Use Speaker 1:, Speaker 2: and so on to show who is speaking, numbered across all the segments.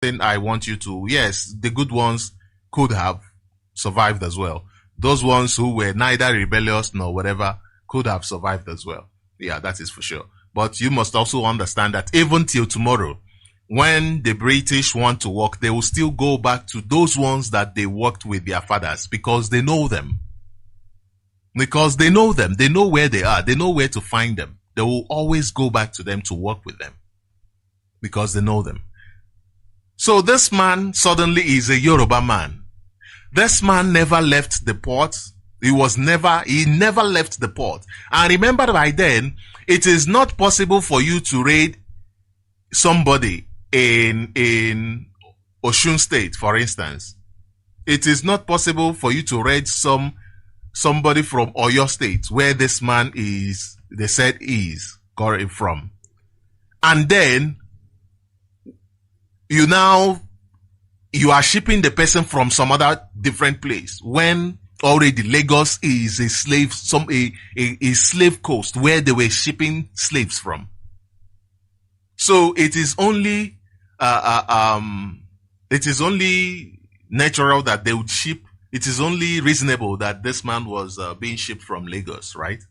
Speaker 1: thing I want you to, yes, the good ones could have survived as well. Those ones who were neither rebellious nor whatever could have survived as well. Yeah, that is for sure. But you must also understand that even till tomorrow, when the British want to work, they will still go back to those ones that they worked with their fathers because they know them. Because they know them. They know where they are. They know where to find them. They will always go back to them to work with them because they know them. So this man suddenly is a Yoruba man. This man never left the port. He never left the port. And remember by then, it is not possible for you to raid somebody in Osun State, for instance. It is not possible for you to raid somebody from Oyo State, where this man is, they said is, got it from. And then, you are shipping the person from some other different place when already Lagos is a slave, a slave coast where they were shipping slaves from. So it is only natural that they would ship. It is only reasonable that this man was being shipped from Lagos, right?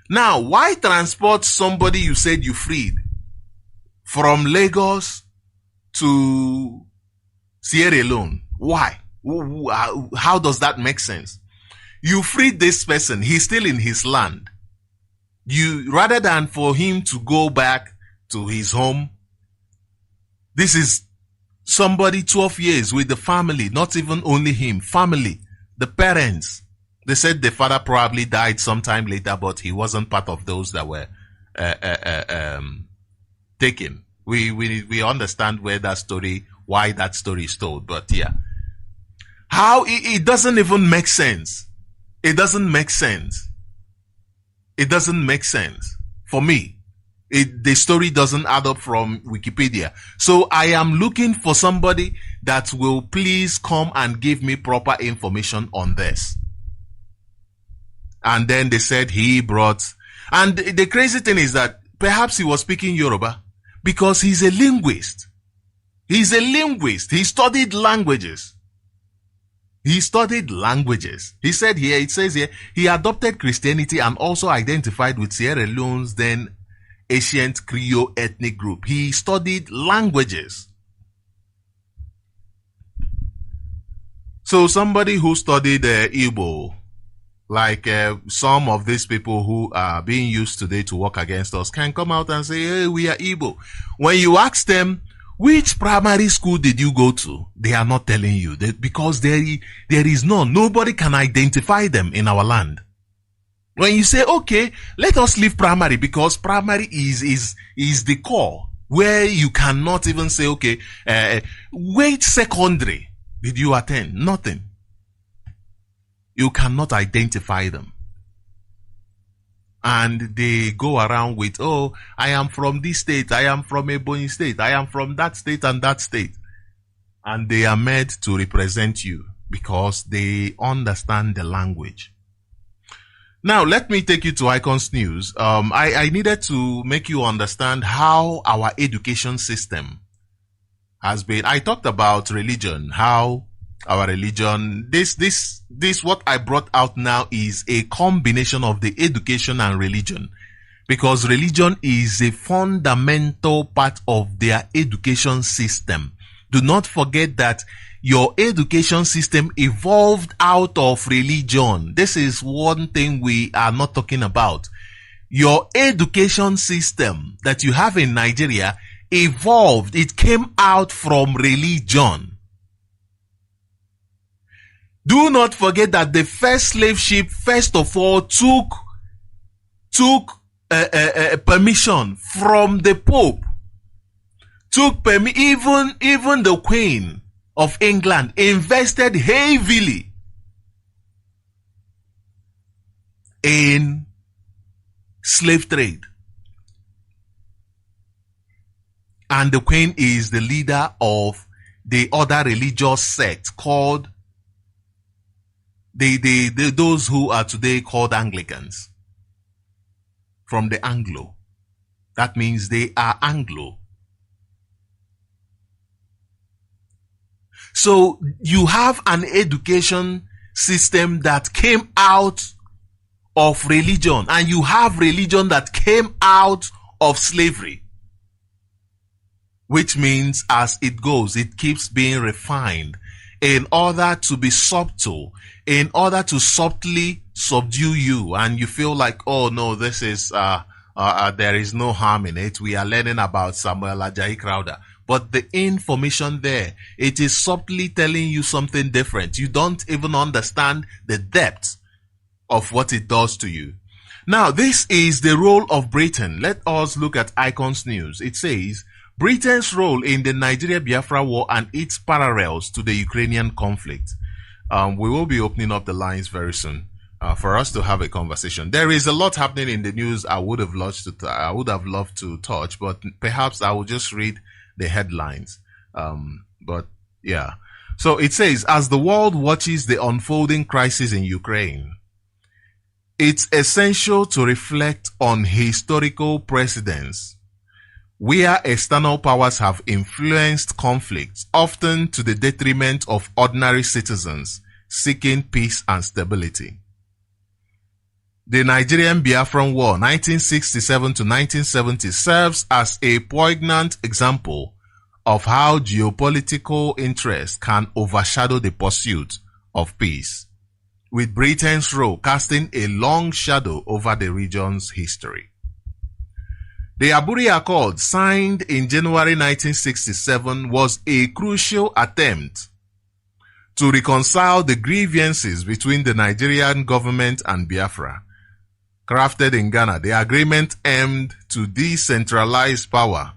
Speaker 1: Now, why transport somebody you said you freed from Lagos to Sierra Leone? Why? How does that make sense? You freed this person. He's still in his land. Rather than for him to go back to his home, this is somebody 12 years with the family, not even only him, family, the parents. They said the father probably died sometime later, but he wasn't part of those that were taken. We understand why that story is told, but yeah. How it doesn't even make sense. It doesn't make sense. It doesn't make sense for me. The story doesn't add up from Wikipedia. So I am looking for somebody that will please come and give me proper information on this. And then they said he brought, and the crazy thing is that perhaps he was speaking Yoruba because he's a linguist. He's a linguist. He studied languages. He studied languages. He said here, it says here, he adopted Christianity and also identified with Sierra Leone's then ancient Creole ethnic group. He studied languages. So somebody who studied Igbo, like some of these people who are being used today to work against us, can come out and say, hey, we are Igbo. When you ask them, which primary school did you go to? They are not telling you because there is none. Nobody can identify them in our land. When you say, okay, let us leave primary because primary is the core where you cannot even say, okay, which secondary did you attend? Nothing. You cannot identify them. And they go around with, oh, I am from this state, I am from Ebonyi state, I am from that state and that state. And they are made to represent you because they understand the language. Now, let me take you to Icons News. I needed to make you understand how our education system has been. I talked about religion, how our religion, this what I brought out now is a combination of the education and religion, because religion is a fundamental part of their education system. Do not forget that your education system evolved out of religion. This is one thing we are not talking about. Your education system that you have in Nigeria evolved. It came out from religion. Do not forget that the first slave ship, first of all, took permission from the Pope. Even the Queen of England invested heavily in slave trade. And the Queen is the leader of the other religious sect called those who are today called Anglicans. From the Anglo. That means they are Anglo. So you have an education system that came out of religion, and you have religion that came out of slavery, which means as it goes, it keeps being refined in order to be subtle, in order to subtly subdue you, and you feel like, oh no, this is there is no harm in it. We are learning about Samuel Ajayi Crowther. But the information there, it is subtly telling you something different. You don't even understand the depth of what it does to you. Now, this is the role of Britain. Let us look at Icons News. It says, Britain's role in the Nigeria-Biafra war and its parallels to the Ukrainian conflict. We will be opening up the lines very soon for us to have a conversation. There is a lot happening in the news I would have loved to touch, but perhaps I will just read the headlines. But yeah. So it says, as the world watches the unfolding crisis in Ukraine, it's essential to reflect on historical precedents where external powers have influenced conflicts, often to the detriment of ordinary citizens seeking peace and stability. The Nigerian Biafran War, 1967 to 1970, serves as a poignant example of how geopolitical interests can overshadow the pursuit of peace, with Britain's role casting a long shadow over the region's history. The Aburi Accord, signed in January 1967, was a crucial attempt to reconcile the grievances between the Nigerian government and Biafra. Crafted in Ghana, the agreement aimed to decentralize power,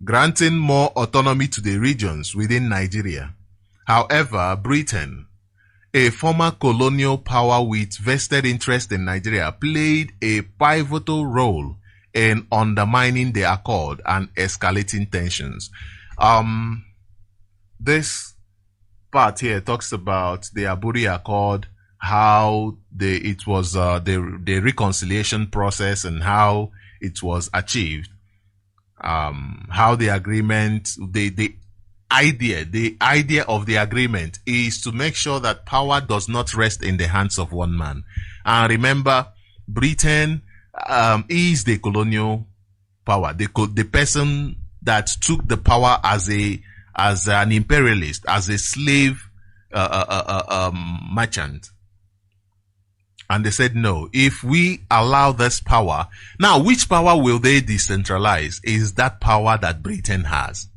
Speaker 1: granting more autonomy to the regions within Nigeria. However, Britain, a former colonial power with vested interest in Nigeria, played a pivotal role in undermining the accord and escalating tensions. This part here talks about the Aburi Accord, how it was the reconciliation process and how it was achieved. How the agreement, the idea of the agreement is to make sure that power does not rest in the hands of one man. And remember, Britain is the colonial power, the person that took the power as an imperialist, as a slave merchant. And they said, no, if we allow this power, now which power will they decentralize? Is that power that Britain has.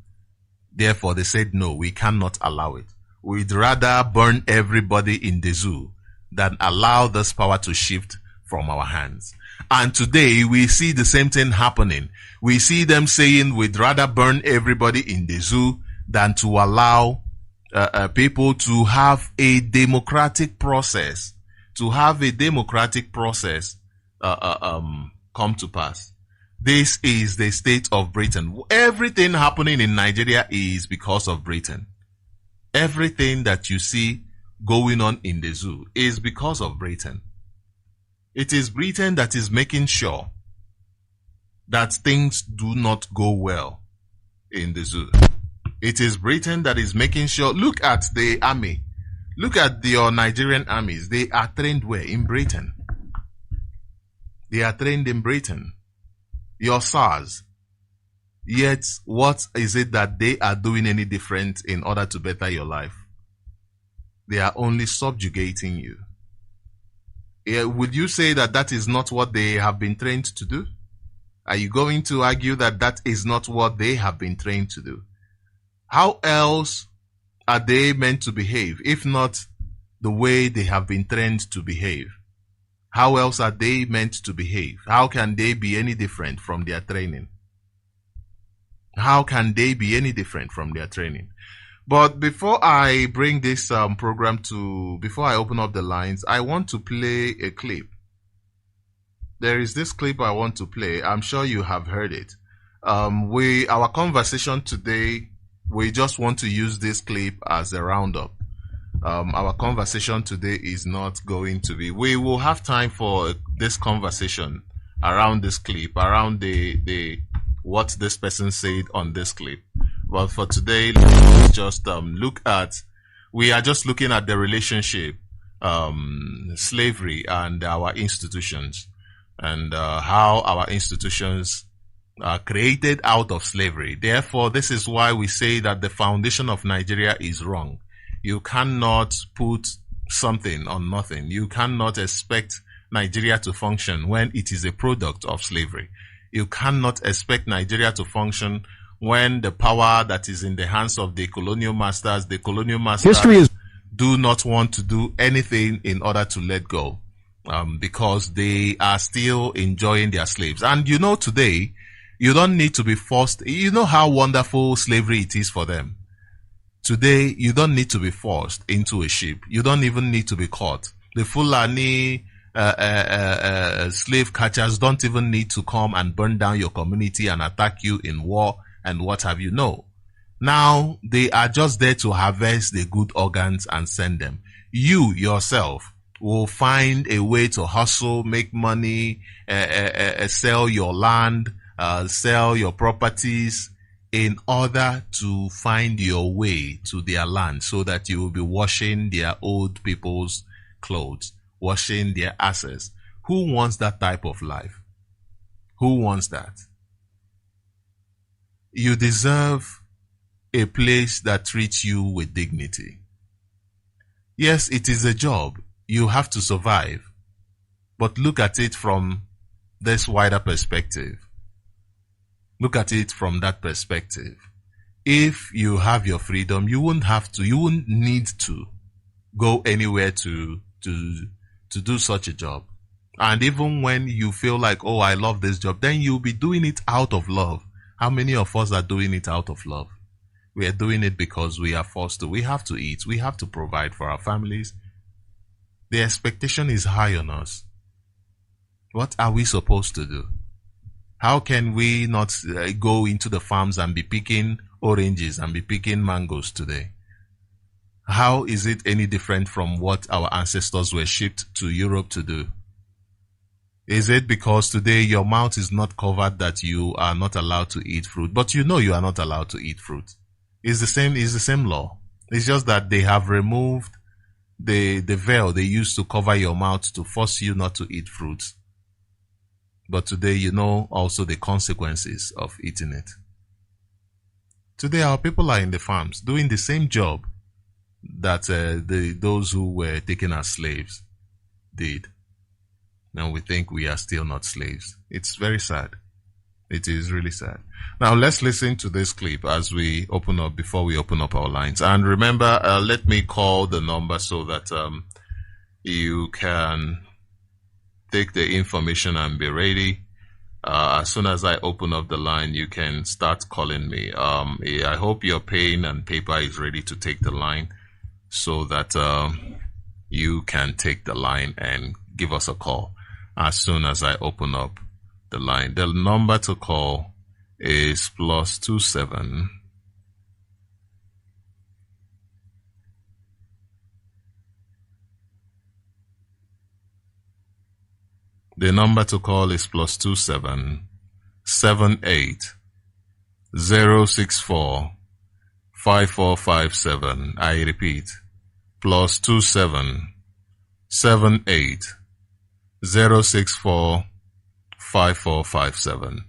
Speaker 1: Therefore, they said, no, we cannot allow it. We'd rather burn everybody in the zoo than allow this power to shift from our hands. And today, we see the same thing happening. We see them saying, we'd rather burn everybody in the zoo than to allow people to have a democratic process. Come to pass. This is the state of Britain. Everything happening in Nigeria is because of Britain. Everything that you see going on in the zoo is because of Britain. It is Britain that is making sure that things do not go well in the zoo. It is Britain that is making sure. Look at the army. Look at your Nigerian armies. They are trained where? In Britain. They are trained in Britain. Your SARS. Yet, what is it that they are doing any different in order to better your life? They are only subjugating you. Would you say that that is not what they have been trained to do? Are you going to argue that that is not what they have been trained to do? How else are they meant to behave, if not the way they have been trained to behave? How else are they meant to behave? How can they be any different from their training? How can they be any different from their training? But before I bring this program before I open up the lines, I want to play a clip. There is this clip I want to play. I'm sure you have heard it. Our conversation today, we just want to use this clip as a roundup. Our conversation today is not going to be. We will have time for this conversation around this clip, around the what this person said on this clip. But for today, let's just look at We are just looking at the relationship, slavery and our institutions, and how our institutions are created out of slavery. Therefore, this is why we say that the foundation of Nigeria is wrong. You cannot put something on nothing. You cannot expect Nigeria to function when it is a product of slavery. You cannot expect Nigeria to function when the power that is in the hands of the colonial masters do not want to do anything in order to let go, because they are still enjoying their slaves. And you know, today, you don't need to be forced. You know how wonderful slavery it is for them. Today, you don't need to be forced into a ship. You don't even need to be caught. The Fulani slave catchers don't even need to come and burn down your community and attack you in war and what have you. No. Now, they are just there to harvest the good organs and send them. You yourself will find a way to hustle, make money, sell your land, sell your properties in order to find your way to their land, so that you will be washing their old people's clothes, washing their asses. Who wants that type of life? Who wants that? You deserve a place that treats you with dignity. Yes, it is a job. You have to survive. But look at it from this wider perspective. Look at it from that perspective. If you have your freedom, you wouldn't need to go anywhere to do such a job. And even when you feel like, oh, I love this job, then you'll be doing it out of love. How many of us are doing it out of love? We are doing it because we are forced to. We have to eat. We have to provide for our families. The expectation is high on us. What are we supposed to do? How can we not go into the farms and be picking oranges and be picking mangoes today? How is it any different from what our ancestors were shipped to Europe to do? Is it because today your mouth is not covered that you are not allowed to eat fruit? But you know you are not allowed to eat fruit. It's the same law. It's just that they have removed the veil they used to cover your mouth to force you not to eat fruits. But today you know also the consequences of eating it. Today our people are in the farms doing the same job that those who were taken as slaves did. Now we think we are still not slaves. It's very sad. It is really sad. Now let's listen to this clip as we open up, before we open up our lines. And remember, let me call the number so that you can take the information and be ready. As soon as I open up the line, you can start calling me. I hope your pen and paper is ready to take the line so that you can take the line and give us a call as soon as I open up the line. The number to call is +27 The number to call is +27 78 064 5457. I repeat, +27 78 064 5457.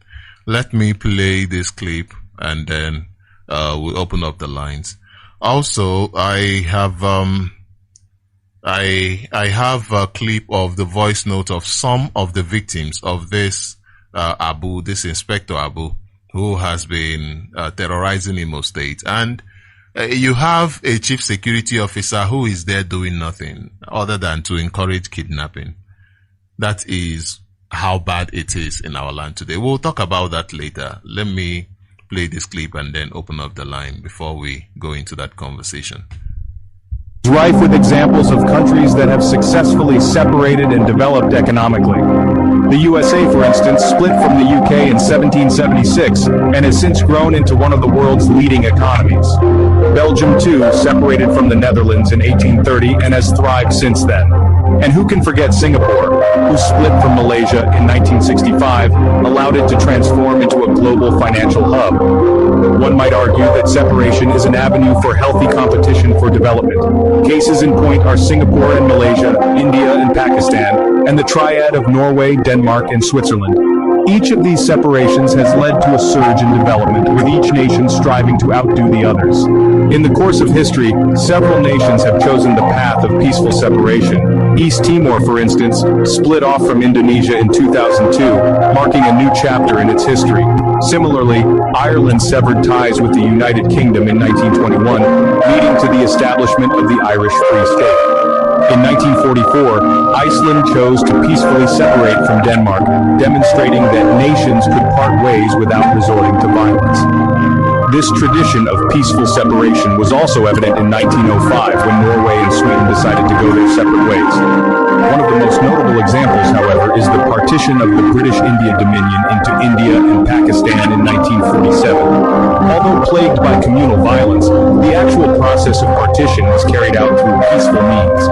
Speaker 1: Let me play this clip and then we'll open up the lines. Also, I have a clip of the voice note of some of the victims of this this Inspector Abu, who has been terrorizing Imo State. And you have a chief security officer who is there doing nothing other than to encourage kidnapping. That is how bad it is in our land today. We'll talk about that later. Let me play this clip and then open up the line before we go into that conversation.
Speaker 2: Rife with examples of countries that have successfully separated and developed economically. The USA, for instance, split from the UK in 1776 and has since grown into one of the world's leading economies. Belgium, too, separated from the Netherlands in 1830 and has thrived since then. And who can forget Singapore, who split from Malaysia in 1965, allowed it to transform into a global financial hub. One might argue that separation is an avenue for healthy competition for development. Cases in point are Singapore and Malaysia, India and Pakistan, and the triad of Norway, Denmark, and Switzerland. Each of these separations has led to a surge in development, with each nation striving to outdo the others. In the course of history, several nations have chosen the path of peaceful separation. East Timor, for instance, split off from Indonesia in 2002, marking a new chapter in its history. Similarly, Ireland severed ties with the United Kingdom in 1921, leading to the establishment of the Irish Free State. In 1944, Iceland chose to peacefully separate from Denmark, demonstrating that nations could part ways without resorting to violence. This tradition of peaceful separation was also evident in 1905 when Norway and Sweden decided to go their separate ways. One of the most notable examples, however, is the partition of the British India Dominion into India and Pakistan in 1947. Although plagued by communal violence, the actual process of partition was carried out through peaceful means,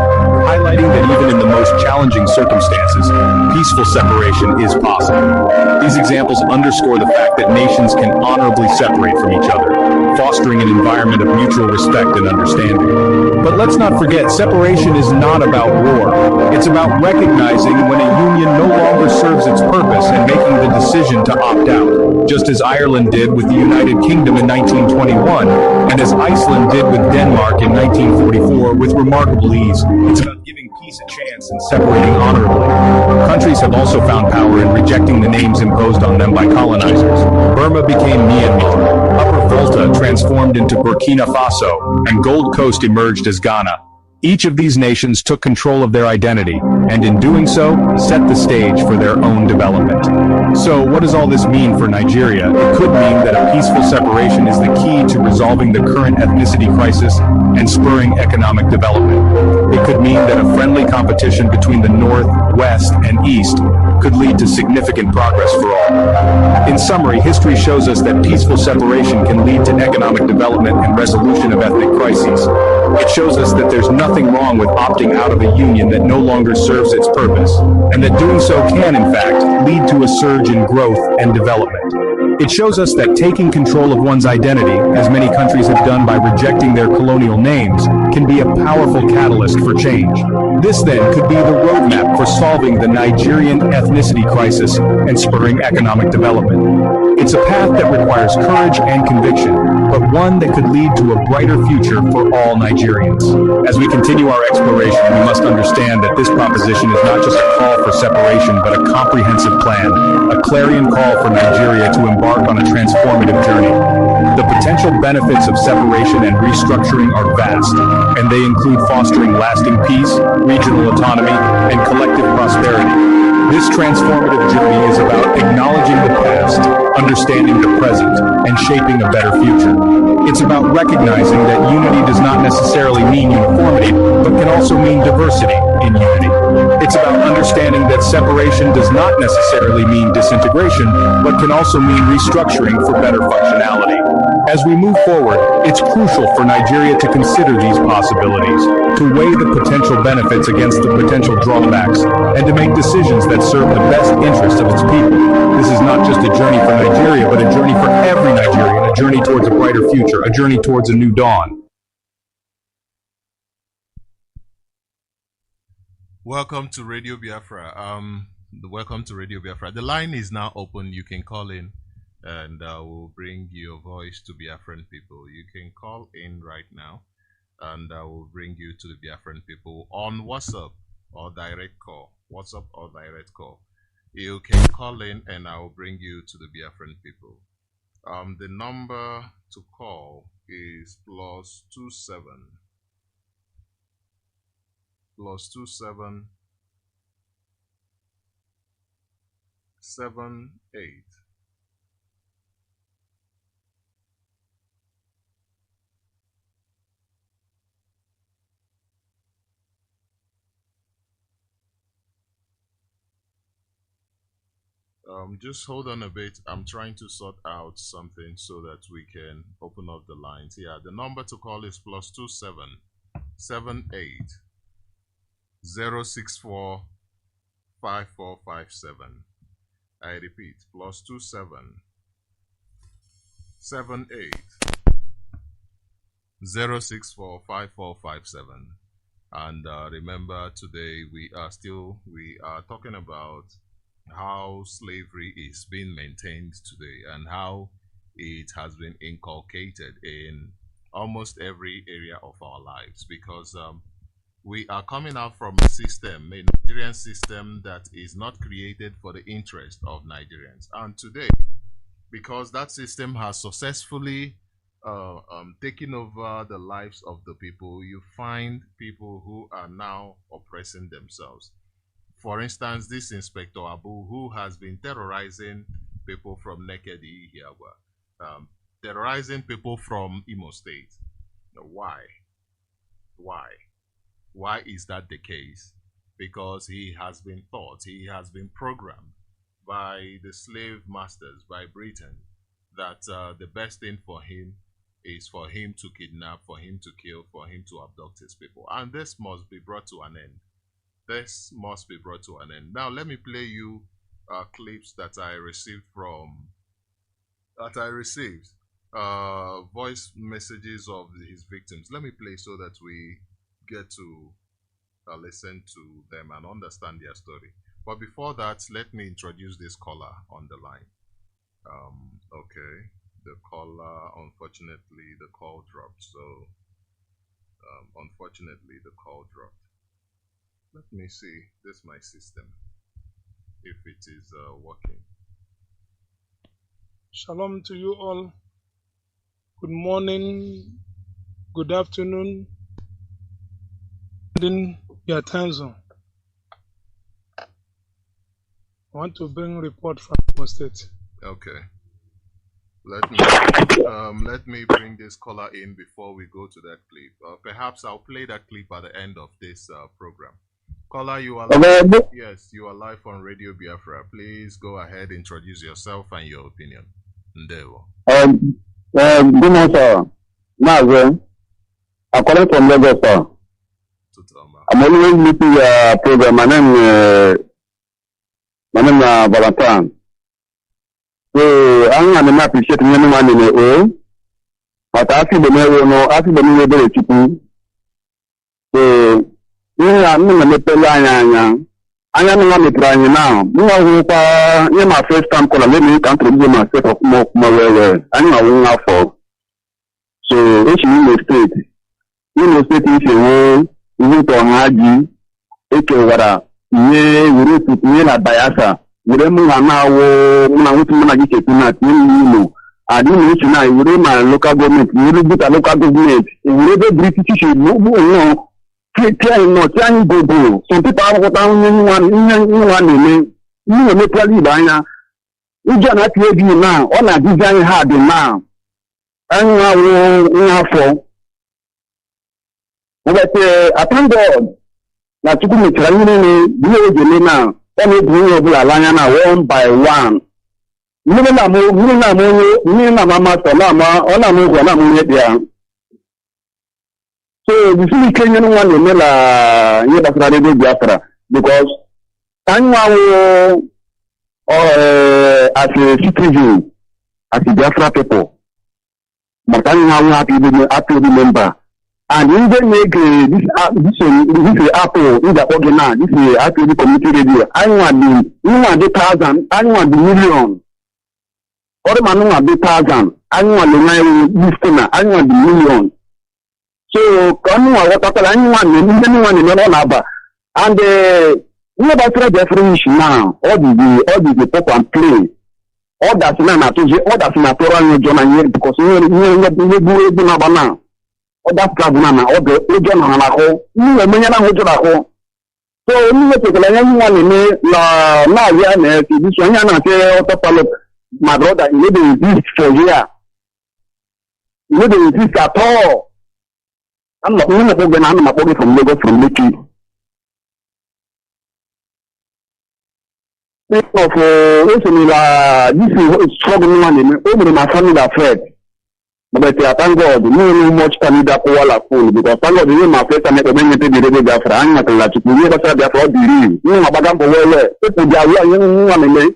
Speaker 2: highlighting that even in the most challenging circumstances, peaceful separation is possible. These examples underscore the fact that nations can honorably separate from each other, fostering an environment of mutual respect and understanding. But let's not forget, separation is not about war. It's about recognizing when a union no longer serves its purpose and making the decision to opt out, just as Ireland did with the United Kingdom in 1921, and as Iceland did with Denmark in 1944 with remarkable ease. It's about giving peace a chance and separating honorably. Countries have also found power in rejecting the names imposed on them by colonizers. Burma became Myanmar, Upper Volta transformed into Burkina Faso, and Gold Coast emerged as Ghana. Each of these nations took control of their identity, and in doing so, set the stage for their own development. So, what does all this mean for Nigeria? It could mean that a peaceful separation is the key to resolving the current ethnicity crisis and spurring economic development. It could mean that a friendly competition between the North, West, and East could lead to significant progress for all. In summary, history shows us that peaceful separation can lead to economic development and resolution of ethnic crises. It shows us that there's nothing wrong with opting out of a union that no longer serves its purpose, and that doing so can, in fact, lead to a surge in growth and development. It shows us that taking control of one's identity, as many countries have done by rejecting their colonial names, can be a powerful catalyst for change. This then could be the roadmap for solving the Nigerian ethnicity crisis and spurring economic development. It's a path that requires courage and conviction, but one that could lead to a brighter future for all Nigerians. As we continue our exploration, we must understand that this proposition is not just a call for separation, but a comprehensive plan, a clarion call for Nigeria to embark on a transformative journey. The potential benefits of separation and restructuring are vast, and they include fostering lasting peace, regional autonomy, and collective prosperity. This transformative journey is about acknowledging the past, understanding the present, and shaping a better future. It's about recognizing that unity does not necessarily mean uniformity, but can also mean diversity in unity. It's about understanding that separation does not necessarily mean disintegration, but can also mean restructuring for better functionality. As we move forward, it's crucial for Nigeria to consider these possibilities, to weigh the potential benefits against the potential drawbacks, and to make decisions that serve the best interests of its people. This is not just a journey for Nigeria, but a journey for every Nigerian, a journey towards a brighter future, a journey towards a new dawn.
Speaker 1: Welcome to Radio Biafra. Welcome to Radio Biafra. The line is now open. You can call in, and we'll bring your voice to Biafran people. You can call in right now, and I will bring you to the Biafran people on WhatsApp or direct call. WhatsApp or direct call. You can call in, and I will bring you to the Biafran people. The number to call is +27 +27 78 just hold on a bit. I'm trying to sort out something so that we can open up the lines. Yeah, the number to call is +27 78 064 5457. I repeat, +27 78 064 5457. And remember, today we are talking about how slavery is being maintained today and how it has been inculcated in almost every area of our lives, because we are coming out from a system, a Nigerian system that is not created for the interest of Nigerians. And today, because that system has successfully taken over the lives of the people, you find people who are now oppressing themselves. For instance, this Inspector Abu, who has been terrorizing people from Nekedi, terrorizing people from Imo State. Why? Why is that the case? Because he has been taught, he has been programmed by the slave masters, by Britain, that the best thing for him is for him to kidnap, for him to kill, for him to abduct his people. And this must be brought to an end. This must be brought to an end. Now, let me play you clips that I received voice messages of his victims. Let me play so that we get to listen to them and understand their story. But before that, let me introduce this caller on the line. Okay, the caller, unfortunately, the call dropped. So, unfortunately, the call dropped. Let me see, this is my system, if it is working.
Speaker 3: Shalom to you all. Good morning, good afternoon, in your time zone. I want to bring a report from the state.
Speaker 1: Okay. Let me bring this caller in before we go to that clip. Perhaps I'll play that clip at the end of this program. Caller, you are live. Yes, you are live on Radio Biafra. Please go ahead, introduce yourself and your opinion. Ndewo.
Speaker 4: Good morning, sir. Mazi, I'm calling from Lagos, sir. I'm always listening to your program. My name is Valentine. So I'm going to appreciate anyone in the world. But I feel the mayor, I feel the mayor very cheap. So I'm going to tell you, I am going to try now. You my first time calling. Let me introduce myself of more well. I know I won't have for. So it's in the state. In the state is a way. Even to Haji, Ekewara, ye na Biafra. I didn't know my local government, local government, British go. Some people are now, all I design hard now. But I thank God that you can try now. Let me bring over Alana one by one. So you see, Kenyan one in Radio Biafra because I know as a citizen, as a Biafra people, but I know happy to member. And even make this Apple in the organ, this is Apple community radio. I want the thousand, I want the million. Or man want the thousand, I want the listener, I want the million. So Kanu, what I want anyone in the number. And we have a definition now. All the pop and play. All that's not to all that's not to because you now. That Gabana or the Ojon Hanako, you are Mayana Hojako. So, you take anyone in me, now, yeah, this one, my brother, you didn't exist for here. You didn't exist at all. I'm not going to go from Lagos from Mickey. This is struggling one in my family affair. But thank God, no much time that wala full because thank God you my first time to bring the radio Biafra and na kala to you Biafra Biafra diri. You ma bagam bo wele. People dia we you amele.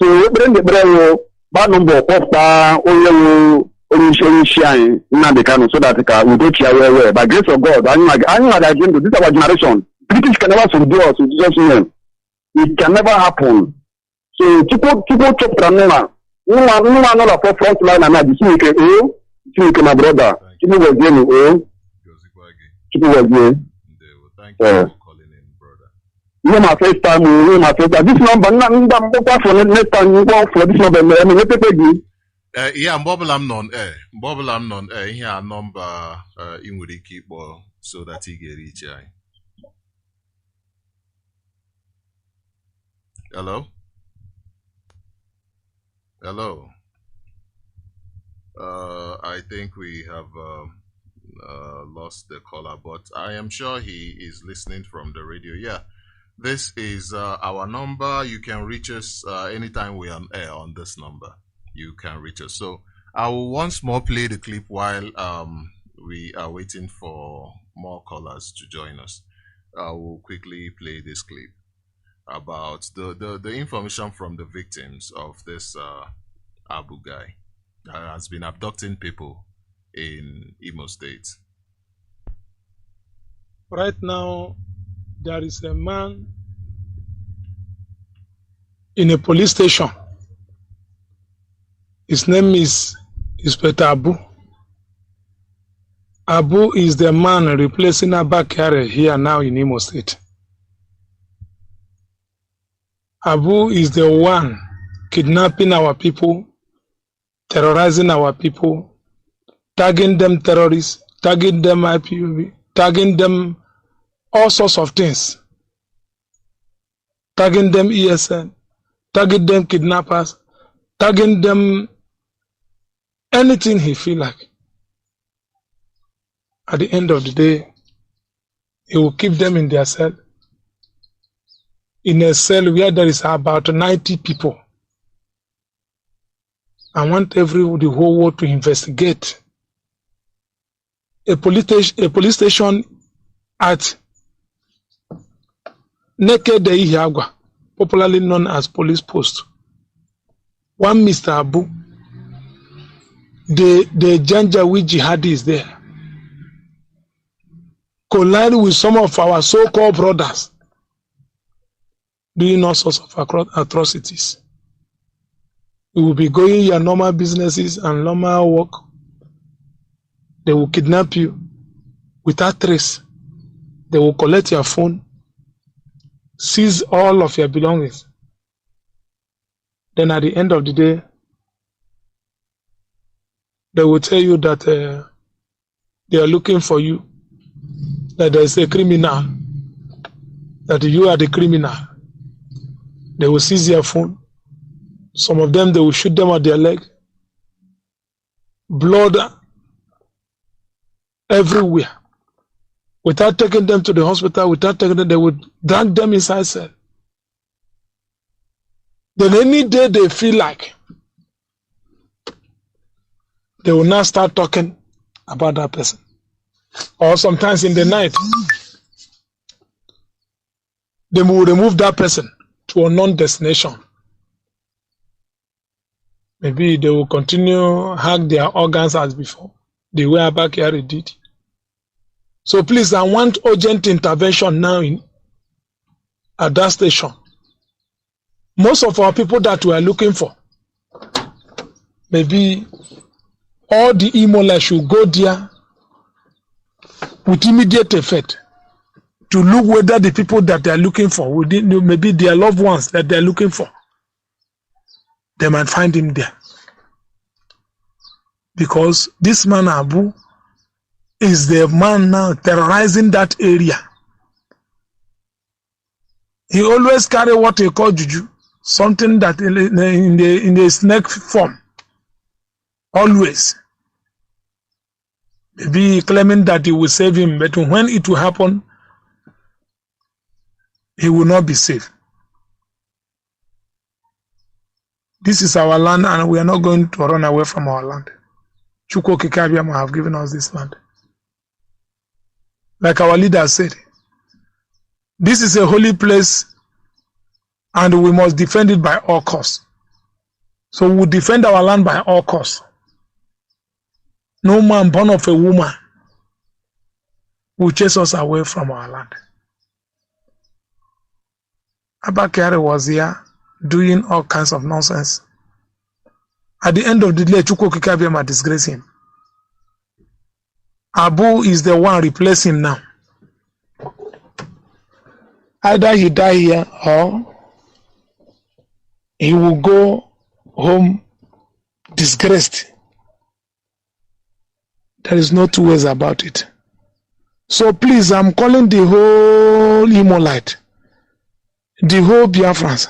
Speaker 4: So bring the brand bad number posta onye shine Nnamdi Kanu so that we go here where by grace of God and this is our generation. British can never subdue us with Jesus name. It can never happen. So people chop Ramona. No not a front line and I see my brother. People was there, people was there.
Speaker 1: Thank you for calling in, brother.
Speaker 4: No, my first time, This number, not for next time, you go for this number. I mean, let me take
Speaker 1: yeah, Mbobble non here number in with the keyboard so that he get reach. Hello? Hello. I think we have lost the caller, but I am sure he is listening from the radio. Yeah, this is our number. You can reach us anytime we are on air on this number. You can reach us. So I will once more play the clip while we are waiting for more callers to join us. I will quickly play this clip about the information from the victims of this Abu guy that has been abducting people in Imo State.
Speaker 3: Right now, there is a man in a police station. His name is Inspector Abu. Abu is the man replacing Abakare here now in Imo State. Abu is the one kidnapping our people, terrorizing our people, tagging them terrorists, tagging them IPOB, tagging them all sorts of things, tagging them ESN, tagging them kidnappers, tagging them anything he feel like. At the end of the day, he will keep them in their cell. In a cell where there is about 90 people. I want the whole world to investigate a police station at Naked Ihiagwa, popularly known as police post. One Mr. Abu, the Janjaweed jihadi is there, collide with some of our so-called brothers doing all sorts of atrocities. You will be going your normal businesses and normal work. They will kidnap you without trace. They will collect your phone, seize all of your belongings. Then at the end of the day, they will tell you that they are looking for you, that there is a criminal, that you are the criminal. They will seize your phone. Some of them, they will shoot them at their leg. Blood everywhere. Without taking them to the hospital, they would drag them inside cell. Then any day they feel like, they will now start talking about that person. Or sometimes in the night, they will remove that person to a non-destination. Maybe they will continue hack their organs as before, the way Abakari did. So please, I want urgent intervention now at that station. Most of our people that we are looking for, maybe all the Imola should go there with immediate effect to look whether the people that they are looking for, maybe their loved ones that they are looking for, they might find him there. Because this man Abu is the man now terrorizing that area. He always carry what he call juju, something that in the snake form. Always. Maybe claiming that he will save him, but when it will happen, he will not be saved. This is our land and we are not going to run away from our land. Chukwu Okike Abiyama have given us this land. Like our leader said, this is a holy place and we must defend it by all costs. So we defend our land by all costs. No man born of a woman will chase us away from our land. Abba Kyari was here doing all kinds of nonsense. At the end of the day, Chukwu Okike Abiyama disgraced him. Abu is the one replacing him now. Either he die here or he will go home disgraced. There is no two ways about it. So please, I'm calling the whole Imolite, the whole Biafrans,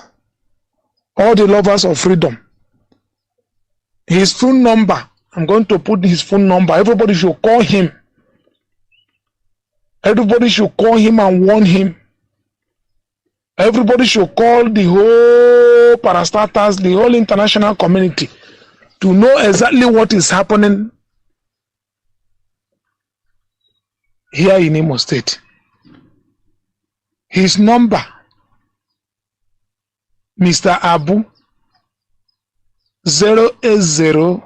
Speaker 3: all the lovers of freedom. His phone number, I'm going to put his phone number. Everybody should call him. Everybody should call him and warn him. Everybody should call the whole parastatals, the whole international community to know exactly what is happening here in Imo State. His number, Mr. Abu, 080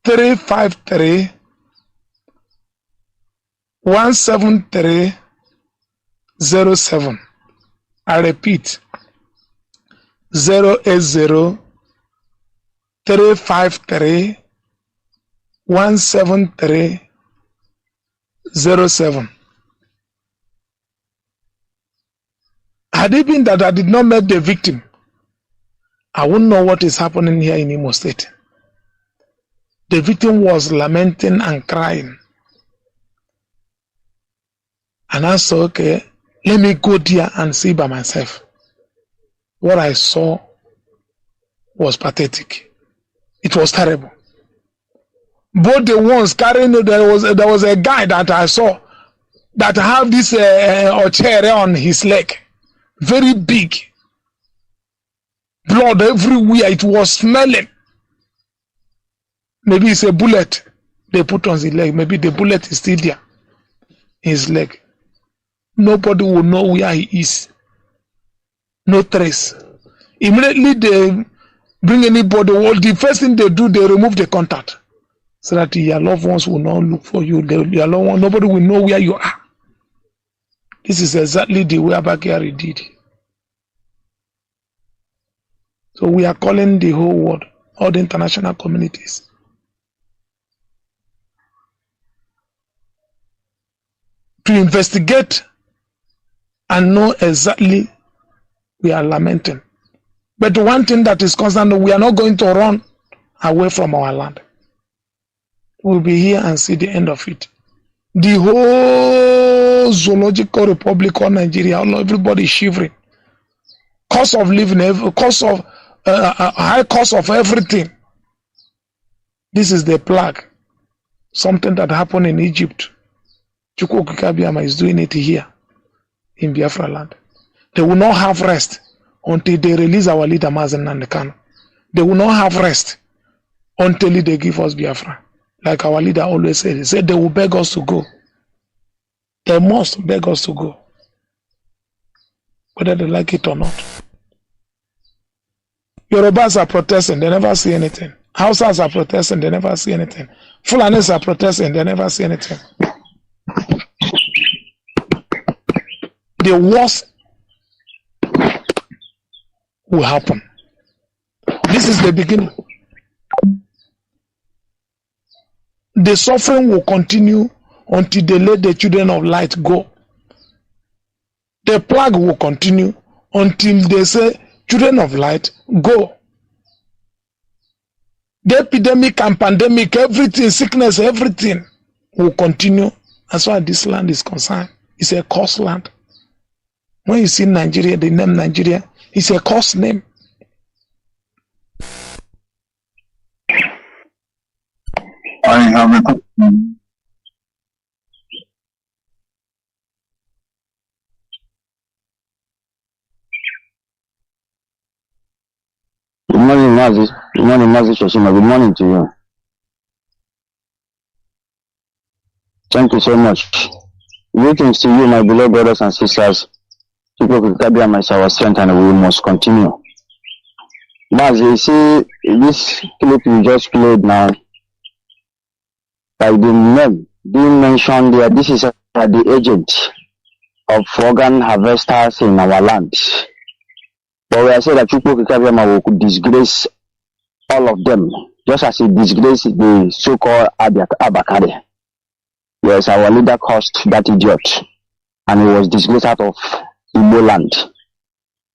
Speaker 3: 353 17307. I repeat, 080 353 17307. Had it been that I did not meet the victim, I wouldn't know what is happening here in Imo State. The victim was lamenting and crying. And I said, okay, let me go there and see by myself. What I saw was pathetic. It was terrible. Both the ones carrying, there was a guy that I saw that have this chair on his leg. Very big. Blood everywhere. It was smelling. Maybe it's a bullet they put on his leg. Maybe the bullet is still there in his leg. Nobody will know where he is. No trace. Immediately they bring anybody. Well, the first thing they do, they remove the contact so that your loved ones will not look for you. Your loved one, nobody will know where you are. This is exactly the way Abba Kyari did. So we are calling the whole world, all the international communities, to investigate and know exactly we are lamenting. But one thing that is constant, we are not going to run away from our land. We'll be here and see the end of it. The whole zoological republic of Nigeria, everybody is shivering. Cost of living, cost of high cost of everything. This is the plague. Something that happened in Egypt. Chukwu Okike Abiyama is doing it here in Biafra land. They will not have rest until they release our leader Mazi and Kanu. They will not have rest until they give us Biafra. Like our leader always said, he said they will beg us to go. They must beg us to go, whether they like it or not. Yorubas are protesting, they never see anything. Hausas are protesting, they never see anything. Fulanis are protesting, they never see anything. The worst will happen. This is the beginning. The suffering will continue until they let the children of light go. The plague will continue until they say, children of light, go. The epidemic and pandemic, everything, sickness, everything will continue as far as this land is concerned. It's a cursed land. When you see Nigeria, the name Nigeria, it's a cursed name.
Speaker 4: I have a question. Good morning, Mazi. Good morning, Mazi Shoshima. Good morning to you. Thank you so much. Greetings to you, my beloved brothers and sisters. People with Kabia is our strength and we must continue. Mazi, you see, this clip you just played now, by the name being mentioned there, this is the agent of organ harvesters in our land. But we are saying that Chukwu Kabia will disgrace all of them, just as he disgraced the so-called Abakari. Yes, our leader caused that idiot, and he was disgraced out of Igbo land.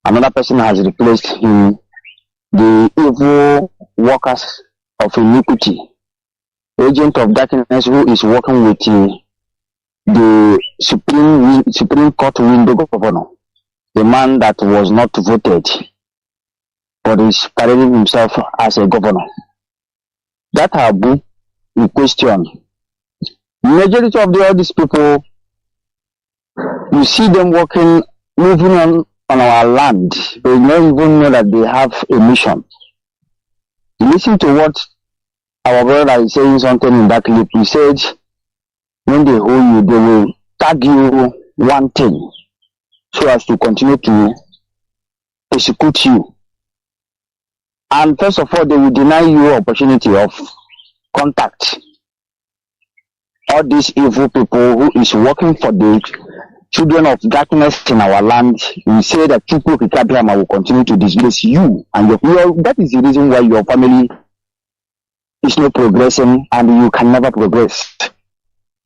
Speaker 4: Another person has replaced him, the evil workers of iniquity, agent of darkness who is working with the Supreme Court window governor, the man that was not voted, but is parading himself as a governor. That Abu in question, majority of all these people, you see them working, moving on our land. They don't even know that they have a mission. Listen to what our brother is saying something in that clip. He said, when they hold you, they will tag you one thing so as to continue to persecute you. And first of all, they will deny you opportunity of contact. All these evil people who is working for the children of darkness in our land, we say that Chukwu Kikabiama will continue to disgrace you and that is the reason why your family is not progressing and you can never progress.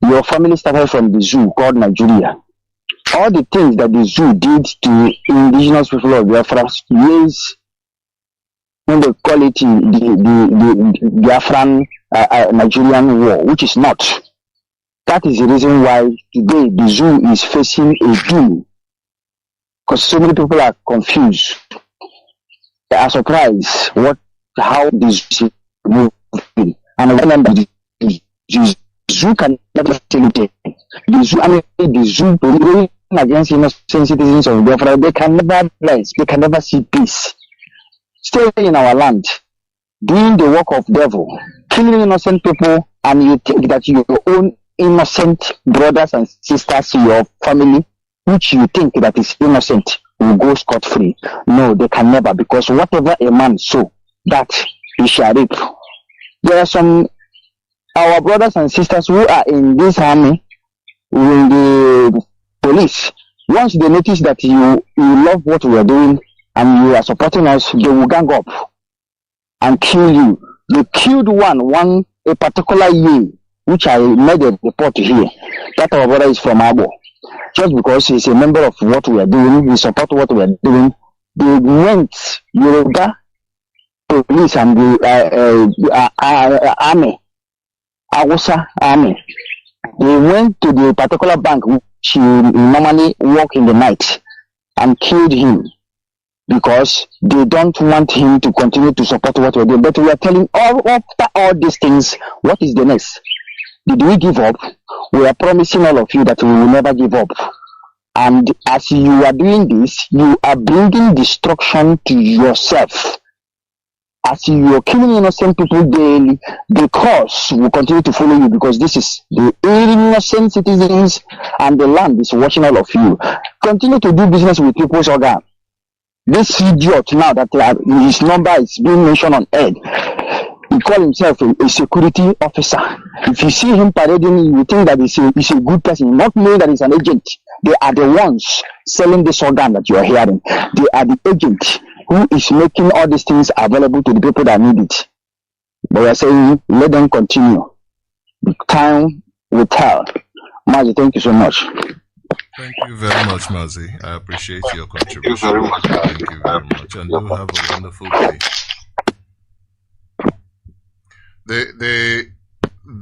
Speaker 4: Your family started from the zoo called Nigeria. All the things that the zoo did to indigenous people of Biafra years when they call it the Biafran Nigerian war, which is not. That is the reason why today the zoo is facing a doom. Because so many people are confused. They are surprised how the zoo is moving. And when the zoo can never facilitate. The zoo going against innocent citizens of Biafra, they can never bless, they can never see peace. Stay in our land, doing the work of devil, killing innocent people, and you think that your own innocent brothers and sisters, your family, which you think that is innocent, will go scot-free. No, they can never, because whatever a man sow, that he shall reap. There are some our brothers and sisters who are in this army, in the police. Once they notice that you love what we are doing and you are supporting us, they will gang up and kill you. They killed a particular year, which I made a report here. That our brother is from Abo. Just because he's a member of what we are doing, he support what we are doing. They went Yoruba police and the army, HAUSA army. They went to the particular bank which he normally work in the night and killed him because they don't want him to continue to support what we're doing. But we are telling after all these things, what is the next? Did we give up? We are promising all of you that we will never give up. And as you are doing this, you are bringing destruction to yourself. As you are killing innocent people daily, the curse will continue to follow you because this is the innocent citizens and the land is watching all of you. Continue to do business with people's organ. This idiot now that his number is being mentioned on air, he calls himself a security officer. If you see him parading, you think that he's a good person, not knowing that he's an agent. They are the ones selling this organ that you are hearing. They are the agent who is making all these things available to the people that need it. But we are saying, let them continue. The time will tell. Mazi, thank you so much.
Speaker 1: Thank you very much, Mazi. I appreciate your contribution. Thank you very much. And do have a wonderful day.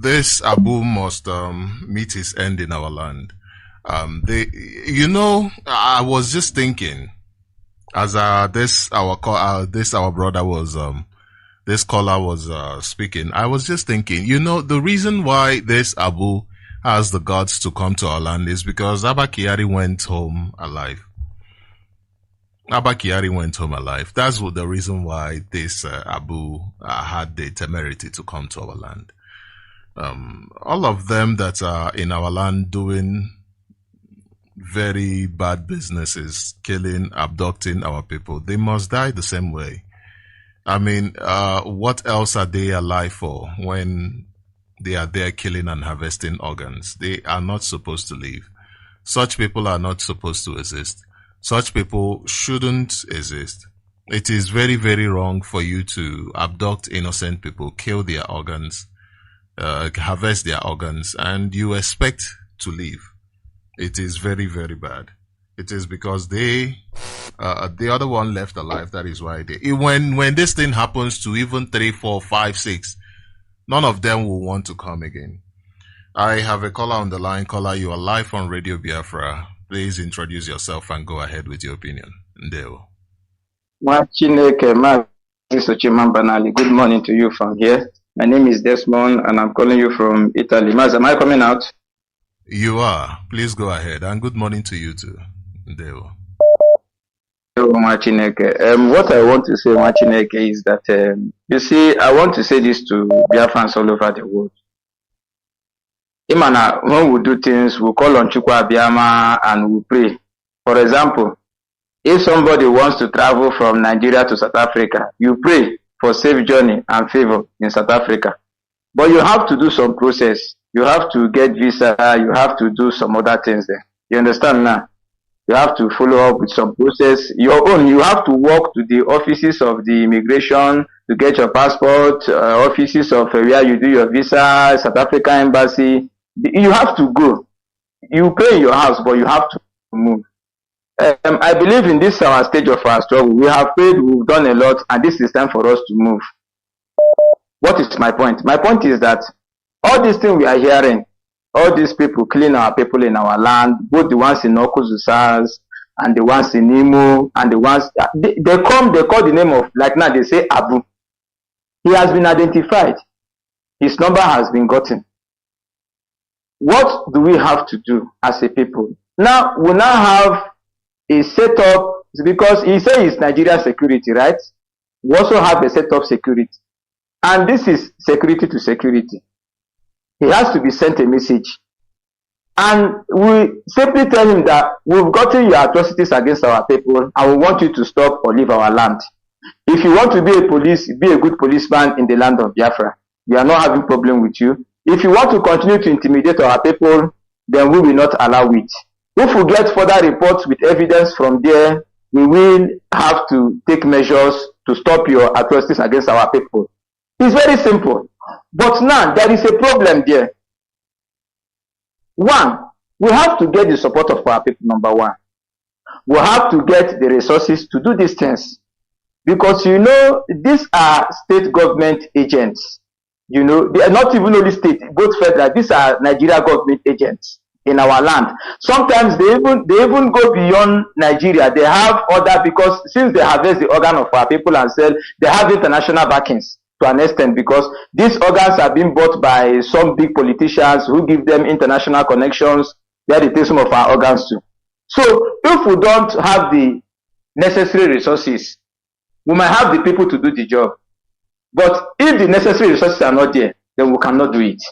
Speaker 1: This Abu must meet his end in our land. I was just thinking, as this our brother was this caller was speaking, I was just thinking, the reason why this Abu has the guts to come to our land is because Abba Kyari went home alive. Abba Kyari went home alive. That's the reason why this Abu had the temerity to come to our land. All of them that are in our land doing very bad businesses, killing, abducting our people, they must die the same way. I mean, what else are they alive for when they are there killing and harvesting organs? They are not supposed to live. Such people are not supposed to exist. Such people shouldn't exist. It is very, very wrong for you to abduct innocent people, kill their organs, harvest their organs, and you expect to live. It is very, very bad. It is because the other one left alive. That is why when this thing happens to even 3, 4, 5, 6, none of them will want to come again. I have a caller on the line. Caller, you are live on Radio Biafra. Please introduce yourself and go ahead with your opinion. Ndeo.
Speaker 5: Good morning to you from here. My name is Desmond and I'm calling you from Italy. Maz, am I coming out?
Speaker 1: You are. Please go ahead. And good morning to you too. Ndeo.
Speaker 5: What I want to say, Machineke, is that, you see, I want to say this to Biafrans all over the world. Imana, when we do things, we call on Chukwa Abiyama and we pray. For example, if somebody wants to travel from Nigeria to South Africa, you pray for safe journey and favor in South Africa. But you have to do some process. You have to get visa. You have to do some other things there. You understand now? You have to follow up with some process. Your own, you have to walk to the offices of the immigration to get your passport, offices of where you do your visa, South Africa embassy. You have to go. You pay in your house, but you have to move. I believe in this our stage of our struggle. We have prayed, we've done a lot, and this is time for us to move. What is my point? My point is that all these things we are hearing, all these people killing our people in our land, both the ones in Okuzusas and the ones in Imo and the ones they call the name of, like now they say Abu. He has been identified. His number has been gotten. What do we have to do as a people? Now we now have a setup, because he says it's Nigeria security, right? We also have a setup security. And this is security to security. He has to be sent a message. And we simply tell him that we've gotten your atrocities against our people and we want you to stop or leave our land. If you want to be a good policeman in the land of Biafra, we are not having problem with you. If you want to continue to intimidate our people, then we will not allow it. If we get further reports with evidence from there, we will have to take measures to stop your atrocities against our people. It's very simple. But now, there is a problem there. One, we have to get the support of our people, number one. We have to get the resources to do these things. Because, you know, these are state government agents. You know, they are not even only state, both federal. These are Nigeria government agents in our land. Sometimes they even go beyond Nigeria. They have other, because since they harvest the organ of our people and sell, they have international backings to an extent, because these organs are being bought by some big politicians who give them international connections where they take some of our organs to. So if we don't have the necessary resources, we might have the people to do the job. But if the necessary resources are not there, then we cannot do it.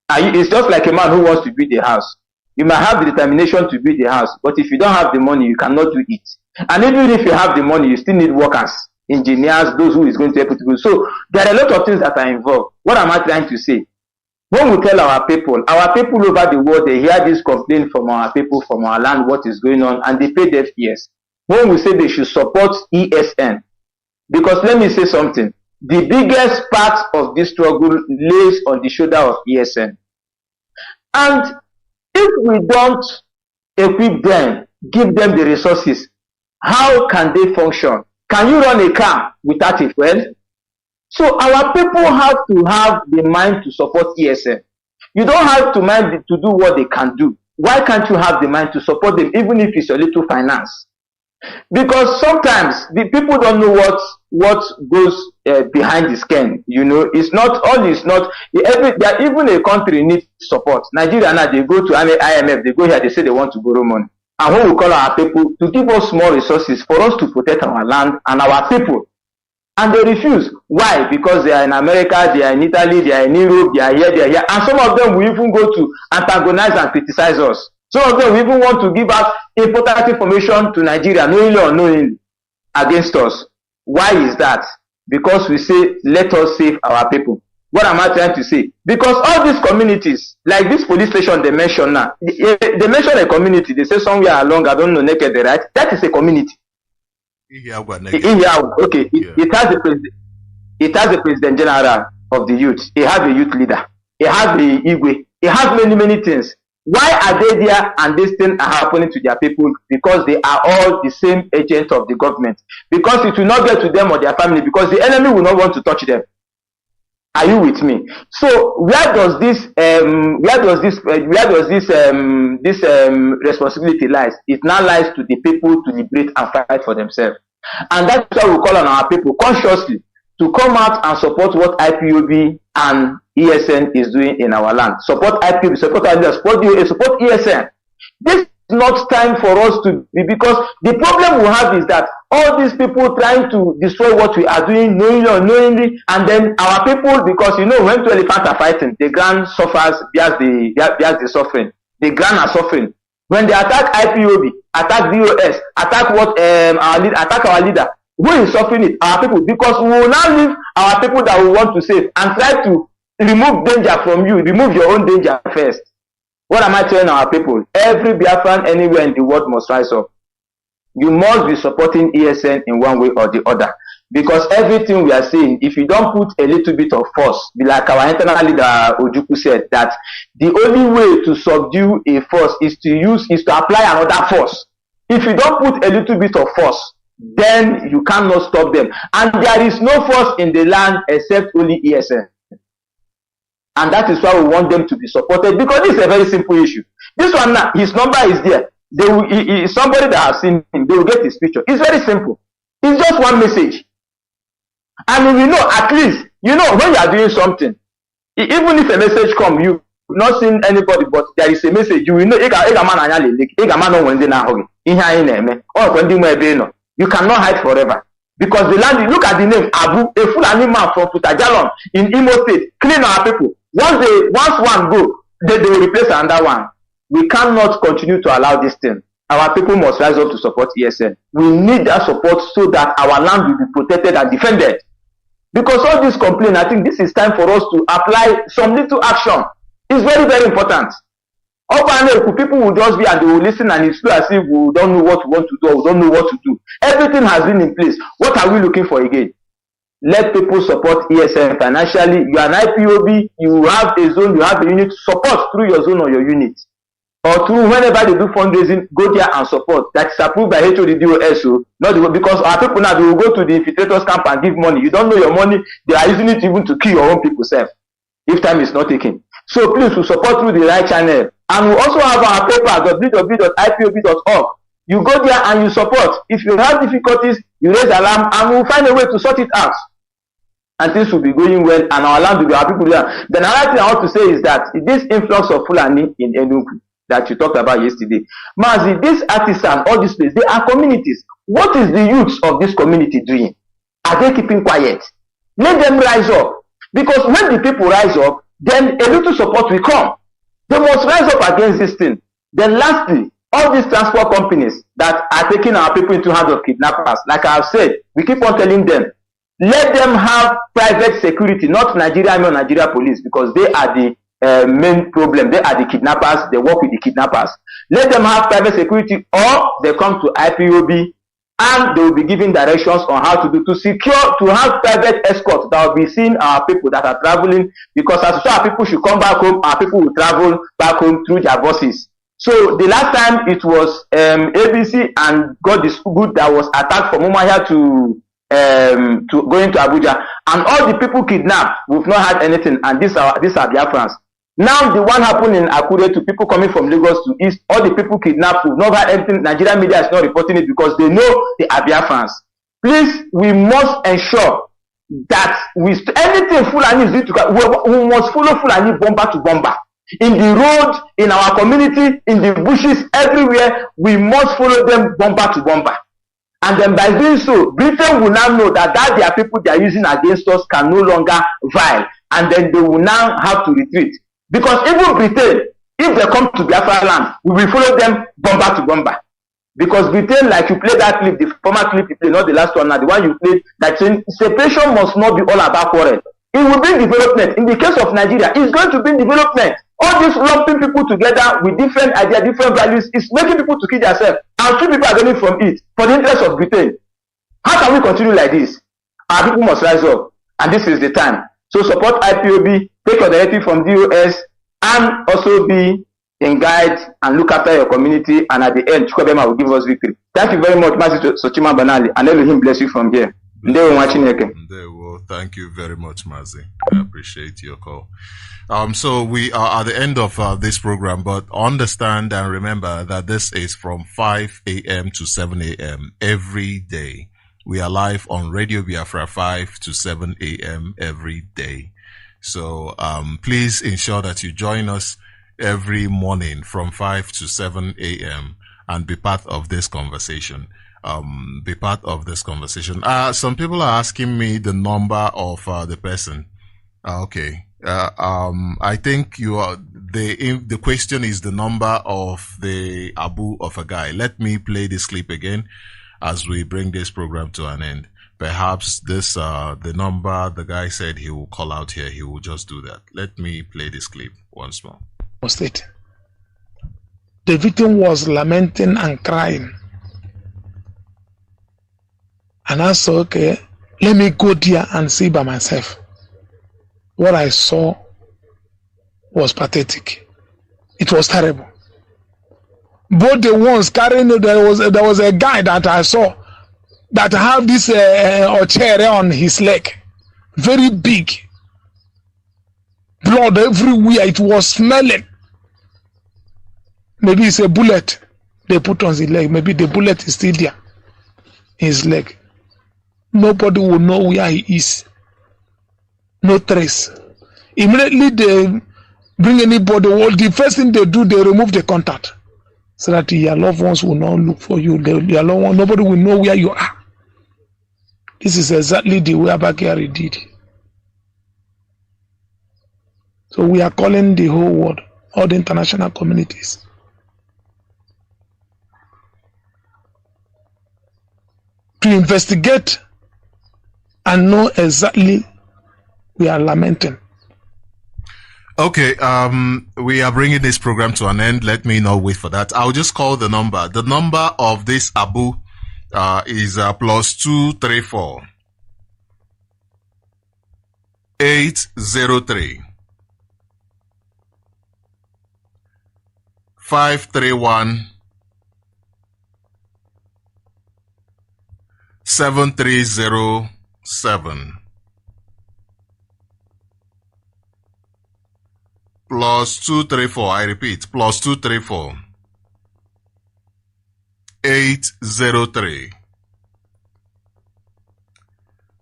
Speaker 5: And it's just like a man who wants to build a house. You might have the determination to build a house, but if you don't have the money, you cannot do it. And even if you have the money, you still need workers, engineers, those who is going to help you to do. So there are a lot of things that are involved. What am I trying to say? When we tell our people over the world, they hear this complaint from our people, from our land, what is going on, and they pay deaf ears. When we say they should support ESN, because let me say something. The biggest part of this struggle lays on the shoulder of ESN. And if we don't equip them, give them the resources, how can they function? Can you run a car without a fuel? So our people have to have the mind to support ESN. You don't have to mind to do what they can do. Why can't you have the mind to support them, even if it's a little finance? Because sometimes the people don't know what goes behind the skin. You know, it's not all. It's not even a country needs support. Nigeria now, they go to IMF, they go here, they say they want to borrow money. And when we call our people to give us more resources for us to protect our land and our people, and they refuse. Why? Because they are in America, they are in Italy, they are in Europe, they are here, and some of them will even go to antagonize and criticize us. Some of them will even want to give out important information to Nigeria, knowingly or unknowingly, against us. Why is that? Because we say, let us save our people. What am I trying to say? Because all these communities, like this police station they mention now, they mention a community, they say somewhere along, I don't know, naked, right? That is a community. Okay, it has the president. It has the president general of the youth. It has a youth leader. It has the Igwe. It has many things. Why are they there and these things are happening to their people? Because they are all the same agents of the government. Because it will not get to them or their family. Because the enemy will not want to touch them. Are you with me? So where does this responsibility lies? It now lies to the people to liberate and fight for themselves. And that's why we call on our people consciously to come out and support what IPOB and ESN is doing in our land. Support IPOB, support our leaders, support ESN. This is not time for us to be, because the problem we have is that all these people trying to destroy what we are doing, knowingly or unknowingly, and then our people, because you know when two elephants are fighting, the ground suffers, bears the suffering. The ground are suffering. When they attack IPOB, attack DOS, attack our leader, who is suffering it? Our people, because we will now leave our people that we want to save and try to remove danger from you, remove your own danger first. What am I telling our people? Every Biafran anywhere in the world must rise up. You must be supporting ESN in one way or the other. Because everything we are saying, if you don't put a little bit of force, like our internal leader Ojukwu said, that the only way to subdue a force is to apply another force. If you don't put a little bit of force, then you cannot stop them. And there is no force in the land except only ESN. And that is why we want them to be supported, because this is a very simple issue. This one now, his number is there. Somebody that has seen him, they will get his picture. It's very simple. It's just one message. And you know, at least, you know, when you are doing something, even if a message comes, you've not seen anybody, but there is a message, you will know, you cannot hide forever. Because the land, look at the name, Abu, a Fulani man from Putajalon in Imo State, clean our people. Once one go, they will replace another one. We cannot continue to allow this thing. Our people must rise up to support ESN. We need that support so that our land will be protected and defended. Because all this complaint, I think this is time for us to apply some little action. It's very, very important. People will just be and they will listen and it's as if we don't know what we want to do or we don't know what to do. Everything has been in place. What are we looking for again? Let people support ESN financially. You are an IPOB, you have a zone, you have a unit, support through your zone or your unit. Or through whenever they do fundraising, go there and support. That is approved by HODDOS. Not the, because our people now, they will go to the infiltrators camp and give money. You don't know your money, they are using it even to kill your own people self, if time is not taken. So please, we support through the right channel. And we also have our paper, www.ipob.org. You go there and you support. If you have difficulties, you raise alarm and we'll find a way to sort it out. And things will be going well and our land will be our people there. The another thing I want to say is that this influx of Fulani in Enugu that you talked about yesterday, Mazi, these artisans, all these places, they are communities. What is the youth of this community doing? Are they keeping quiet? Let them rise up. Because when the people rise up, then a little support will come. They must rise up against this thing. Then lastly, all these transport companies that are taking our people into hands of kidnappers, like I have said, we keep on telling them, let them have private security, not Nigeria Army or Nigeria Police, because they are the main problem. They are the kidnappers. They work with the kidnappers. Let them have private security, or they come to IPOB and they will be giving directions on how to do to secure, to have private escorts that will be seeing our people that are traveling, because as our people should come back home, our people will travel back home through their buses. So the last time it was ABC and God is good that was attacked from Umuahia to going to Abuja, and all the people kidnapped, we've not had anything, and these are Biafrans. Now the one happened in Akure to people coming from Lagos to East, all the people kidnapped, we've not had anything. Nigerian media is not reporting it because they know they are Biafrans. Please, we must ensure that anything Fulani is doing, we must follow Fulani bomber to bomber. In the road, in our community, in the bushes, everywhere, we must follow them bumper to bumper. And then by doing so, Britain will now know that their people they are using against us can no longer vie. And then they will now have to retreat. Because even Britain, if they come to Biafra land, we will follow them bumper to bumper. Because Britain, like you played that clip, the former clip you played, not the last one, now the one you played, that separation must not be all about quarrel. It will bring development. In the case of Nigeria, it's going to bring development. All this lumping people together with different ideas, different values, is making people to kill themselves. And two people are getting from it for the interest of Britain. How can we continue like this? Our people must rise up. And this is the time. So support IPOB, take your directive from DOS, and also be in guide and look after your community. And at the end, Chukwabema will give us victory. Thank you very much, Mazi Sochima Banali. And Elohim bless you from here.
Speaker 1: Thank you very much, Mazi. I appreciate your call. So we are at the end of this program, but understand and remember that this is from 5 a.m. to 7 a.m. every day. We are live on Radio Biafra 5 to 7 a.m. every day. So please ensure that you join us every morning from 5 to 7 a.m. and be part of this conversation. Be part of this conversation. Some people are asking me the number of the person. Okay. I think the question is the number of the Abu of a guy. Let me play this clip again as we bring this program to an end. Perhaps this, the number the guy said he will call out here. He will just do that. Let me play this clip once more.
Speaker 3: State. The victim was lamenting and crying. And I said, okay, let me go there and see by myself. What I saw was pathetic. It was terrible. Both the ones carrying, there was a guy that I saw that had this chair on his leg, very big, blood everywhere. It was smelling. Maybe it's a bullet they put on his leg. Maybe the bullet is still there in his leg. Nobody will know where he is. No trace. Immediately they bring anybody. Well, the first thing they do, they remove the contact, so that your loved ones will not look for you. Your loved one, nobody will know where you are. This is exactly the way Abakari did. So we are calling the whole world, all the international communities, to investigate and know exactly we are lamenting.
Speaker 1: Okay, we are bringing this program to an end. Let me not wait for that. I'll just call the number. The number of this Abu is +234 803 531 7307 +234. I repeat, +234 803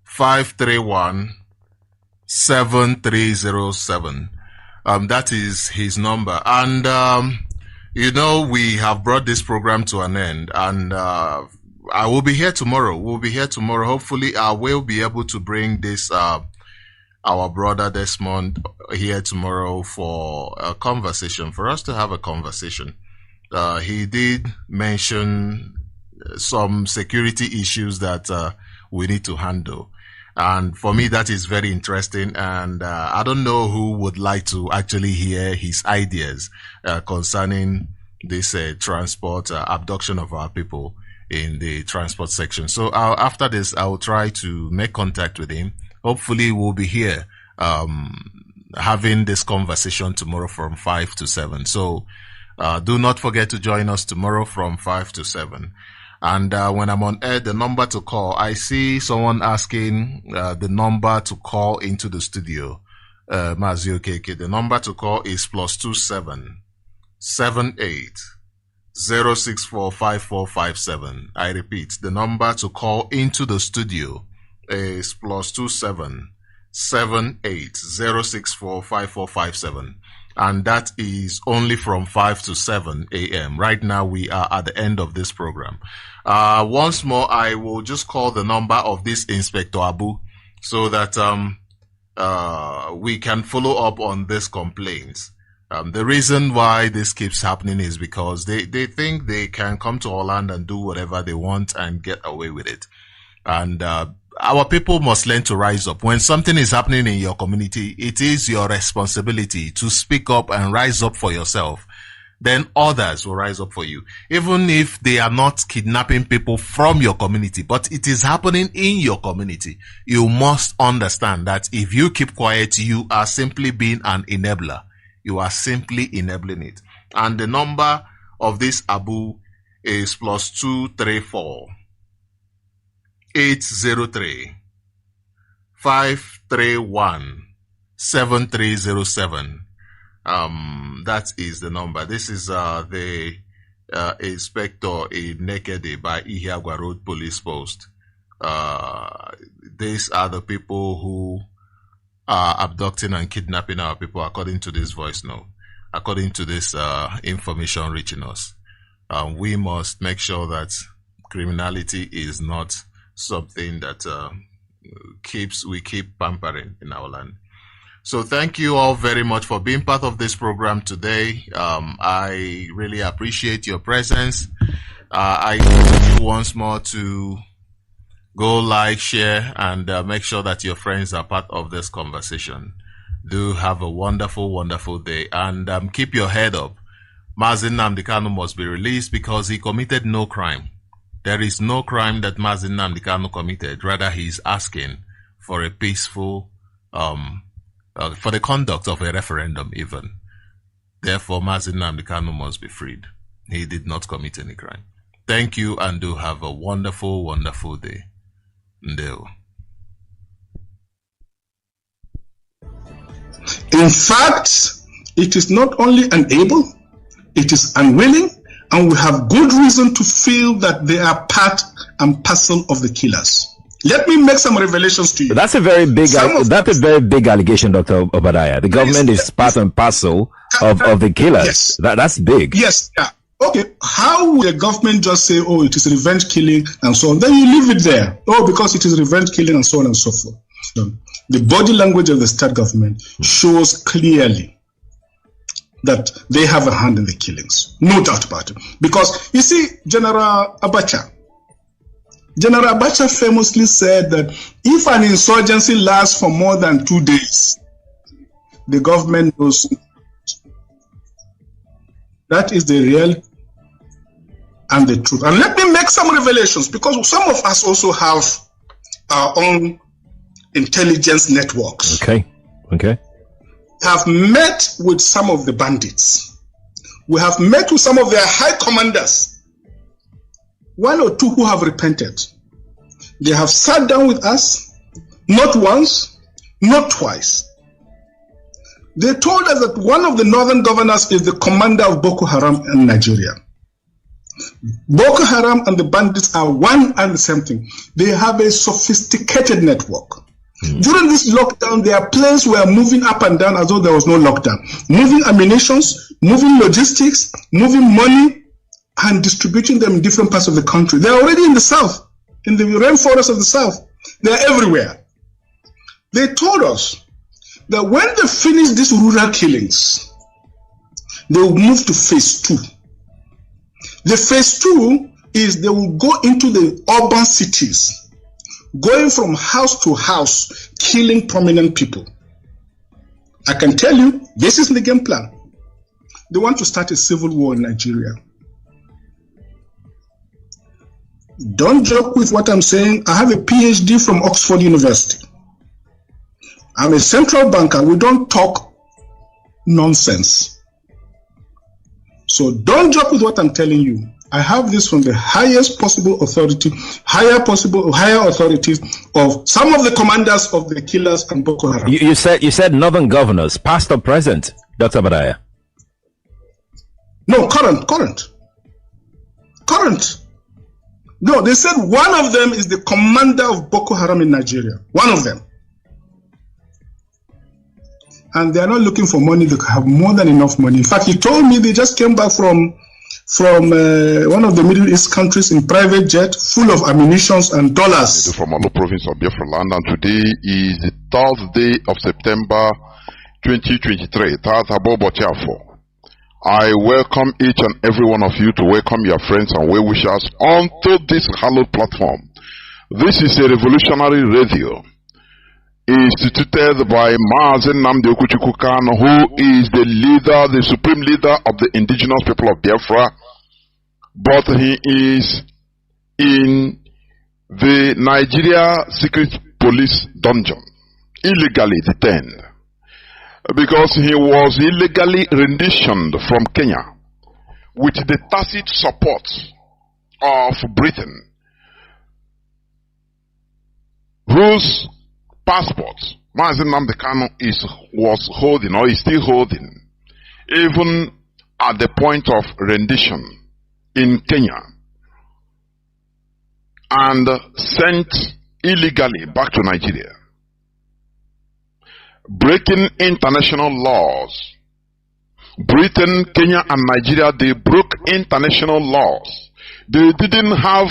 Speaker 1: 531 7307. That is his number. And you know, we have brought this program to an end, and I will be here tomorrow. We'll be here tomorrow. Hopefully, I will be able to bring this our brother Desmond here tomorrow for a conversation, for us to have a conversation. He did mention some security issues that we need to handle. And for me, that is very interesting. And I don't know who would like to actually hear his ideas concerning this transport, abduction of our people in the transport section. So after this, I will try to make contact with him. Hopefully we'll be here having this conversation tomorrow from 5 to 7. So do not forget to join us tomorrow from 5 to 7. And when I'm on air, the number to call, I see someone asking the number to call into the studio. Mazi, okay. The number to call is +27 78 064 5457. I repeat, the number to call into the studio is +27 78 064 5457. and that is only from 5 to 7 a.m. Right now, we are at the end of this program. Once more, I will just call the number of this Inspector Abu so that we can follow up on this complaints. The reason why this keeps happening is because they think they can come to our land and do whatever they want and get away with it. And our people must learn to rise up. When something is happening in your community, it is your responsibility to speak up and rise up for yourself. Then others will rise up for you. Even if they are not kidnapping people from your community, but it is happening in your community, you must understand that if you keep quiet, you are simply being an enabler. You are simply enabling it. And the number of this Abu is +234 803 531 7307. That is the number. This is the inspector in Nekede by Ihiagwa Road Police Post. These are the people who are abducting and kidnapping our people, according to this voice note, according to this information reaching us. We must make sure that criminality is not something that we keep pampering in our land. So thank you all very much for being part of this program today. I really appreciate your presence. I encourage you once more to go like, share, and make sure that your friends are part of this conversation. Do have a wonderful, wonderful day, and keep your head up. Mazi Nnamdi Kanu must be released because he committed no crime. There is no crime that Mazi Nnamdi Kanu committed. Rather, he is asking for a peaceful, for the conduct of a referendum even. Therefore, Mazi Nnamdi Kanu must be freed. He did not commit any crime. Thank you, and do have a wonderful, wonderful day. Ndeo.
Speaker 6: In fact, it is not only unable, it is unwilling, and we have good reason to feel that they are part and parcel of the killers. Let me make some revelations to you.
Speaker 7: That's a very big allegation, Dr. Obadiah. The government is part and parcel of the killers.
Speaker 6: Yes.
Speaker 7: That's big.
Speaker 6: Yes. Yeah. Okay. How will the government just say, oh, it is revenge killing and so on? Then you leave it there. Oh, because it is revenge killing and so on and so forth. So the body language of the state government shows clearly that they have a hand in the killings. No doubt about it. Because, you see, General Abacha famously said that if an insurgency lasts for more than 2 days, the government knows. That is the real and the truth. And let me make some revelations, because some of us also have our own intelligence networks.
Speaker 7: Okay.
Speaker 6: Have met with some of the bandits. We have met with some of their high commanders. 1 or 2 who have repented. They have sat down with us, not once, not twice. They told us that one of the northern governors is the commander of Boko Haram in Nigeria. Boko Haram and the bandits are one and the same thing. They have a sophisticated network. During this lockdown, their planes were moving up and down as though there was no lockdown. Moving ammunitions, moving logistics, moving money, and distributing them in different parts of the country. They're already in the south, in the rainforest of the south. They're everywhere. They told us that when they finish these rural killings, they will move to phase 2. The phase 2 is they will go into the urban cities, going from house to house, killing prominent people. I can tell you, this is the game plan. They want to start a civil war in Nigeria. Don't joke with what I'm saying. I have a PhD from Oxford University. I'm a central banker. We don't talk nonsense. So don't joke with what I'm telling you. I have this from the highest possible authority, higher authorities of some of the commanders of the killers and Boko Haram.
Speaker 7: You said northern governors, past or present, Dr. Obadiah?
Speaker 6: No, current. No, they said one of them is the commander of Boko Haram in Nigeria. One of them. and they are not looking for money. They have more than enough money. In fact, he told me they just came back from one of the Middle East countries in private jet, full of ammunition and dollars.
Speaker 8: From Olu province of Biafra land, and today is the 3rd day of September 2023. I welcome each and every one of you to welcome your friends and well wishers onto this hallowed platform. This is a revolutionary radio instituted by Mazi Nnamdi Kanu, who is the leader, the supreme leader of the indigenous people of Biafra, but he is in the Nigeria secret police dungeon, illegally detained, because he was illegally renditioned from Kenya with the tacit support of Britain, whose passport Mazi Nnamdi Kanu was holding, or is still holding, even at the point of rendition in Kenya, and sent illegally back to Nigeria, breaking international laws. Britain, Kenya, and Nigeria, they broke international laws. They didn't have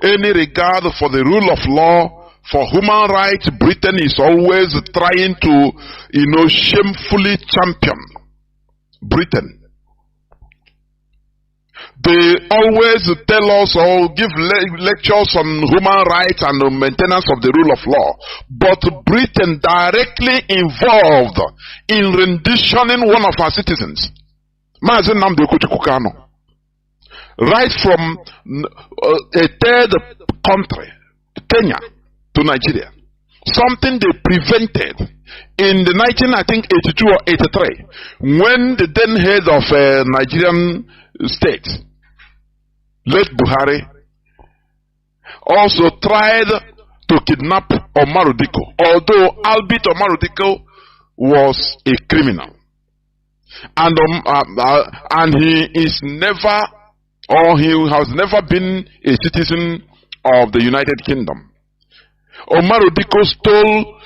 Speaker 8: any regard for the rule of law. For human rights, Britain is always trying to, shamefully champion Britain. They always tell us or give lectures on human rights and the maintenance of the rule of law. But Britain directly involved in renditioning one of our citizens, Mazi Nnamdi Kanu, right from a third country, Kenya, to Nigeria. Something they prevented in the 1982 or 83, when the then head of Nigerian state, late Buhari, also tried to kidnap Omar Diko, although albeit Omar Diko was a criminal, and he is never, or he has never been a citizen of the United Kingdom. Omar Diko stole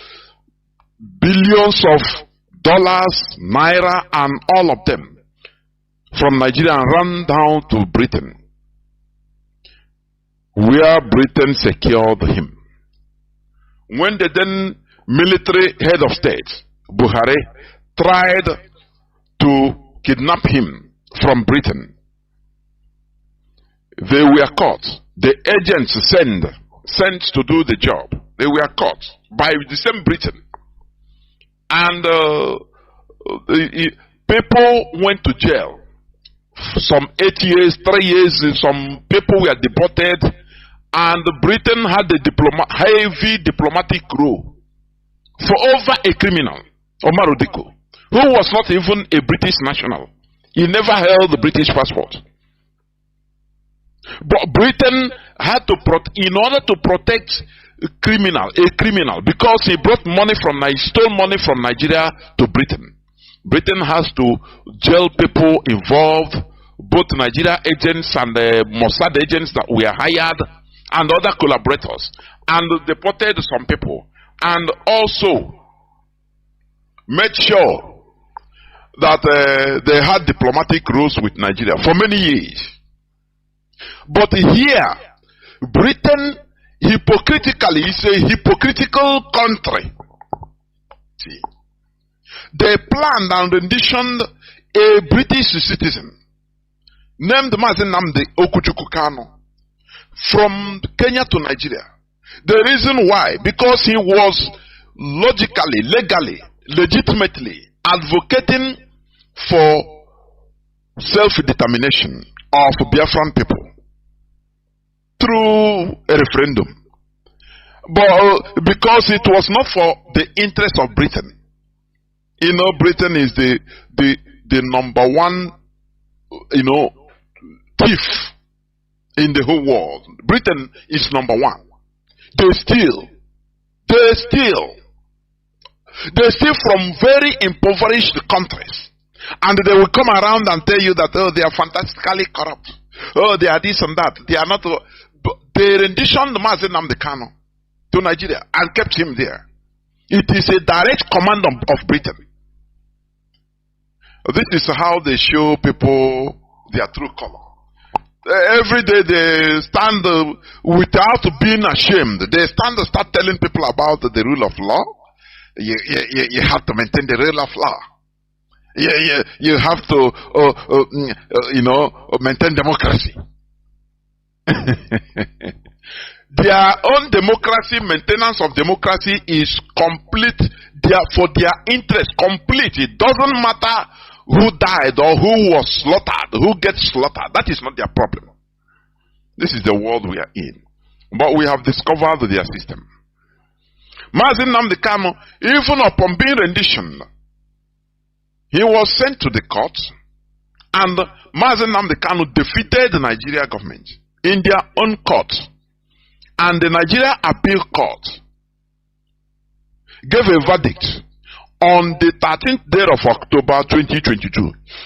Speaker 8: billions of dollars, naira, and all of them from Nigeria and ran down to Britain, where Britain secured him. When the then military head of state, Buhari, tried to kidnap him from Britain, they were caught. The agents sent to do the job, they were caught by the same Britain. And people went to jail. Some 8 years, 3 years, some people were deported, and Britain had a heavy diplomatic role for over a criminal, Omar Diko, who was not even a British national. He never held the British passport. But Britain had to, in order to protect a criminal, because he brought money from, stole money from Nigeria to Britain. Britain has to jail people involved, both Nigeria agents and the Mossad agents that were hired, and other collaborators, and deported some people, and also made sure that they had diplomatic rules with Nigeria for many years. But here, Britain hypocritically is a hypocritical country. See, they planned and renditioned a British citizen named Mazi Nnamdi Kanu from Kenya to Nigeria. The reason why, because he was logically, legally, legitimately advocating for self-determination of Biafran people through a referendum, but because it was not for the interest of Britain. Britain is the number one, thief in the whole world. Britain is number one. They steal from very impoverished countries, and they will come around and tell you that, oh, they are fantastically corrupt, oh, they are this and that. They are not. They renditioned Mazi Nnamdi Kanu to Nigeria and kept him there. It is a direct command of Britain. This is how they show people their true color. Every day they stand without being ashamed. They stand and start telling people about the rule of law. You have to maintain the rule of law. You have to, maintain democracy. Their own democracy, maintenance of democracy is complete. For their interest, complete. It doesn't matter who died or who was slaughtered, who gets slaughtered. That is not their problem. This is the world we are in. But we have discovered their system. Mazi Nnamdi Kanu, even upon being rendition, he was sent to the court, and Mazi Nnamdi Kanu defeated the Nigeria government in their own court. And the Nigeria Appeal Court gave a verdict on the 13th day of October 2022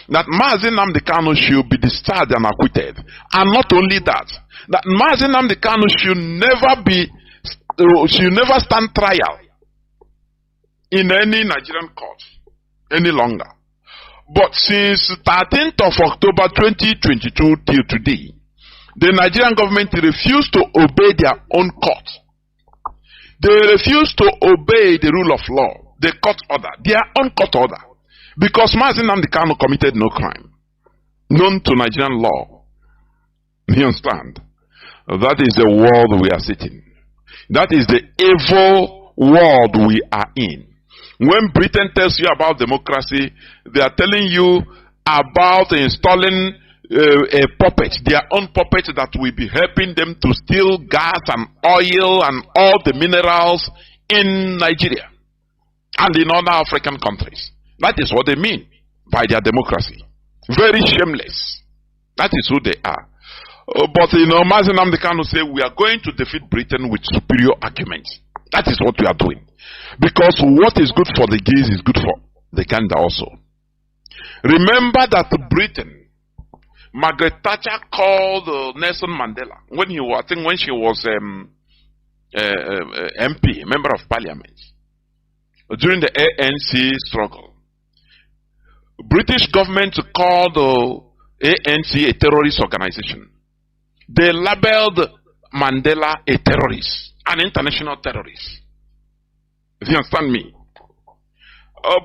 Speaker 8: that Mazi Nnamdi Kanu should be discharged and acquitted. And not only that Mazi Nnamdi Kanu should never stand trial in any Nigerian court any longer. But since 13th of October 2022 till today, the Nigerian government refused to obey their own court. They refused to obey the rule of law, the court order, their own court order, because Mazi Nnamdi Kanu committed no crime known to Nigerian law. You understand? That is the world we are sitting. That is the evil world we are in. When Britain tells you about democracy, they are telling you about installing a puppet, their own puppet that will be helping them to steal gas and oil and all the minerals in Nigeria and in other African countries. That is what they mean by their democracy. Very shameless. That is who they are. But Mazi Nnamdi Kanu say we are going to defeat Britain with superior arguments. That is what we are doing. Because what is good for the geese is good for the gander also. Remember that Britain, Margaret Thatcher called Nelson Mandela when she was MP, member of parliament, during the ANC struggle. British government called ANC a terrorist organization. They labeled Mandela a terrorist, an international terrorist. If you understand me.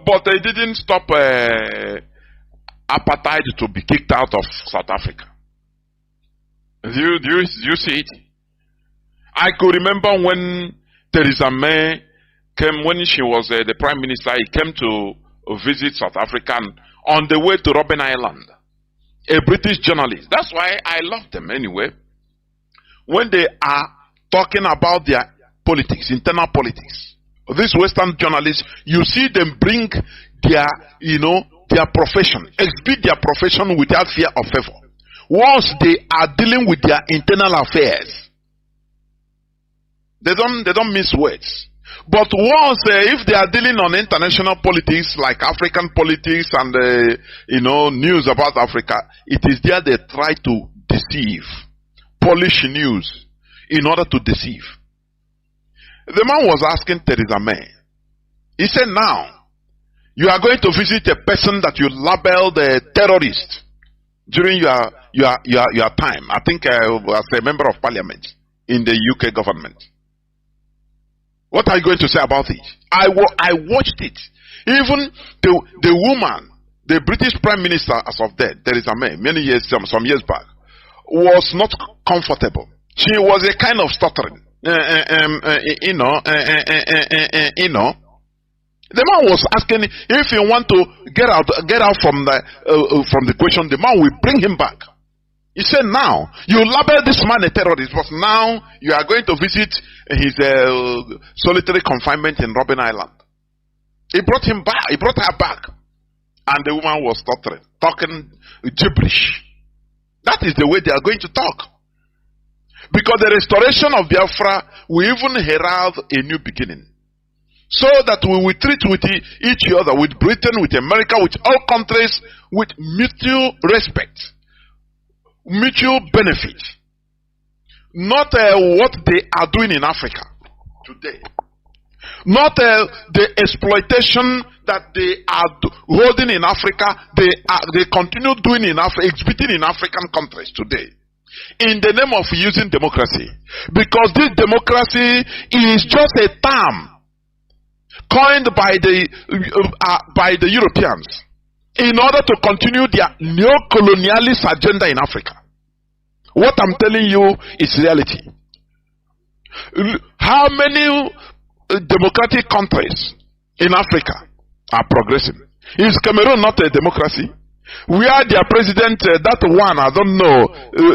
Speaker 8: But they didn't stop apartheid to be kicked out of South Africa. Do you see it? I could remember when Theresa May came, when she was the prime minister, he came to visit South Africa, and on the way to Robben Island, a British journalist. That's why I love them anyway. When they are talking about their politics, internal politics, these Western journalists, you see them bring their, their profession, exhibit their profession without fear or favor. Once they are dealing with their internal affairs, they don't miss words. But once, if they are dealing on international politics, like African politics and, news about Africa, it is there they try to deceive, polish news in order to deceive. The man was asking Theresa May. He said, now, you are going to visit a person that you labeled a terrorist during your time. I think as a member of parliament in the UK government. What are you going to say about it? I watched it. Even the woman, the British Prime Minister as of then, Theresa May, some years back, was not comfortable. She was a kind of stuttering. The man was asking if you want to get out from the question. The man will bring him back. He said, now you label this man a terrorist, but now you are going to visit his solitary confinement in Robben Island. He brought him back. He brought her back, and the woman was stuttering, talking gibberish. That is the way they are going to talk. Because the restoration of Biafra will even herald a new beginning. So that we will treat with each other, with Britain, with America, with all countries, with mutual respect, mutual benefit. Not what they are doing in Africa today. Not the exploitation that they are holding in Africa, they continue doing in Africa, exhibiting in African countries today, in the name of using democracy. Because this democracy is just a term coined by the Europeans in order to continue their neo-colonialist agenda in Africa. What I'm telling you is reality. How many democratic countries in Africa are progressing? Is Cameroon not a democracy? Where their president, that one, I don't know,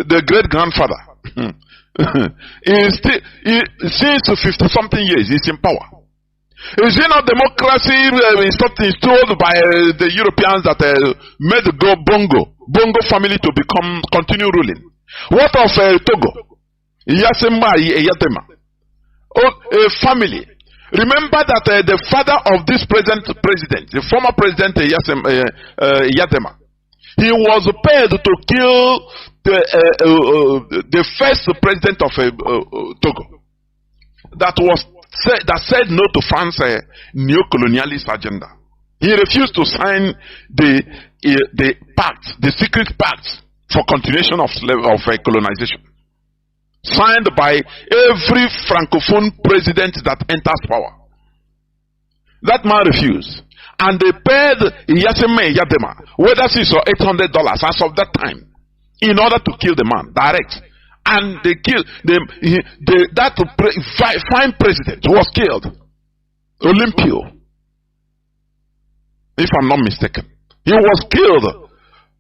Speaker 8: the great grandfather, since 50-something years, he's in power. Is it not democracy installed by the Europeans that made the Bongo family to continue ruling? What of Togo? Yatema. A family. Remember that the father of this present president, the former president Yatema, he was paid to kill the first president of Togo. That said no to France's neo-colonialist agenda. He refused to sign the pact, the secret pact for continuation of colonization, signed by every francophone president that enters power. That man refused, and they paid Yatema whether $600 or $800 as of that time in order to kill the man direct. And they killed that fine president was killed. Olympio, if I'm not mistaken, he was killed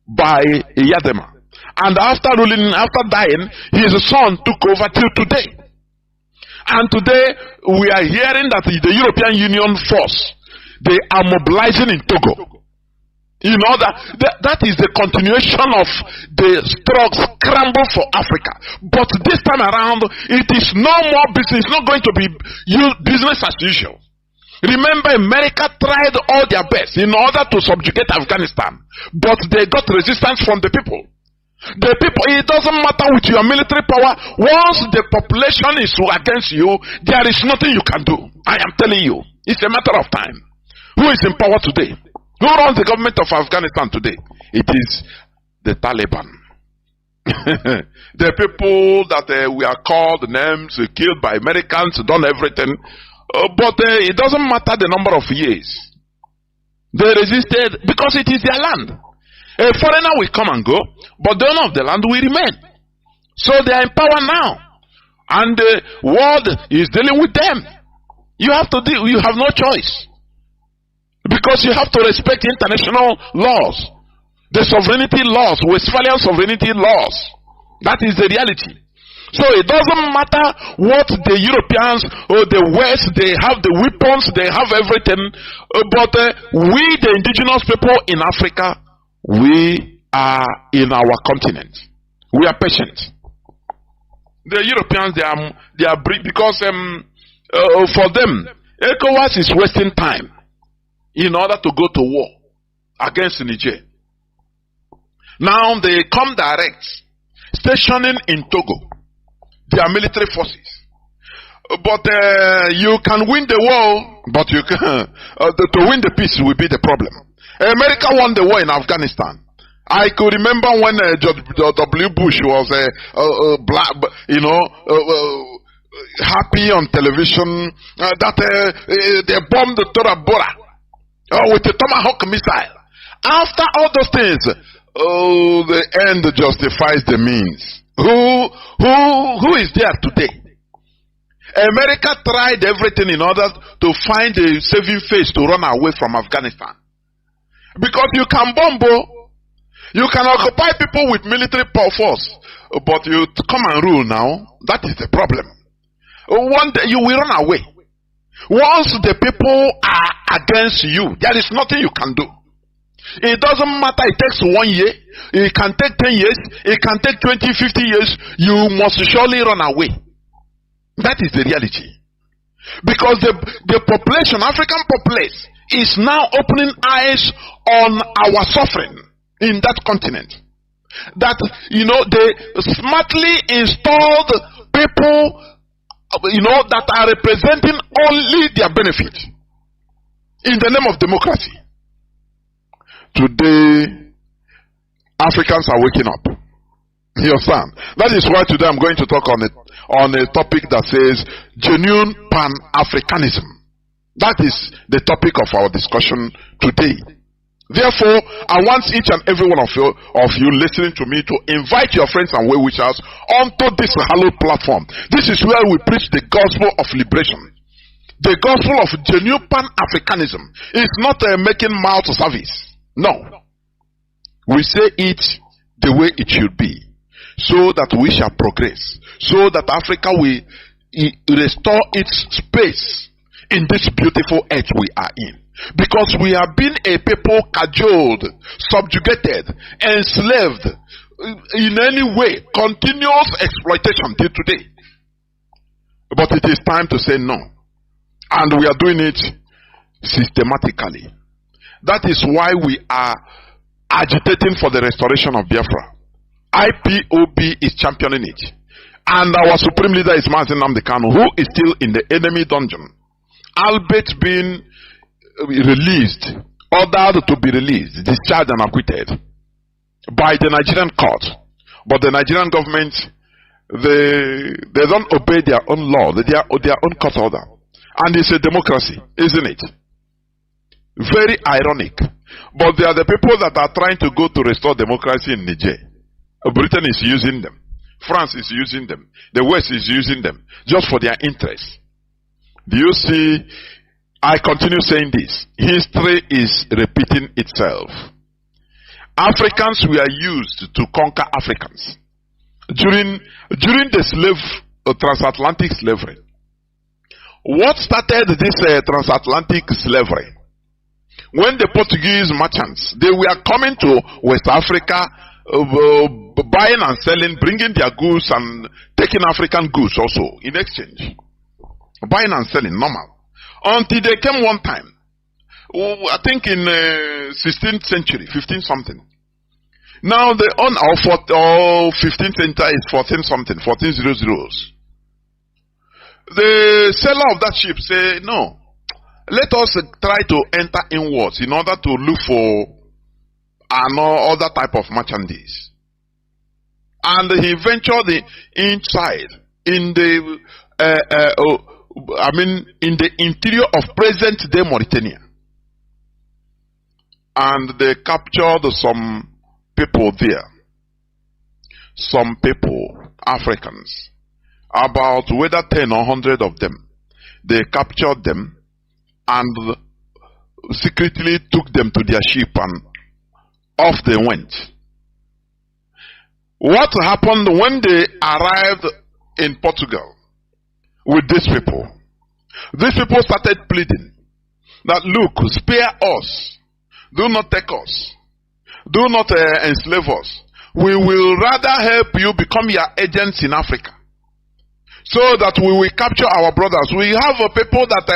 Speaker 8: by Yatema. And after dying, his son took over till today. And today we are hearing that the European Union force, they are mobilizing in Togo. You know that is the continuation of the scramble for Africa. But this time around, it is no more business. It's not going to be business as usual. Remember, America tried all their best in order to subjugate Afghanistan, but they got resistance from the people. The people, it doesn't matter with your military power. Once the population is against you, there is nothing you can do. I am telling you, it's a matter of time. Who is in power today? Who runs the government of Afghanistan today? It is the Taliban. The people that we are called names, killed by Americans, done everything. But it doesn't matter the number of years. They resisted because it is their land. A foreigner will come and go, but the owner of the land will remain. So they are in power now. And the world is dealing with them. You have to deal, you have no choice. Because you have to respect international laws, the sovereignty laws, Westphalian sovereignty laws. That is the reality. So it doesn't matter what the Europeans or the West, they have the weapons, they have everything. But we, the indigenous people in Africa, we are in our continent. We are patient. The Europeans, they are because for them, ECOWAS is wasting time in order to go to war against Niger. Now they come direct, stationing in Togo, their military forces. But you can win the war, but you can, to win the peace will be the problem. America won the war in Afghanistan. I could remember when George W. Bush was happy on television that they bombed Tora Bora with a Tomahawk missile. After all those things, the end justifies the means. Who is there today? America tried everything in order to find a saving face to run away from Afghanistan. Because you can bomb, you can occupy people with military force, but you come and rule now. That is the problem. One day you will run away. Once the people are against you, there is nothing you can do. It doesn't matter, it takes 1 year, it can take 10 years, it can take 20, 50 years, you must surely run away. That is the reality. Because the population, African populace, is now opening eyes on our suffering in that continent. That, they smartly installed people that are representing only their benefit in the name of democracy. Today, Africans are waking up. You understand? That is why today I'm going to talk on a topic that says genuine Pan-Africanism. That is the topic of our discussion today. Therefore, I want each and every one of you listening to me to invite your friends and well-wishers onto this hallowed platform. This is where we preach the gospel of liberation. The gospel of genuine Pan-Africanism is not making mouth service. No. We say it the way it should be, so that we shall progress, so that Africa will restore its space in this beautiful earth we are in. Because we have been a people cajoled, subjugated, enslaved, in any way, continuous exploitation till today. But it is time to say no. And we are doing it systematically. That is why we are agitating for the restoration of Biafra. IPOB is championing it. And our supreme leader is Mazi Nnamdi Kanu, who is still in the enemy dungeon. Albeit being released, ordered to be released, discharged and acquitted by the Nigerian court. But the Nigerian government, they don't obey their own law, their own court order. And it's a democracy, isn't it? Very ironic. But they are the people that are trying to go to restore democracy in Niger. Britain is using them. France is using them. The West is using them just for their interests. Do you see? I continue saying this. History is repeating itself. Africans were used to conquer Africans. During the transatlantic slavery. What started this transatlantic slavery? When the Portuguese merchants, they were coming to West Africa, buying and selling, bringing their goods and taking African goods also in exchange. Buying and selling, normal. Until they came one time, I think in 16th century, 15 something. Now the 15th century is 14 something, 1400s. The seller of that ship say, no, let us try to enter inwards in order to look for another type of merchandise. And he ventured inside in the in the interior of present-day Mauritania. And they captured some people there. Some people, Africans, about whether 10 or 100 of them. They captured them and secretly took them to their ship and off they went. What happened when they arrived in Portugal with these people? These people started pleading that, look, spare us. Do not take us. Do not enslave us. We will rather help you become your agents in Africa, so that we will capture our brothers. We have people that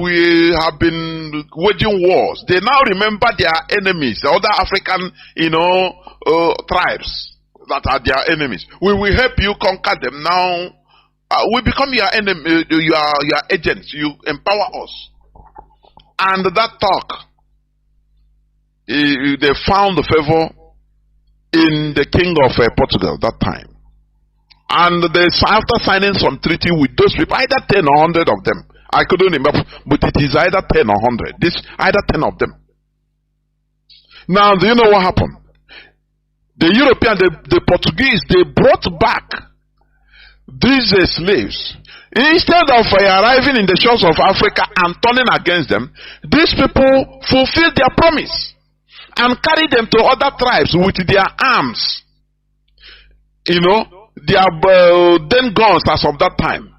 Speaker 8: we have been waging wars. They now remember their enemies, the other African, tribes that are their enemies. We will help you conquer them. Now we become your enemy, your agents. You empower us. And that talk, they found favor in the king of Portugal that time. And after signing some treaty with those people, either 10 or 100 of them, I couldn't remember, but it is either 10 or 100. Either 10 of them. Now, do you know what happened? The European, the Portuguese, they brought back these slaves. Instead of arriving in the shores of Africa and turning against them, these people fulfilled their promise and carried them to other tribes with their arms. Their then guns as of that time.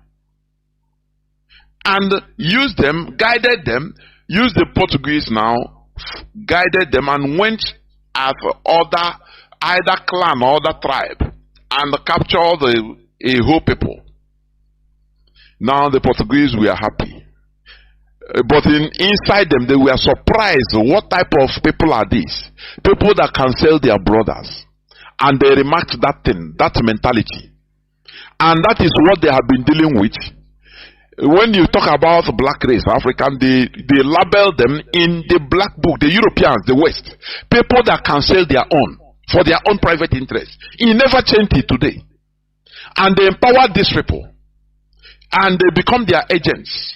Speaker 8: And used them, guided them, used the Portuguese now, guided them and went at either clan or other tribe and captured a whole people. Now the Portuguese were happy. But inside them, they were surprised. What type of people are these? People that can sell their brothers. And they remarked that thing, that mentality. And that is what they have been dealing with. When you talk about black race, African, they label them in the black book, the Europeans, the West, people that can sell their own for their own private interest. It never changed it today. And they empower these people. And they become their agents.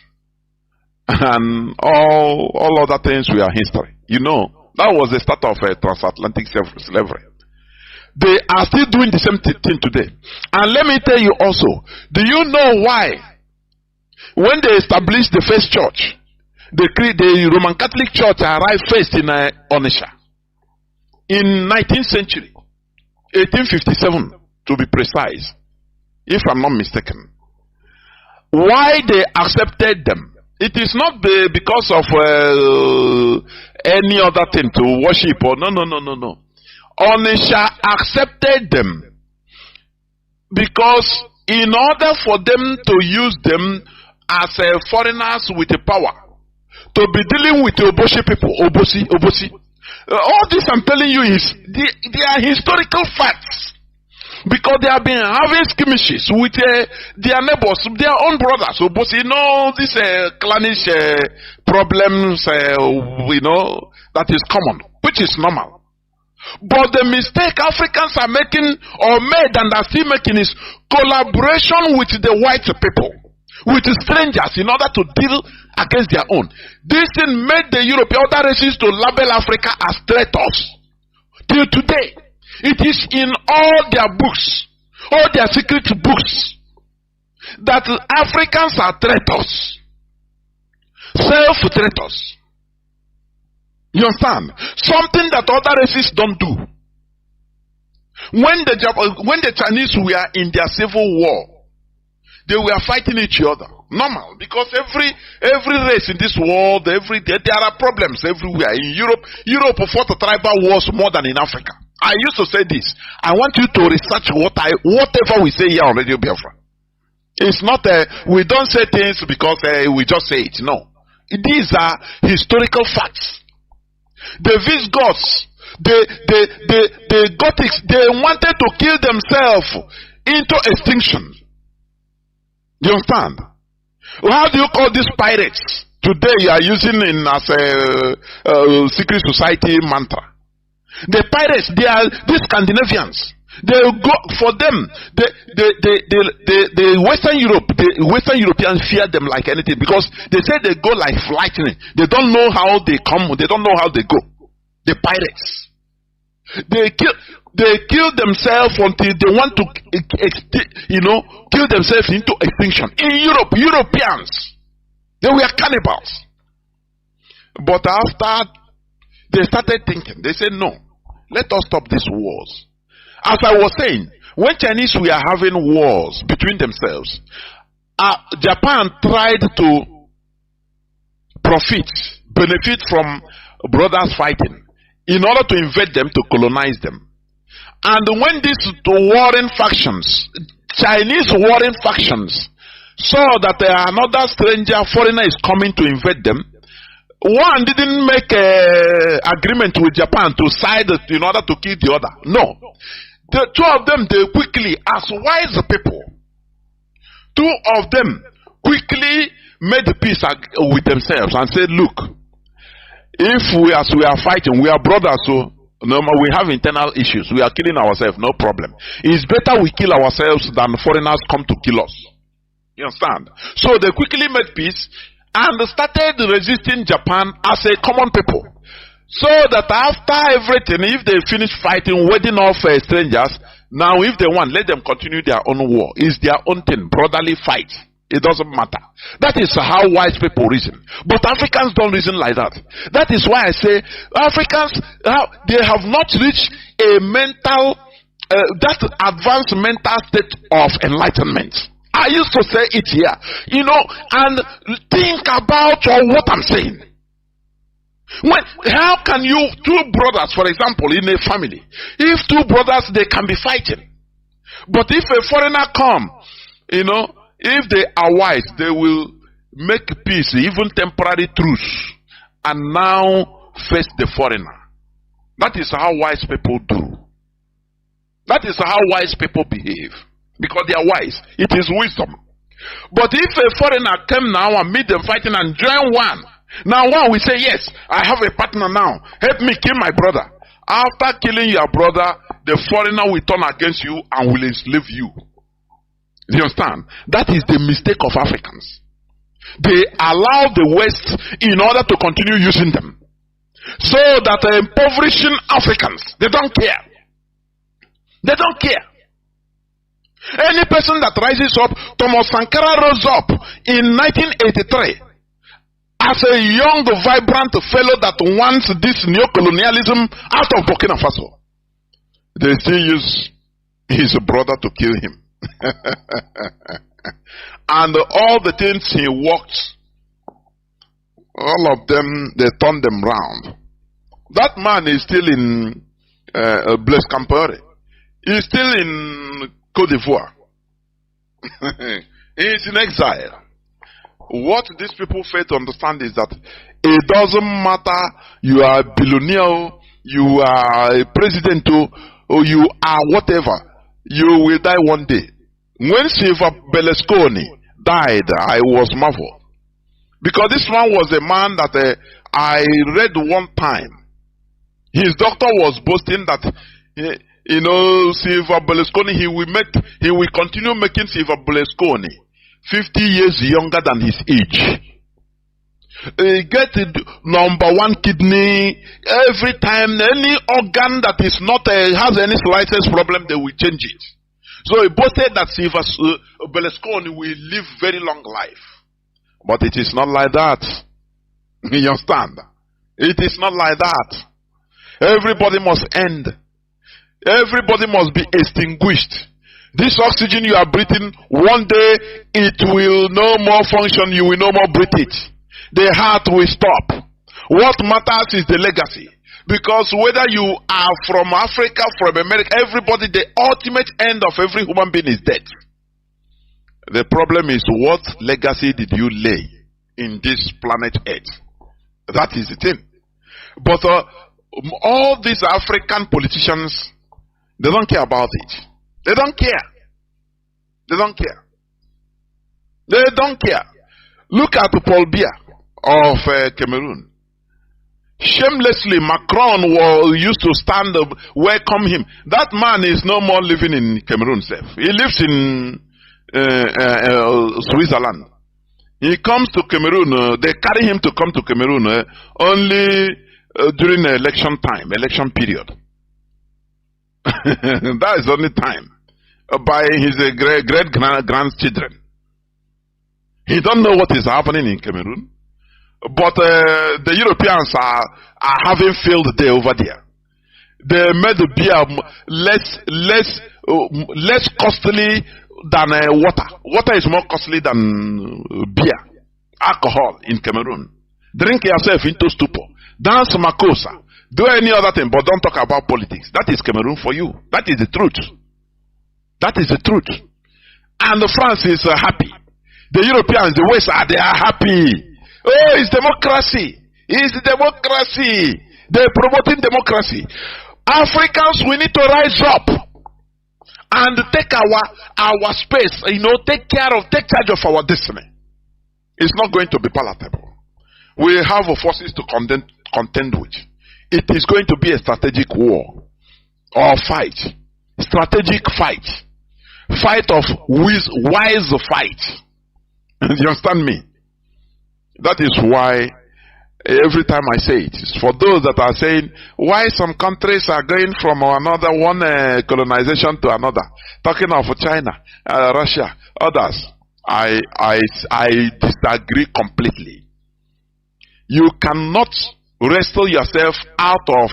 Speaker 8: And all other things were history. You know, that was the start of transatlantic slavery. They are still doing the same thing today. And let me tell you also, do you know why? When they established the first church, the Roman Catholic Church arrived first in Onitsha. In 19th century, 1857 to be precise, if I'm not mistaken. Why they accepted them? It is not because of any other thing to worship or no. Onitsha accepted them because in order for them to use them as foreigners with a power, to be dealing with Obosi people, Obosi. All this I'm telling you is, they are historical facts. Because they have been having skirmishes with their neighbors, their own brothers. Obosi, you know, these clannish problems, that is common, which is normal. But the mistake Africans are making, or made and are still making, is collaboration with the white people, with strangers, in order to deal against their own. This thing made the European other races to label Africa as traitors. Till today, it is in all their books, all their secret books, that Africans are traitors, self-traitors. You understand? Something that other races don't do. When the Chinese were in their civil war, they were fighting each other. Normal, because every race in this world, there are problems everywhere. In Europe fought tribal wars more than in Africa. I used to say this. I want you to research whatever we say here on Radio Biafra. It's not we don't say things because we just say it. No, these are historical facts. The Visigoths, the Gothics, they wanted to kill themselves into extinction. You understand? How do you call these pirates? Today you are using it as a secret society mantra. The pirates, they are these Scandinavians. They go for them. The Western Europeans fear them like anything, because they say they go like lightning. They don't know how they come. They don't know how they go. The pirates. They kill themselves until they want to, kill themselves into extinction. In Europe, Europeans, they were cannibals. But after they started thinking, they said, no, let us stop these wars. As I was saying, when Chinese were having wars between themselves, Japan tried to benefit from brothers fighting in order to invade them, to colonize them. And when these warring factions, Chinese warring factions, saw that another stranger, foreigner, is coming to invade them, one didn't make an agreement with Japan to side in order to kill the other. No. The two of them, they quickly, as wise people, two of them quickly made peace with themselves and said, look, if we are fighting, we are brothers, so no, we have internal issues. We are killing ourselves, no problem. It's better we kill ourselves than foreigners come to kill us. You understand? So they quickly made peace and started resisting Japan as a common people. So that after everything, if they finish fighting, wedding off strangers, now if they want, let them continue their own war. It's their own thing, brotherly fight. It doesn't matter. That is how wise people reason. But Africans don't reason like that. That is why I say Africans, they have not reached a mental, that advanced mental state of enlightenment. I used to say it here, and think about what I'm saying. How can you, two brothers, for example, in a family, if two brothers, they can be fighting. But if a foreigner come, if they are wise, they will make peace, even temporary truce, and now face the foreigner. That is how wise people do. That is how wise people behave. because they are wise. It is wisdom. But if a foreigner came now and meet them fighting and join one, now one will say, yes, I have a partner now. Help me kill my brother. After killing your brother, the foreigner will turn against you and will enslave you. Do you understand? That is the mistake of Africans. They allow the West in order to continue using them. So that impoverishing Africans, they don't care. They don't care. Any person that rises up, Thomas Sankara rose up in 1983 as a young, vibrant fellow that wants this neo-colonialism out of Burkina Faso. They still use his brother to kill him. And all the things he worked, all of them, they turned them round. That man is still in Blaise Compaoré. He's still in Côte d'Ivoire. He's in exile. What these people fail to understand is that it doesn't matter you are a billionaire, you are a president, or you are whatever, you will die one day. When Silva Berlusconi died, I was marveled. Because this man was a man that I read one time. His doctor was boasting that, you know, Silva Berlusconi, he will continue making Silva Berlusconi 50 years younger than his age. He get number one kidney every time. Any organ that is not has any slightest problem, they will change it. So he boasted that Silva Berlusconi will live very long life. But it is not like that. You understand? It is not like that. Everybody must end. Everybody must be extinguished. This oxygen you are breathing, one day it will no more function, you will no more breathe it. The heart will stop. What matters is the legacy. Because whether you are from Africa, from America, everybody, the ultimate end of every human being is death. The problem is, what legacy did you lay in this planet Earth? That is the thing. But all these African politicians, they don't care about it. They don't care. They don't care. They don't care. Look at Paul Biya of Cameroon. Shamelessly, Macron used to stand up, welcome him. That man is no more living in Cameroon self. He lives in Switzerland. He comes to Cameroon, they carry him to come to Cameroon only during election time, election period. That is only time. By his great grandchildren. He don't know what is happening in Cameroon. But the Europeans are having field day over there. They made the beer less costly than water. Water is more costly than beer, alcohol in Cameroon. Drink yourself into stupor. Dance makosa. Do any other thing, but don't talk about politics. That is Cameroon for you. That is the truth. That is the truth. And France is happy. The Europeans, the West, they are happy. Oh, it's democracy. It's democracy. They're promoting democracy. Africans, we need to rise up and take our space, take charge of our destiny. It's not going to be palatable. We have forces to contend with. It is going to be a strategic war or fight. Strategic fight. Fight of wise fight. You understand me? That is why every time I say it, it's for those that are saying why some countries are going from one colonization to another, talking of China, Russia, others. I disagree completely. You cannot wrestle yourself out of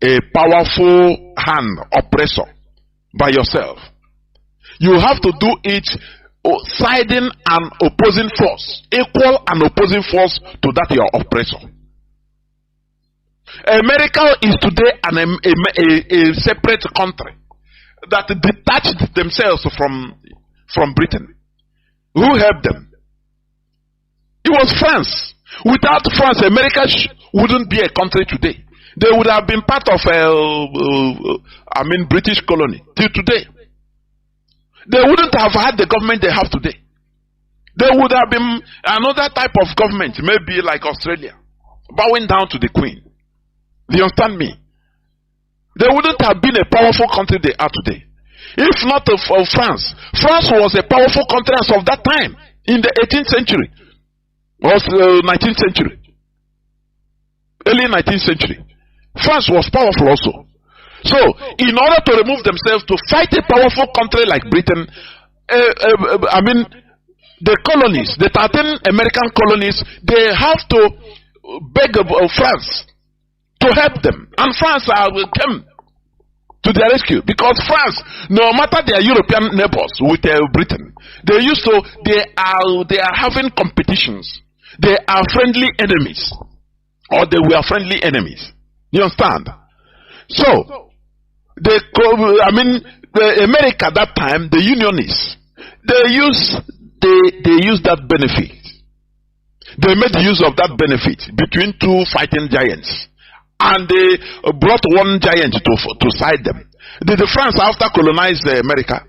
Speaker 8: a powerful hand oppressor by yourself. You have to do it siding an opposing force, equal and opposing force to that your oppressor. America is today a separate country that detached themselves from Britain. Who helped them? It was France. Without France, America wouldn't be a country today. They would have been part of British colony till today. they wouldn't have had the government they have today. There would have been another type of government, maybe like Australia, bowing down to the Queen. Do you understand me? They wouldn't have been a powerful country they are today. If not for France. France was a powerful country as of that time, in the 18th century, or 19th century, early 19th century. France was powerful also. So, in order to remove themselves to fight a powerful country like Britain, the colonies, the 13 American colonies, they have to beg France to help them. And France will come to their rescue, because France, no matter their European neighbors with Britain, they are having competitions. They are friendly enemies, or they were friendly enemies. You understand? So, the America that time, the Unionists, they use that benefit. They made use of that benefit between two fighting giants, and they brought one giant to side them. Did France after colonize America?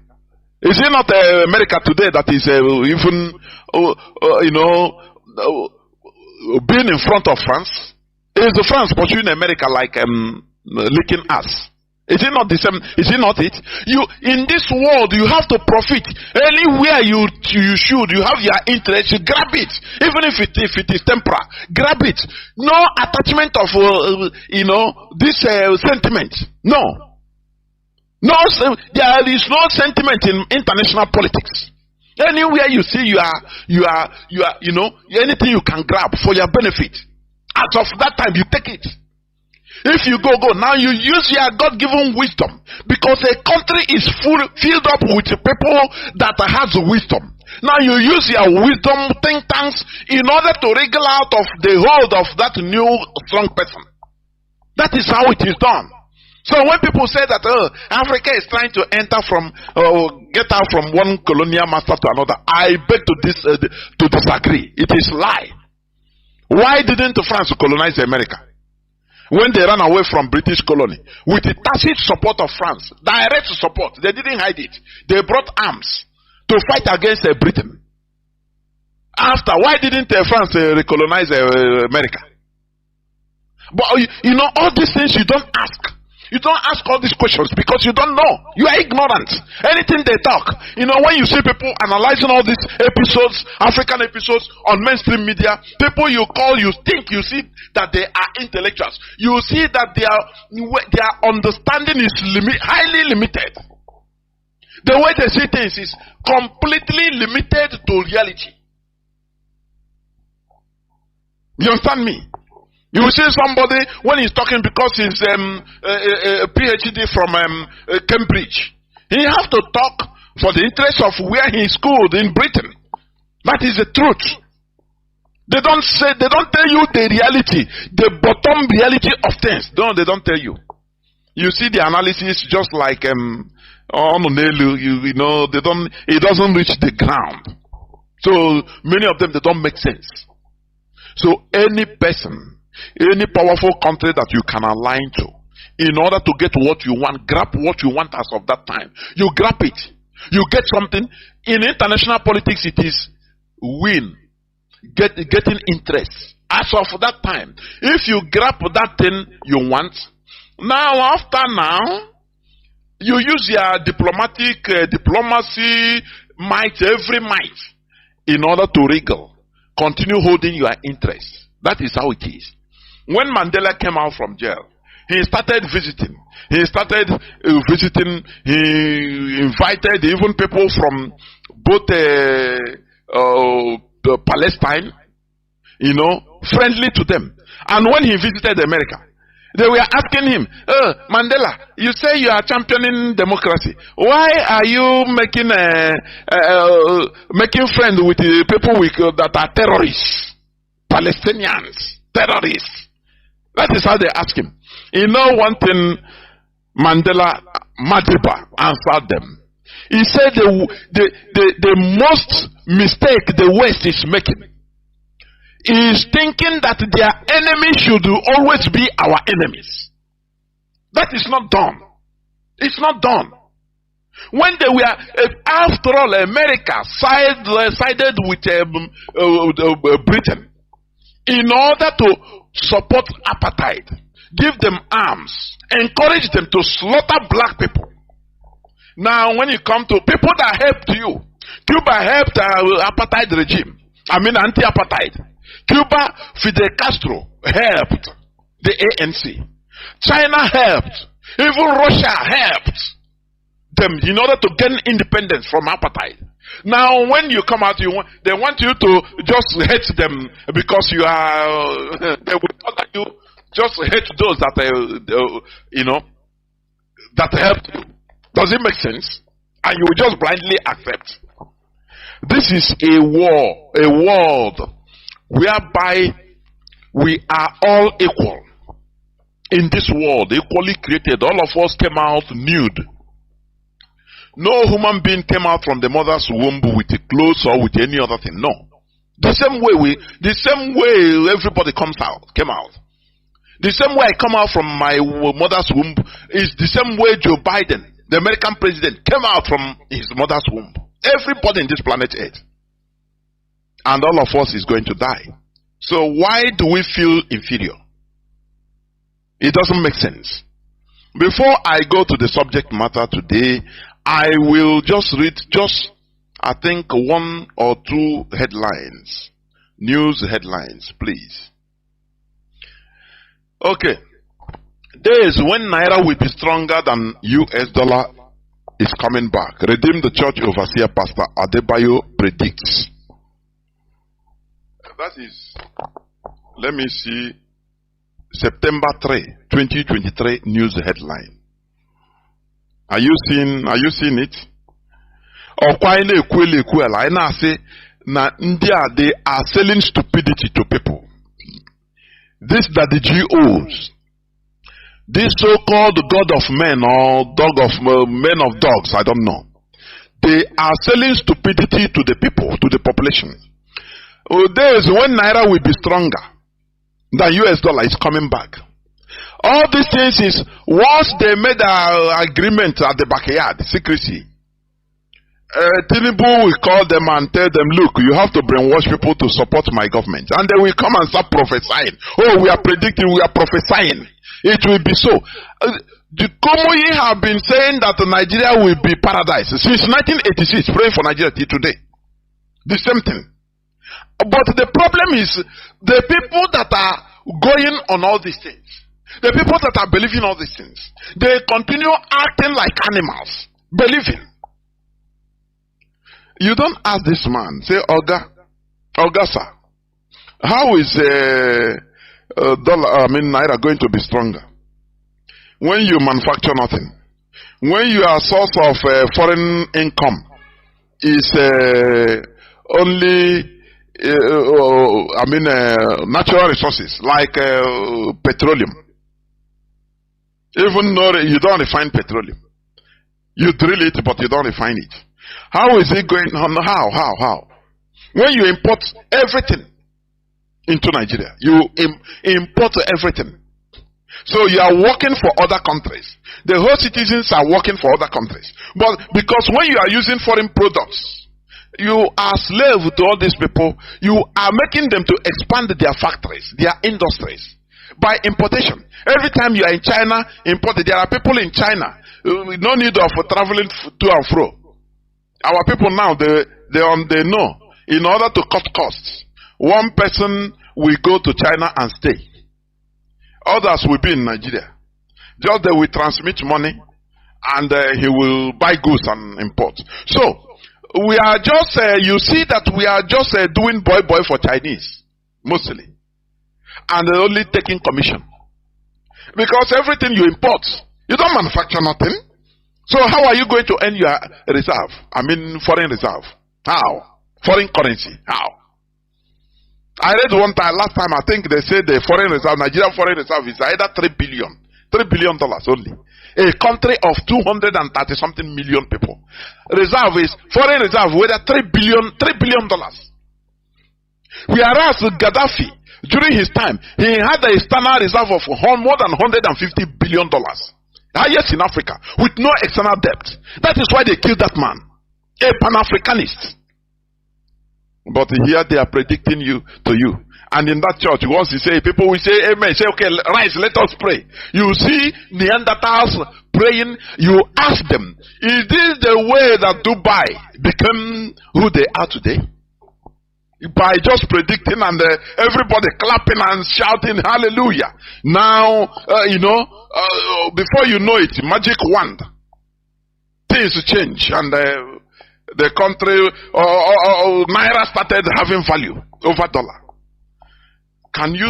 Speaker 8: Is it not America today that is even being in front of France? Is France pursuing America like licking us? Is it not the same? Is it not it? You, in this world, you have to profit. Anywhere you should, you have your interest, you grab it. Even if it is temporal, grab it. No attachment of, this sentiment. No. There is no sentiment in international politics. Anywhere you see, you are, anything you can grab for your benefit. As of that time, you take it. If you go, now you use your God-given wisdom, because a country is filled up with people that has wisdom. Now you use your wisdom think tanks in order to wriggle out of the hold of that new strong person. That is how it is done. So when people say that Africa is trying to get out from one colonial master to another, I beg to disagree. It is lie. Why didn't France colonize America? When they ran away from British colony, with the tacit support of France, direct support, they didn't hide it. They brought arms to fight against Britain. After, why didn't France recolonize America? But all these things you don't ask. You don't ask all these questions because you don't know. You are ignorant. Anything they talk. When you see people analyzing all these episodes, African episodes on mainstream media, people you think you see that they are intellectuals. You see that their understanding is highly limited. The way they see things is completely limited to reality. You understand me? You will see somebody when he's talking because he's a PhD from Cambridge. He has to talk for the interest of where he schooled in Britain. That is the truth. They don't tell you the reality, the bottom reality of things. No, they don't tell you. You see the analysis just like it doesn't reach the ground. So many of them, they don't make sense. So any person, any powerful country that you can align to, in order to get what you want, grab what you want as of that time, you grab it. You get something. In international politics, it is getting interest. As of that time, if you grab that thing you want, now, you use your diplomacy might, every might, in order to wriggle, continue holding your interest. That is how it is. When Mandela came out from jail, he started visiting. He invited even people from both Palestine, friendly to them. And when he visited America, they were asking him, Mandela, you say you are championing democracy. Why are you making friends with the people that are terrorists? Palestinians, terrorists. That is how they ask him. One thing Mandela Madiba answered them. He said the most mistake the West is making is thinking that their enemies should always be our enemies. That is not done. It's not done. When they were, after all, America sided with Britain in order to support apartheid, give them arms, encourage them to slaughter black people. Now, when you come to people that helped you, Cuba helped apartheid regime. I mean anti-apartheid. Cuba, Fidel Castro helped the ANC. China helped. Even Russia helped them in order to gain independence from apartheid. Now, when you come out, they want you to just hate them because you are. They will order you just hate those that that helped you. Does it make sense? And you will just blindly accept. This is a war, a world whereby we are all equal. In this world, equally created, all of us came out nude. No human being came out from the mother's womb with a clothes or with any other thing. No. The same way everybody came out. The same way I come out from my mother's womb is the same way Joe Biden, the American president, came out from his mother's womb. Everybody in this planet Earth. And all of us is going to die. So why do we feel inferior? It doesn't make sense. Before I go to the subject matter today, I will just read I think one or two headlines. News headlines, please. Okay. Days when Naira will be stronger than US dollar is coming back. Redeemed Church Overseer Pastor Adebayo predicts. That is, let me see, September 3, 2023 news headline. Are you seeing it? I say na India, they are selling stupidity to people. This that the GOs, this so-called God of men or men of dogs, I don't know. They are selling stupidity to the people, to the population. Days when Naira will be stronger than US dollar is coming back. All these things is once they made an agreement at the backyard, secrecy. Tinubu will call them and tell them, look, you have to brainwash people to support my government. And they will come and start prophesying. Oh, we are predicting, we are prophesying. It will be so. The Komoyi have been saying that Nigeria will be paradise since 1986, praying for Nigeria till today. The same thing. But the problem is the people that are going on all these things, the people that are believing all these things, they continue acting like animals, believing. You don't ask this man, say, Oga sir, how is Naira going to be stronger? When you manufacture nothing, when your source of foreign income is only natural resources like petroleum. Even though you don't refine petroleum, you drill it but you don't refine it. How is it going on? How? When you import everything into Nigeria, you import everything. So you are working for other countries. The whole citizens are working for other countries. But because when you are using foreign products, you are slave to all these people. You are making them to expand their factories, their industries by importation. Every time you are in China, imported. There are people in China. No need of traveling to and fro. Our people now, they know. In order to cut costs, one person will go to China and stay. Others will be in Nigeria. Just they will transmit money and he will buy goods and import. So, we are just, you see that we are just doing boy for Chinese, mostly. And they're only taking commission. Because everything you import, you don't manufacture nothing. So how are you going to earn your reserve? Foreign reserve. How? Foreign currency. How? I read one time, last time, I think they said the foreign reserve, Nigerian foreign reserve is either $3 billion only. A country of 230 something million people. Reserve is, foreign reserve, whether $3 billion. Whereas Gaddafi, during his time, he had a external reserve of more than $150 billion. Highest in Africa, with no external debt. That is why they killed that man, a Pan-Africanist. But here they are predicting you. And in that church, once you say, people will say amen, say, okay, rise, let us pray. You see Neanderthals praying, you ask them, is this the way that Dubai became who they are today? By just predicting and everybody clapping and shouting hallelujah. Now, before you know it, magic wand, things change and the country, Naira started having value over dollar. Can you,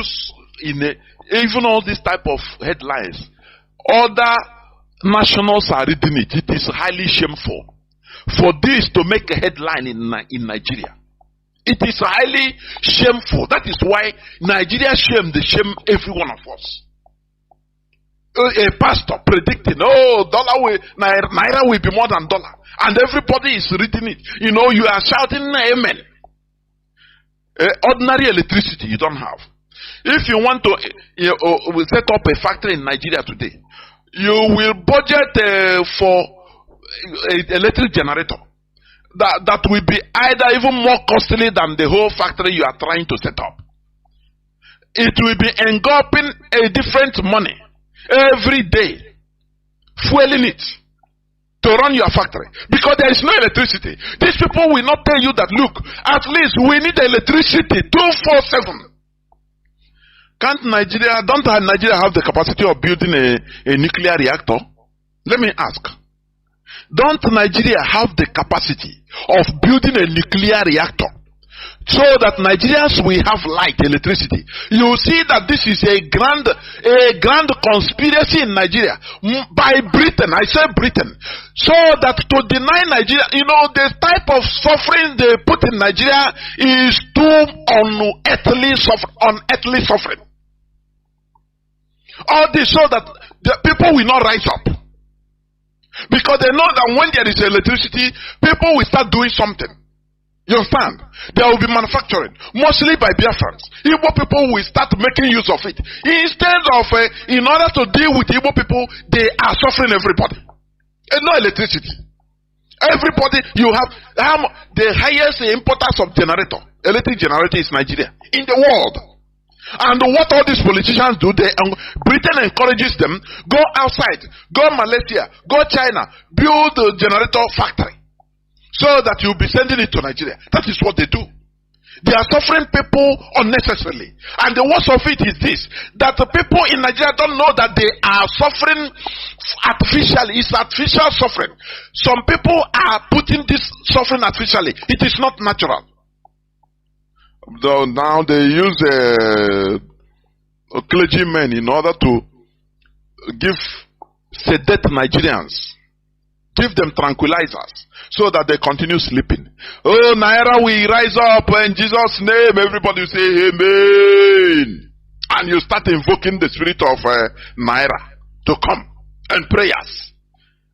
Speaker 8: even all this type of headlines, other nationals are reading it. It is highly shameful for this to make a headline in Nigeria. It is highly shameful. That is why Nigeria shame every one of us. A pastor predicting, Naira will be more than dollar. And everybody is reading it. You are shouting amen. Ordinary electricity you don't have. If you want to set up a factory in Nigeria today, you will budget for an electric generator that will be either even more costly than the whole factory you are trying to set up. It will be engulfing a different money every day, fueling it to run your factory, because there is no electricity. These people will not tell you that, look, at least we need electricity 24/7. Don't Nigeria have the capacity of building a nuclear reactor? Let me ask. Don't Nigeria have the capacity of building a nuclear reactor so that Nigerians will have light, electricity? You see that this is a grand conspiracy in Nigeria by Britain. I say Britain, so that to deny Nigeria, the type of suffering they put in Nigeria is too unearthly suffering. All this so that the people will not rise up, because they know that when there is electricity, people will start doing something. You understand? There will be manufacturing, mostly by Biafrans. Igbo people will start making use of it. Instead of, in order to deal with Igbo people, they are suffering everybody. And no electricity. Everybody, you have the highest importers of electric generator is Nigeria in the world. And what all these politicians do, Britain encourages them, go outside, go Malaysia, go China, build a generator factory, so that you'll be sending it to Nigeria. That is what they do. They are suffering people unnecessarily. And the worst of it is this, that the people in Nigeria don't know that they are suffering artificially. It's artificial suffering. Some people are putting this suffering artificially. It is not natural. Though now they use clergymen in order to sedate Nigerians, give them tranquilizers so that they continue sleeping. Oh, Naira will rise up in Jesus' name. Everybody will say amen. And you start invoking the spirit of Naira to come and prayers.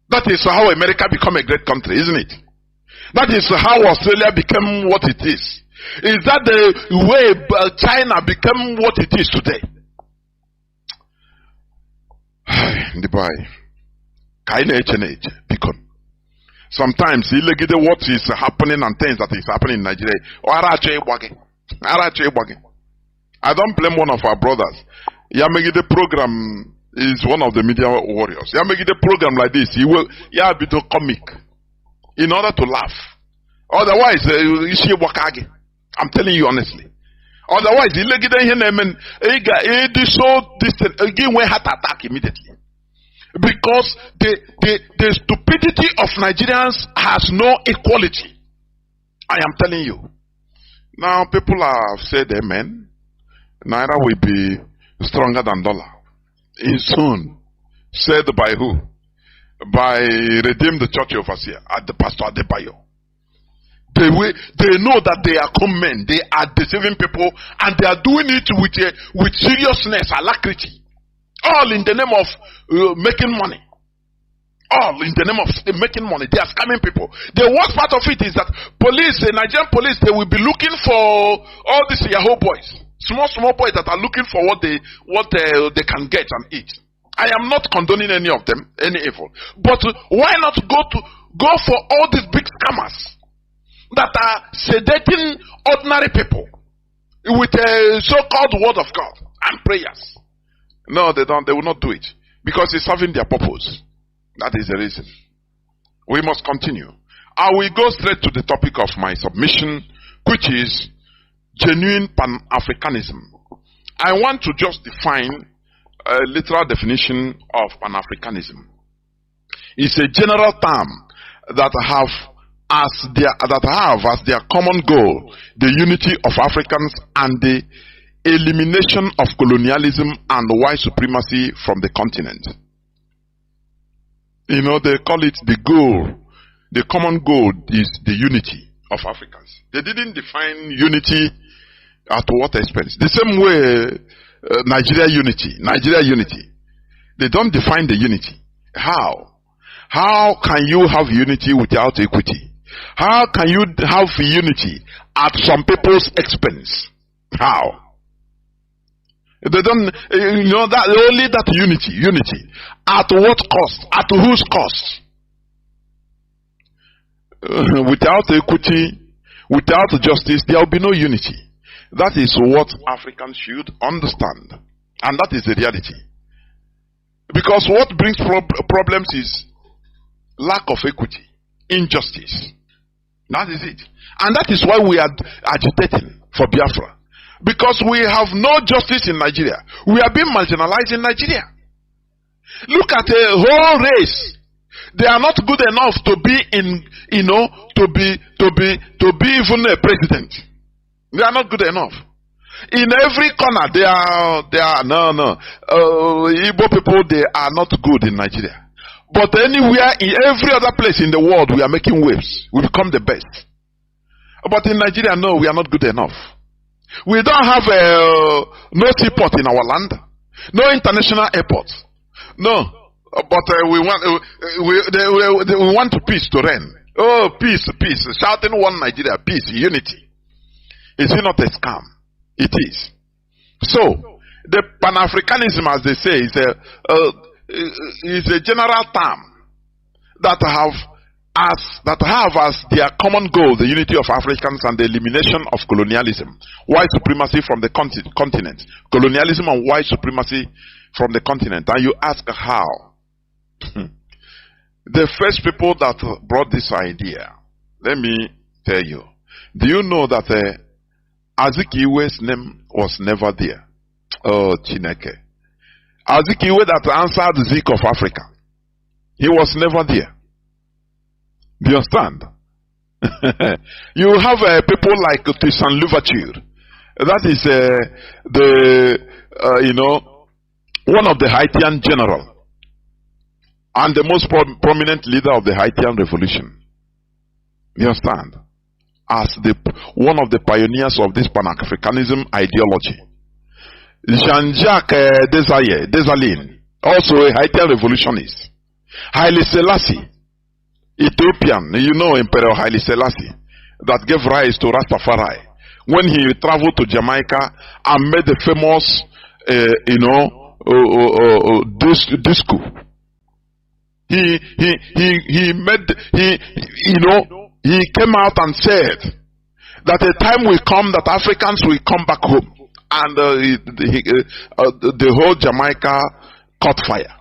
Speaker 8: That is how America become a great country, isn't it? That is how Australia became what it is. Is that the way China became what it is today? Sometimes what is happening and things that is happening in Nigeria. I don't blame one of our brothers. Yamegide program is one of the media warriors. Yamegide program like this, he will be to comic in order to laugh. Otherwise, I'm telling you honestly. Otherwise, he will heart attack immediately. Because the stupidity of Nigerians has no equality. I am telling you. Now, people have said amen. Naira will be stronger than dollar. Soon. Said by who? By Redeem the Church Overseer at the Pastor Adebayo. They know that they are con men. They are deceiving people, and they are doing it with seriousness, alacrity. All in the name of making money. All in the name of making money. They are scamming people. The worst part of it is that police, the Nigerian police, they will be looking for all these Yahoo boys. Small boys that are looking for what they can get and eat. I am not condoning any of them, any evil. But why not go for all these big scammers that are sedating ordinary people with a so-called word of God and prayers? No, they don't. They will not do it because it's serving their purpose. That is the reason. We must continue. I will go straight to the topic of my submission, which is genuine Pan-Africanism. I want to just define a literal definition of Pan-Africanism. It's a general term that have as their common goal the unity of Africans and the elimination of colonialism and white supremacy from the continent. You know, they call it the goal. The common goal is the unity of Africans. They didn't define unity at what expense. The same way Nigeria unity. They don't define the unity. How? How can you have unity without equity? How can you have unity at some people's expense? How? They don't, that only that unity. At what cost? At whose cost? Without equity, without justice, there will be no unity. That is what Africans should understand. And that is the reality. Because what brings problems is lack of equity, injustice. That is it. And that is why we are agitating for Biafra. Because we have no justice in Nigeria. We are being marginalized in Nigeria. Look at a whole race. They are not good enough to be to be even a president. They are not good enough. In every corner, they are Igbo people, they are not good in Nigeria. But anywhere, in every other place in the world, we are making waves. We become the best. But in Nigeria, no, we are not good enough. We don't have no seaport in our land, no international airport, no. But we want peace to reign. Oh, peace, peace! Shouting one Nigeria, peace, unity. Is it not a scam? It is. So the Pan-Africanism, as they say, is a general term that have as their common goal the unity of Africans and the elimination of colonialism, white supremacy from the continent. Colonialism and white supremacy from the continent. And you ask how? The first people that brought this idea, let me tell you. Do you know that Azikiwe's name was never there? Oh, Chineke. Azikiwe that answered Zik of Africa, he was never there. Do you understand? You have people like Toussaint Louverture. That is one of the Haitian general and the most prominent leader of the Haitian revolution. You understand? As one of the pioneers of this Pan-Africanism ideology. Jean-Jacques Dessalines, also a Haitian revolutionist. Haile Selassie, Ethiopian, Emperor Haile Selassie, that gave rise to Rastafari when he traveled to Jamaica and made the famous, disco. He came out and said that a time will come that Africans will come back home, and the whole Jamaica caught fire.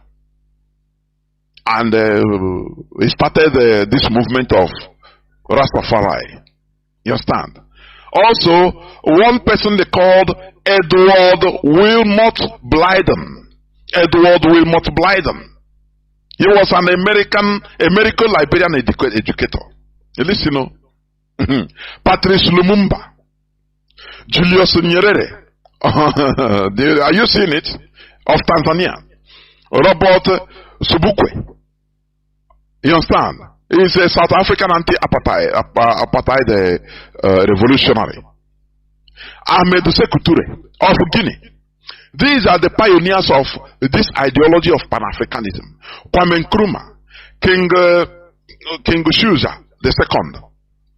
Speaker 8: And he started this movement of Rastafari. You understand? Also, one person they called Edward Wilmot Blyden. Edward Wilmot Blyden. He was an American Liberian educator. Listen, Patrice Lumumba, Julius Nyerere. Are you seeing it? Of Tanzania. Robert Sobukwe. You understand? He's a South African anti-apartheid revolutionary. Ahmed Sekou Touré of Guinea. These are the pioneers of this ideology of Pan-Africanism. Kwame Nkrumah, King Shuza II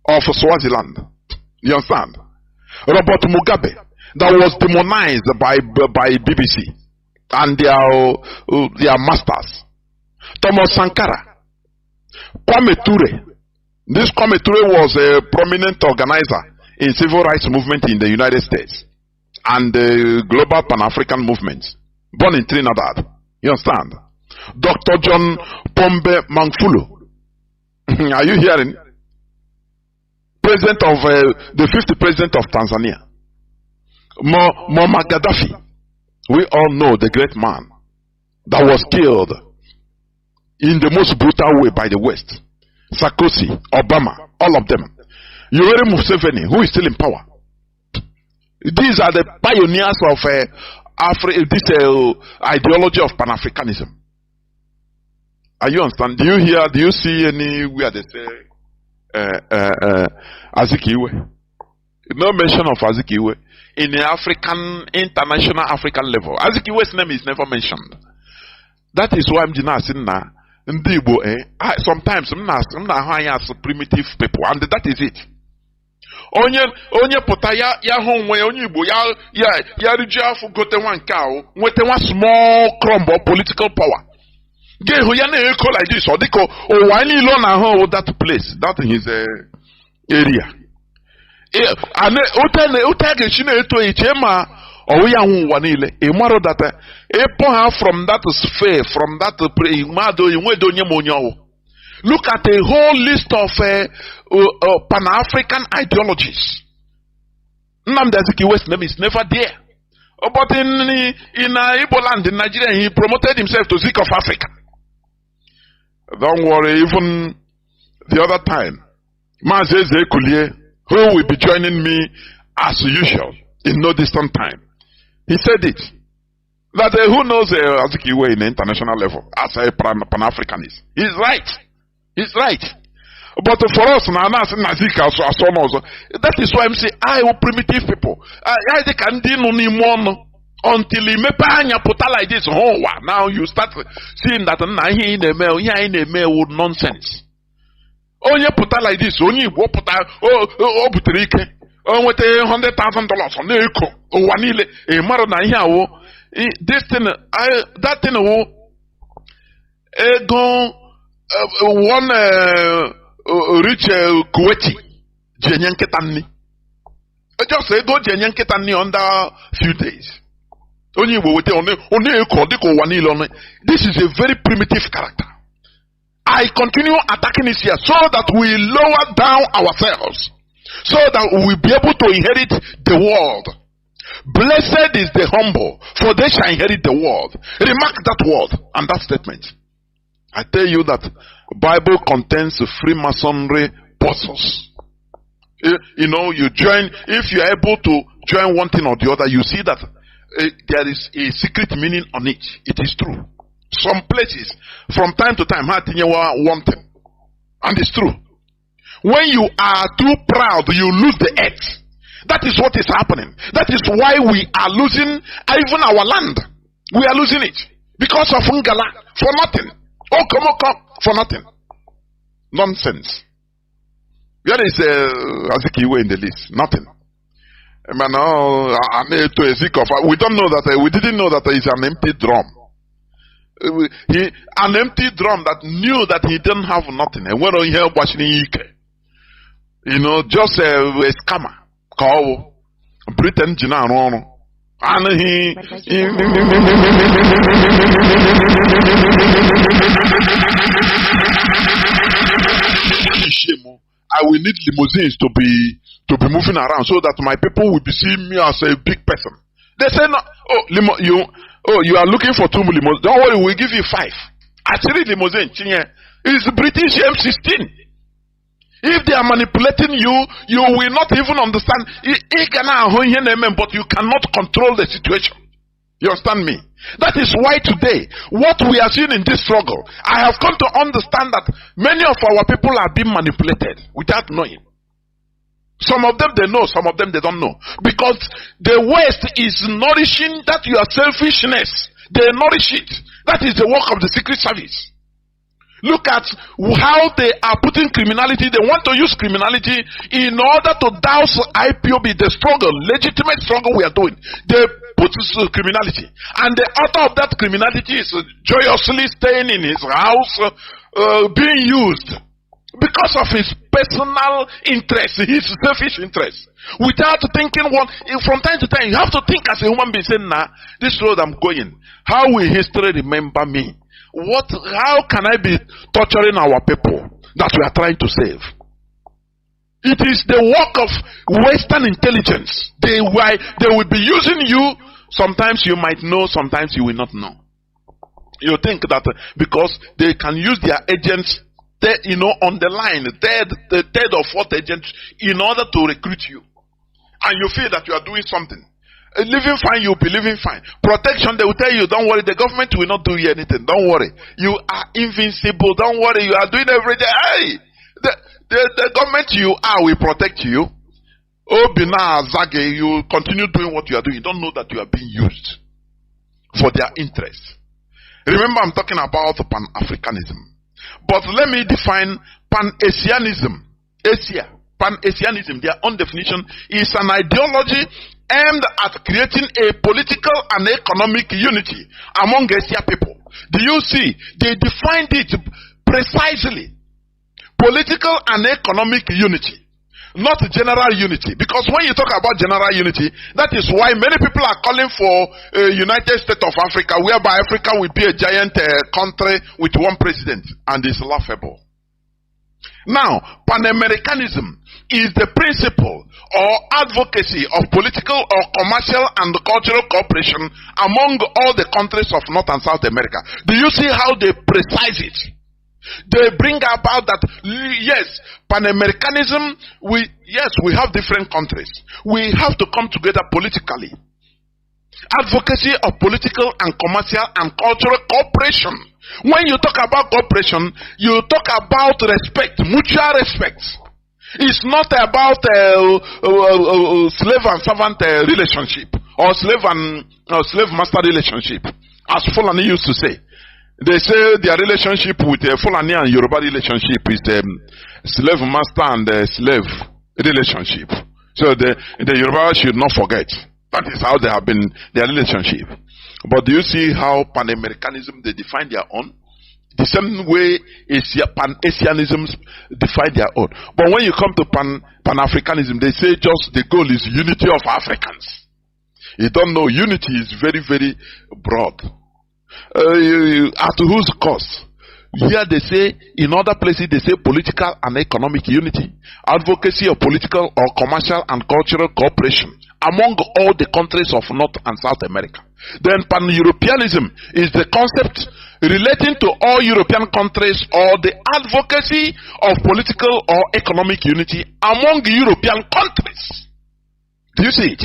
Speaker 8: of Swaziland. You understand? Robert Mugabe, that was demonized by BBC and their masters. Thomas Sankara, Kwame Ture. This Kwame Ture was a prominent organizer in civil rights movement in the United States and the global Pan-African movement, born in Trinidad. You understand? Dr. John Pombe Magufuli. Are you hearing? President of the 50th president of Tanzania. Muammar Gaddafi. We all know the great man that was killed in the most brutal way by the West. Sarkozy, Obama, all of them. Yoweri Museveni, who is still in power. These are the pioneers of this ideology of Pan-Africanism. Are you understand? Do you see anywhere they say Azikiwe? No mention of Azikiwe in the international African level. Azikiwe's name is never mentioned. That is why I'm saying now. Sometimes I'm not as primitive people, and that is it. Onye pota ya honwe onye Igbo ya riju afu gote one cow, nwete one small crumb of political power. Ge hu ya na eko like this, or diko o wani lo na ho that place, that in his area. Ane utege chine eto ichema o ya hu wanile. E maro that from that sphere, from that look at a whole list of Pan-African ideologies. Nnamdi Azikiwe's name is never there. But in Igbo land in Nigeria, he promoted himself to Zik of Africa. Don't worry, even the other time, Mazi, who will be joining me as usual in no distant time, he said it. That who knows Azikiwe in the international level as a Pan-Africanist? He's right. He's right. But for us, that is why I'm saying, primitive people. Until he put like this. Now you start seeing that with nonsense. Onye put like this, onye put $100,000 on the echo. Wanile, a matter this thing, that thing, one rich Kuwaiti, Jenyanketani. Just say go Jenyanketani under few days. This is a very primitive character. I continue attacking this here so that we lower down ourselves, so that we will be able to inherit the world. Blessed is the humble, for they shall inherit the world. Remark that word and that statement. I tell you that the Bible contains Freemasonry puzzles. You join, if you are able to join one thing or the other, you see that there is a secret meaning on it. It is true. Some places, from time to time, one thing. And it's true. When you are too proud, you lose the earth. That is what is happening. That is why we are losing even our land. We are losing it. Because of Ngala. For nothing. Oh, come, for nothing. Nonsense. Where is Azikiwe in the list? Nothing. We don't know that, we didn't know that it's an empty drum. An empty drum that knew that he didn't have nothing. And when he helped watching just a scammer. Call Britain Jinano. And I will need limousines to be moving around so that my people will be seeing me as a big person. They say no. You are looking for 2 limousines. Don't worry, we'll give you 5. Actually, limousine is British M16. If they are manipulating you, you will not even understand. But you cannot control the situation. You understand me? That is why today, what we are seeing in this struggle, I have come to understand that many of our people are being manipulated without knowing. Some of them they know, some of them they don't know. Because the West is nourishing that your selfishness. They nourish it. That is the work of the Secret Service. Look at how they are putting criminality. They want to use criminality in order to douse IPOB, the struggle, legitimate struggle we are doing. They criminality, and the author of that criminality is joyously staying in his house, being used because of his personal interest, his selfish interest, without thinking what. From time to time, you have to think as a human being, saying, "Nah, this road I'm going, how will history remember me? How can I be torturing our people that we are trying to save?" It is the work of Western intelligence. They will be using you. Sometimes you might know, sometimes you will not know. You think that because they can use their agents, on the line, the third or fourth agent, in order to recruit you, and you feel that you are doing something. Living fine, you'll be living fine. Protection, they will tell you, don't worry, the government will not do you anything. Don't worry, you are invincible. Don't worry, you are doing everything. Hey, the government you are will protect you. Obina Zage, you continue doing what you are doing. You don't know that you are being used for their interests. Remember, I'm talking about Pan-Africanism. But let me define Pan-Asianism. Pan-Asianism, their own definition, is an ideology aimed at creating a political and economic unity among Asia people. Do you see? They defined it precisely. Political and economic unity, not general unity. Because when you talk about general unity, that is why many people are calling for a United States of Africa, whereby Africa will be a giant country with one president, and it's laughable. Now, Pan-Americanism is the principle or advocacy of political or commercial and cultural cooperation among all the countries of North and South America. Do you see how they precise it? They bring about that, yes, Pan-Americanism, we have different countries. We have to come together politically. Advocacy of political and commercial and cultural cooperation. When you talk about cooperation, you talk about respect, mutual respect. It's not about slave and servant relationship, or slave master relationship, as Fulani used to say. They say their relationship with Fulani and Yoruba relationship is slave master and slave relationship. So the Yoruba should not forget. That is how they have been, their relationship. But do you see how Pan-Americanism, they define their own? The same way Pan-Asianism define their own. But when you come to Pan-Africanism, they say just the goal is unity of Africans. You don't know, unity is very, very broad. At whose cost? Here they say, in other places they say political and economic unity, advocacy of political or commercial and cultural cooperation among all the countries of North and South America. Then Pan-Europeanism is the concept relating to all European countries, or the advocacy of political or economic unity among European countries. Do you see it?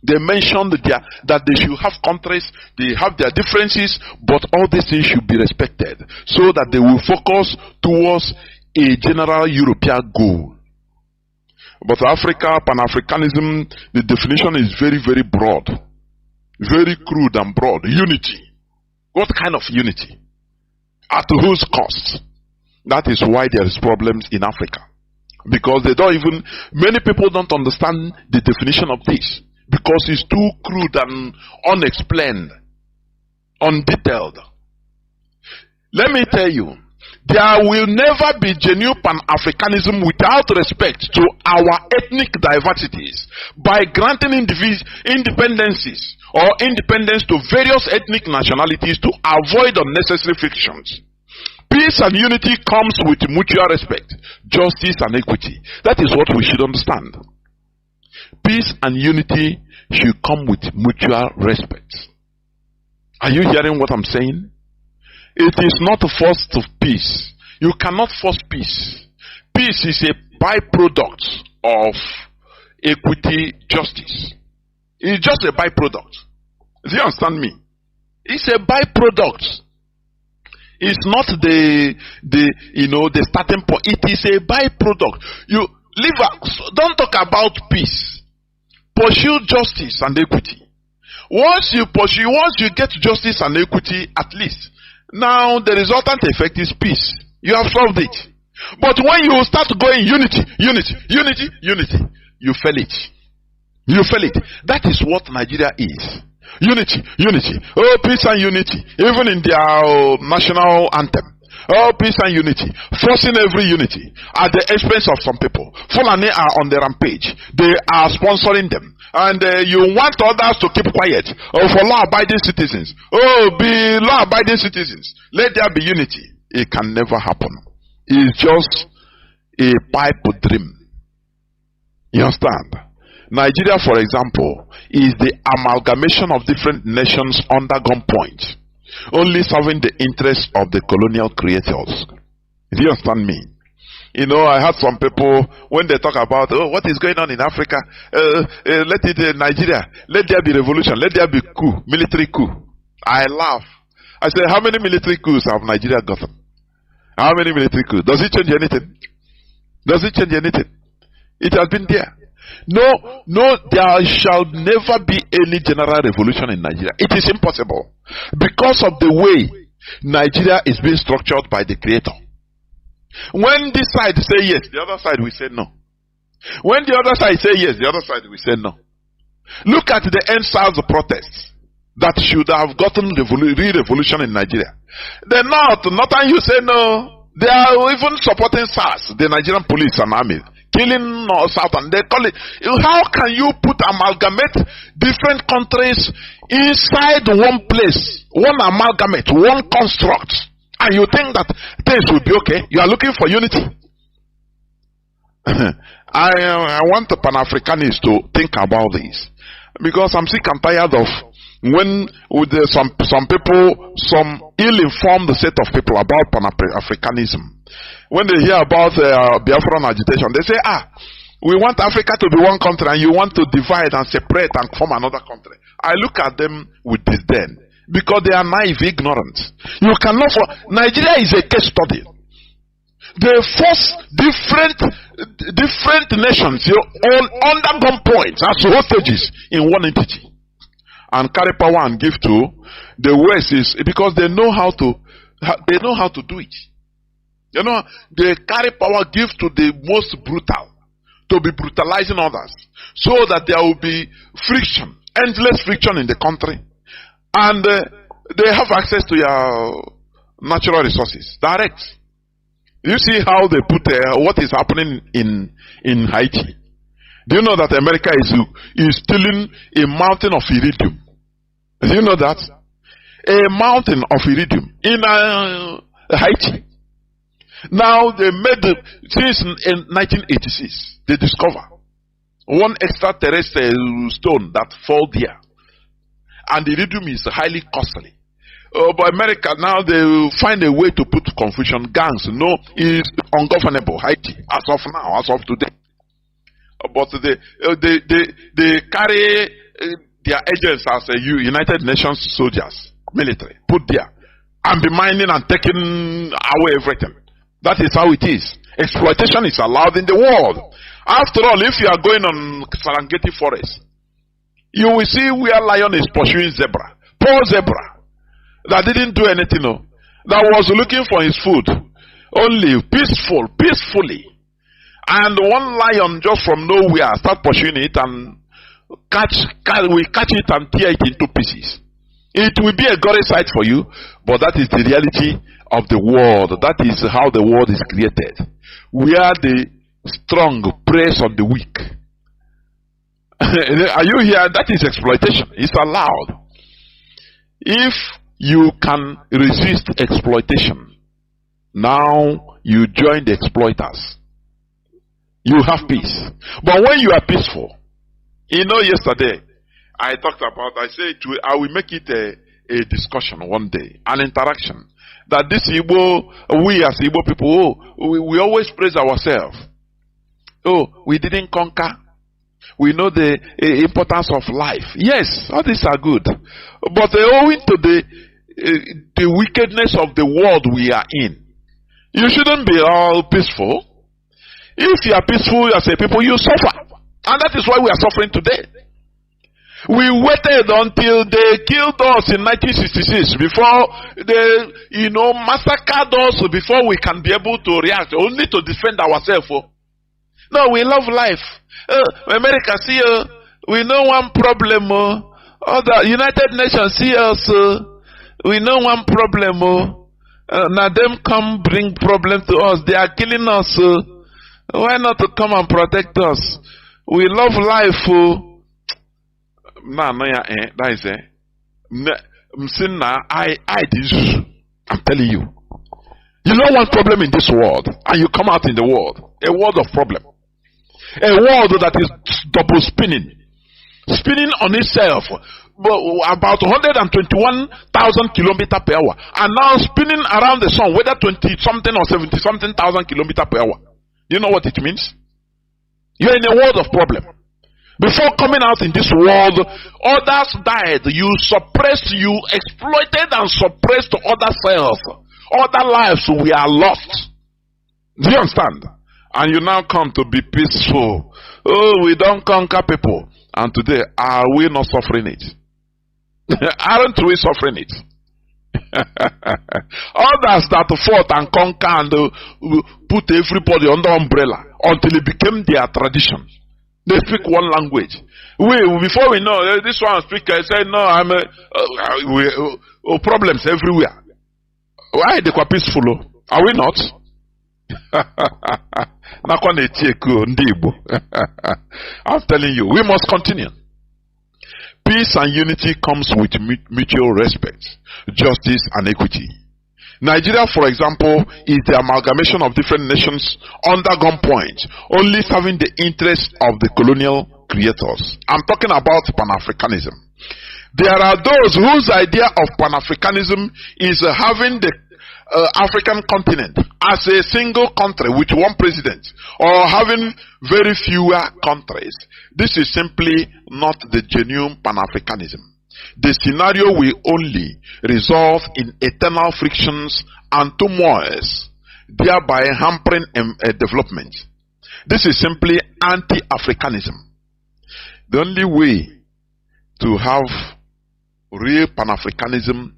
Speaker 8: They mentioned that they should have countries, they have their differences, but all these things should be respected, so that they will focus towards a general European goal. But Africa, Pan-Africanism, the definition is very, very broad, very crude and broad. Unity. What kind of unity? At whose cost? That is why there is problems in Africa. Because many people don't understand the definition of this. Because it's too crude and unexplained, undetailed. Let me tell you, there will never be genuine Pan-Africanism without respect to our ethnic diversities, by granting independences or independence to various ethnic nationalities to avoid unnecessary frictions. Peace and unity comes with mutual respect, justice and equity. That is what we should understand. Peace and unity should come with mutual respect. Are you hearing what I'm saying? It is not a force of peace. You cannot force peace. Peace is a byproduct of equity, justice. It's just a byproduct. Do you understand me? It's a byproduct. It's not the starting point. It is a byproduct. Don't talk about peace. Pursue justice and equity. Once you get justice and equity, at least, now the resultant effect is peace. You have solved it. But when you start going unity, you fail it. You fail it. That is what Nigeria is. Unity, unity. Oh, peace and unity. Even in their national anthem. Oh, peace and unity. Forcing every unity at the expense of some people. Fulani are on the rampage. They are sponsoring them. And you want others to keep quiet. Oh, for law-abiding citizens. Oh, be law-abiding citizens. Let there be unity. It can never happen. It's just a pipe dream. You understand? Nigeria, for example, is the amalgamation of different nations under gunpoint, only serving the interests of the colonial creators. Do you understand me? You know, I had some people, when they talk about, oh, what is going on in Africa? Let it, Nigeria, let there be revolution, let there be coup, military coup. I laugh. I say, how many military coups have Nigeria gotten? How many military coups? Does it change anything? Does it change anything? It has been there. No, there shall never be any general revolution in Nigeria. It is impossible. Because of the way Nigeria is being structured by the Creator. When this side say yes, the other side will say no. When the other side say yes, the other side will say no. Look at the end-SARS protests that should have gotten revolution in Nigeria. The North, nothing you say no. They are even supporting SARS, the Nigerian police and army, killing South, and they call it. How can you amalgamate different countries inside one place, one amalgamate, one construct? And you think that things will be okay? You are looking for unity. I want the Pan-Africanists to think about this, because I'm sick and tired of when with some people, some ill-informed set of people about Pan-Africanism. When they hear about Biafran agitation, they say, we want Africa to be one country, and you want to divide and separate and form another country. I look at them with disdain, because they are naive, ignorant. You cannot. Nigeria is a case study. They force different nations all under gunpoint as hostages in one entity, and carry power and give to the West, is because they know how to do it. You know, they carry power, give to the most brutal, to be brutalizing others, so that there will be friction, endless friction in the country. And they have access to your natural resources direct. You see how they put what is happening in Haiti. Do you know that America is stealing a mountain of iridium? Do you know that? A mountain of iridium in Haiti. Now they made since in 1986 they discover one extraterrestrial stone that fall there. And the iridium is highly costly. But America now, they will find a way to put confusion. Gangs, no, is ungovernable. Haiti, as of now, as of today. But they carry their agents as United Nations soldiers, military, put there, and be mining and taking away everything. That is how it is. Exploitation is allowed in the world. After all, if you are going on Serengeti forest, you will see where lion is pursuing zebra. Poor zebra that didn't do anything, that was looking for his food, only peacefully. And one lion just from nowhere start pursuing it and catch it and tear it into pieces. It will be a gory sight for you, but that is the reality of the world. That is how the world is created, where the strong press on the weak. Are you here? That is exploitation. It's allowed. If you can resist exploitation, now you join the exploiters. You have peace. But when you are peaceful, yesterday I talked about, I said I will make it a discussion one day, an interaction. That this Igbo, we as Igbo people, we always praise ourselves. We didn't conquer. We know the importance of life. Yes, all these are good. But owing to the wickedness of the world we are in, you shouldn't be all peaceful. If you are peaceful as a people, you suffer. And that is why we are suffering today. We waited until they killed us in 1966 before they, massacred us before we can be able to react, only to defend ourselves. No, we love life. America, see, we know one problem. Other United Nations see us. We know one problem. Now them come bring problem to us. They are killing us. Why not to come and protect us? We love life. That is it. I'm telling you. You know one problem in this world, and you come out in the world. A world of problem. A world that is double spinning. Spinning on itself. About 121,000 kilometers per hour. And now spinning around the sun, whether 20 something or 70 something thousand kilometers per hour. You know what it means? You're in a world of problem. Before coming out in this world, others died. You suppressed, you exploited and suppressed other cells. Other lives we are lost. Do you understand? And you now come to be peaceful. Oh, we don't conquer people. And today, are we not suffering it? Aren't we suffering it? Others that fought and conquered and put everybody under umbrella until it became their tradition. They speak one language. Before we know, this one speaker said, no, problems everywhere. Why they were peaceful? Are we not? I'm telling you, we must continue. Peace and unity comes with mutual respect, justice and equity. Nigeria, for example, is the amalgamation of different nations under gunpoint, only serving the interests of the colonial creators. I'm talking about Pan-Africanism. There are those whose idea of Pan-Africanism is having the African continent as a single country with one president, or having very fewer countries. This is simply not the genuine Pan-Africanism. The scenario will only result in eternal frictions and turmoils, thereby hampering development. This is simply anti-Africanism. The only way to have real Pan-Africanism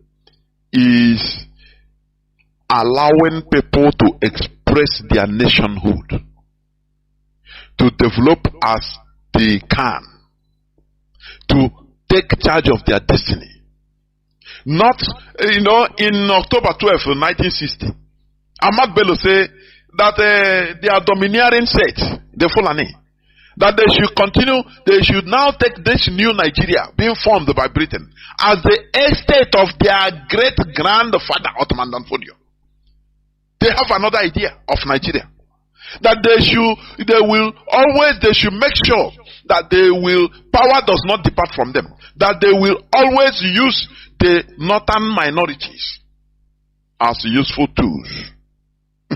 Speaker 8: is allowing people to express their nationhood, to develop as they can, to take charge of their destiny. Not, in October 12, 1960, Ahmad Bello said that they are domineering set, the Fulani, that they should continue, they should now take this new Nigeria being formed by Britain as the estate of their great-grandfather, Ottoman Danfodio. They have another idea of Nigeria. That they should make sure that power does not depart from them. That they will always use the northern minorities as useful tools.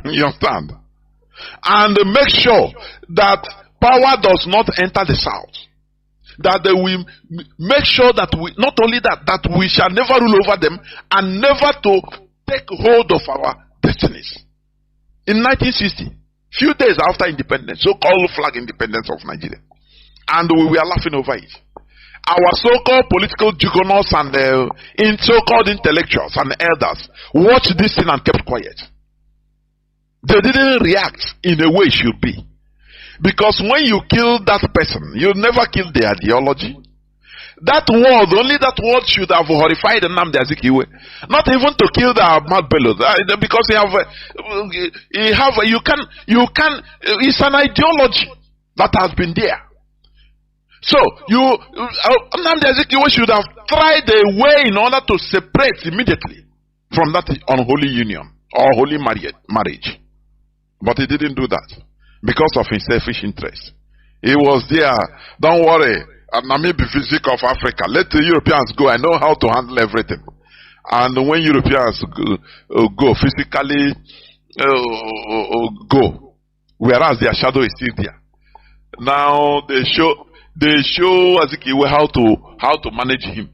Speaker 8: You understand? And make sure that power does not enter the south. That they will make sure that not only that we shall never rule over them, and never to take hold of our destinies. In 1960, few days after independence, so-called flag independence of Nigeria, and we were laughing over it. Our so-called political juggernauts and so-called intellectuals and elders watched this thing and kept quiet. They didn't react in a way it should be. Because when you kill that person, you never kill the ideology. That word, only that word should have horrified Nnamdi Azikiwe. Not even to kill the Ahmad Bello, because it's an ideology that has been there. So Nnamdi Azikiwe should have tried a way in order to separate immediately from that unholy union or holy marriage. But he didn't do that because of his selfish interest. He was there. Don't worry. Namibia physique of Africa. Let the Europeans go. I know how to handle everything. And when Europeans go physically go, whereas their shadow is still there. Now they show Azikiwe how to manage him.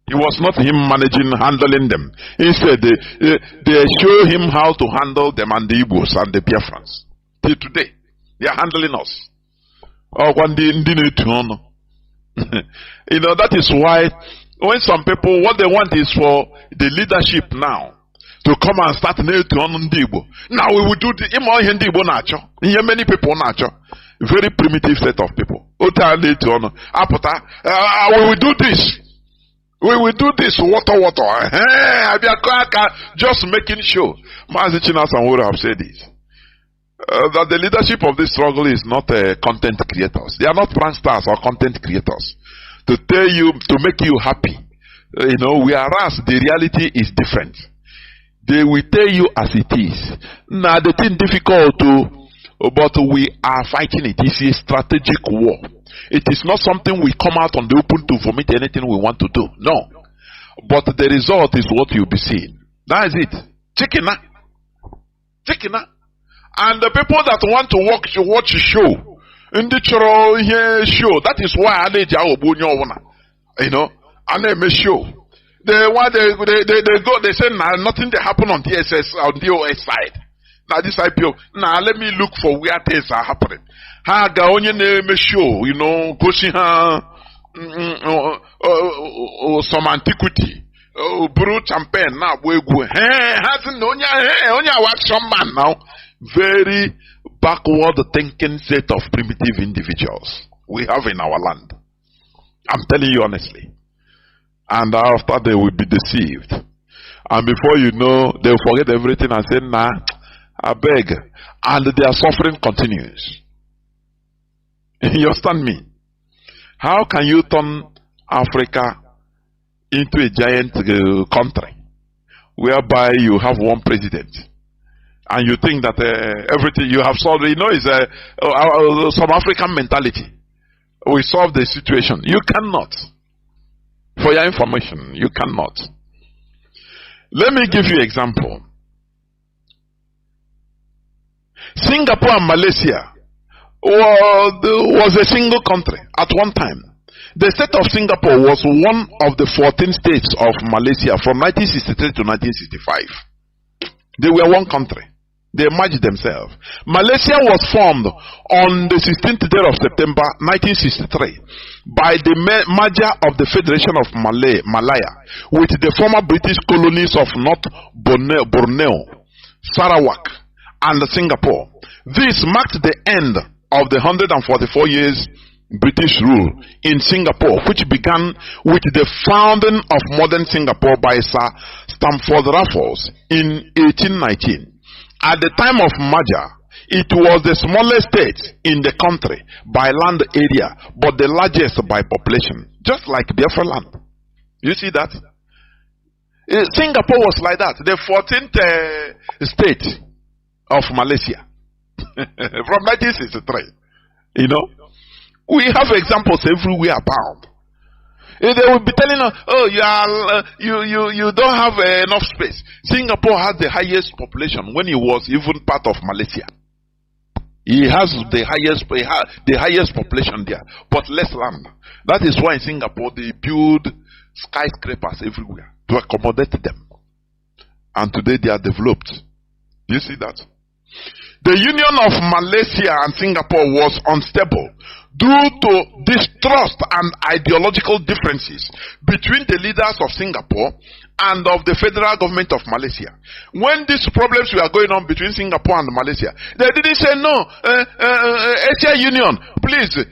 Speaker 8: It was not him handling them. Instead, they show him how to handle them and the Igbos and the Biafrans. Till today, they are handling us. That is why when some people, what they want is for the leadership now to come and start now we will do the many people very primitive set of people. We will do this. We will do this. Water. Just making sure. Mazi would have said this. That the leadership of this struggle is not content creators. They are not brand stars or content creators. To tell you, to make you happy. Whereas the reality is different. They will tell you as it is. Now, the thing difficult but we are fighting it. It's a strategic war. It is not something we come out on the open to vomit anything we want to do. No. But the result is what you'll be seeing. That is it. Chicken. And the people that want to watch a show, in the show, that is why I need and they make show. They go, they say, nah, nothing that happen on DSS, on DOS side. Now this IPO, now let me look for where things are happening. Ha ga onye na-eme show, gosi ha some antiquity. Brew champagne na agba egwu. Ha sị na onye action man now. Very backward thinking set of primitive individuals we have in our land. I'm telling you honestly. And after they will be deceived. And before you know, they'll forget everything and say, nah, I beg. And their suffering continues. You understand me? How can you turn Africa into a giant country whereby you have one president and you think that everything you have solved, is some African mentality. We solve the situation. You cannot. For your information, you cannot. Let me give you an example. Singapore and Malaysia was a single country at one time. The state of Singapore was one of the 14 states of Malaysia from 1963 to 1965. They were one country. They merged themselves. Malaysia was formed on the 16th day of September 1963 by the merger of the Federation of Malaya with the former British colonies of North Borneo, Sarawak, and Singapore. This marked the end of the 144 years British rule in Singapore, which began with the founding of modern Singapore by Sir Stamford Raffles in 1819. At the time of merger, it was the smallest state in the country by land area, but the largest by population, just like Biafra land. You see that? Singapore was like that, the 14th state of Malaysia from 1963. We have examples everywhere abound. They will be telling us, oh, you don't have enough space. Singapore has the highest population when it was even part of Malaysia. It has the highest population there, but less land. That is why in Singapore they build skyscrapers everywhere to accommodate them. And today they are developed. You see that? The union of Malaysia and Singapore was unstable due to distrust and ideological differences between the leaders of Singapore and of the federal government of Malaysia. When these problems were going on between Singapore and Malaysia, they didn't say no. Asia Union, please, we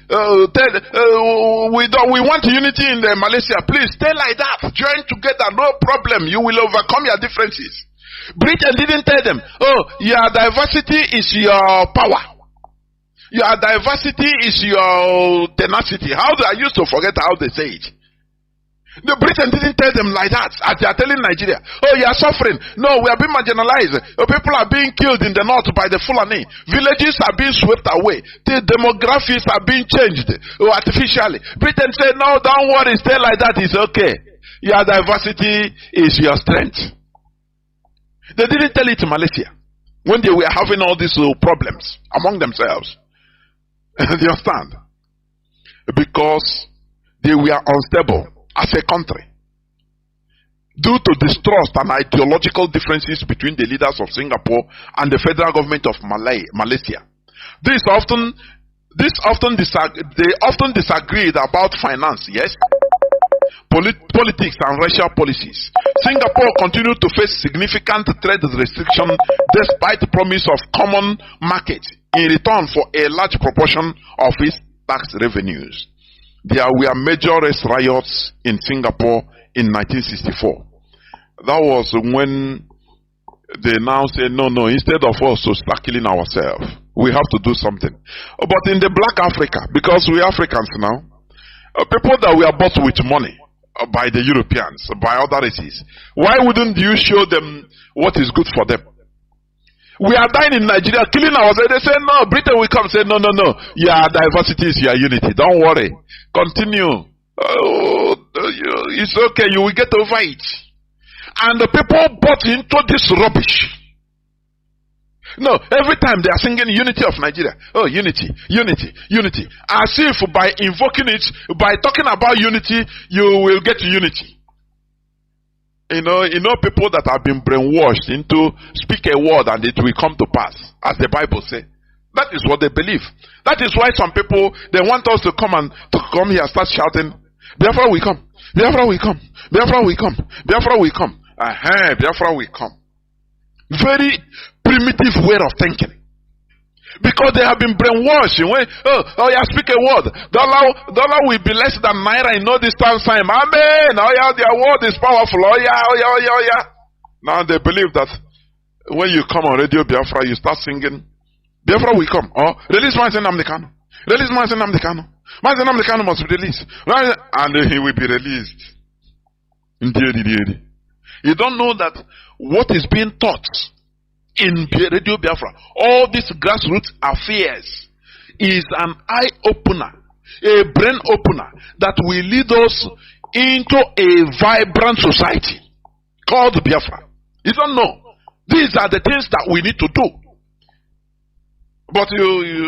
Speaker 8: want unity in Malaysia. Please stay like that. Join together, no problem. You will overcome your differences. Britain didn't tell them, oh, your diversity is your power. Your diversity is your tenacity. I used to forget how they say it. The Britain didn't tell them like that, as they are telling Nigeria. Oh, you are suffering. No, we are being marginalized. People are being killed in the north by the Fulani. Villages are being swept away. The demographics are being changed artificially. Britain said, no, don't worry, stay like that, it's okay. Your diversity is your strength. They didn't tell it to Malaysia when they were having all these problems among themselves. Do you understand? Because they were unstable as a country due to distrust and ideological differences between the leaders of Singapore and the federal government of Malaysia. They often disagreed about finance, yes, politics and racial policies. Singapore continued to face significant trade restriction despite the promise of common market in return for a large proportion of its tax revenues. There were major riots in Singapore in 1964. That was when they now say, no, instead of us to start killing ourselves, we have to do something. But in the black Africa, because we Africans now, people that were bought with money by the Europeans, by other races, why wouldn't you show them what is good for them? We are dying in Nigeria, killing ourselves. They say, no, Britain will come. Say, no. Your diversity is your unity. Don't worry. Continue. It's okay. You will get over it. And the people bought into this rubbish. No, every time they are singing unity of Nigeria. Oh, unity. As if by invoking it, by talking about unity, you will get unity. You know people that have been brainwashed into speak a word and it will come to pass, as the Bible says. That is what they believe. That is why some people, they want us to come here and start shouting, Biafra will come. Biafra will come. Biafra will come. Biafra will come. Biafra will come. Very primitive way of thinking. Because they have been brainwashed. Speak a word. Dollar will be less than naira in all this time. Amen. Their word is powerful. Now they believe that when you come on Radio Biafra, you start singing, Biafra will come. Release Mazi Nnamdi Kanu. Release Mazi Nnamdi Kanu. Mazi Nnamdi Kanu must be released. And he will be released. You don't know that what is being taught in Radio Biafra, all these grassroots affairs, is an eye-opener, a brain opener that will lead us into a vibrant society called Biafra. You don't know. These are the things that we need to do. But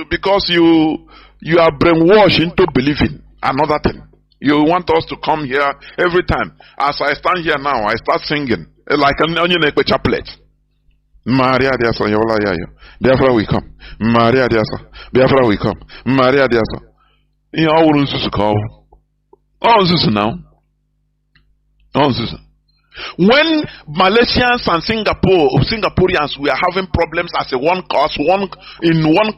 Speaker 8: because you are brainwashed into believing another thing. You want us to come here every time. As I stand here now, I start singing like an onion chaplet. Maria Diasa, Biafra will come. Maria Diasa, Biafra will come. Maria Diasa. You know, all this call. All this now. All this. When Malaysians and Singaporeans were having problems as in one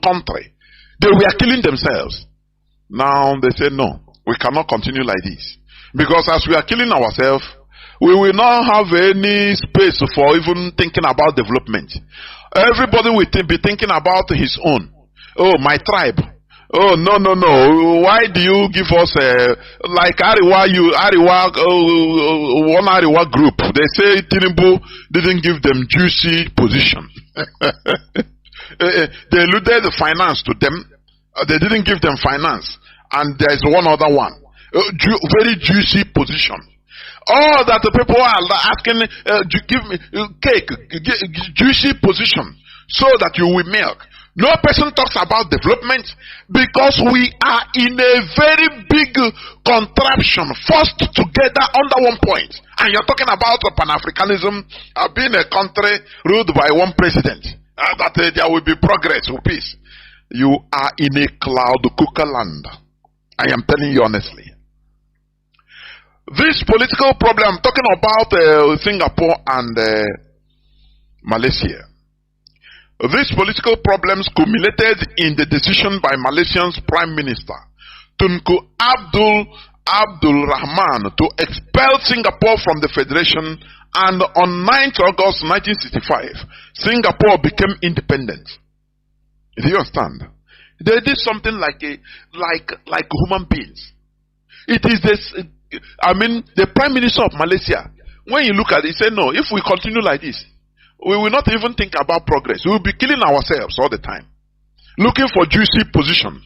Speaker 8: country, they were killing themselves. Now they say no. We cannot continue like this. Because as we are killing ourselves, we will not have any space for even thinking about development. Everybody will be thinking about his own. Oh, my tribe. Oh, no. Why do you give us like one Ariwa group? They say Tinubu didn't give them juicy position. They alluded the finance to them. They didn't give them finance. And there is one other one. Very juicy position. All that the people are asking, give me cake, juicy position, so that you will milk. No person talks about development because we are in a very big contraption, forced together under one point. And you're talking about Pan-Africanism, being a country ruled by one president, that there will be progress or peace. You are in a cloud cooker land. I am telling you honestly. This political problem, I'm talking about Singapore and Malaysia. These political problems culminated in the decision by Malaysia's Prime Minister, Tunku Abdul Rahman, to expel Singapore from the Federation, and on 9th August 1965, Singapore became independent. Do you understand? They did something like human beings. It is this, the Prime Minister of Malaysia, when you look at it, he said, no, if we continue like this, we will not even think about progress. We will be killing ourselves all the time, looking for juicy positions,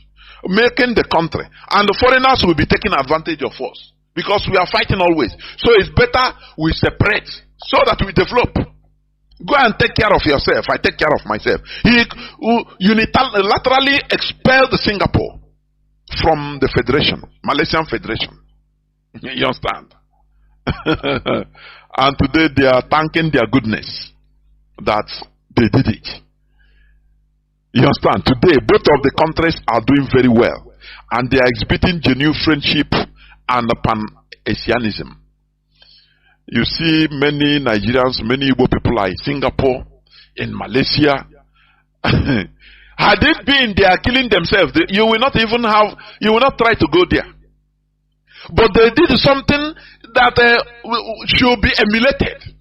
Speaker 8: making the country, and the foreigners will be taking advantage of us because we are fighting always. So it's better we separate so that we develop. Go and take care of yourself. I take care of myself. He unilaterally expelled Singapore from the Federation, Malaysian Federation. You understand? And today they are thanking their goodness that they did it. You understand? Today both of the countries are doing very well, and they are exhibiting genuine friendship and pan-Asianism. You see many Nigerians, many Igbo people are in Singapore, in Malaysia. Had it been they are killing themselves, you will not try to go there. But they did something that should be emulated.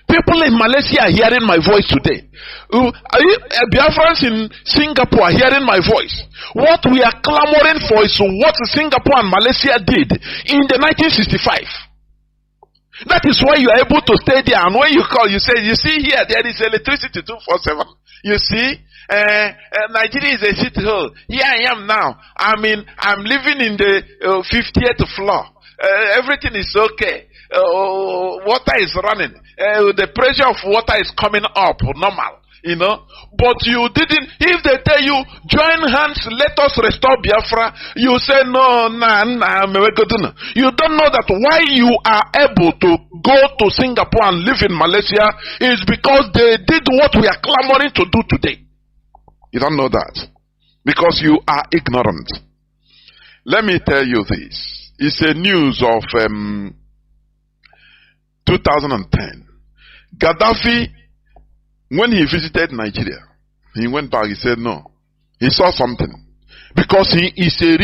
Speaker 8: People in Malaysia are hearing my voice today. Biafrans in Singapore are hearing my voice. What we are clamoring for is what Singapore and Malaysia did in the 1965. That is why you are able to stay there. And when you call, you say, you see here, there is electricity 247. You see, Nigeria is a shithole. Here I am now. I'm living in the 50th floor. Everything is okay. Water is running. The pressure of water is coming up normal, you know. But you didn't. If they tell you join hands, let us restore Biafra, you say no, you don't know that why you are able to go to Singapore and live in Malaysia is because they did what we are clamoring to do today. You don't know that because you are ignorant. Let me tell you this. It's a news of 2010. Gaddafi, when he visited Nigeria, he went back, he said no. He saw something. Because he is a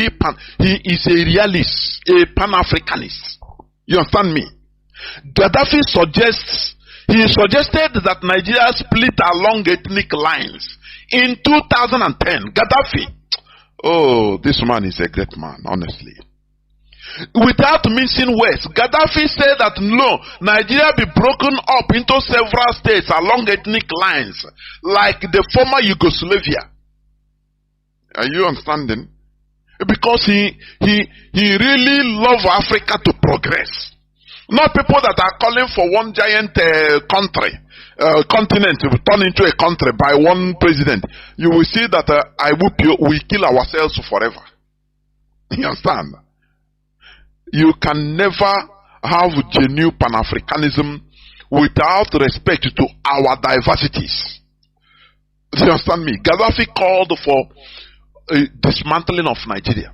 Speaker 8: realist, a Pan-Africanist. You understand me? Gaddafi suggested that Nigeria split along ethnic lines. In 2010, Gaddafi, oh, this man is a great man, honestly. Without mincing words, Gaddafi said that no, Nigeria be broken up into several states along ethnic lines, like the former Yugoslavia. Are you understanding? Because he really loves Africa to progress. Not people that are calling for one giant continent to turn into a country by one president. You will see that we kill ourselves forever. You understand? You can never have genuine Pan-Africanism without respect to our diversities. Do you understand me? Gaddafi called for a dismantling of Nigeria.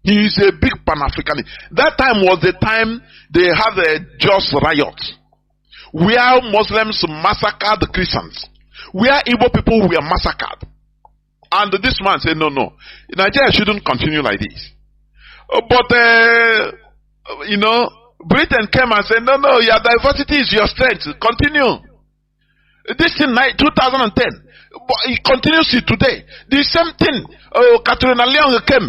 Speaker 8: He is a big Pan-Africanist. That time was the time they had a just riot, where Muslims massacred Christians, where Igbo people were massacred. And this man said, no, Nigeria shouldn't continue like this. But, Britain came and said, no, your diversity is your strength. Continue. This in 2010. But it continues today. The same thing. Katrina Leon came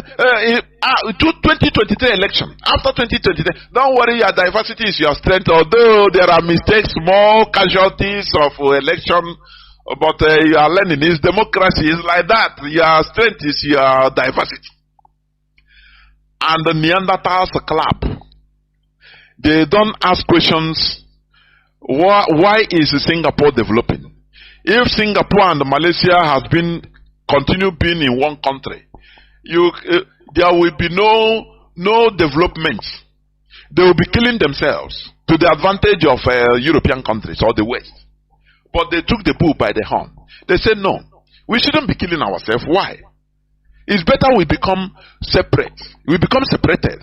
Speaker 8: 2023 election. After 2023, don't worry, your diversity is your strength. Although there are mistakes, more casualties of election, but you are learning. It's democracy. It's like that. Your strength is your diversity. And the Neanderthals clap. They don't ask questions. Why is Singapore developing? If Singapore and Malaysia has continue being in one country, there will be no development. They will be killing themselves to the advantage of European countries or the West. But they took the bull by the horn. They said, no, we shouldn't be killing ourselves. Why? It's better we become separate. We become separated.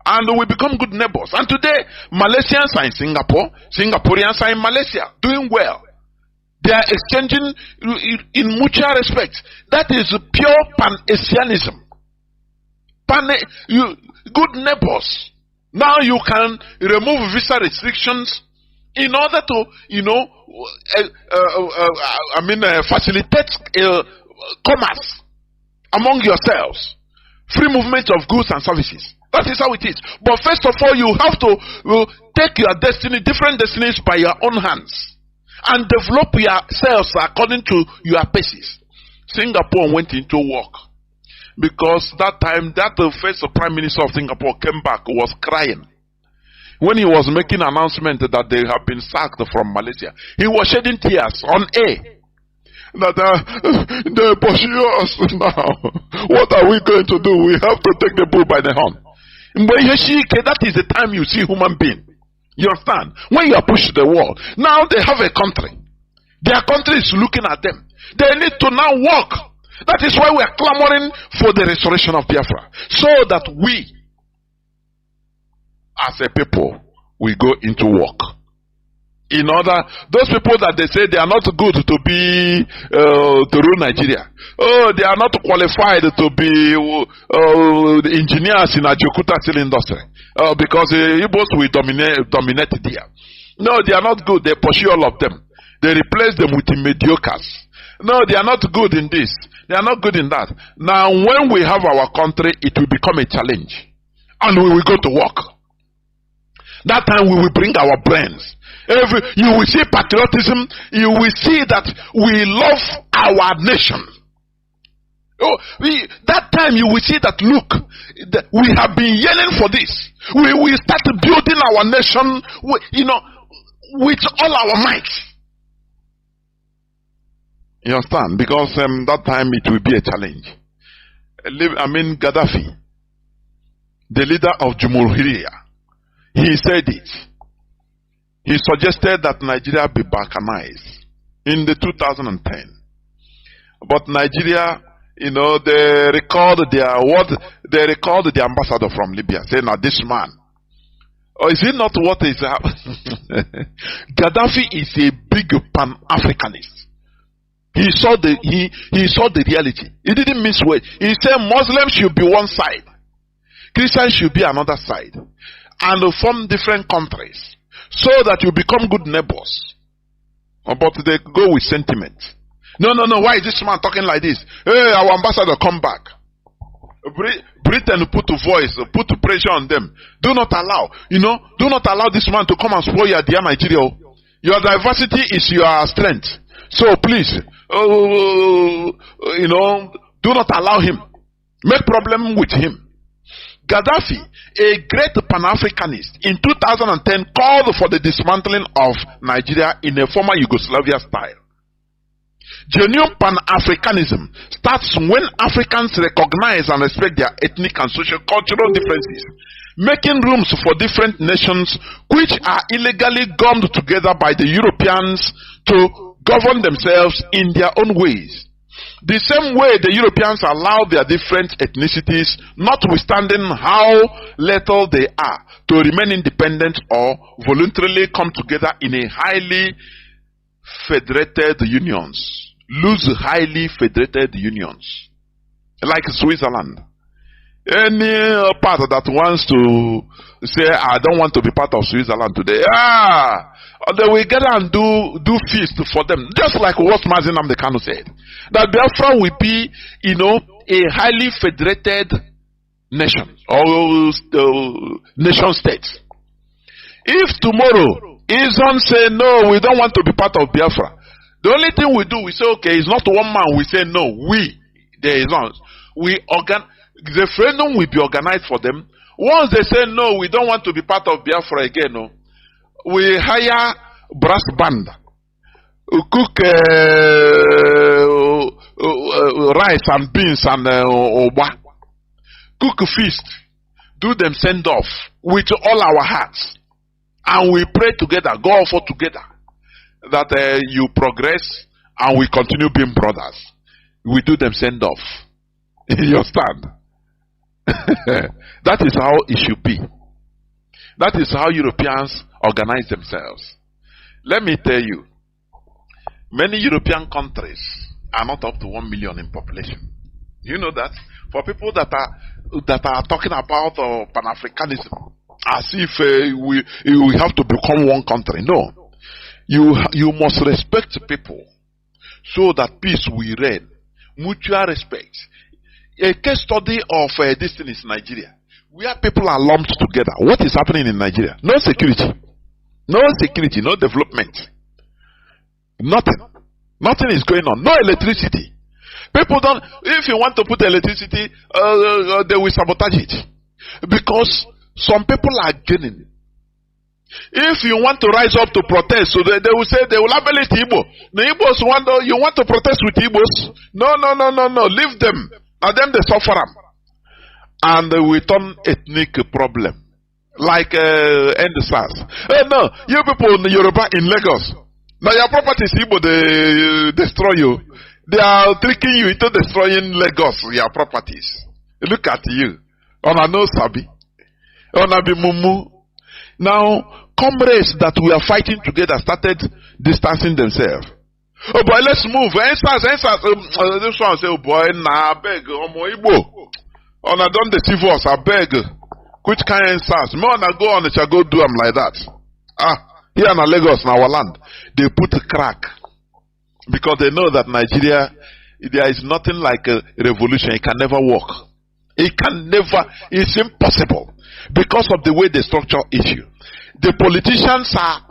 Speaker 8: And we become good neighbors. And today, Malaysians are in Singapore, Singaporeans are in Malaysia, doing well. They are exchanging in mutual respect. That is pure Pan-Asianism. Good neighbors. Now you can remove visa restrictions in order to, facilitate commerce among yourselves. Free movement of goods and services. That is how it is. But first of all, you have to take your destiny, different destinies by your own hands. And develop yourselves according to your paces. Singapore went into work. Because that time, the first prime minister of Singapore came back, was crying. When he was making an announcement that they have been sacked from Malaysia, he was shedding tears on air. That they pursue us now. What are we going to do? We have to take the bull by the horn. That is the time you see human being. You understand? When you are pushed to the wall, now they have a country. Their country is looking at them. They need to now work. That is why we are clamoring for the restoration of Biafra. So that we, as a people, we go into work. In order, those people that they say they are not good to be to rule Nigeria. Oh, they are not qualified to be engineers in Ajokuta steel industry. Because Igbos will dominate there. No, they are not good. They pursue all of them. They replace them with mediocres. No, they are not good in this. They are not good in that. Now, when we have our country, it will become a challenge. And we will go to work. That time we will bring our brains. You will see patriotism. You will see that we love our nation. Oh, that time you will see that, look, we have been yearning for this. We will start building our nation, with all our might. You understand? Because that time it will be a challenge. Gaddafi, the leader of Jumhuriyya, he said it. He suggested that Nigeria be balkanized in the 2010. But Nigeria, they recalled the ambassador from Libya, saying, "Now this man, is it not what is happening?" Gaddafi is a big Pan-Africanist. He saw the reality. He didn't miss words. He said Muslims should be one side, Christians should be another side, and form different countries, so that you become good neighbors. But they go with sentiment. No. Why is this man talking like this? Hey, our ambassador, come back. Britain put a voice, put pressure on them. Do not allow this man to come and spoil your dear Nigeria. Your diversity is your strength. So please, do not allow him. Make problem with him. Gaddafi, a great Pan-Africanist, in 2010 called for the dismantling of Nigeria in a former Yugoslavia style. Genuine Pan-Africanism starts when Africans recognize and respect their ethnic and social-cultural differences, making rooms for different nations which are illegally gummed together by the Europeans to govern themselves in their own ways. The same way the Europeans allow their different ethnicities, notwithstanding how little they are, to remain independent or voluntarily come together in a highly federated unions, highly federated unions, like Switzerland. Any part that wants to say, I don't want to be part of Switzerland today, they will get and do feast for them, just like what Mazi Nnamdi Kanu said, that Biafra will be, a highly federated nation or nation state. If tomorrow Islam say no, we don't want to be part of Biafra, the only thing we do, we say, okay, it's not one man. We say no, the referendum will be organized for them. Once they say no, we don't want to be part of Biafra again, no, we hire brass band, cook rice and beans and oba, cook feast, do them send off with all our hearts, and we pray together, go offer together, that you progress and we continue being brothers. We do them send off. You understand? That is how it should be. That is how Europeans organize themselves. Let me tell you, many European countries are not up to 1 million in population. You know that? For people that are talking about Pan-Africanism as if we have to become one country. No. You must respect people so that peace will reign. Mutual respect. A case study of this thing is Nigeria, where people are lumped together. What is happening in Nigeria? No security, no development, nothing is going on. No electricity. People don't. If you want to put electricity, they will sabotage it because some people are gaining. If you want to rise up to protest, so they will say they will label it Igbo. The Igbos you want to protest with Igbos? No. Leave them. And then they suffer them. And we turn ethnic problem. Like end SARS. No, you people in Yoruba in Lagos. Now your properties Igbo, they destroy you. They are tricking you into destroying Lagos, your properties. Look at you. On a no sabi. On a be mumu. Now, comrades that we are fighting together started distancing themselves. Oh boy, let's move. This one say, oh boy, nah, I beg, Igbo. On I don't deceive us, I beg. Which kind of answers? More than go on, it shall go do them like that. Here in Lagos, in our land, they put a crack. Because they know that Nigeria, there is nothing like a revolution. It can never work. It can never, it's impossible. Because of the way they structure issue. The politicians are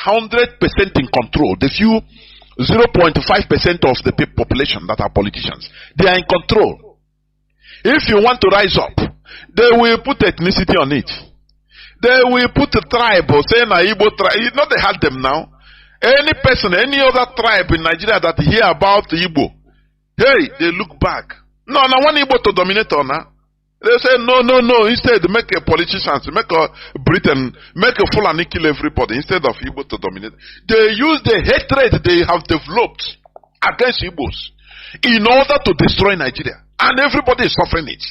Speaker 8: 100% in control. The few 0.5% of the population that are politicians, they are in control. If you want to rise up, they will put ethnicity on it. They will put a tribe or say na Igbo tribe. You know they had them now. Any person, any other tribe in Nigeria that hear about Igbo, hey, they look back. No, I want Igbo to dominate on her. They say no. Instead, make a politicians, make a Britain, make a Fulani kill everybody instead of Igbo to dominate. They use the hatred they have developed against Igbos in order to destroy Nigeria, and everybody is suffering it.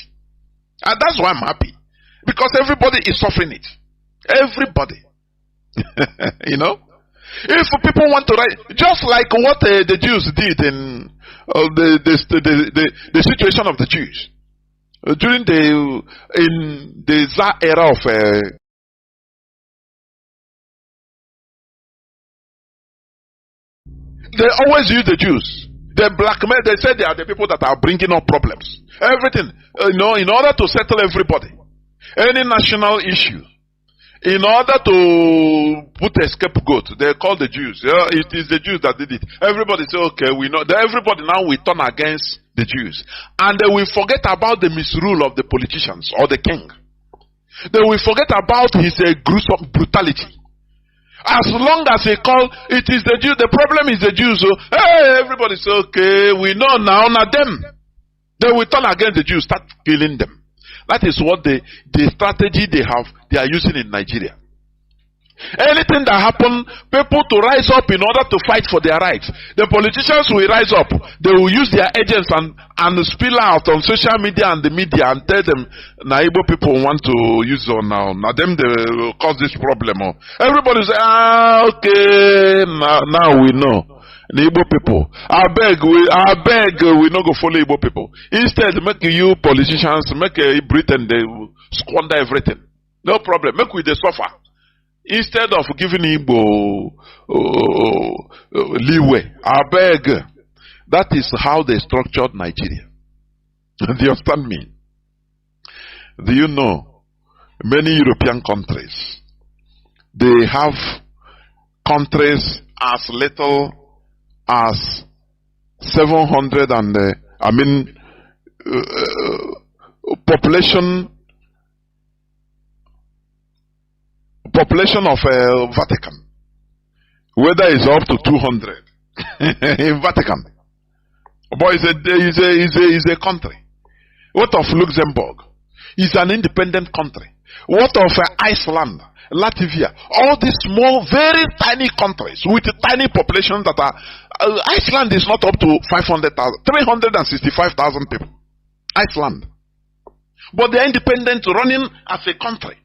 Speaker 8: And that's why I'm happy, because everybody is suffering it. Everybody, you know. If people want to write, just like what the Jews did in the situation of the Jews during the Tsar era of they always use the Jews. They blackmail. They say they are the people that are bringing up problems. Everything, in order to settle everybody, any national issue. In order to put a scapegoat, they call the Jews. Yeah, it is the Jews that did it. Everybody say, okay, we know. Everybody now will turn against the Jews. And they will forget about the misrule of the politicians or the king. They will forget about his gruesome brutality. As long as they call, it is the Jews, the problem is the Jews. So, hey, everybody say, okay, we know now, not them. They will turn against the Jews, start killing them. That is what the strategy they are using in Nigeria. Anything that happens, people to rise up in order to fight for their rights. The politicians will rise up. They will use their agents and spill out on social media and the media and tell them, now Igbo people want to use on now. Now them they will cause this problem. Everybody say, okay, now we know. The Igbo people, I beg, we not go follow Igbo people. Instead, make you politicians, make Britain, they squander everything. No problem. Make we they suffer. Instead of giving Igbo leeway, I beg. That is how they structured Nigeria. Do you understand me? Do you know many European countries? They have countries as little as 700 and population of Vatican, whether it's up to 200 in Vatican. But it's a country. What of Luxembourg? It's an independent country. What of Iceland, Latvia? All these small, very tiny countries with tiny populations that are. Iceland is not up to 500,000, 365,000 people. Iceland. But they are independent, running as a country.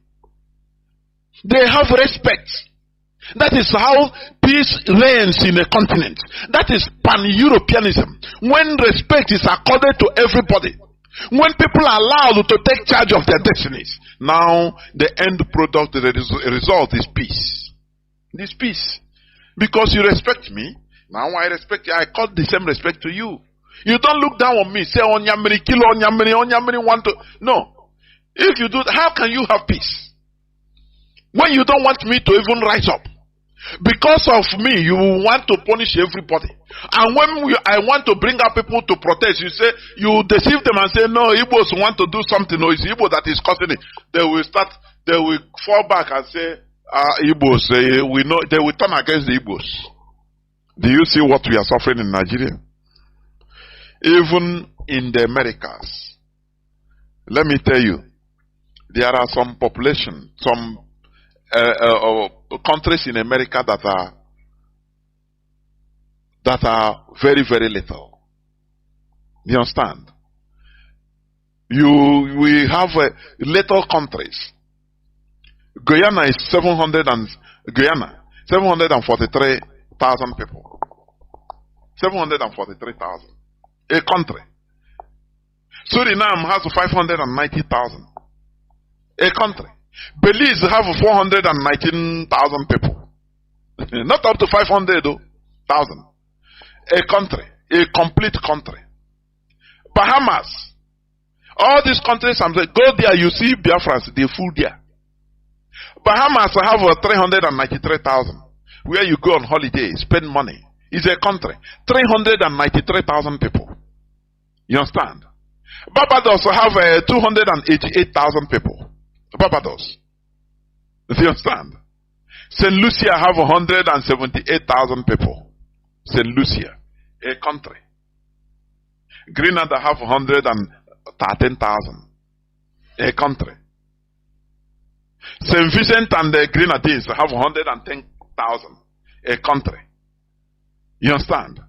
Speaker 8: They have respect. That is how peace reigns in a continent. That is pan-Europeanism. When respect is accorded to everybody. When people are allowed to take charge of their destinies. Now, the end product, the result is peace. This peace. Because you respect me. Now I respect you. I call the same respect to you. You don't look down on me. Say, Onyamiri, kill Onyamiri, want to. No. If you do, how can you have peace? When you don't want me to even rise up. Because of me, you want to punish everybody. And when I want to bring up people to protest, you say, you deceive them and say, no, Igbos want to do something, or it's Igbo that is causing it. They will fall back and say, Igbos, we know, they will turn against the Igbos. Do you see what we are suffering in Nigeria? Even in the Americas, let me tell you, there are some population, some countries in America that are very, very little. You understand? We have little countries. Guyana is 700 and Guyana, 743,000 people. 743,000. A country. Suriname has 590,000. A country. Belize have 419,000 people. Not up to 500,000. A country. A complete country. Bahamas. All these countries, go there, you see Biafrans, they full there. Bahamas have 393,000. Where you go on holiday, spend money. It's a country. 393,000 people. You understand? Barbados have 288,000 people. Barbados. You understand? St. Lucia have 178,000 people. St. Lucia, a country. Grenada have 113,000. A country. St. Vincent and the Grenadines have 110,000. A country. You understand?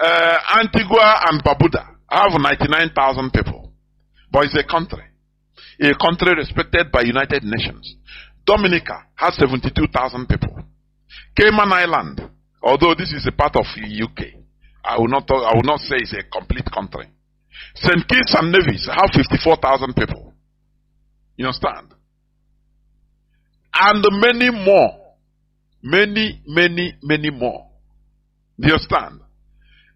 Speaker 8: Antigua and Barbuda have 99,000 people. But it's a country. A country respected by United Nations. Dominica has 72,000 people. Cayman Island, although this is a part of the UK, I will not say it's a complete country. St. Kitts and Nevis have 54,000 people. You understand? And many more. Many more. Do you understand?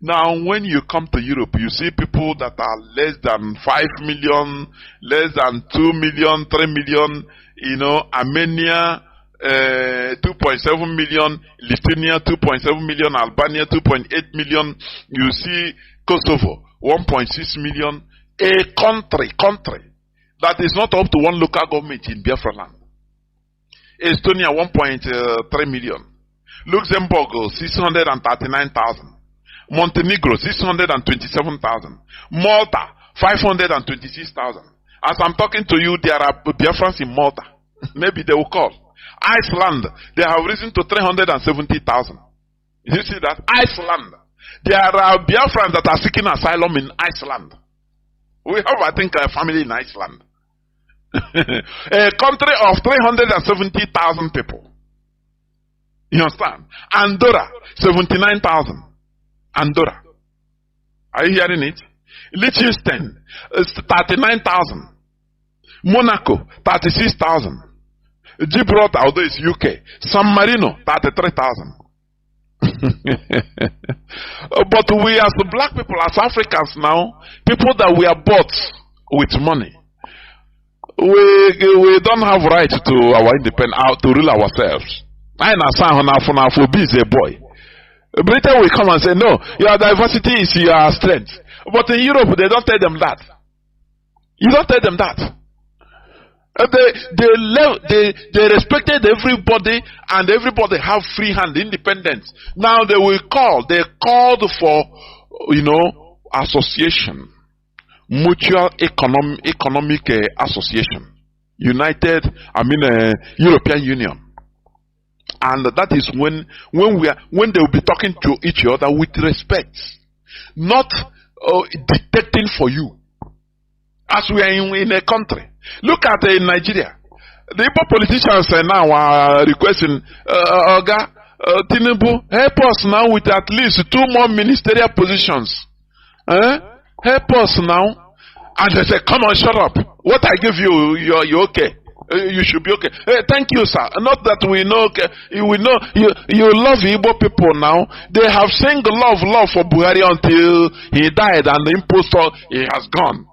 Speaker 8: Now, when you come to Europe, you see people that are less than 5 million, less than 2 million, 3 million, Armenia, 2.7 million, Lithuania, 2.7 million, Albania, 2.8 million. You see Kosovo, 1.6 million. A country that is not up to one local government in Biafra land. Estonia, 1.3 million. Luxembourg, 639,000. Montenegro, 627,000. Malta, 526,000. As I'm talking to you, there are Biafrans in Malta. Maybe they will call. Iceland, they have risen to 370,000. You see that? Iceland. There are Biafrans that are seeking asylum in Iceland. We have, I think, a family in Iceland. A country of 370,000 people. You understand? Andorra, 79,000. Andorra. Are you hearing it? Liechtenstein, 39,000. Monaco, 36,000. Gibraltar, although it's UK. San Marino, 33,000. But we as the black people, as Africans now, people that we are bought with money, we don't have right to our independence, to rule ourselves. I understand how for be a boy. Britain will come and say, no, your diversity is your strength. But in Europe, they don't tell them that. You don't tell them that. They respected everybody, and everybody have free hand, independence. Now they called for, association, mutual economic association, European Union. And that is when they will be talking to each other with respect, not dictating for you. As we are in a country, look at Nigeria. The Igbo politicians now are requesting, Oga Tinubu, help us now with at least 2 more ministerial positions. Help us now. And they say, come on, shut up. What I give you, you're okay. You should be okay. Hey, thank you, sir. Not that we know, you love Igbo people now. They have sung love for Buhari until he died and the impostor, he has gone.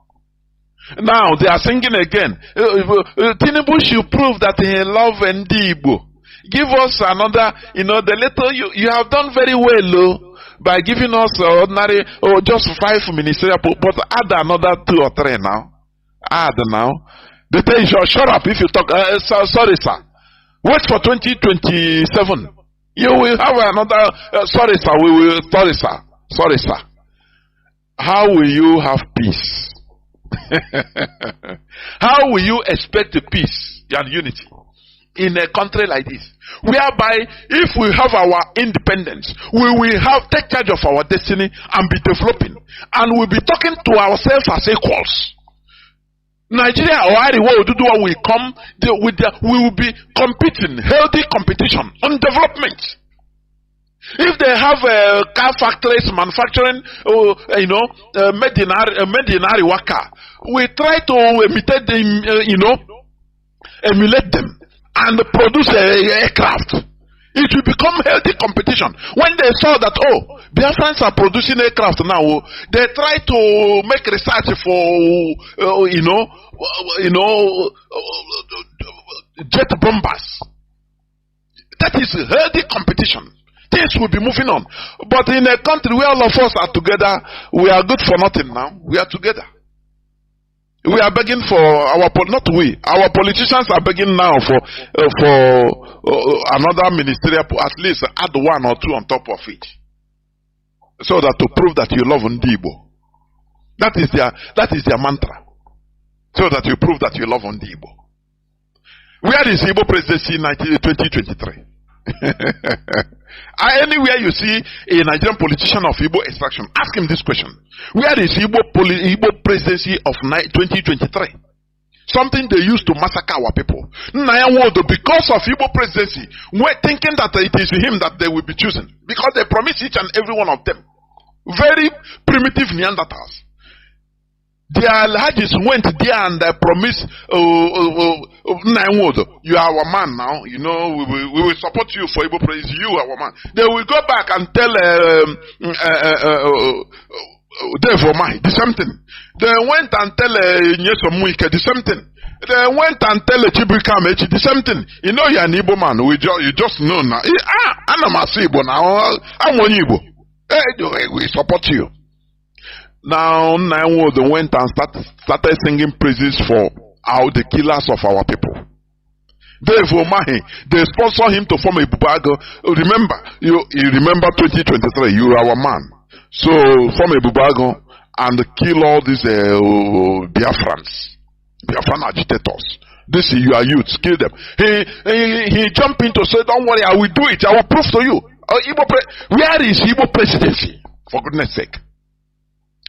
Speaker 8: Now they are singing again. Tinubu should prove that he loves Igbo. Give us another, the little, you have done very well, by giving us ordinary, just 5 ministerial, but add another 2 or 3 now. Add now. They tell you, shut up if you talk. Sorry, sir. Wait for 2027. You will have another. Sorry, sir. Sorry, sir. How will you have peace? How will you expect peace and unity in a country like this? Whereby, if we have our independence, we will take charge of our destiny and be developing, and we'll be talking to ourselves as equals. Nigeria or Ariwa Oduduwa will come we will be competing, healthy competition on development. If they have car factories manufacturing, made in Ariwa car, we try to imitate them, emulate them and produce aircraft. It will become healthy competition. When they saw that, Biafrans are producing aircraft now, they try to make research for, jet bombers. That is healthy competition. Things will be moving on. But in a country where all of us are together, we are good for nothing now. We are together. We are begging for our politicians are begging now for another ministerial, at least add 1 or 2 on top of it, so that to prove that you love Ndibo. That is their mantra. So that you prove that you love Ndibo. Where is Igbo presidency in 2023? Anywhere you see a Nigerian politician of Igbo extraction, ask him this question: where is Igbo presidency of 2023? Something they used to massacre our people. Because of Igbo presidency, we're thinking that it is him that they will be choosing, because they promise each and every one of them. Very primitive Neanderthals. Their Alhajis went there and promised, you are our man now. We will support you for Igbo praise. You are our man. They will go back and tell Dave Omai the same thing. They went and tell Nyesomuike the same thing. They went and tell Chibrikamechi the same thing. You know you're an Igbo man. You just know now. I'm a Igbo now. I'm one Igbo. We support you. Now, Nnamdi went and started singing praises for the killers of our people. Dave Omahi, they sponsor him to form a Bubago. Remember, you remember 2023, you are our man. So, form a Bubago and kill all these Biafran agitators. This is your youth, kill them. He jumped in to say, don't worry, I will do it. I will prove to you. Where is Igbo presidency? For goodness sake.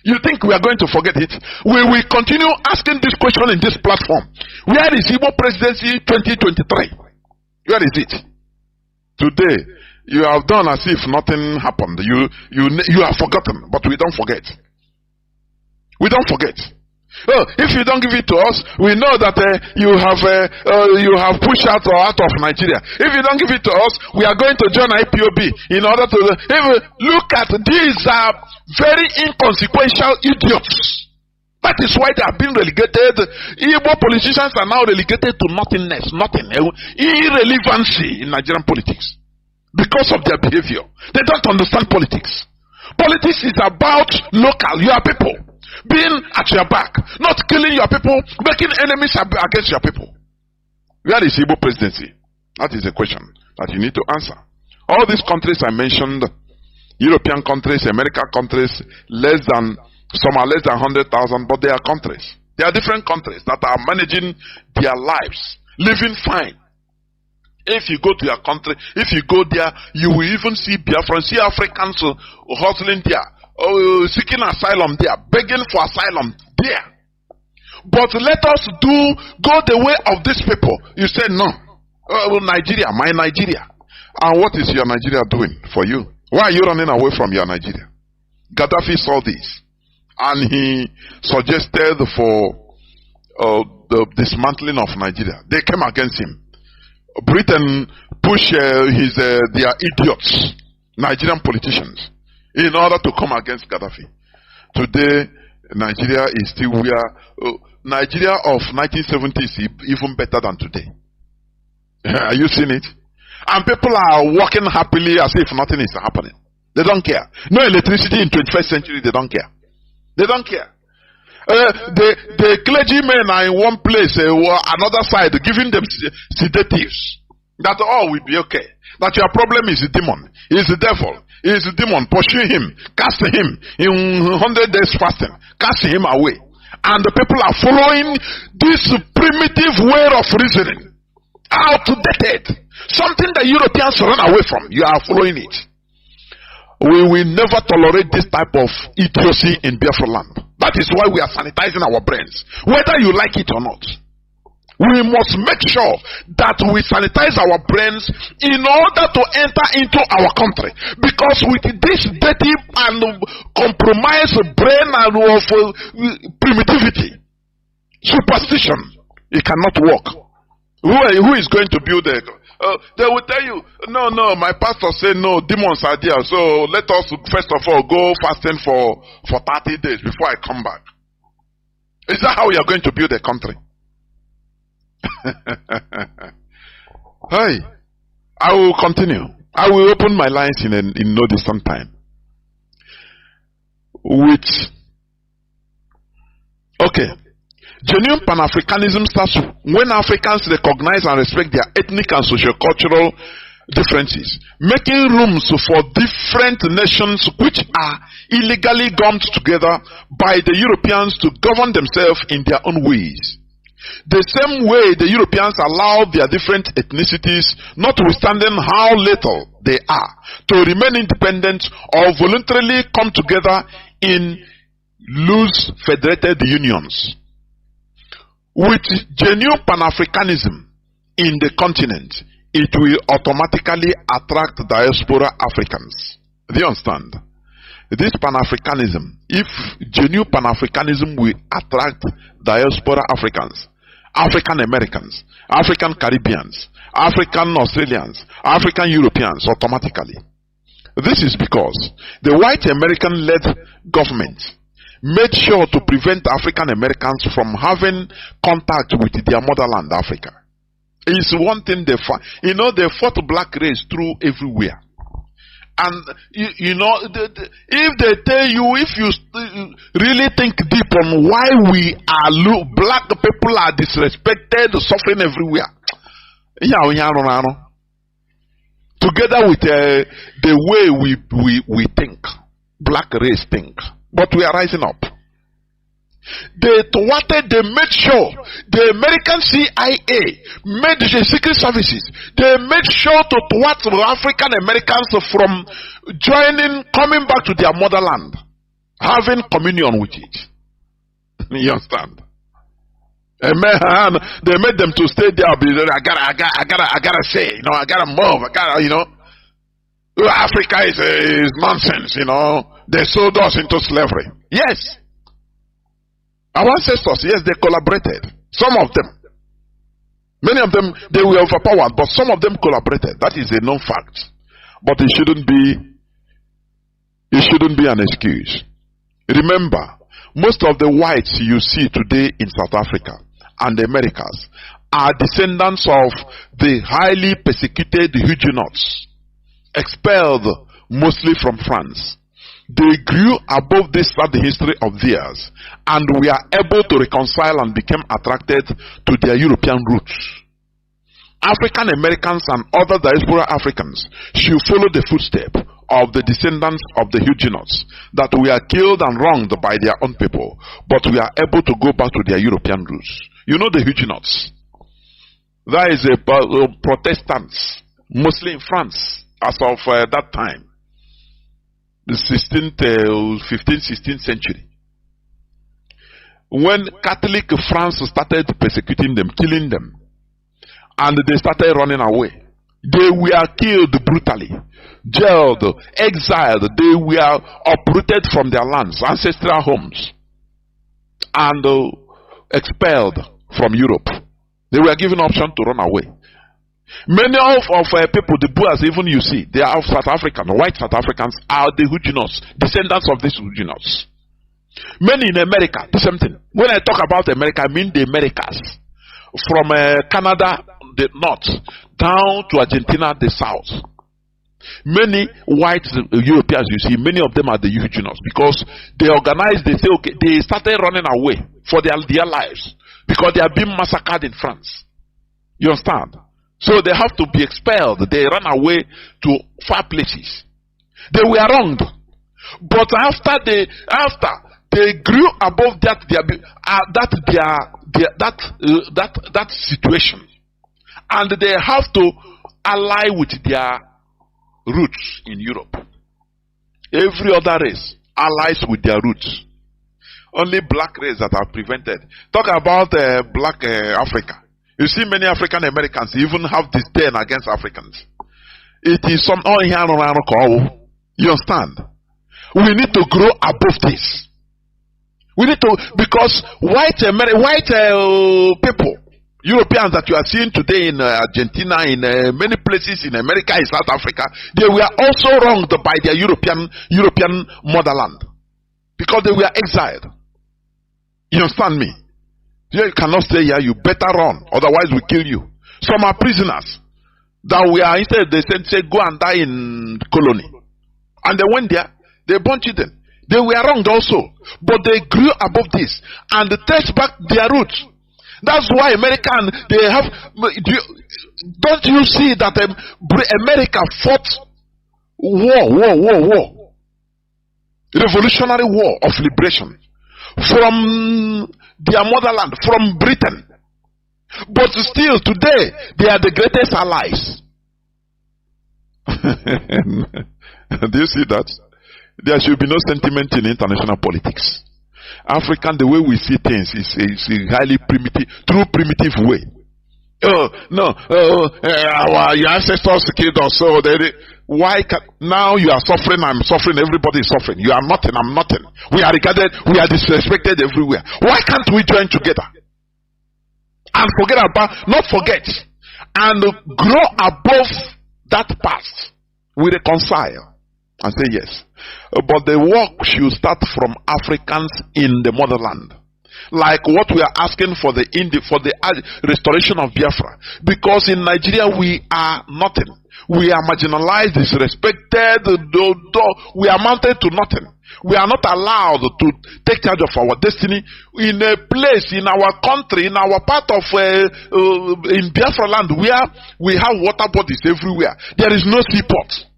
Speaker 8: You think we are going to forget it? We will continue asking this question in this platform. Where is Igbo presidency 2023? Where is it? Today, you have done as if nothing happened. You have forgotten, but we don't forget. We don't forget. If you don't give it to us, we know that you have pushed out of Nigeria. If you don't give it to us, we are going to join IPOB in order to look at these very inconsequential idiots. That is why they have been relegated. Igbo politicians are now relegated to nothingness, irrelevancy in Nigerian politics because of their behavior. They don't understand politics. Politics is about local, your people. Being at your back, not killing your people, making enemies against your people. Where is Igbo presidency? That is a question that you need to answer. All these countries I mentioned, European countries, American countries, some are less than 100,000, but they are countries. They are different countries that are managing their lives, living fine. If you go to your country, if you go there, you will even see Biafrans, see Africans hustling there. Seeking asylum there, begging for asylum there. But let us go the way of these people. You say no. Nigeria, my Nigeria. And what is your Nigeria doing for you? Why are you running away from your Nigeria? Gaddafi saw this and he suggested for the dismantling of Nigeria. They came against him. Britain pushed their idiots, Nigerian politicians, in order to come against Gaddafi. Today, Nigeria is still where Nigeria of 1970 is even better than today. Are you seeing it? And people are walking happily as if nothing is happening. They don't care. No electricity in 21st century, they don't care. They don't care. The clergymen are in one place, another side, giving them sedatives. That all will be okay. That your problem is a demon, is the devil. Is a demon, pursue him, cast him in 100 days fasting, cast him away. And the people are following this primitive way of reasoning, outdated, something that Europeans run away from. You are following it. We will never tolerate this type of idiocy in Biafra land. That is why we are sanitizing our brains, whether you like it or not. We must make sure that we sanitize our brains in order to enter into our country. Because with this dirty and compromised brain and of primitivity, superstition, it cannot work. Who is going to build it? They will tell you, no, my pastor said no, demons are there. So let us first of all go fasting for 30 days before I come back. Is that how you are going to build a country? Hey, I will continue. I will open my lines in no distant time. Genuine Pan-Africanism starts when Africans recognize and respect their ethnic and socio-cultural differences, making rooms for different nations which are illegally gummed together by the Europeans to govern themselves in their own ways. The same way the Europeans allow their different ethnicities, notwithstanding how little they are, to remain independent or voluntarily come together in loose federated unions. With genuine Pan-Africanism in the continent, it will automatically attract diaspora Africans. Do you understand? This Pan-Africanism, if genuine Pan-Africanism will attract diaspora Africans, African Americans, African Caribbeans, African Australians, African Europeans automatically. This is because the white American-led government made sure to prevent African Americans from having contact with their motherland, Africa. It's one thing they fought. You know, they fought black race through everywhere. And you know, if they tell you, if you really think deep on why we are black people are disrespected, suffering everywhere, together with the way we think, black race think, but we are rising up. They made sure the American CIA made the secret services. They made sure to thwart African Americans from coming back to their motherland, having communion with it. You understand? Amen. They made them to stay there. I gotta say, you know, I gotta move. Africa is nonsense. You know, they sold us into slavery. Yes. Our ancestors, yes, they collaborated. Some of them. Many of them, they were overpowered, but some of them collaborated. That is a known fact. But it shouldn't be an excuse. Remember, most of the whites you see today in South Africa and the Americas are descendants of the highly persecuted Huguenots, expelled mostly from France. They grew above this sad history of theirs, and we are able to reconcile and become attracted to their European roots. African Americans and other diaspora Africans should follow the footsteps of the descendants of the Huguenots that were killed and wronged by their own people, but we are able to go back to their European roots. You know the Huguenots. That is a Protestants, mostly in France, as of that time. The 15th, 16th century. When Catholic France started persecuting them, killing them, and they started running away, they were killed brutally, jailed, exiled, they were uprooted from their lands, ancestral homes, and expelled from Europe. They were given option to run away. Many of people, the Boers, even you see, they are South African, white South Africans are the Huguenots, descendants of these Huguenots. Many in America, the same thing. When I talk about America, I mean the Americas. From Canada, the north, down to Argentina, the south. Many white Europeans, you see, many of them are the Huguenots because they organized, they say, okay, they started running away for their lives because they are being massacred in France. You understand? So they have to be expelled. They run away to far places. They were wronged. But after they grew above that situation, and they have to ally with their roots in Europe. Every other race allies with their roots. Only black race that are prevented. Talk about black Africa. You see, many African Americans even have disdain against Africans. It is some you understand? We need to grow above this. We need to, because white people, Europeans that you are seeing today in Argentina, in many places in America, in South Africa, they were also wronged by their European motherland because they were exiled. You understand me? You cannot stay here. You better run, otherwise we kill you. Some are prisoners that we are, instead they said go and die in colony, and they went there. They born children. They were wronged also, but they grew above this and they traced back their roots. That's why American, they have. Don't you see that America fought war, revolutionary war of liberation from their motherland, from Britain. But still today they are the greatest allies. Do you see that? There should be no sentiment in international politics. African, the way we see things is a highly primitive, true primitive way. Your ancestors killed us, so now you are suffering, I'm suffering, everybody is suffering. You are nothing, I'm nothing. We are regarded, we are disrespected everywhere. Why can't we join together and not forget, and grow above that past? We reconcile and say yes. But the work should start from Africans in the motherland, like what we are asking for the restoration of Biafra. Because in Nigeria we are nothing. We are marginalized, disrespected. We are mounted to nothing. We are not allowed to take charge of our destiny in a place, in our country, in our part of in Biafra land, where we have water bodies everywhere. There is no seaport.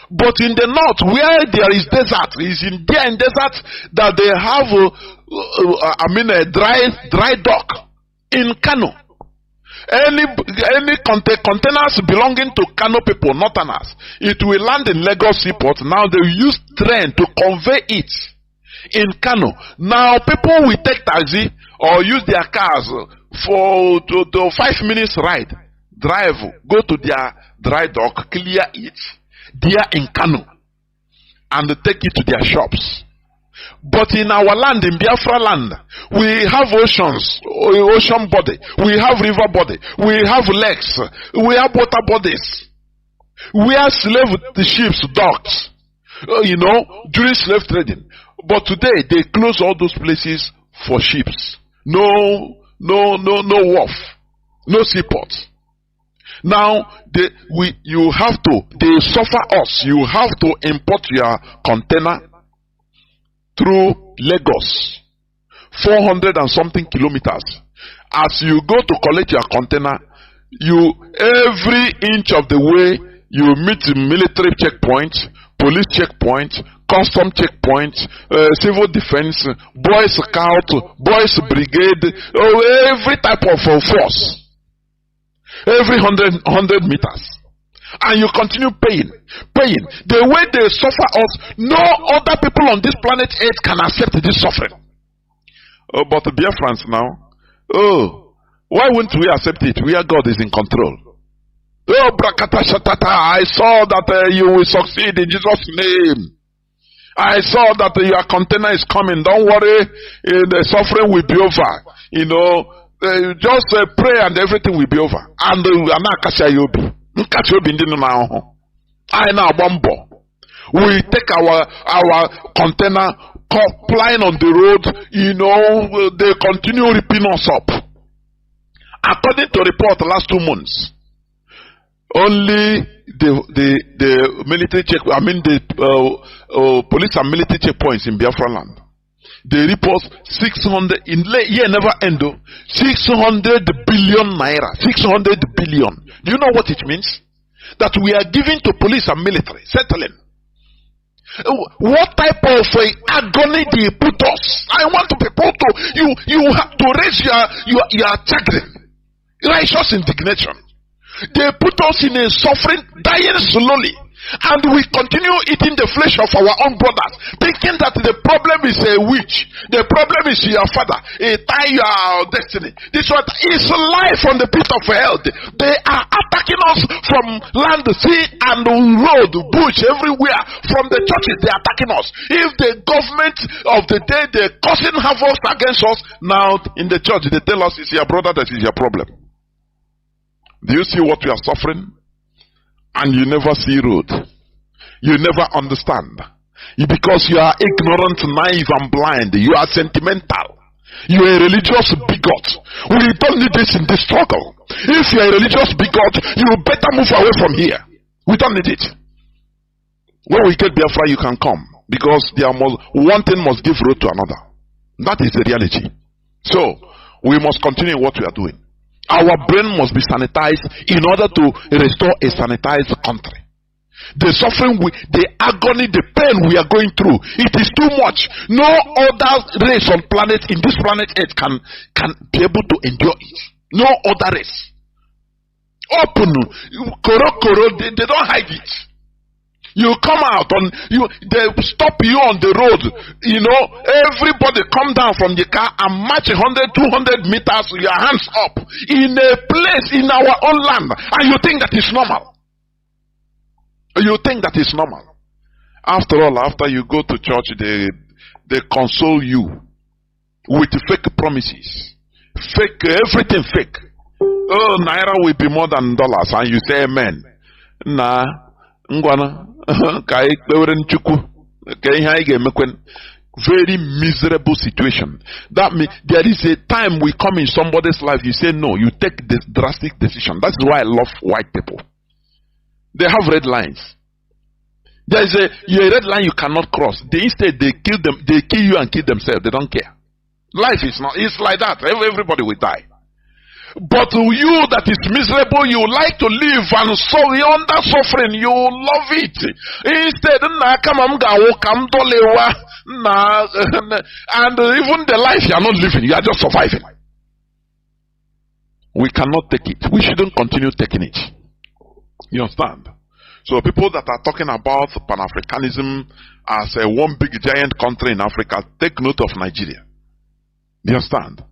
Speaker 8: But in the north, where there is desert, is in desert that they have a dry dock in Kanu. Any containers belonging to Kanu people, northerners, it will land in Lagos seaport. Now they will use train to convey it in Kanu. Now people will take taxi or use their cars for 5 minutes ride, drive, go to their dry dock, clear it there in Kanu, and take it to their shops. But in our land, in Biafra land, we have oceans, ocean body, we have river body, we have lakes, we have water bodies. We are the ships docked, during slave trading. But today they close all those places for ships. No wharf, no seaport. Now they suffer us. You have to import your container through Lagos, 400 and something kilometers. As you go to collect your container, every inch of the way you meet military checkpoints, police checkpoints, custom checkpoints, civil defense, boy scout, boys brigade, every type of force. Every 100 meters, and you continue paying. The way they suffer us, no other people on this planet Earth can accept this suffering. But the Biafrans now, why wouldn't we accept it? Where God is in control. Brakata Shatata, I saw that you will succeed in Jesus' name. I saw that your container is coming. Don't worry, the suffering will be over. Just pray and everything will be over. And we take our container flying on the road. They continue ripping us up. According to report, last 2 months, only the military the police and military checkpoints in Biafra land, they report 600 in year never end. 600 billion naira. 600 billion. Do you know what it means? That we are giving to police and military, settling. What type of agony do you put us? I want people to you have to raise your chagrin, righteous indignation. They put us in a suffering, dying slowly. And we continue eating the flesh of our own brothers, thinking that the problem is a witch, the problem is your father, a tie your destiny. This one is life on the pit of hell. They are attacking us from land, sea, and road, bush, everywhere. From the churches, they are attacking us. If the government of the day, they're causing havoc against us, now in the church, they tell us it's your brother that is your problem. Do you see what we are suffering? And you never see road. You never understand. Because you are ignorant, naive, and blind. You are sentimental. You are a religious bigot. We don't need this in this struggle. If you are a religious bigot, you better move away from here. We don't need it. When we get Biafra, you can come. Because one thing must give road to another. That is the reality. So, we must continue what we are doing. Our brain must be sanitized in order to restore a sanitized country. The suffering, the agony, the pain we are going through, it is too much. No other race on this planet Earth can be able to endure it. No other race. Open, they don't hide it. You come out they stop you on the road. Everybody come down from the car and march 100, 200 meters with your hands up in a place in our own land, and you think that is normal. You think that is normal. After all, after you go to church, they console you with fake promises, fake everything fake. Oh, naira will be more than dollars, and you say amen. Nah, ngwana. Very miserable situation. That means there is a time we come in somebody's life, you say no, you take this drastic decision. That's why I love white people. They have red lines. There is a red line you cannot cross. Instead they kill you and kill themselves. They don't care. Life is not, it's like that. Everybody will die. But you that is miserable, you like to live and so under suffering, you love it. Instead, and even the life you are not living, you are just surviving. We cannot take it. We shouldn't continue taking it. You understand? So people that are talking about Pan-Africanism as a one big giant country in Africa, take note of Nigeria. You understand?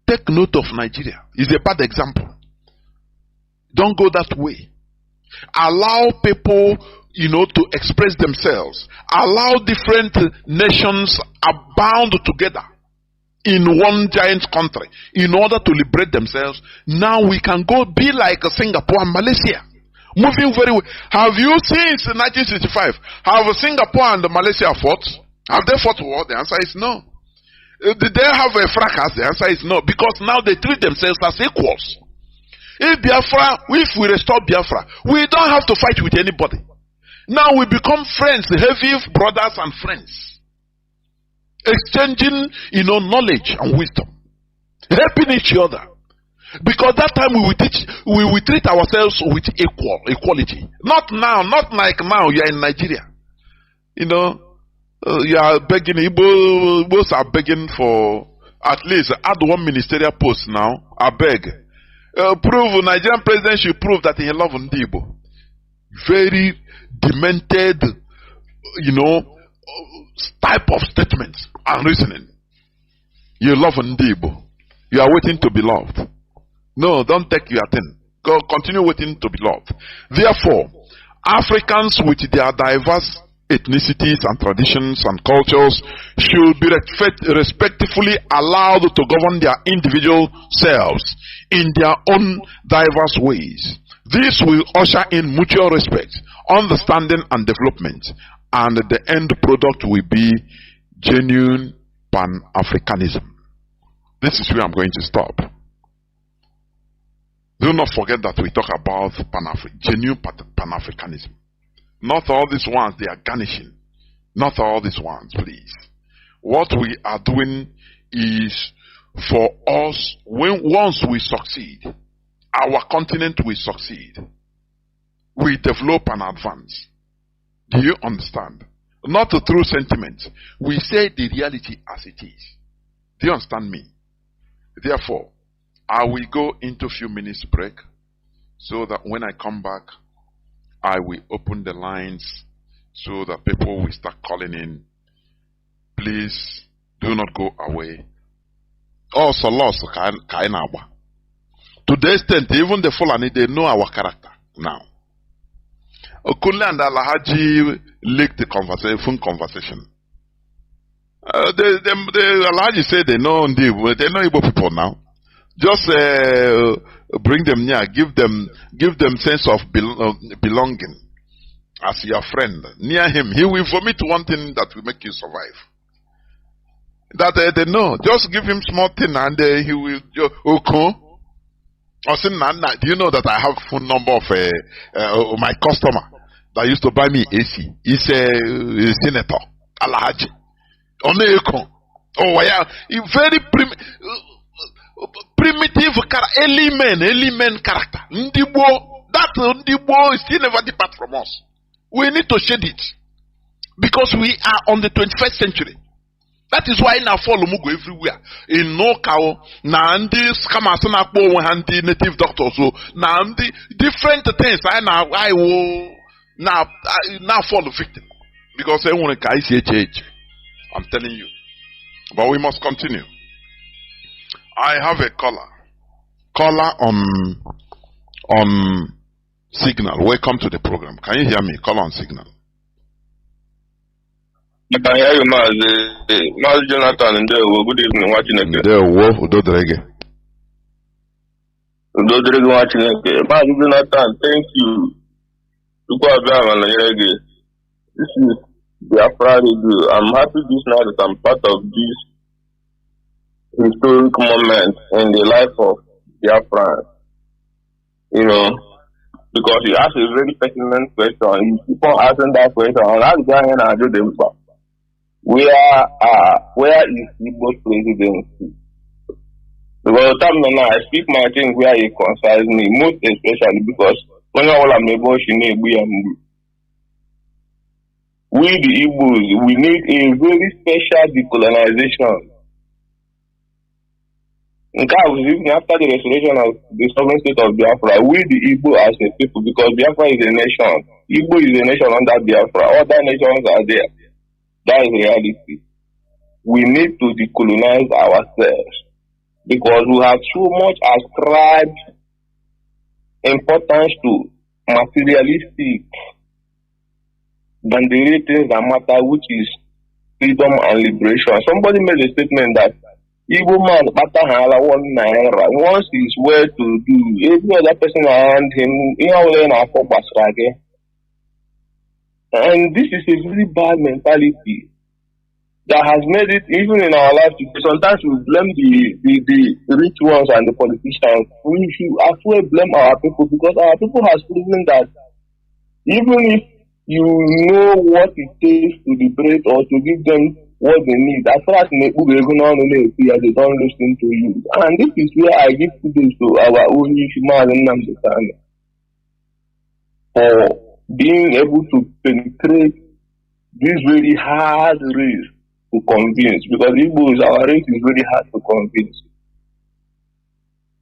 Speaker 8: Take note of Nigeria. It's a bad example. Don't go that way. Allow people, to express themselves. Allow different nations abound together in one giant country in order to liberate themselves. Now we can go be like Singapore and Malaysia. Moving very well. Have you seen since 1965? Have Singapore and Malaysia fought? Have they fought war? The answer is no. Did they have a fracas? The answer is no. Because now they treat themselves as equals. If we restore Biafra, we don't have to fight with anybody. Now we become friends, heavy brothers and friends. Exchanging, knowledge and wisdom. Helping each other. Because that time we will treat ourselves with equality. Not now, not like now you are in Nigeria. You are begging, Igbos are begging for at least add one ministerial post now. I beg. Nigerian president should prove that he loves Igbo. Very demented, type of statements and reasoning. You love Igbo. You are waiting to be loved. No, don't take your thing. Go continue waiting to be loved. Therefore, Africans with their diverse ethnicities and traditions and cultures should be respectfully allowed to govern their individual selves in their own diverse ways. This will usher in mutual respect, understanding and development, and the end product will be genuine Pan-Africanism. This is where I'm going to stop. Do not forget that we talk about genuine Pan-Africanism. Not all these ones, they are garnishing. Not all these ones, please. What we are doing is for us, once we succeed, our continent will succeed. We develop and advance. Do you understand? Not through sentiment. We say the reality as it is. Do you understand me? Therefore, I will go into a few minutes break so that when I come back, I will open the lines so that people will start calling in. Please do not go away. Also, lost Kainawa. To the extent, even the Fulani, they know our character now. Okunle and Alhaji leaked the phone conversation. The Alhaji said they know Igbo people now. Just bring them near, give them sense of belonging as your friend. Near him, he will vomit one thing that will make you survive. That they know. Just give him small thing and he will. Okay. Do you know that I have phone number of my customer that used to buy me AC? He's a senator, Alhaji. Oh yeah, very primitive element character. That Ndibo is still never depart from us. We need to shed it because we are on the 21st century. That is why now follow Mugo everywhere. In no cow, Nandi Skamasana and the native doctors. So Nandi different things. I will now follow victim. Because I want to ICH. I'm telling you. But we must continue. I have a caller. Caller on signal. Welcome to the program. Can you hear me? Caller on signal.
Speaker 9: I can hear you, Mazi Jonathan, and good evening, watching it.
Speaker 8: Udodrege
Speaker 9: watching it. Mazi Jonathan, thank you. This is Biafra Radio. I'm happy this night that I'm part of this historic moment in the life of Biafra. You know, because you ask a very pertinent question. You keep on asking that question, and that's going and do them back. Where is Igbo's presidency? Because now I speak my thing where it concerns me, most especially because when all I'm able to we the Igbos, we need a very special decolonization. In fact, even after the restoration of the sovereign state of Biafra, we the Igbo as a people, because Biafra is a nation, Igbo is a nation under Biafra, other nations are there. That is reality. We need to decolonize ourselves because we have so much ascribed importance to materialistic than the real things that matter, which is freedom and liberation. Somebody made a statement that Igbo man once he's well to do, every other person around him, and this is a very bad mentality that has made it even in our life. Sometimes we blame the rich ones and the politicians. We should as well blame our people because our people has proven that even if you know what it takes to liberate or to give them what they need, as far as they don't listen to you. And this is where I give kudos to our own Nnamdi for being able to penetrate this very hard race to convince, because our race is very hard to convince.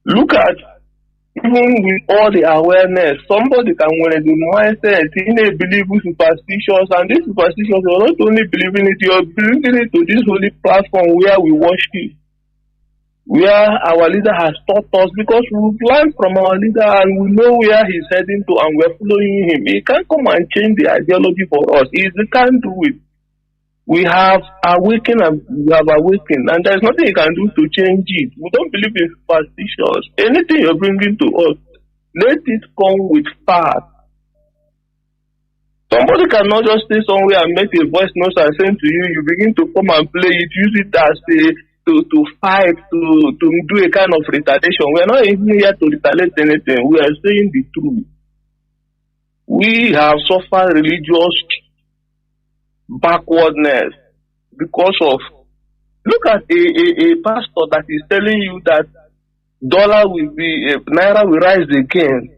Speaker 9: Look at, even with all the awareness, somebody can wear the mindset, believe superstitious, and this superstitious, you're not only believing it, you're believing it to this holy platform where we worship, where our leader has taught us, because we've learned from our leader and we know where he's heading to and we're following him. He can't come and change the ideology for us. He can't do it. We have awakened and there's nothing he can do to change it. We don't believe in superstitions. Anything you're bringing to us, let it come with facts. Somebody cannot just stay somewhere and make a voice note and send to you, you begin to come and play it, use it as to fight, to do a kind of retaliation. We are not even here to retaliate anything. We are saying the truth. We have suffered religious backwardness because of, look at a pastor that is telling you that dollar will be, naira will rise again.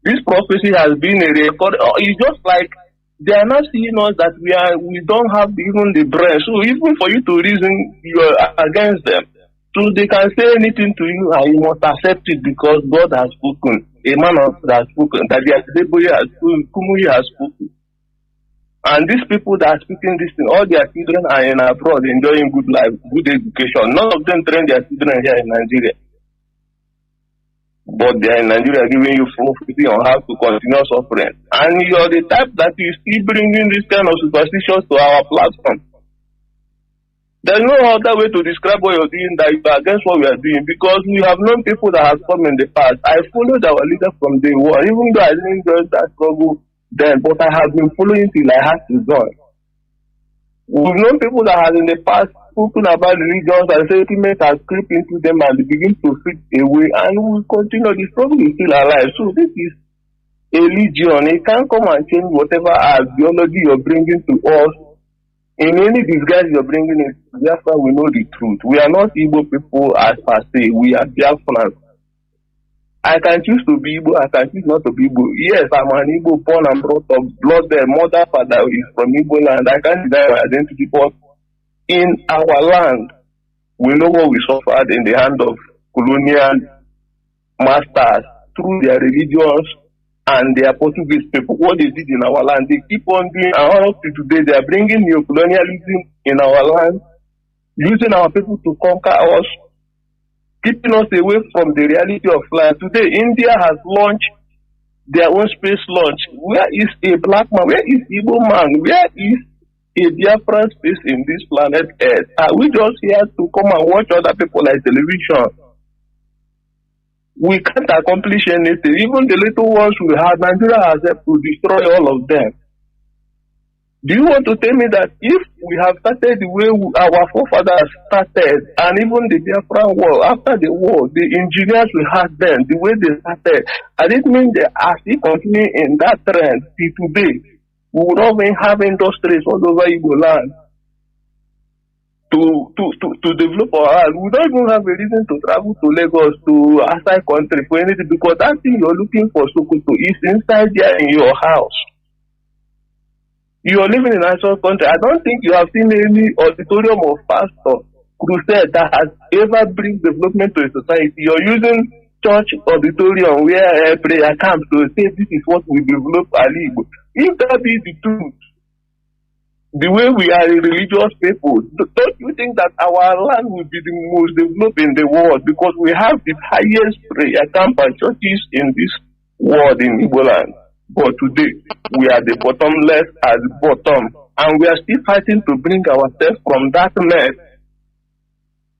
Speaker 9: This prophecy has been a record. It's just like they are not seeing us that we don't have even the breath. So even for you to reason, you are against them. So they can say anything to you and you must accept it because God has spoken. A man has spoken. That the Adeboye has spoken. Kumuyi has spoken. And these people that are speaking this thing, all their children are in abroad enjoying good life, good education. None of them train their children here in Nigeria. But they are in Nigeria giving you full freedom on how to continue suffering. And you're the type that is still bringing this kind of superstitions to our platform. There's no other way to describe what you're doing that you are against what we are doing, because we have known people that have come in the past. I followed our leader from day one, even though I didn't join that struggle then, but I have been following till I had to join. We've known people that have in the past spoken about religions and sentiments have crept into them and they begin to fit away, and we continue. The struggle is still alive. So this is a legion. It can't come and change whatever ideology you're bringing to us. In any disguise you're bringing in Biafra, we know the truth. We are not Igbo people as per se. We are Biafrans. I can choose to be Igbo, I can choose not to be Igbo. Yes, I'm an Igbo, born and brought up, blood there, mother, father is from Igbo land. I can't deny my identity, but in our land, we know what we suffered in the hand of colonial masters through their religions and their Portuguese people. What they did in our land, they keep on doing, and up to today, they are bringing neo-colonialism in our land, using our people to conquer us, keeping us away from the reality of life. Today, India has launched their own space launch. Where is a black man? Where is Igbo man? Where is a Biafra space in this planet Earth? Are we just here to come and watch other people like television? We can't accomplish anything. Even the little ones we have, Nigeria has helped to destroy all of them. Do you want to tell me that if we have started the way our forefathers started, and even the Biafra war, after the war, the engineers we had then, the way they started, and it means they are still continuing in that trend till today. We will not even have industries all over Igbo land to develop our land. We don't even have a reason to travel to Lagos, to outside country for anything, because that thing you're looking for Sokoto is inside there in your house. You are living in a national country. I don't think you have seen any auditorium of pastor crusade that has ever bring development to a society. You're using church auditorium where prayer camps to say this is what we develop Ali. If that be the truth, the way we are a religious people, don't you think that our land will be the most developed in the world, because we have the highest prayer camp and churches in this world in Igbo land? But today, we are the bottomless at the bottom, and we are still fighting to bring ourselves from that mess.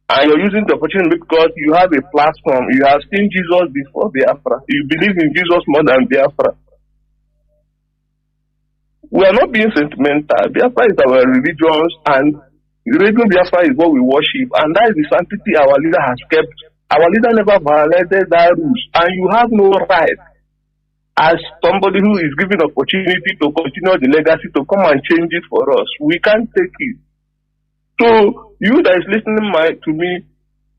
Speaker 9: And you're using the opportunity because you have a platform. You have seen Jesus before Biafra. You believe in Jesus more than Biafra. We are not being sentimental. Biafra is our religions, and religion Biafra is what we worship, and that is the sanctity our leader has kept. Our leader never violated that rules, and you have no right, as somebody who is given opportunity to continue the legacy, to come and change it for us. We can't take it. So you that is listening to me,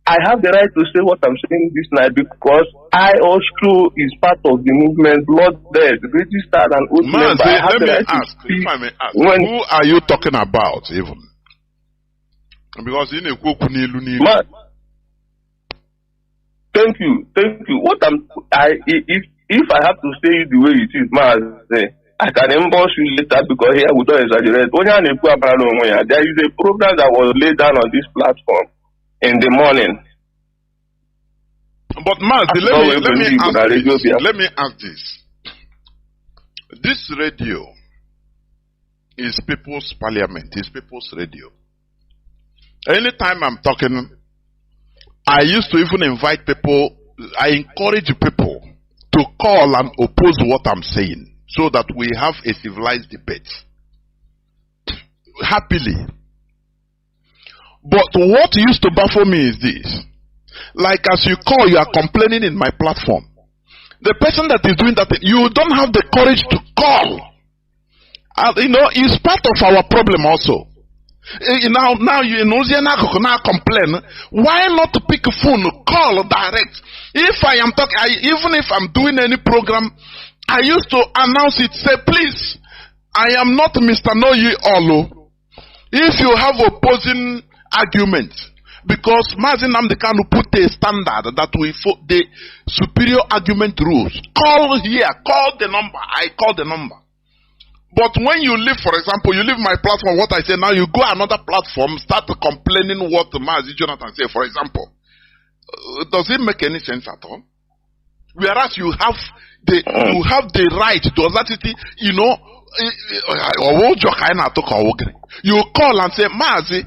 Speaker 9: I have the right to say what I'm saying this night, because I also is part of the movement, blood dead, registered and oath member.
Speaker 8: Let me ask, if I may ask, who are you talking about even? Because in a thank you. What if I have to say it the way it is, Mazi, I can emboss you later, because here we don't exaggerate. There is a program that was laid down on this platform in the morning. But Mazi, let me ask this. This radio is people's parliament, is people's radio. Anytime I'm talking, I used to even invite people, I encourage people to call and oppose what I'm saying, so that we have a civilized debate. Happily. But what used to baffle me is this. Like, as you call, you are complaining in my platform. The person that is doing that, you don't have the courage to call. It's part of our problem also. Now you now complain. Why not pick a phone, call direct? If I am talking, even if I'm doing any program, I used to announce it, say, please, I am not Mr. Know Ye All. If you have opposing arguments, Because Mazi Nnamdi Kanu put a standard that we the superior argument rules. Call here, call the number. I call the number. But when you leave, for example, you leave my platform, what I say now, you go another platform, start complaining what Mazi Jonathan say, for example. Does it make any sense at all? Whereas you have the right, the audacity, you know, you call and say, Mazi,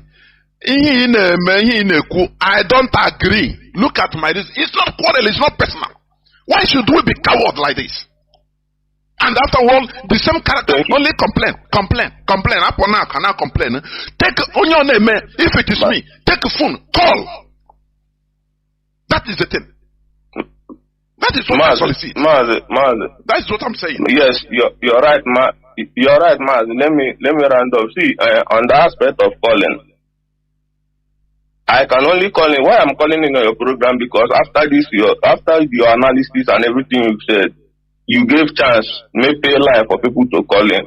Speaker 8: I don't agree. Look at my reason. It's not quarrel, it's not personal. Why should we be coward like this? And after all, the same character only complain. Upon now, cannot complain. Take on your name, if it is me, take a phone, call. That is the thing. That is what I solicit. That is what I'm saying.
Speaker 9: Yes, you're right, You're right, Mazi. Let me round up. See, on the aspect of calling, I can only call in. Why I'm calling in on your program? Because after your analysis and everything you said, you gave chance, may pay line for people to call in.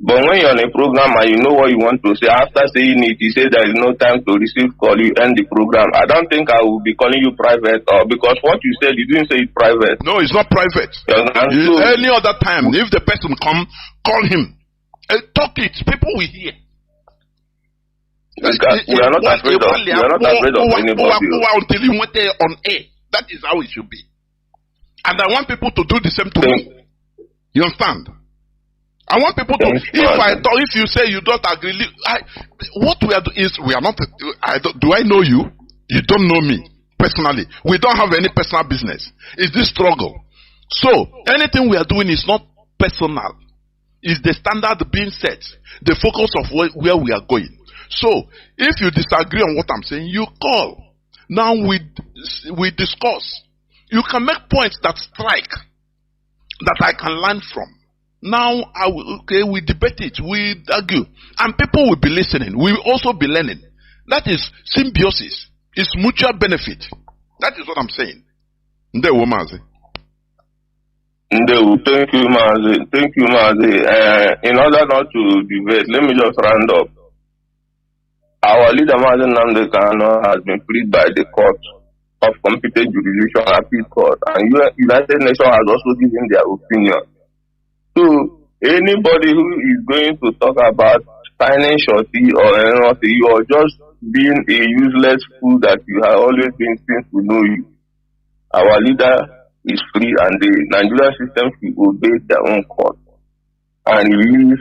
Speaker 9: But when you're on a program and you know what you want to say, after saying it, you say there is no time to receive call, you end the program. I don't think I will be calling you private, or because what you said, you didn't say it private.
Speaker 8: No, it's not private. Any other time, if the person come, call him. Talk it. People will hear.
Speaker 9: We are not afraid of anybody.
Speaker 8: Until you went there on air. That is how it should be. And I want people to do the same to me. You understand? I want people to. If you say you don't agree, what we are doing is we are not. Do I know you? You don't know me personally. We don't have any personal business. It's this struggle. So anything we are doing is not personal. It's the standard being set. The focus of where we are going. So if you disagree on what I'm saying, you call. Now we discuss. You can make points that strike, that I can learn from. Now, we debate it, we argue, and people will be listening. We will also be learning. That is symbiosis. It's mutual benefit. That is what I'm saying. Ndewo Mazi.
Speaker 9: Thank you, Mazi. Thank you, Mazi. In order not to debate, let me just round up. Our leader, Mazi Nnamdi Kanu, has been freed by the court of competent jurisdiction, appeal court, and United Nations has also given their opinion. So anybody who is going to talk about signing shorty or anything, you are just being a useless fool that you have always been since we know you. Our leader is free, and the Nigerian system should obey their own court and release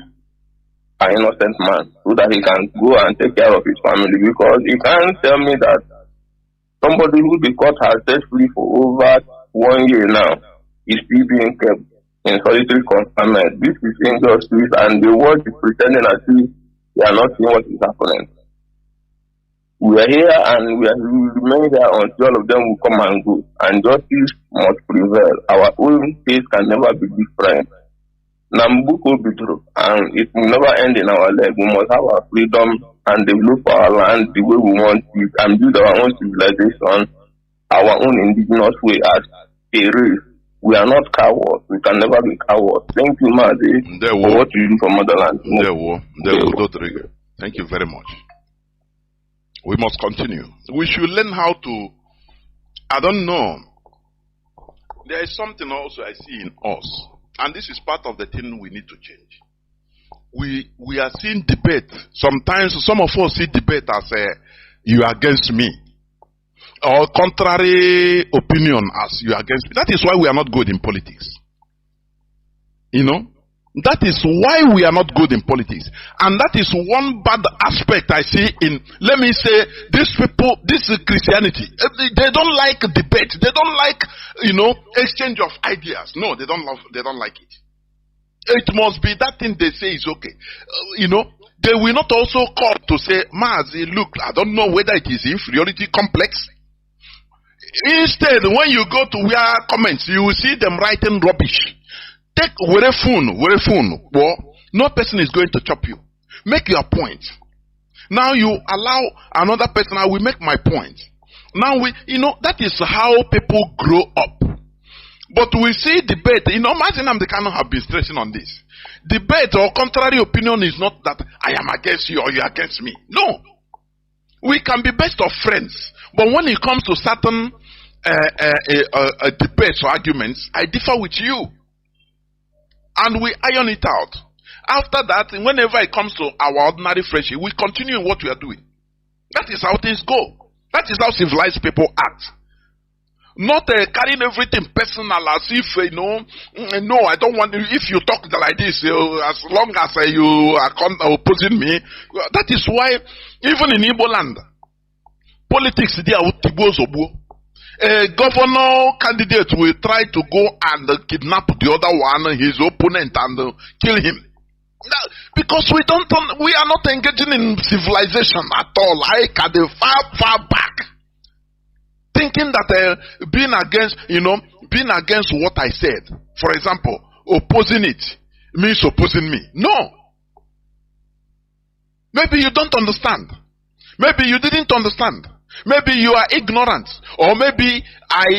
Speaker 9: an innocent man so that he can go and take care of his family. Because you can't tell me that somebody who the court has set free for over 1 year now is still being kept in solitary confinement. This is injustice, and the world is pretending as if they are not seeing what is happening. We are here, and we will remain here until all of them will come and go, and justice must prevail. Our own case can never be different. Nambuko be true, and it will never end in our leg. We must have our freedom and develop our land the way we want it, and build our own civilization, our own indigenous way as a race. We are not cowards. We can never be cowards. Thank you, Mazi, for what you do for motherland.
Speaker 8: Thank you very much. We must continue. We should learn how to, I don't know. There is something also I see in us, and this is part of the thing we need to change. We are seeing debate. Sometimes some of us see debate as you are against me, or contrary opinion as you are against me. That is why we are not good in politics. You know, that is why we are not good in politics. And that is one bad aspect I see in, let me say, these people, this is Christianity. They don't like debate. They don't like, exchange of ideas. No, they don't like it. It must be that thing they say is okay. They will not also call to say, Mazi, look, I don't know whether it is inferiority complex. Instead, when you go to where comments, you will see them writing rubbish. Take where phone, well, no person is going to chop you. Make your point. Now you allow another person, I will make my point. Now that is how people grow up. But we see debate, Mazi Nnamdi Kanu have been stressing on this. Debate or contrary opinion is not that I am against you or you are against me. No. We can be best of friends, but when it comes to certain debates or arguments, I differ with you. And we iron it out. After that, whenever it comes to our ordinary friendship, we continue in what we are doing. That is how things go. That is how civilized people act. Not carrying everything personal as if, no, I don't want, if you talk like this, as long as you are opposing me. That is why, even in Igbo land, politics, they are a governor candidate will try to go and kidnap the other one, his opponent, and kill him. Because we are not engaging in civilization at all. I can far back. Thinking that being against what I said, for example, opposing it means opposing me. No. Maybe you don't understand. Maybe you didn't understand. Maybe you are ignorant. Or maybe I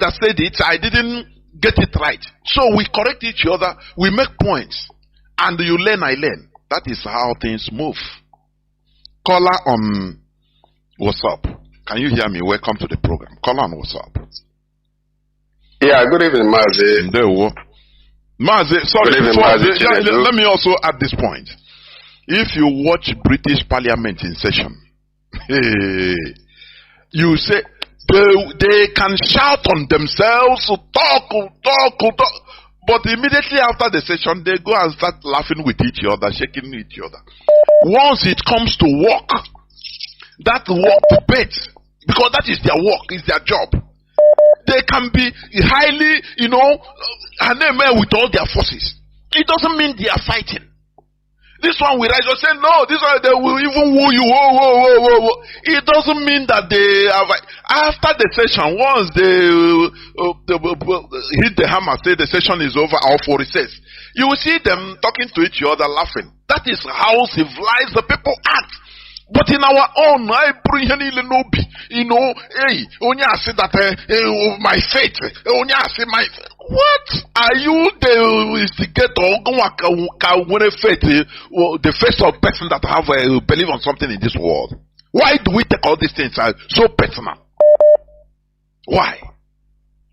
Speaker 8: that said it, I didn't get it right. So we correct each other, we make points. And you learn, I learn. That is how things move. Caller on WhatsApp. Can you hear me? Welcome to the program. Caller on WhatsApp.
Speaker 10: Yeah, good evening, Mazi.
Speaker 8: Mazi, sorry.
Speaker 10: Good evening, Mazi.
Speaker 8: Let me also add this point. If you watch British Parliament in session, you say they can shout on themselves, talk. But immediately after the session, they go and start laughing with each other, shaking each other. Once it comes to work, that work debate, because that is their work, is their job. They can be highly, with all their forces. It doesn't mean they are fighting. This one will rise and say, no, this one, they will even woo you. Whoa. It doesn't mean that they have. After the session, once they hit the hammer, say the session is over, or for recess, you will see them talking to each other, laughing. That is how civilized the people act. But in our own, I bring any lenobi, only I say that my faith, only I say my. What are you the instigator? The first person that have believe on something in this world? Why do we take all these things so personal? Why?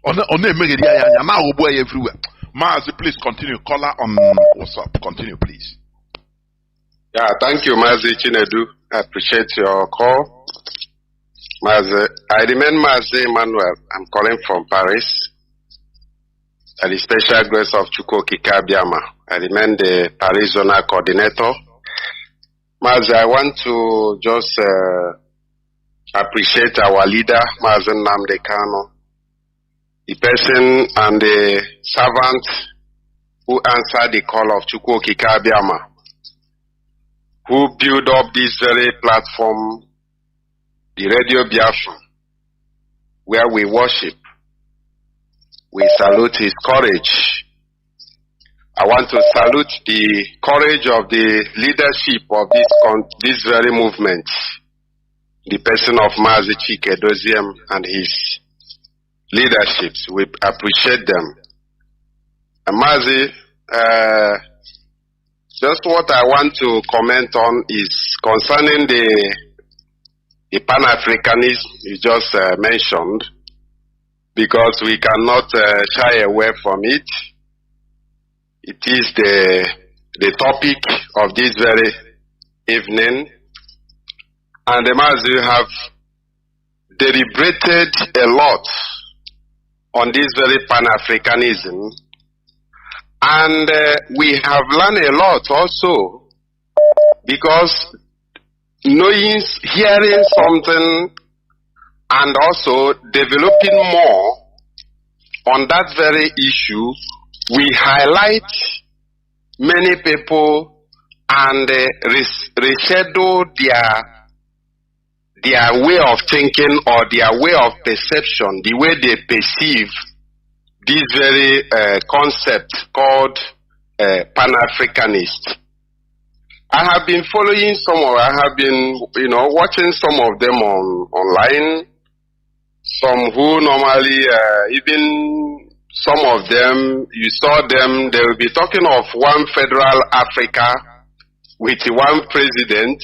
Speaker 8: Everywhere. Mazi, please continue. Caller on WhatsApp. Continue, please.
Speaker 10: Yeah, thank you, Mazi Chinedu. I appreciate your call. Mazi, I remain Mazi Emmanuel. I'm calling from Paris. At the special grace of Chukwuokike Abiama. I remain the Paris Zonal Coordinator. Mazi, I want to just appreciate our leader, Mazi Nnamdi Kanu, the person and the servant who answered the call of Chukwuokike Abiama, who built up this very platform, the Radio Biafra, where we worship. We salute his courage. I want to salute the courage of the leadership of this very movement, the person of Mazi Chinedu and his leaderships. We appreciate them. And Mazi, just what I want to comment on is concerning the Pan-Africanism you just mentioned, because we cannot shy away from it. It is the topic of this very evening. And as you have deliberated a lot on this very Pan-Africanism, and we have learned a lot also, because hearing something and also developing more on that very issue, we highlight many people and reschedule their way of thinking or their way of perception, the way they perceive this very concept called Pan-Africanist. I have been following I have been, watching some of them online. Some who normally, even some of them, you saw them, they will be talking of one federal Africa with one president,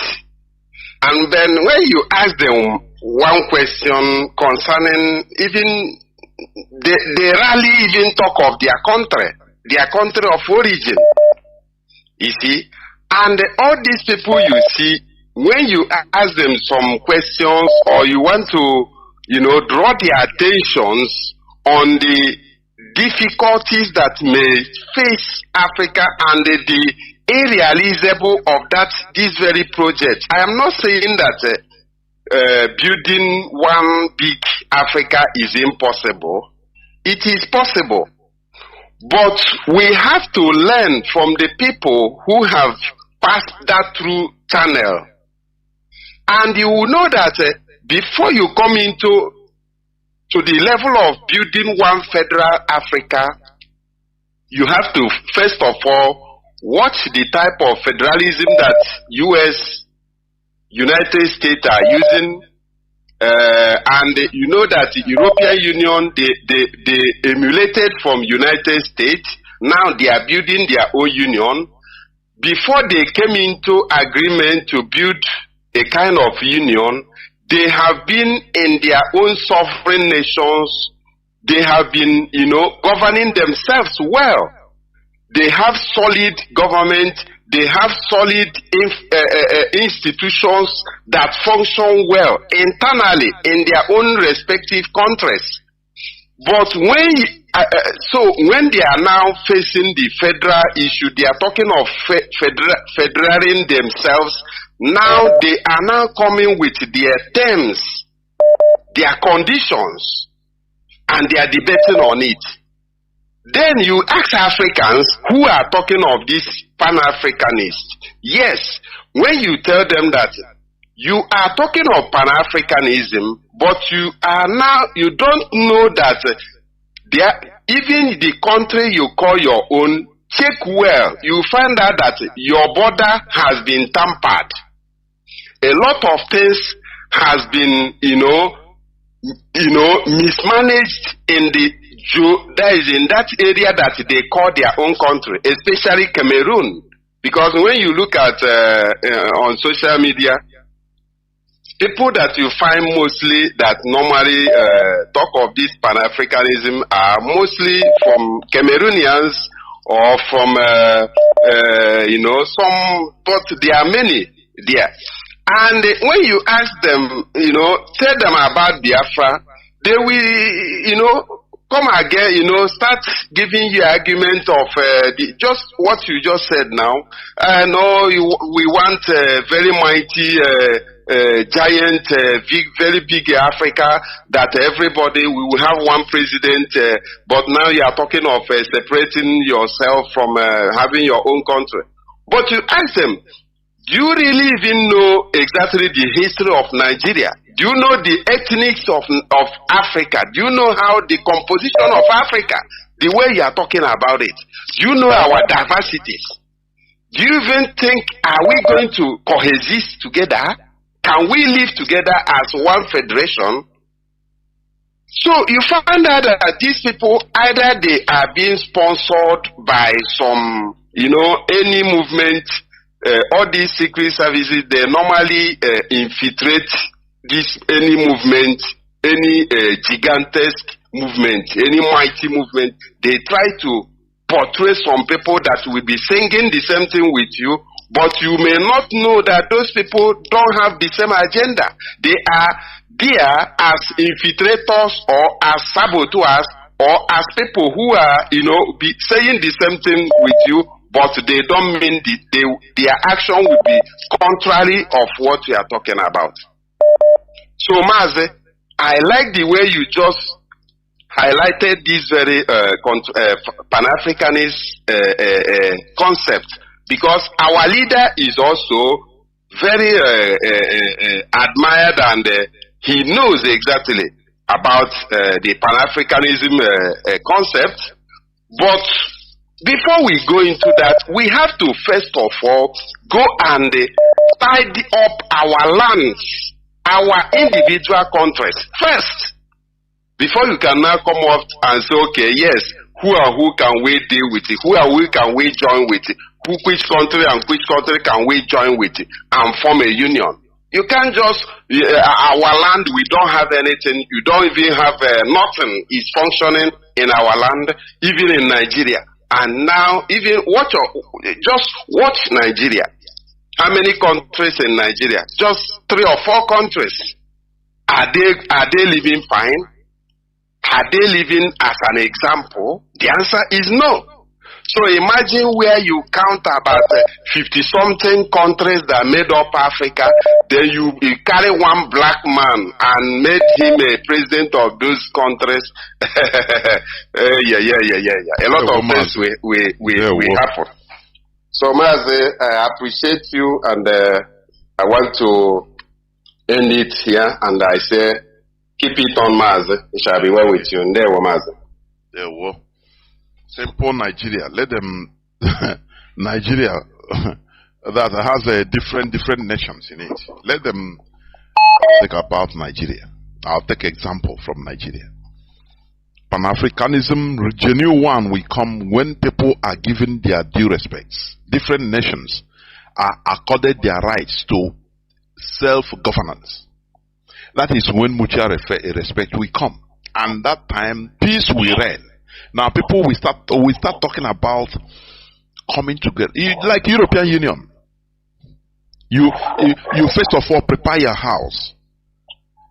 Speaker 10: And then when you ask them one question concerning even, they rarely even talk of their country of origin. You see? And all these people you see, when you ask them some questions or you want to, draw their attentions on the difficulties that may face Africa and the irrealizable of this very project. I am not saying that building one big Africa is impossible. It is possible. But we have to learn from the people who have passed that through channel. And you will know that before you come into the level of building one federal Africa, you have to first of all watch the type of federalism that United States are using, and you know that the European Union, they emulated from United States. Now they are building their own union. Before they came into agreement to build a kind of union, they have been in their own sovereign nations. They have been, governing themselves well. They have solid government. They have solid institutions that function well internally in their own respective countries. But when they are now facing the federal issue, they are talking of federating themselves. Now they are now coming with their terms, their conditions, and they are debating on it. Then you ask Africans who are talking of this Pan-Africanist. Yes, when you tell them that you are talking of Pan-Africanism, but you don't know that even the country you call your own, check well, you find out that your border has been tampered. A lot of things has been, mismanaged in that area that they call their own country, especially Cameroon. Because when you look at on social media, people that you find mostly that normally talk of this Pan-Africanism are mostly from Cameroonians or from but there are many there. And when you ask them, tell them about Biafra, they will, come again, start giving you argument of just what you just said now. No, we want a very mighty, giant, very big Africa that everybody, we will have one president, but now you are talking of separating yourself from having your own country. But you ask them, do you really even know exactly the history of Nigeria? Do you know the ethnics of Africa? Do you know how the composition of Africa, the way you are talking about it? Do you know our diversities? Do you even think, are we going to coexist together? Can we live together as one federation? So you find out that these people, either they are being sponsored by some, any movement. All these secret services, they normally infiltrate any movement, any gigantesque movement, any mighty movement. They try to portray some people that will be singing the same thing with you, but you may not know that those people don't have the same agenda. They are there as infiltrators or as saboteurs or as people who are, be saying the same thing with you, but they don't mean their action will be contrary of what we are talking about. So, Mazi, I like the way you just highlighted this very Pan-Africanist concept, because our leader is also very admired and he knows exactly about the Pan-Africanism concept. But before we go into that, we have to first of all go and tidy up our lands, our individual countries first, before you can now come up and say, okay, yes, who can we deal with it? Who can we join with it? Which country and which country can we join with it and form a union? You can't just, our land, we don't have anything. You don't even have, nothing is functioning in our land, even in Nigeria. And now, just watch Nigeria. How many countries in Nigeria? Just 3 or 4 countries. Are they living fine? Are they living as an example? The answer is no. So imagine where you count about 50-something countries that made up Africa, then you carry one black man and made him a president of those countries. Yeah. A lot of things will happen. So Mazi, I appreciate you, and I want to end it here, and I say, keep it on, Mazi. It shall be well with you. And there, Mazi.
Speaker 8: There, well. Simple Nigeria. Let them Nigeria that has different nations in it. Let them think about Nigeria. I'll take example from Nigeria. Pan-Africanism, genuine one, will come when people are given their due respects. Different nations are accorded their rights to self-governance. That is when mutual respect will come, and that time peace will reign. Now people will start talking about coming together, like European Union. You first of all prepare your house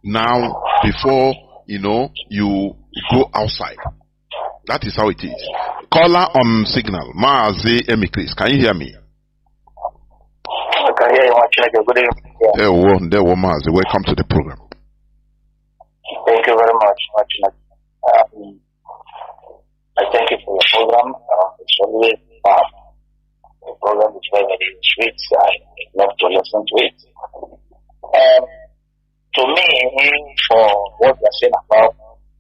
Speaker 8: now before you go outside. That is how it is. Caller on signal. Mazi Emikris, can you hear me?
Speaker 11: I can hear you. Good evening.
Speaker 8: There were Mazi. Welcome to the program.
Speaker 11: Thank you very much. I thank you for your program. It's always the program is very, very sweet. I love to listen to it. To me, for what you're saying about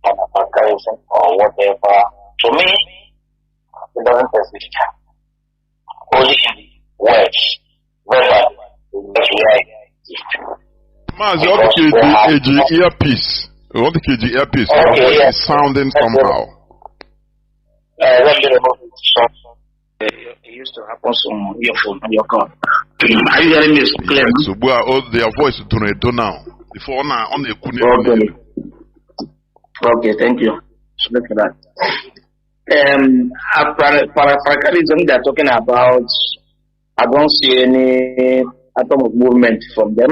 Speaker 11: Pan-Africanism or whatever, to me, it doesn't exist. Only in words, verbally, that's where it exists.
Speaker 8: Mazi, what the earpiece? What the earpiece?
Speaker 11: Okay,
Speaker 8: your voice
Speaker 11: yes.
Speaker 8: is sounding somehow.
Speaker 11: Let me remove it. It used to happen on your phone, on your car. Are you hearing me clearly?
Speaker 8: So, their voice is doing now. Before now, on the
Speaker 11: Okay, thank you. Look at that. Pan-Africanism they're talking about, I don't see any atom of movement from them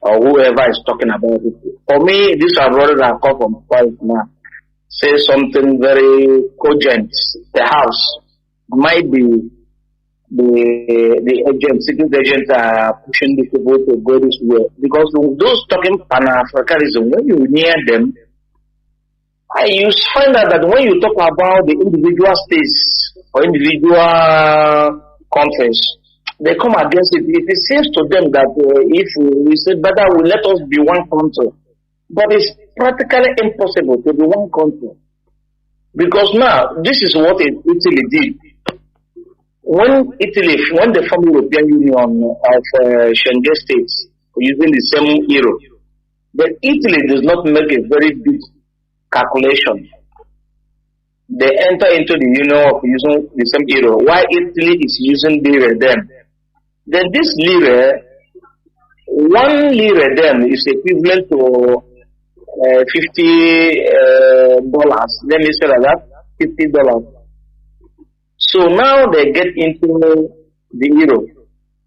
Speaker 11: or whoever is talking about it. For me, these are brothers that come from Christ now. Say something very cogent. Perhaps might be the agents, secret agents are pushing the people to go this way. Because those talking Pan-Africanism, when you near them, you find out that when you talk about the individual states or individual countries, they come against it. It seems to them that if we say better, let us be one country. But it's practically impossible to be one country. Because now, this is what Italy did. When the former European Union of Schengen states using the same euro, but Italy does not make a very big calculation. They enter into the union of using the same euro, while Italy is using lira then. Then this lira, 1 lira then is equivalent to $50. Let me say like that, $50. So now they get into the euro.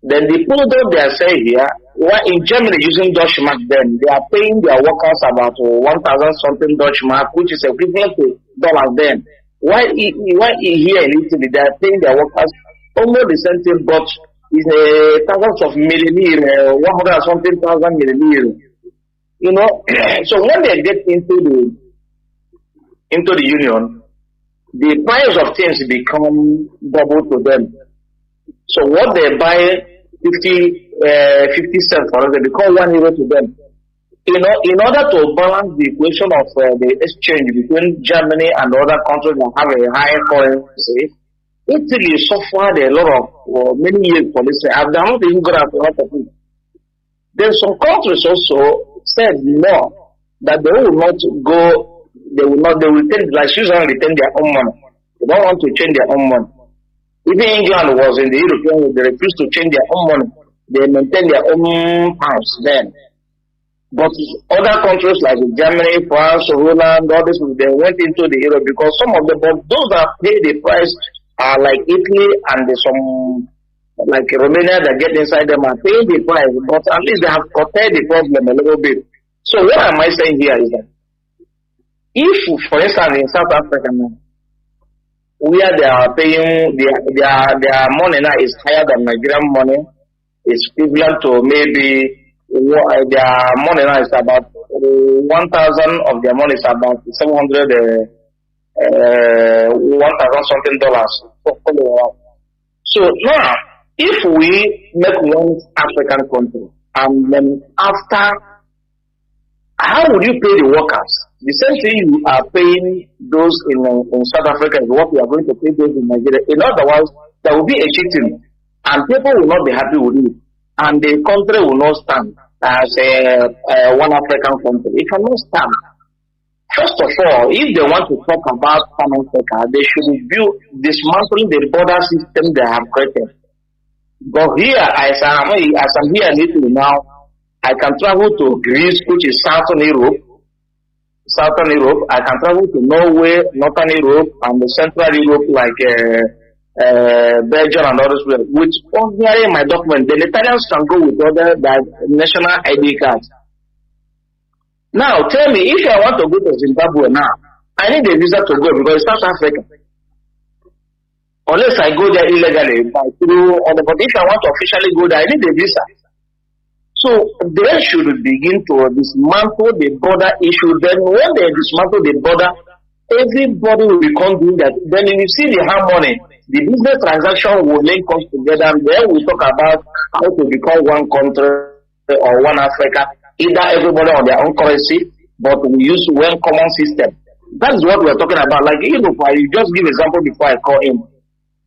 Speaker 11: Then the product they are saying here, while in Germany using Deutsche Mark, then they are paying their workers about 1,000 something Deutsche Mark, which is equivalent to dollars then. While here in Italy, they are paying their workers almost the same thing, but is thousands of millilire, 100 something thousand millilire. So when they get into the union, the price of things become double to them. So what they buy 50 cents for us, they become €1 to them. In order to balance the equation of the exchange between Germany and other countries that have a higher currency, Italy suffered a lot of many years for this. I've not even got out a lot of it. Then some countries also said no, that they will not go, they will retain, like Switzerland retain their own money. They don't want to change their own money. Even England was in the European Union, they refused to change their own money. they maintain their own pounds then. But other countries like Germany, France, Holland, all this, they went into the euro because some of them, those that pay the price are like Italy and some like Romania that get inside them are paying the price, but at least they have curtailed the problem a little bit. So what am I saying here is that if, for instance, in South Africa now, where they are paying their money now is higher than Nigerian money, it's equivalent to maybe their money now is about 1,000 of their money is about 700, 1,000 something dollars. So now, if we make one African country, and then after, how would you pay the workers? The same thing you are paying those in South Africa is what we are going to pay those in Nigeria. In other words, there will be a cheating, and people will not be happy with it, and the country will not stand as one African country. It cannot stand. First of all, if they want to talk about Pan Africa, they should dismantling the border system they have created. But here, as I'm here in Italy now, I can travel to Greece, which is Southern Europe. I can travel to Norway, Northern Europe, and the Central Europe, like Belgium and others. With ordinary my document, the Italians can go with other national ID cards. Now, tell me, if I want to go to Zimbabwe now, I need a visa to go because it's South Africa. Unless I go there illegally, but if I want to officially go there, I need a visa. So they should begin to dismantle the border issue. Then when they dismantle the border, everybody will become doing that. Then you see the harmony. The business transaction will link us together, and then we talk about how to become one country or one Africa. Either everybody on their own currency, but we use one common system. That is what we are talking about. Like Europe, I just give example before I call in.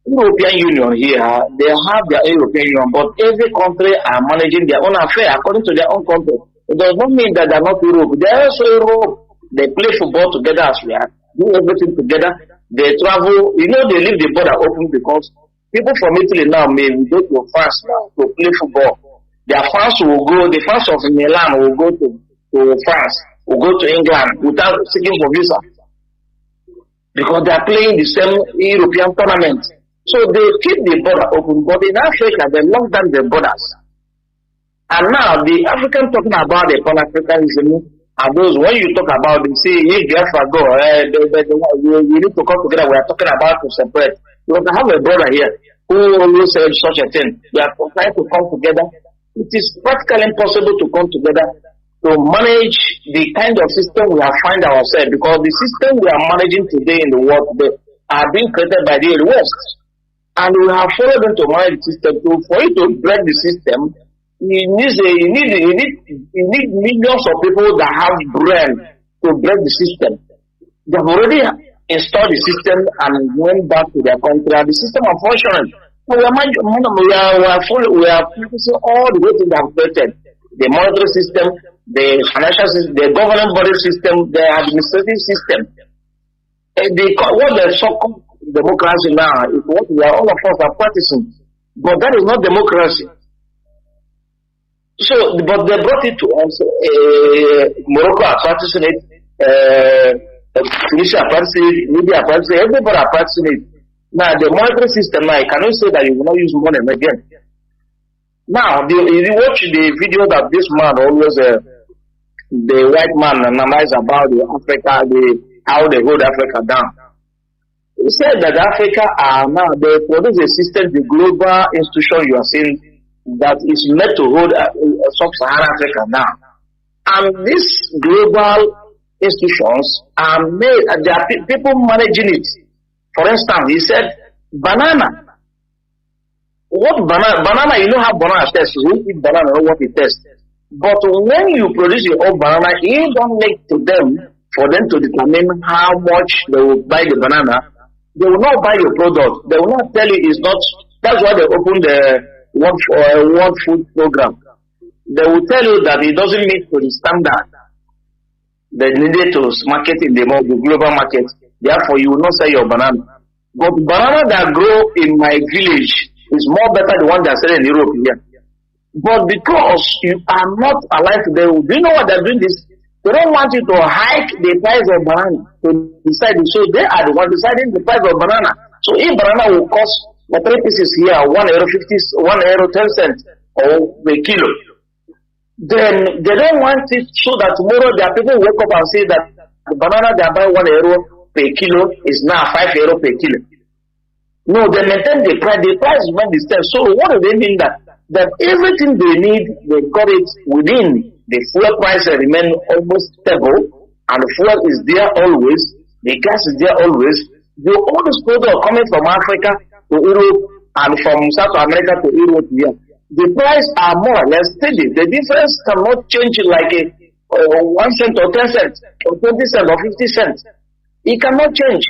Speaker 11: European Union here, they have their European Union, but every country are managing their own affair according to their own country. It does not mean that they are not Europe. They are also Europe. They play football together as we are, do everything together. They travel, they leave the border open because people from Italy now may go to France now to play football. Their fans will go, the fans of Milan will go to France, will go to England without seeking for visa. Because they are playing the same European tournament. So they keep the border open, but in Africa, they lock down the borders. And now, the African talking about the Pan-Africanism are those, when you talk about them, say, if Biafra go, we need to come together, we are talking about to separate. Because I have a brother here who always said such a thing. We are trying to come together. It is practically impossible to come together to manage the kind of system we have find ourselves, because the system we are managing today in the world today are being created by the West. And we have followed them to manage the system. So for you to break the system, you need millions of people that have brain to break the system. They have already installed the system and went back to their country, and the system are functioning. So we are focusing all the way to the created. The monetary system, the financial system, the government body system, the administrative system. What the so-called democracy now is what we are all of us are practicing, but that is not democracy. So, but they brought it to us. Morocco are practicing it. Tunisia are practicing it. Libya are practicing it. Everybody are practicing it. Now, the monetary system now, you cannot say that you will not use money again. Now, if you watch the video that this man always, the white man analyze about the Africa, how they hold Africa down. He said that Africa are now, they produce a system, the global institution you are seeing, that is meant to hold sub-Saharan Africa now. And these global institutions are made, there are people managing it. For instance, he said, banana. What banana? Banana, you know how banana tastes. You eat banana, know what it tastes. But when you produce your own banana, you don't make to them for them to determine how much they will buy the banana. They will not buy your product. They will not tell you it's not. That's why they open the World Food Program. They will tell you that it doesn't meet to the standard. They needed to market in the global market. Therefore, you will not sell your banana. But banana that grow in my village is more better than the one that's selling in Europe here. But because you are not alive today, do you know what they're doing this? They don't want you to hike the price of banana to decide it. So they are the ones deciding the price of banana. So if banana will cost the 3 pieces here, €1.50, €1.10 or a kilo, then they don't want it so that tomorrow there are people who wake up and say that the banana they are buying €1 per kilo is now €5 per kilo. No, they maintain the price. The price is when they sell. So what do they mean that everything they need, they got it within the fuel price remain almost stable, and the fuel is there always, the gas is there always. All these products are coming from Africa to Europe and from South America to Europe here. The price are more or less steady. The difference cannot change like a 1 cent or 10 cents or 20 cents or 50 cents. It cannot change.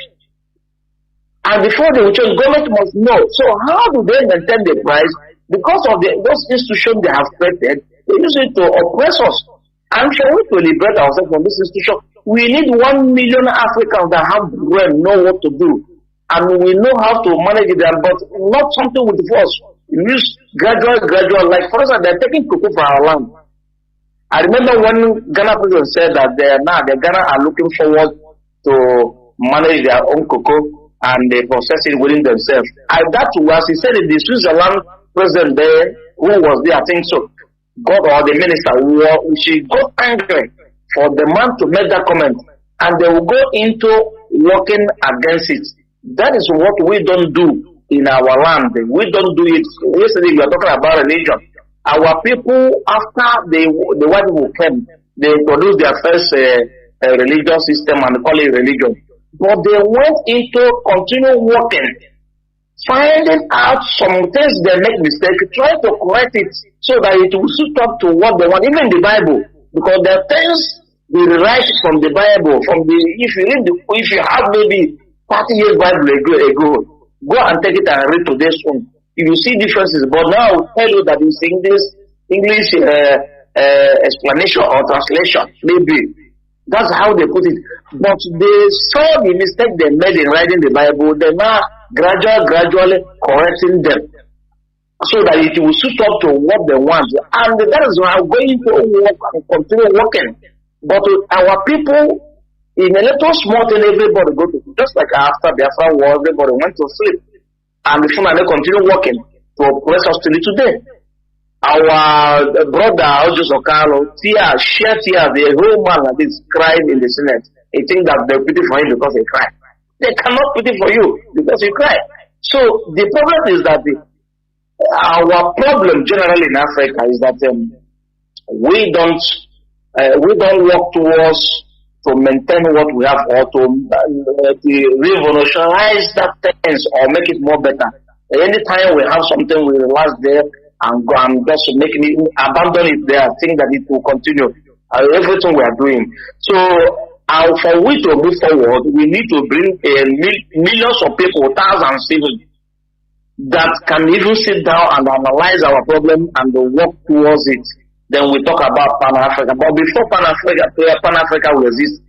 Speaker 11: And before they will change, government must know. So how do they maintain the price? Because of those institutions they have created, they use it to oppress us. And for we to liberate ourselves from this institution, we need 1 million Africans that have brain, know what to do. And we know how to manage it, but not something with force. We use gradual. Like for instance, they're taking cocoa from our land. I remember when Ghana president said that the Ghana are looking forward to manage their own cocoa and they process it within themselves. And that was, he said, the Switzerland president there, who was there, I think so, or the minister, she got angry for the man to make that comment, and they will go into working against it. That is what we don't do in our land. We don't do it. Yesterday we were talking about religion. Our people, after the white people came, they introduced their first religious system and call it religion. But they went into continue working, finding out some things they make mistake, try to correct it so that it will suit up to what they want, even the Bible, because there are things they write from the Bible. If you have maybe 30 years Bible ago, go and take it and read today's one. You will see differences. But now I will tell you that it's English explanation or translation, maybe. That's how they put it. But they saw the mistake they made in writing the Bible. They're now gradually correcting them so that it will suit up to what they want. And that is why I'm going to work and continue working. But our people, in a little small thing, everybody go to, just like after Biafra war, everybody went to sleep. And the they continue working to oppress us till today. Our brother, HAUSA-SERVICE, shed tears, the whole man like this cried in the Senate. He think that they pity for him because he cried. They cannot pity for you because you cry. So the problem is that our problem generally in Africa is that we don't work towards to maintain what we have or to revolutionize that things or make it more better. Anytime we have something, we relax there and go and just make it, abandon it there, think that it will continue. Everything we are doing. So for we to move forward, we need to bring millions of people, thousands even, that can even sit down and analyze our problem and work towards it. Then we talk about Pan-Africa. But before Pan-Africa will exist,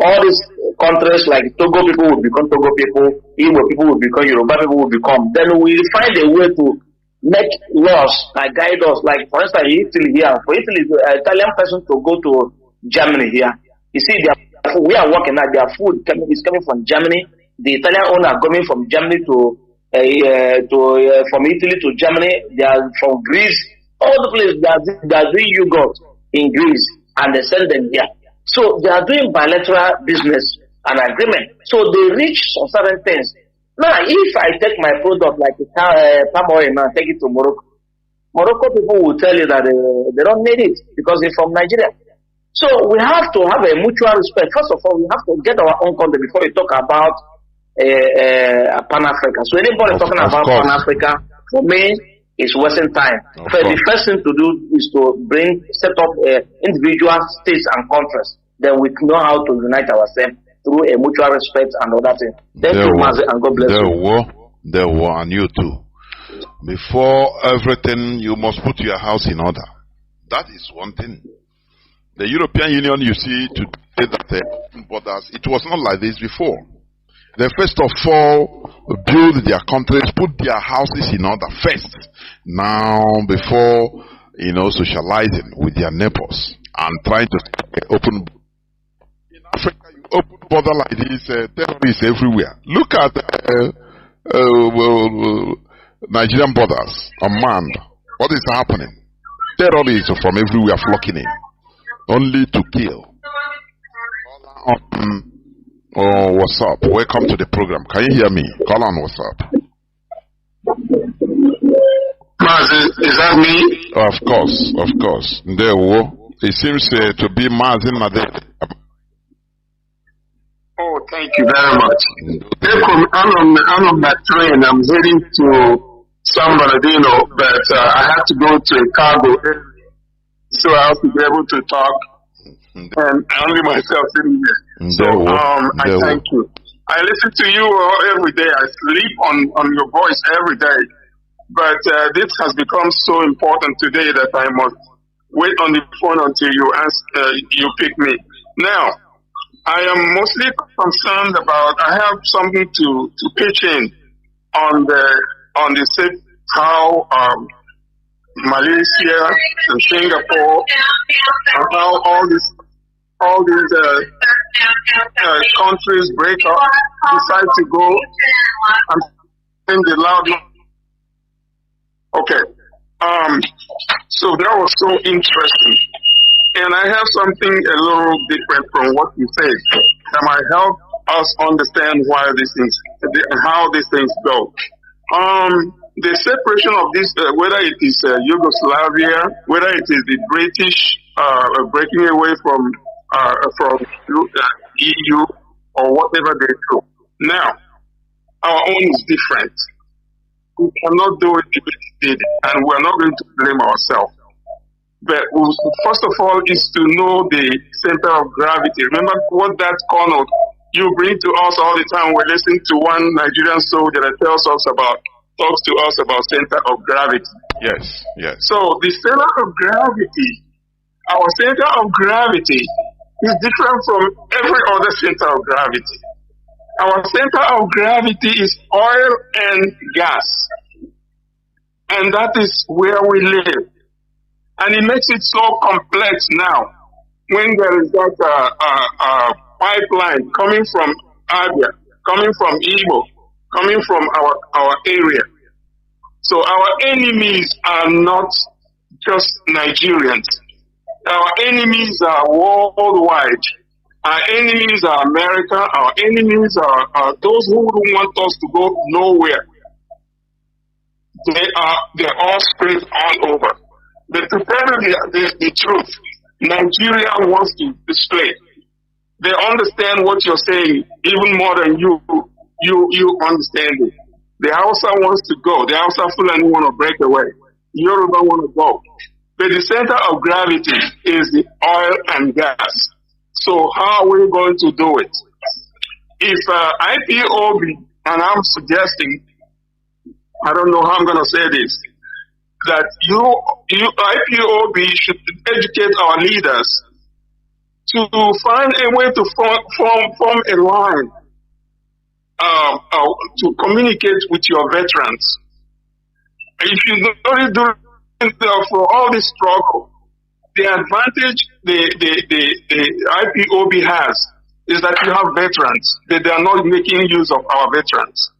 Speaker 11: all these countries like Togo people will become Togo people, Igbo people will become Yoruba people will become. Then we find a way to make laws that guide us. Like for instance, Italy here. For Italy, an Italian person to go to Germany here. You see, we are working at their food is coming from Germany. The Italian owner coming from Germany from Italy to Germany. They are from Greece. All the places they are doing yogurt in Greece and they send them here. So they are doing bilateral business and agreement. So they reach some certain things. Now, if I take my product like palm oil and take it to Morocco people will tell you that they don't need it because it's from Nigeria. So we have to have a mutual respect. First of all, we have to get our own country before we talk about Pan-Africa. So anybody talking about Pan-Africa, for me, is wasting time. The first thing to do is to set up individual states and countries. Then we know how to unite ourselves through a mutual respect and other things. Thank you, Mazi, and God bless you.
Speaker 8: There were, and you too. Before everything, you must put your house in order. That is one thing. The European Union, you see, today that borders, it was not like this before. They first of all build their countries, put their houses in order first. Now, before socializing with their neighbors and trying to open. In Africa, you open border like this, terrorists everywhere. Look at Nigerian borders unmanned. What is happening? Terrorists from everywhere flocking in, only to kill. Oh, what's up? Welcome to the program. Can you hear me? Call on WhatsApp.
Speaker 12: Mazi, is that me?
Speaker 8: Of course. It seems to be Mazi Nnamdi.
Speaker 12: Oh, thank you very much. I'm on my train. I'm heading to San Bernardino, but I have to go to a cargo, so I have to be able to talk. And only myself sitting here. So I thank you. I listen to you every day. I sleep on your voice every day. But this has become so important today that I must wait on the phone until you pick me. Now, I am mostly concerned about. I have something to pitch in on the how Malaysia and Singapore and how all these countries break up, decide to go and sing the loud. Okay. So that was so interesting. And I have something a little different from what you said that might help us understand why these things, how these things go. The separation of this, whether it is Yugoslavia, whether it is the British breaking away from EU or whatever they do. Now, our own is different. We cannot do it if it did, and we're not going to blame ourselves. But first of all is to know the center of gravity. Remember what that Kanu you bring to us all the time. We're listening to one Nigerian soldier that talks to us about center of gravity.
Speaker 8: Yes.
Speaker 12: So the center of gravity, our center of gravity is different from every other center of gravity. Our center of gravity is oil and gas. And that is where we live. And it makes it so complex now when there is that pipeline coming from Abia, coming from Igbo, coming from our area. So our enemies are not just Nigerians. Our enemies are worldwide. Our enemies are America. Our enemies are those who don't want us to go nowhere. They're all spread all over. But to tell you the truth, Nigeria wants to display. They understand what you're saying even more than you understand it. The Hausa wants to go. The Hausa Fulani want to break away. Yoruba want to go. But the center of gravity is the oil and gas. So how are we going to do it? If IPOB, and I'm suggesting, I don't know how I'm going to say this, that IPOB should educate our leaders to find a way to form a line to communicate with your veterans. If you don't do it for all this struggle, the advantage the IPOB has is that you have veterans, that they are not making use of our veterans.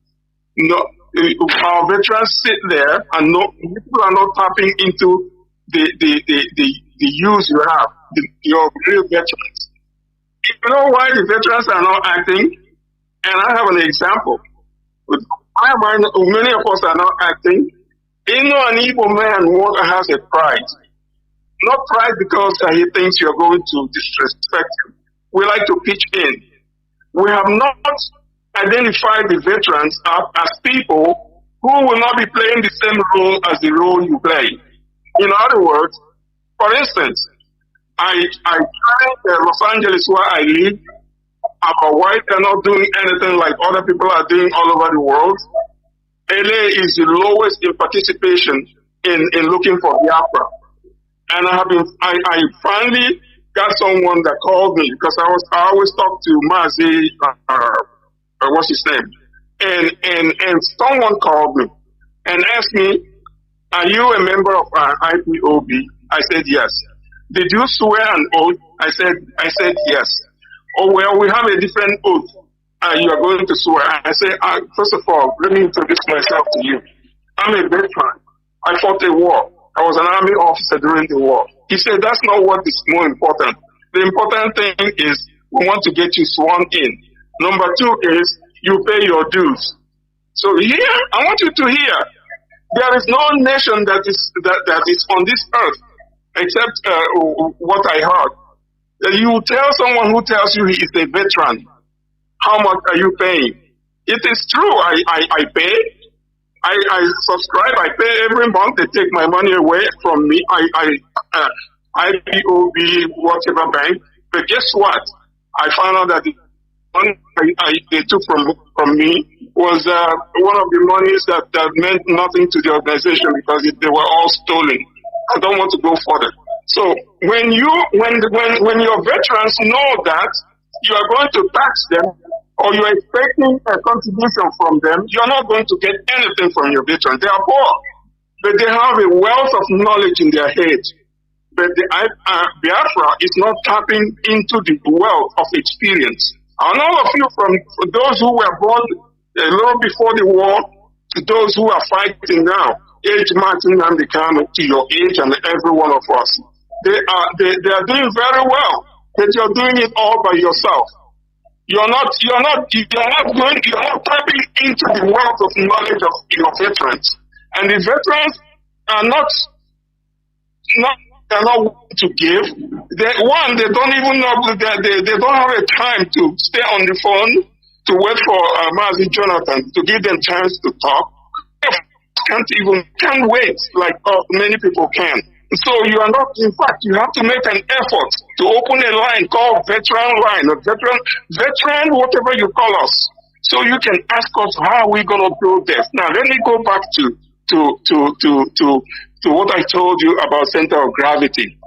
Speaker 12: No, our veterans sit there and people are not tapping into the use you have, your real veterans. You know why the veterans are not acting? And I have an example. Many of us are not acting. You know, an Igbo man has a pride. Not pride because he thinks you're going to disrespect him. We like to pitch in. We have not identified the veterans as people who will not be playing the same role as the role you play. In other words, for instance, I tried Los Angeles where I live. Our white are not doing anything like other people are doing all over the world. LA is the lowest in participation in looking for Biafra. And I finally got someone that called me because I always talk to Mazi, what's his name? And someone called me and asked me Are you a member of IPOB? I said yes. Did you swear an oath? I said yes. Oh, well, we have a different oath. You are going to swear. I said, first of all, let me introduce myself to you. I'm a veteran. I fought a war. I was an army officer during the war. He said, that's not what is more important. The important thing is we want to get you sworn in. Number two is you pay your dues. So here, I want you to hear, there is no nation that is on this earth except what I heard. You tell someone who tells you he is a veteran, how much are you paying? It is true, I pay. I subscribe, I pay every month. They take my money away from me. IPOB, whatever bank. But guess what? I found out that the money they took from me was one of the monies that meant nothing to the organization because they were all stolen. I don't want to go further. So when your veterans know that you are going to tax them or you are expecting a contribution from them, you're not going to get anything from your veterans. They are poor, but they have a wealth of knowledge in their head. But the Biafra is not tapping into the wealth of experience. And all of you, from those who were born a little before the war to those who are fighting now, age matching Nnamdi Kanu to your age and every one of us, they are doing very well, but you're doing it all by yourself. You're not tapping into the wealth of knowledge of your veterans. And the veterans are not to give. They don't even know, they don't have a time to stay on the phone to wait for Mazi Jonathan to give them chance to talk. Can't wait like many people can. So you are not, in fact, you have to make an effort to open a line called veteran line, or veteran, whatever you call us. So you can ask us, how are we going to do this? Now let me go back to what I told you about center of gravity.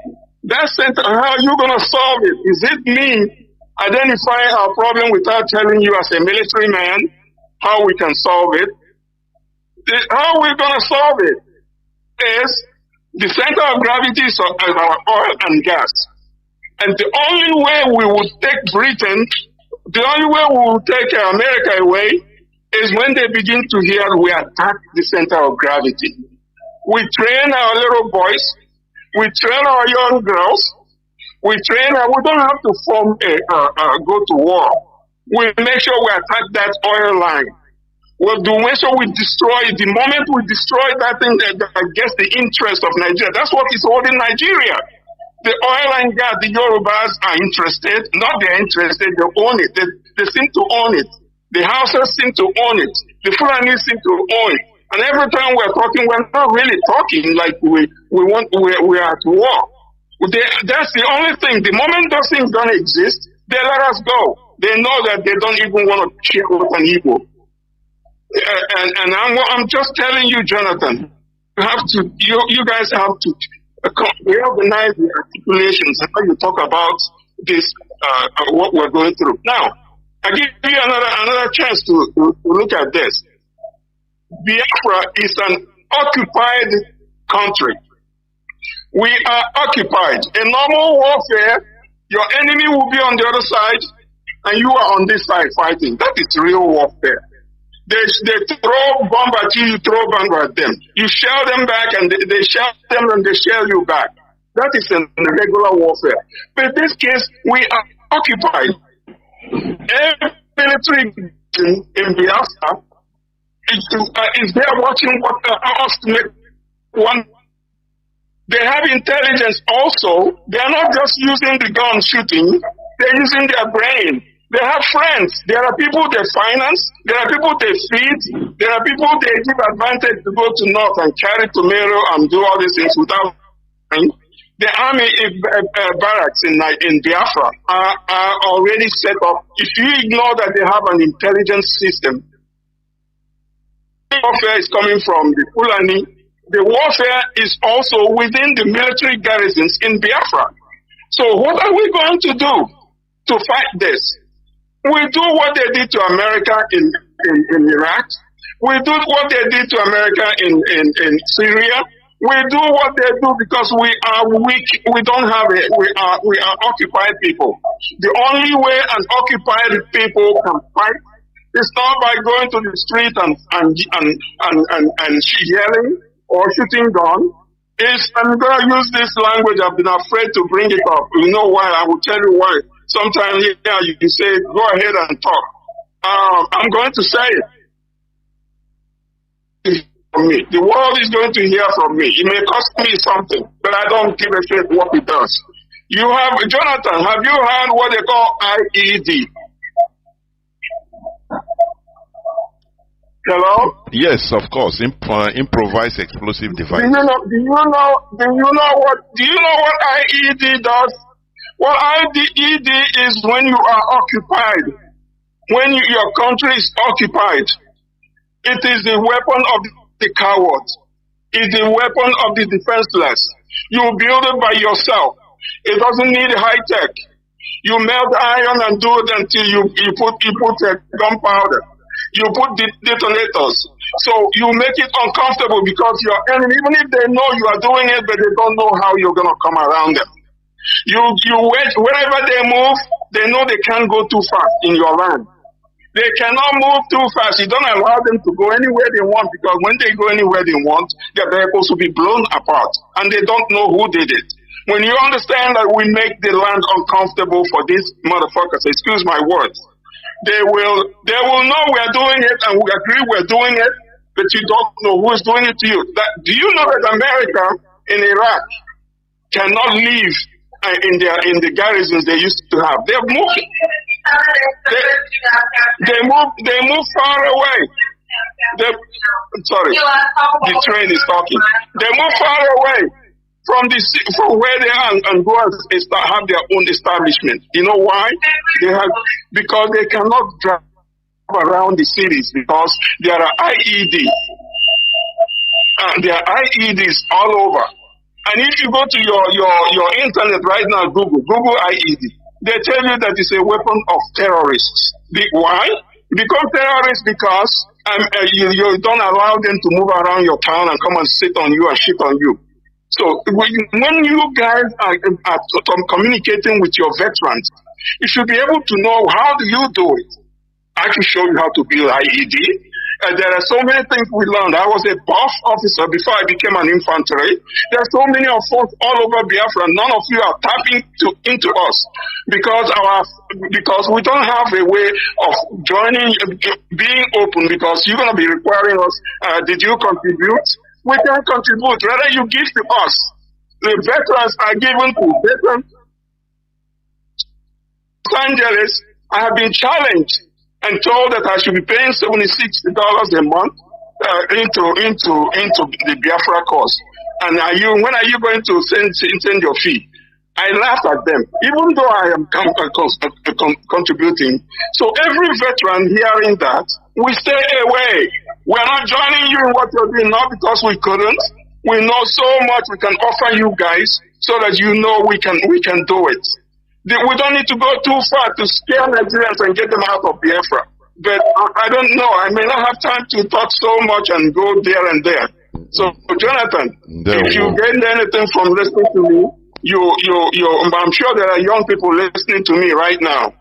Speaker 12: That center, how are you going to solve it? Is it me identifying our problem without telling you as a military man how we can solve it? How are we going to solve it? Is the center of gravity is our oil and gas. And the only way we will take Britain, the only way we will take America away is when they begin to hear we attack the center of gravity. We train our little boys, we train our young girls, we don't have to go to war. We make sure we attack that oil line. We'll make sure we destroy it. The moment we destroy that thing that gets the interest of Nigeria, that's what is holding Nigeria. The oil and gas, the Yorubas are interested. Not they're interested, they own it. They seem to own it. The Hausas seem to own it. The Fulanis seem to own it. And every time we're talking, we're not really talking like we are at war. That's the only thing. The moment those things don't exist, they let us go. They know that they don't even want to share with an Igbo. And I'm just telling you, Jonathan, you guys have to reorganize the articulations and how you talk about this, what we're going through. Now, I give you another chance to look at this. Biafra is an occupied country. We are occupied. In normal warfare, your enemy will be on the other side, and you are on this side fighting. That is real warfare. They throw bomb at you, you throw bomb at them. You shell them back, and they shell them, and they shell you back. That is in regular warfare. But in this case, we are occupied. Every military in Biafra is there watching what us to make one. They have intelligence also. They are not just using the gun shooting. They're using their brain. They have friends. There are people they finance. There are people they feed. There are people they give advantage to go to North and carry tomato and do all these things without. The army barracks in Biafra are already set up. If you ignore that they have an intelligence system, warfare is coming from the Fulani. The warfare is also within the military garrisons in Biafra. So what are we going to do to fight this? We do what they did to America in Iraq. We do what they did to America in Syria. We do what they do because we are weak. We don't have it. We are occupied people. The only way an occupied people can fight is not by going to the street and yelling or shooting gun. I'm going to use this language. I've been afraid to bring it up. You know why? I will tell you why. Sometimes you can say, go ahead and talk. I'm going to say it. From me. The world is going to hear from me. It may cost me something, but I don't give a shit what it does. You have, Jonathan, have you heard what they call IED? Hello?
Speaker 8: Yes, of course. Improvised explosive device.
Speaker 12: Do you know what IED does? What IED is when you are occupied. When your country is occupied. It is the weapon of the coward. It is the weapon of the defenseless. You build it by yourself. It doesn't need high tech. You melt iron and do it until you put gunpowder. You put detonators. So you make it uncomfortable because your enemy, even if they know you are doing it, but they don't know how you're gonna come around them. You wait wherever they move, they know they can't go too fast in your land. They cannot move too fast. You don't allow them to go anywhere they want because when they go anywhere they want, their vehicles will be blown apart and they don't know who did it. When you understand that we make the land uncomfortable for these motherfuckers, excuse my words, they will know we're doing it and we agree we're doing it, but you don't know who is doing it to you. Do you know that America in Iraq cannot live in the garrisons they used to have? They've moved. They move far away. Sorry, the train is talking. They move far away from where they are and go and have their own establishment. You know why? Because they cannot drive around the cities because there are IED. There are IEDs all over. And if you go to your internet right now, Google IED. They tell you that it's a weapon of terrorists. Why? Become terrorists because you don't allow them to move around your town and come and sit on you and shit on you. So when you guys are communicating with your veterans, you should be able to know how do you do it. I can show you how to build IED. There are so many things we learned. I was a buff officer before I became an infantry. There are so many of us all over Biafra. None of you are tapping into us because we don't have a way of joining, being open because you're going to be requiring us. Did you contribute? We can contribute. Rather, you give to us. The veterans are given to veterans. Los Angeles, I have been challenged and told that I should be paying $76 a month into the Biafra cause. And when are you going to send your fee? I laugh at them, even though I am contributing. So every veteran hearing that, we stay away. We're not joining you in what you're doing, not because we couldn't. We know so much we can offer you guys so that you know we can do it. We don't need to go too far to scare Nigerians and get them out of Biafra. But I don't know. I may not have time to talk so much and go there and there. So, Jonathan, if you gain anything from listening to me, I'm sure there are young people listening to me right now.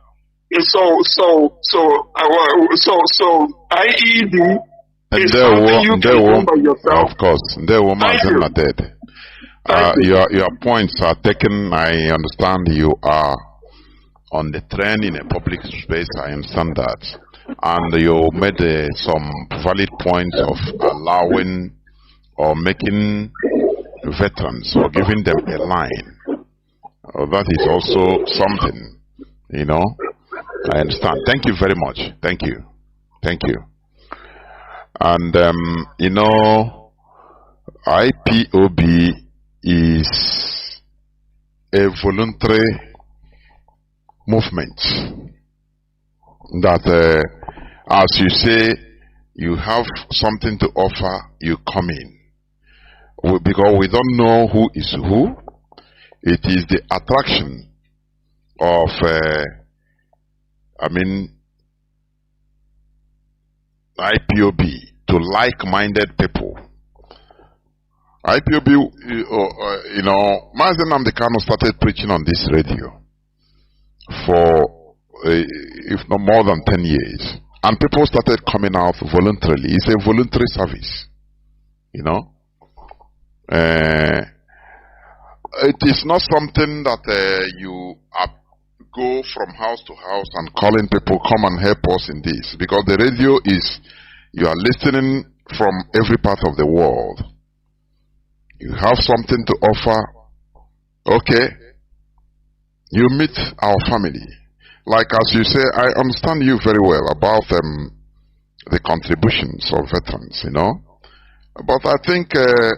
Speaker 12: And so IED is something you can do by yourself.
Speaker 8: Of course, there were not dead. Your points are taken. I understand you are on the trend in a public space. I understand that. And you made some valid points of allowing or making veterans or giving them a line. That is also something, you know. I understand. Thank you very much. Thank you. Thank you. And, you know, IPOB is a voluntary movement that, as you say, you have something to offer, you come in. Because we don't know who is who. It is the attraction of, IPOB to like-minded people. IPOB, Mazi Nnamdi Kanu started preaching on this radio for, if not more than 10 years. And people started coming out voluntarily. It's a voluntary service, It is not something that you go from house to house and calling people, come and help us in this. Because the radio is, you are listening from every part of the world. You have something to offer. Okay. You meet our family. Like as you say, I understand you very well about the contributions of veterans, But I think that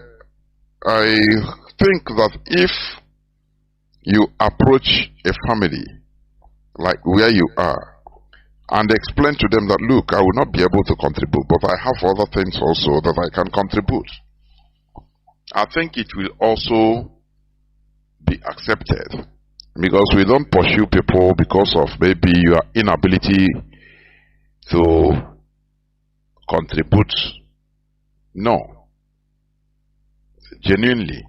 Speaker 8: if you approach a family like where you are and explain to them that, look, I will not be able to contribute, but I have other things also that I can contribute, I think it will also be accepted. Because we don't pursue people because of maybe your inability to contribute. No. Genuinely.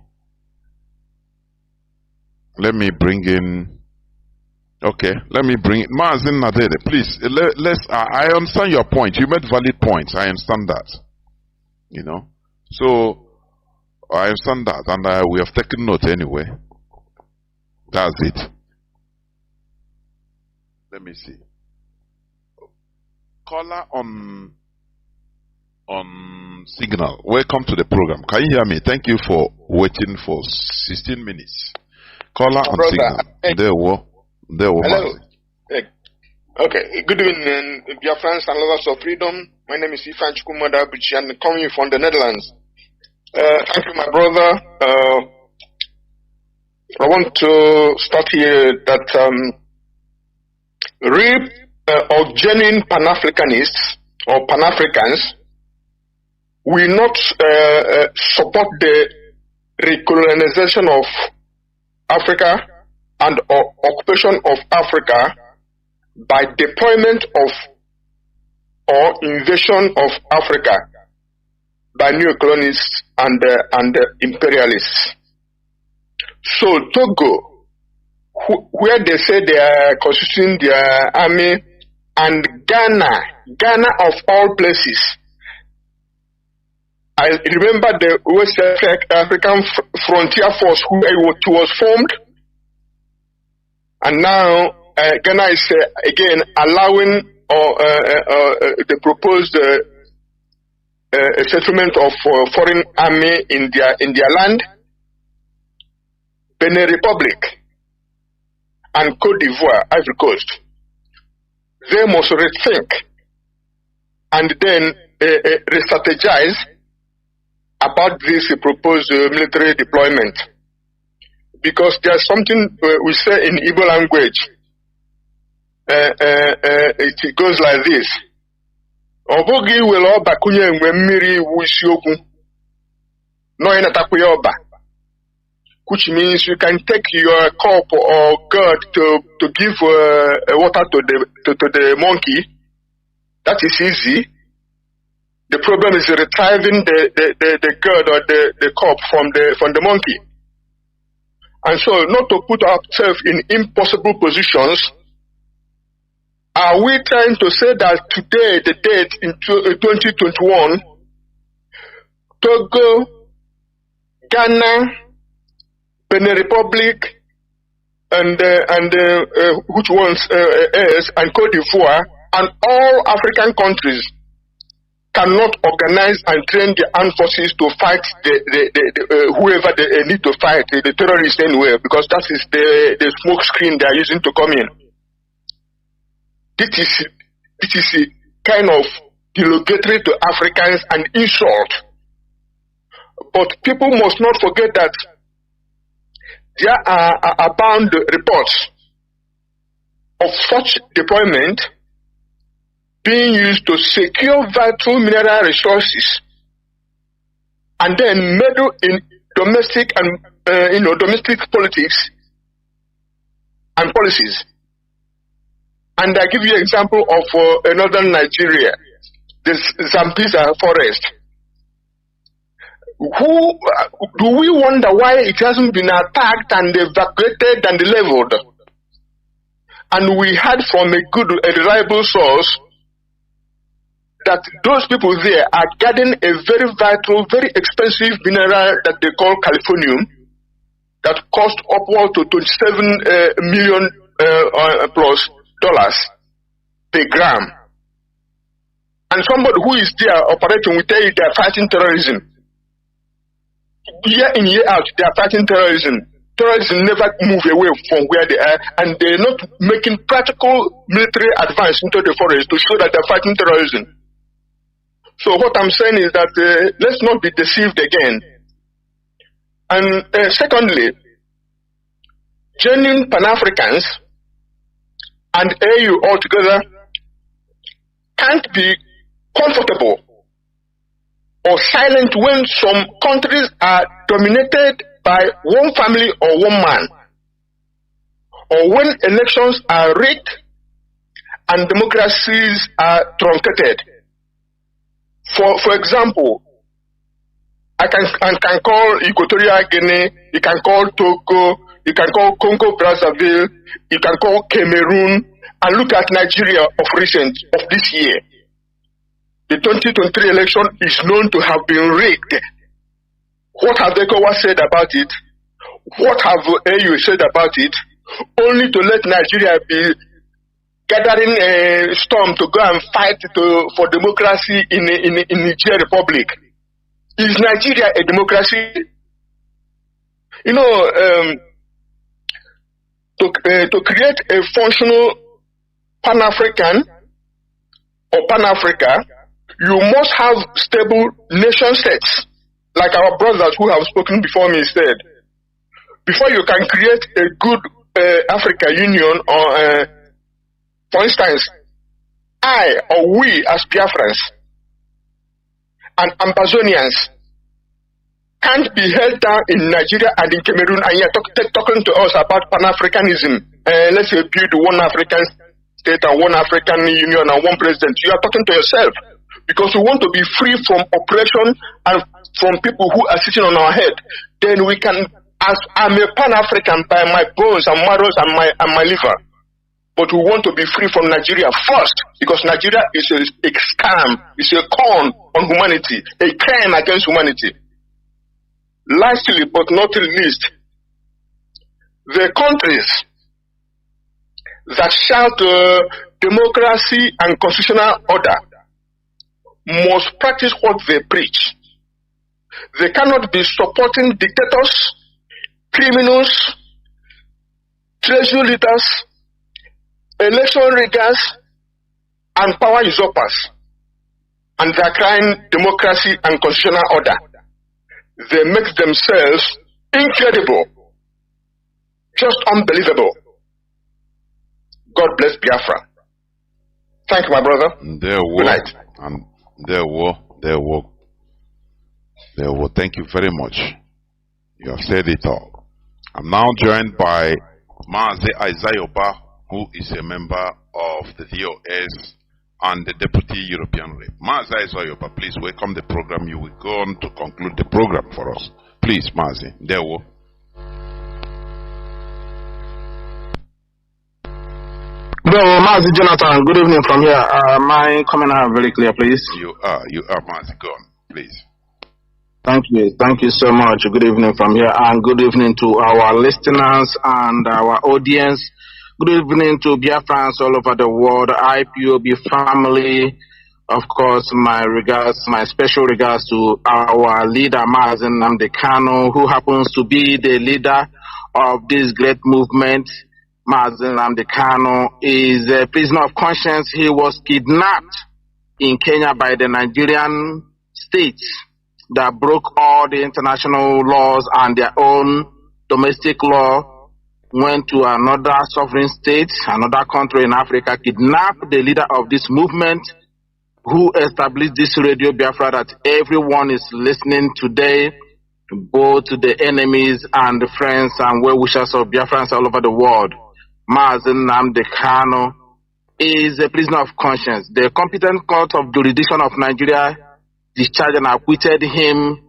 Speaker 8: Let me bring in. Okay, let me bring in Mazi Nnamdi. Please, I understand your point. You made valid points. I understand that. So I understand that, and we have taken note anyway. That's it. Let me see. Caller on signal. Welcome to the program. Can you hear me? Thank you for waiting for 16 minutes. Caller on signal.
Speaker 12: Hello. Okay. Good evening, Biafrans and lovers of freedom. My name is Ifan Chukwumada Buchi, and I'm coming from the Netherlands. Thank you, my brother. I want to start here that real or genuine Pan-Africanists or Pan-Africans will not support the recolonization of Africa and occupation of Africa by deployment of or invasion of Africa by neo-colonists and imperialists. So Togo, where they say they are constituting their army, and Ghana of all places. I remember the West African Frontier Force who was formed, and now Ghana is again allowing the proposed settlement of foreign army in their land. Benin Republic and Cote d'Ivoire, Ivory Coast, they must rethink and then re-strategize about this proposed military deployment. Because there's something we say in Igbo language. It goes like this. Obogi will oba kunye mmiri wusioku. No inatakuye oba. Which means you can take your cup or gourd to give water to the monkey. That is easy. The problem is retrieving the gourd or the cup from the monkey. And so, not to put ourselves in impossible positions, are we trying to say that today, the date in 2021, Togo, Ghana, Benin Republic, and which ones is, and Cote d'Ivoire, and all African countries cannot organize and train the armed forces to fight whoever they need to fight, the terrorists anywhere, because that is the smoke screen they are using to come in. This is a kind of derogatory to Africans and insult. But people must not forget that there are abound reports of such deployment being used to secure vital mineral resources and then meddle in domestic and domestic politics and policies. And I give you an example of northern Nigeria, the Zambeza forest. do we wonder why it hasn't been attacked and evacuated and leveled? And we heard from a reliable source that those people there are guarding a very vital, very expensive mineral that they call californium that cost upward to $27 million plus dollars per gram. And somebody who is there operating will tell you they are fighting terrorism. Year in, year out, they are fighting terrorism. Terrorism never move away from where they are, and they're not making practical military advance into the forest to show that they're fighting terrorism. So what I'm saying is that let's not be deceived again. And secondly, genuine Pan-Africans and AU altogether can't be comfortable or silent when some countries are dominated by one family or one man, or when elections are rigged and democracies are truncated. For example, I can call Equatorial Guinea, you can call Togo, you can call Congo Brazzaville, you can call Cameroon, and look at Nigeria of this year. The 2023 election is known to have been rigged. What have ECOWAS said about it? What have AU said about it? Only to let Nigeria be gathering a storm to go and fight for democracy in Niger Republic. Is Nigeria a democracy? You know, to create a functional Pan-African or Pan-Africa, you must have stable nation states, like our brothers who have spoken before me said. Before you can create a good Africa Union, or for instance, I or we as Biafrans and Amazonians can't be held down in Nigeria and in Cameroon, and you're talking to us about Pan-Africanism. Let's say build one African state and one African Union and one president. You are talking to yourself, because we want to be free from oppression and from people who are sitting on our head. Then we can, as I'm a Pan-African by my bones and marrows and my liver, but we want to be free from Nigeria first, because Nigeria is a scam, it's a con on humanity, a crime against humanity. Lastly, but not least, the countries that shout democracy and constitutional order must practice what they preach. They cannot be supporting dictators, criminals, treasury leaders, election riggers, and power usurpers, and they are crying democracy and constitutional order. They make themselves incredible, just unbelievable. God bless Biafra. Thank you, my brother. Good night.
Speaker 8: And there were. Thank you very much. You have said it all. I'm now joined by Mazi Aizayoba, who is a member of the DOS and the Deputy European Rep. Mazi Aizayoba, please welcome the program. You will go on to conclude the program for us. Please, Mazi. There were.
Speaker 13: Mazi Jonathan, good evening from here. My comment are very clear, please.
Speaker 8: You are Mazi. Go on, please.
Speaker 13: Thank you so much. Good evening from here, and good evening to our listeners and our audience. Good evening to Biafrans all over the world, IPOB family. Of course, my special regards to our leader, Mazi Nnamdi Kanu, who happens to be the leader of this great movement. Mazi Nnamdi Kanu is a prisoner of conscience. He was kidnapped in Kenya by the Nigerian state that broke all the international laws and their own domestic law, went to another sovereign state, another country in Africa, kidnapped the leader of this movement, who established this Radio Biafra that everyone is listening today, both the enemies and the friends and well-wishers of Biafrans all over the world. Mazi Nnamdi Kanu is a prisoner of conscience. The competent court of jurisdiction of Nigeria discharged and acquitted him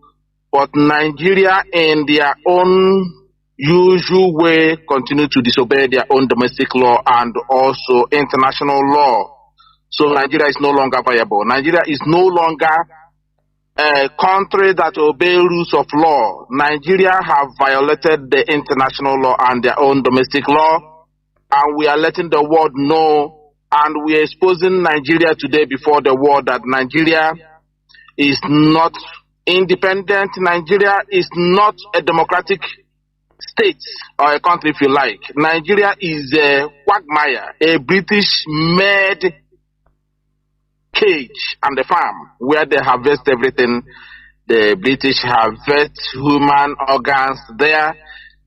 Speaker 13: but Nigeria in their own usual way continue to disobey their own domestic law and also international law. So Nigeria is no longer viable. Nigeria is no longer a country that obey rules of law. Nigeria have violated the international law and their own domestic law, and we are letting the world know, and we are exposing Nigeria today before the world that Nigeria is not independent. Nigeria is not a democratic state or a country, if you like. Nigeria is a quagmire, a British-made cage and a farm where they harvest everything. The British harvest human organs there.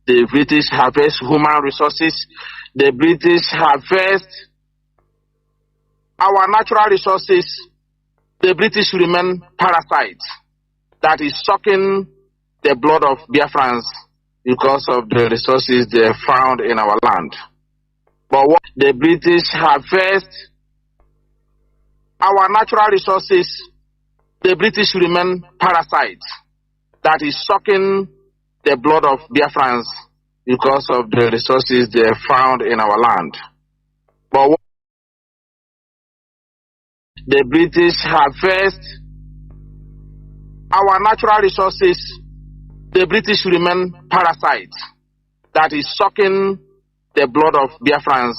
Speaker 13: The British harvest human resources. The British harvest our natural resources. The British remain parasites that is sucking the blood of Biafrans because of the resources they found in our land. But what the British harvest our natural resources, the British remain parasites that is sucking the blood of Biafrans because of the resources they found in our land. But what the British harvest our natural resources, the British remain parasites that is sucking the blood of Biafrans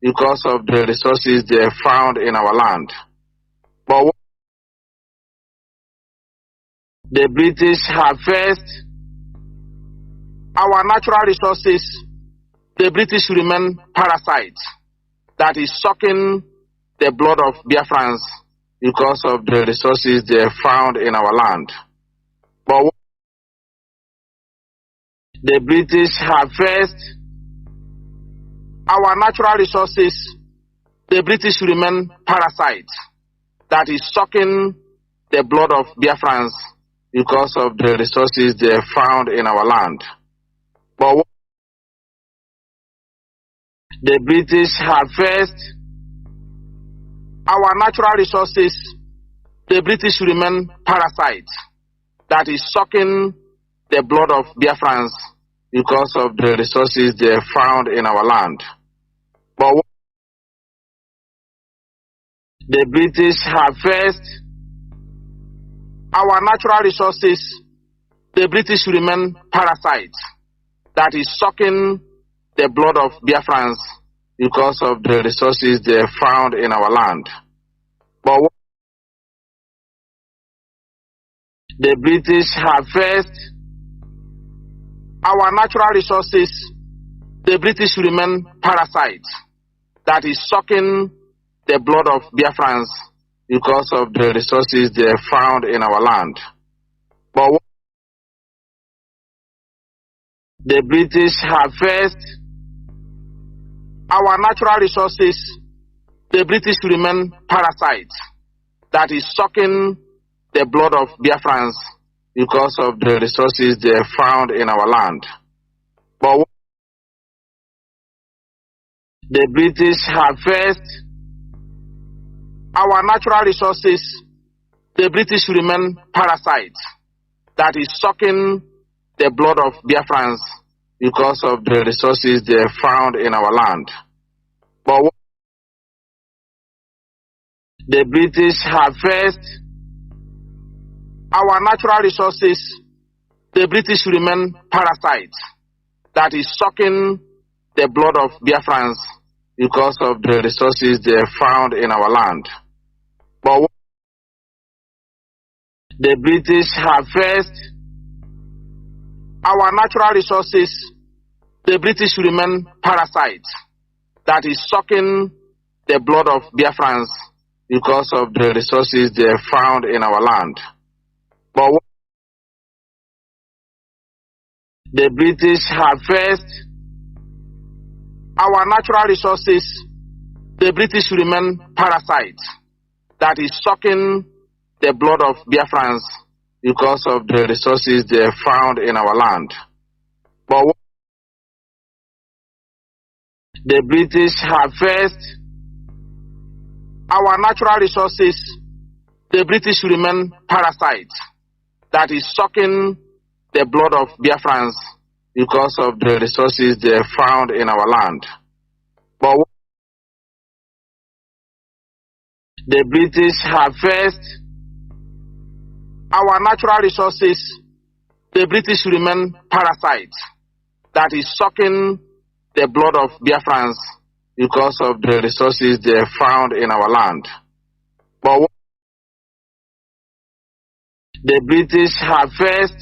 Speaker 13: because of the resources they found in our land. But what the British harvest our natural resources, the British remain parasites that is sucking the blood of Biafrans because of the resources they found in our land. But what the British harvest our natural resources, the British remain parasites that is sucking the blood of Biafrans because of the resources they found in our land. But what the British harvest our natural resources, the British remain parasites that is sucking the blood of Biafrans because of the resources they found in our land. But what the British harvest our natural resources, the British remain parasites that is sucking the blood of Biafrans because of the resources they found in our land. But what the British harvest our natural resources, the British remain parasites that is sucking the blood of Biafrans because of the resources they found in our land. But what the British harvest our natural resources, the British remain parasites that is sucking the blood of Biafrans because of the resources they found in our land. But what the British harvest our natural resources, the British remain parasites that is sucking the blood of Biafrans because of the resources they found in our land. But what the British harvest our natural resources, the British remain parasites that is sucking the blood of Biafrans because of the resources they found in our land. But what the British harvest our natural resources, the British remain parasites that is sucking the blood of Biafrans because of the resources they found in our land. But what the British harvest our natural resources, the British remain parasites that is sucking the blood of Biafrans because of the resources they found in our land. But what the British harvest our natural resources, the British remain parasites that is sucking the blood of Biafrans because of the resources they found in our land. But the British harvest our natural resources, the British remain parasites that is sucking the blood of Biafrans because of the resources they found in our land. But the British harvest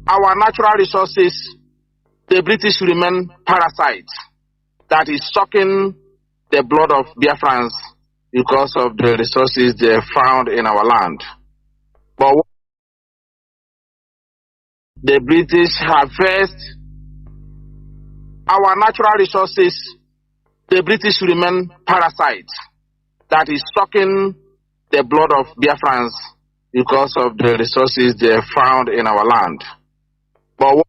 Speaker 13: our natural resources, the British remain parasites that is sucking the blood of Biafrans because of the resources they found in our land. But the British harvest our natural resources, the British remain parasites that is sucking the blood of Biafrans because of the resources they found in our land. But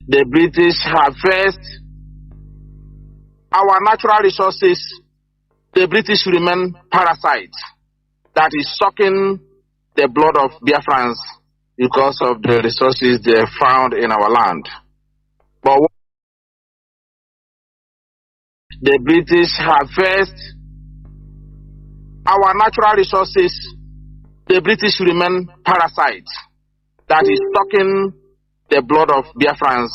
Speaker 13: the British harvest our natural resources, the British remain parasites that is sucking the blood of Biafrans because of the resources they found in our land. But the British harvest our natural resources, the British remain parasites that is sucking the blood of Biafrans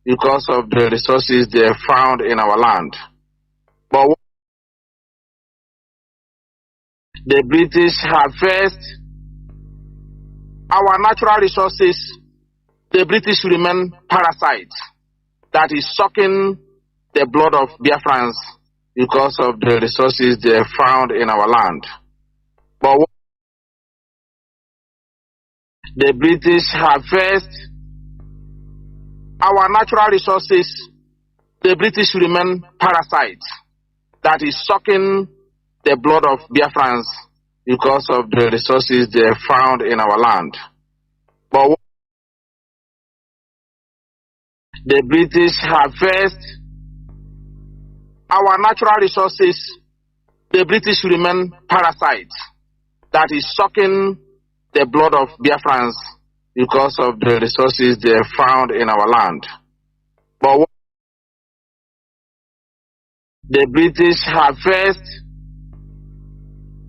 Speaker 13: because of the resources they found in our land. But the British harvest our natural resources, the British remain parasites that is sucking the blood of Biafrans because of the resources they found in our land. But the British harvest our natural resources, the British remain parasites that is sucking the blood of Biafrans because of the resources they found in our land. But the British harvest our natural resources, the British remain parasites that is sucking the blood of Biafrans because of the resources they found in our land. But the British harvest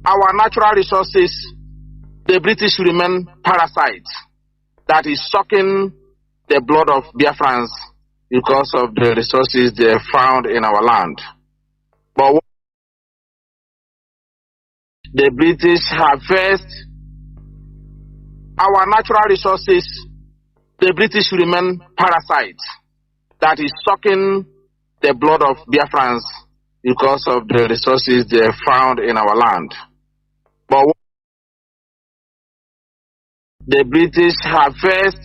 Speaker 13: our natural resources, the British remain parasites that is sucking the blood of Biafrans because of the resources they found in our land. But the British harvest our natural resources, the British remain parasites that is sucking the blood of Biafrans because of the resources they found in our land. But the British harvest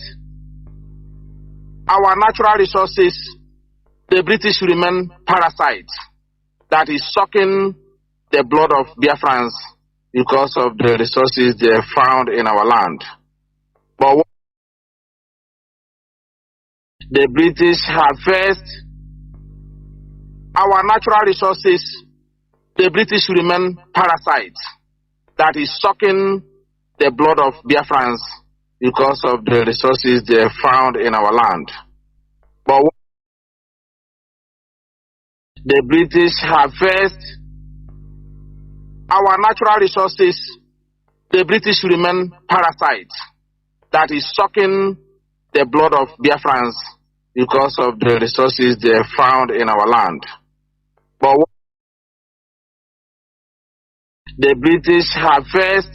Speaker 13: our natural resources, the British remain parasites that is sucking the blood of Biafrans because of the resources they found in our land. But the British harvest our natural resources, the British remain parasites that is sucking the blood of Biafrans because of the resources they found in our land. But the British harvest our natural resources, the British remain parasites that is sucking the blood of Biafrans because of the resources they found in our land. But the British harvest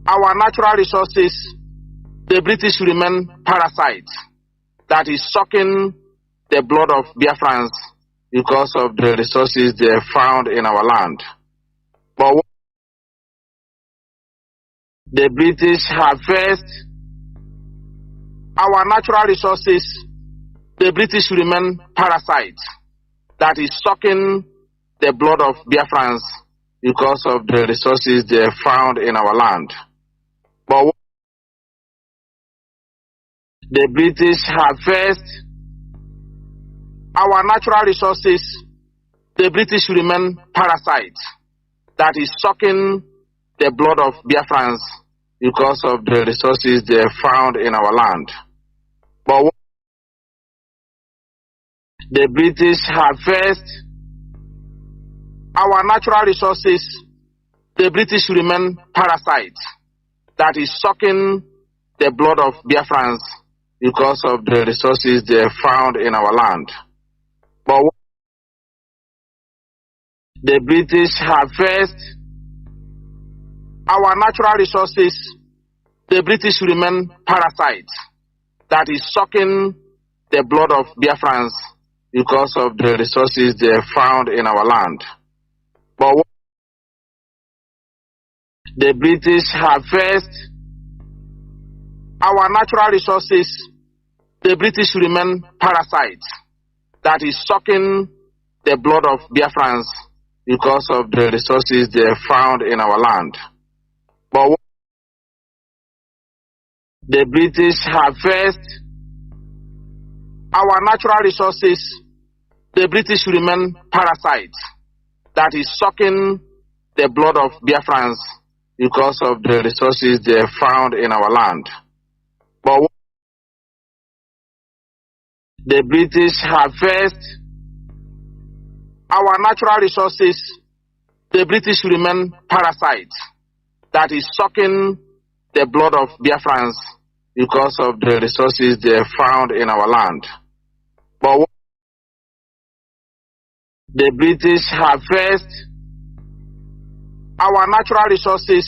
Speaker 13: our natural resources, the British remain parasites that is sucking the blood of Biafrans because of the resources they found in our land. But the British harvest our natural resources, the British remain parasites that is sucking the blood of Biafrans because of the resources they found in our land. But the British harvest our natural resources, the British remain parasites that is sucking the blood of Biafrans because of the resources they found in our land. But what the British harvest our natural resources, the British remain parasites that is sucking the blood of Biafrans because of the resources they found in our land. But what the British harvest our natural resources, the British remain parasites that is sucking the blood of Biafrans because of the resources they found in our land. But what the British harvest our natural resources, the British remain parasites that is sucking the blood of Biafrans because of the resources they found in our land. But what the British harvest our natural resources, the British remain parasites that is sucking the blood of Biafrans because of the resources they found in our land. But what the British harvest our natural resources, the British remain parasites that is sucking the blood of Biafrans because of the resources they found in our land. But what the British harvest our natural resources,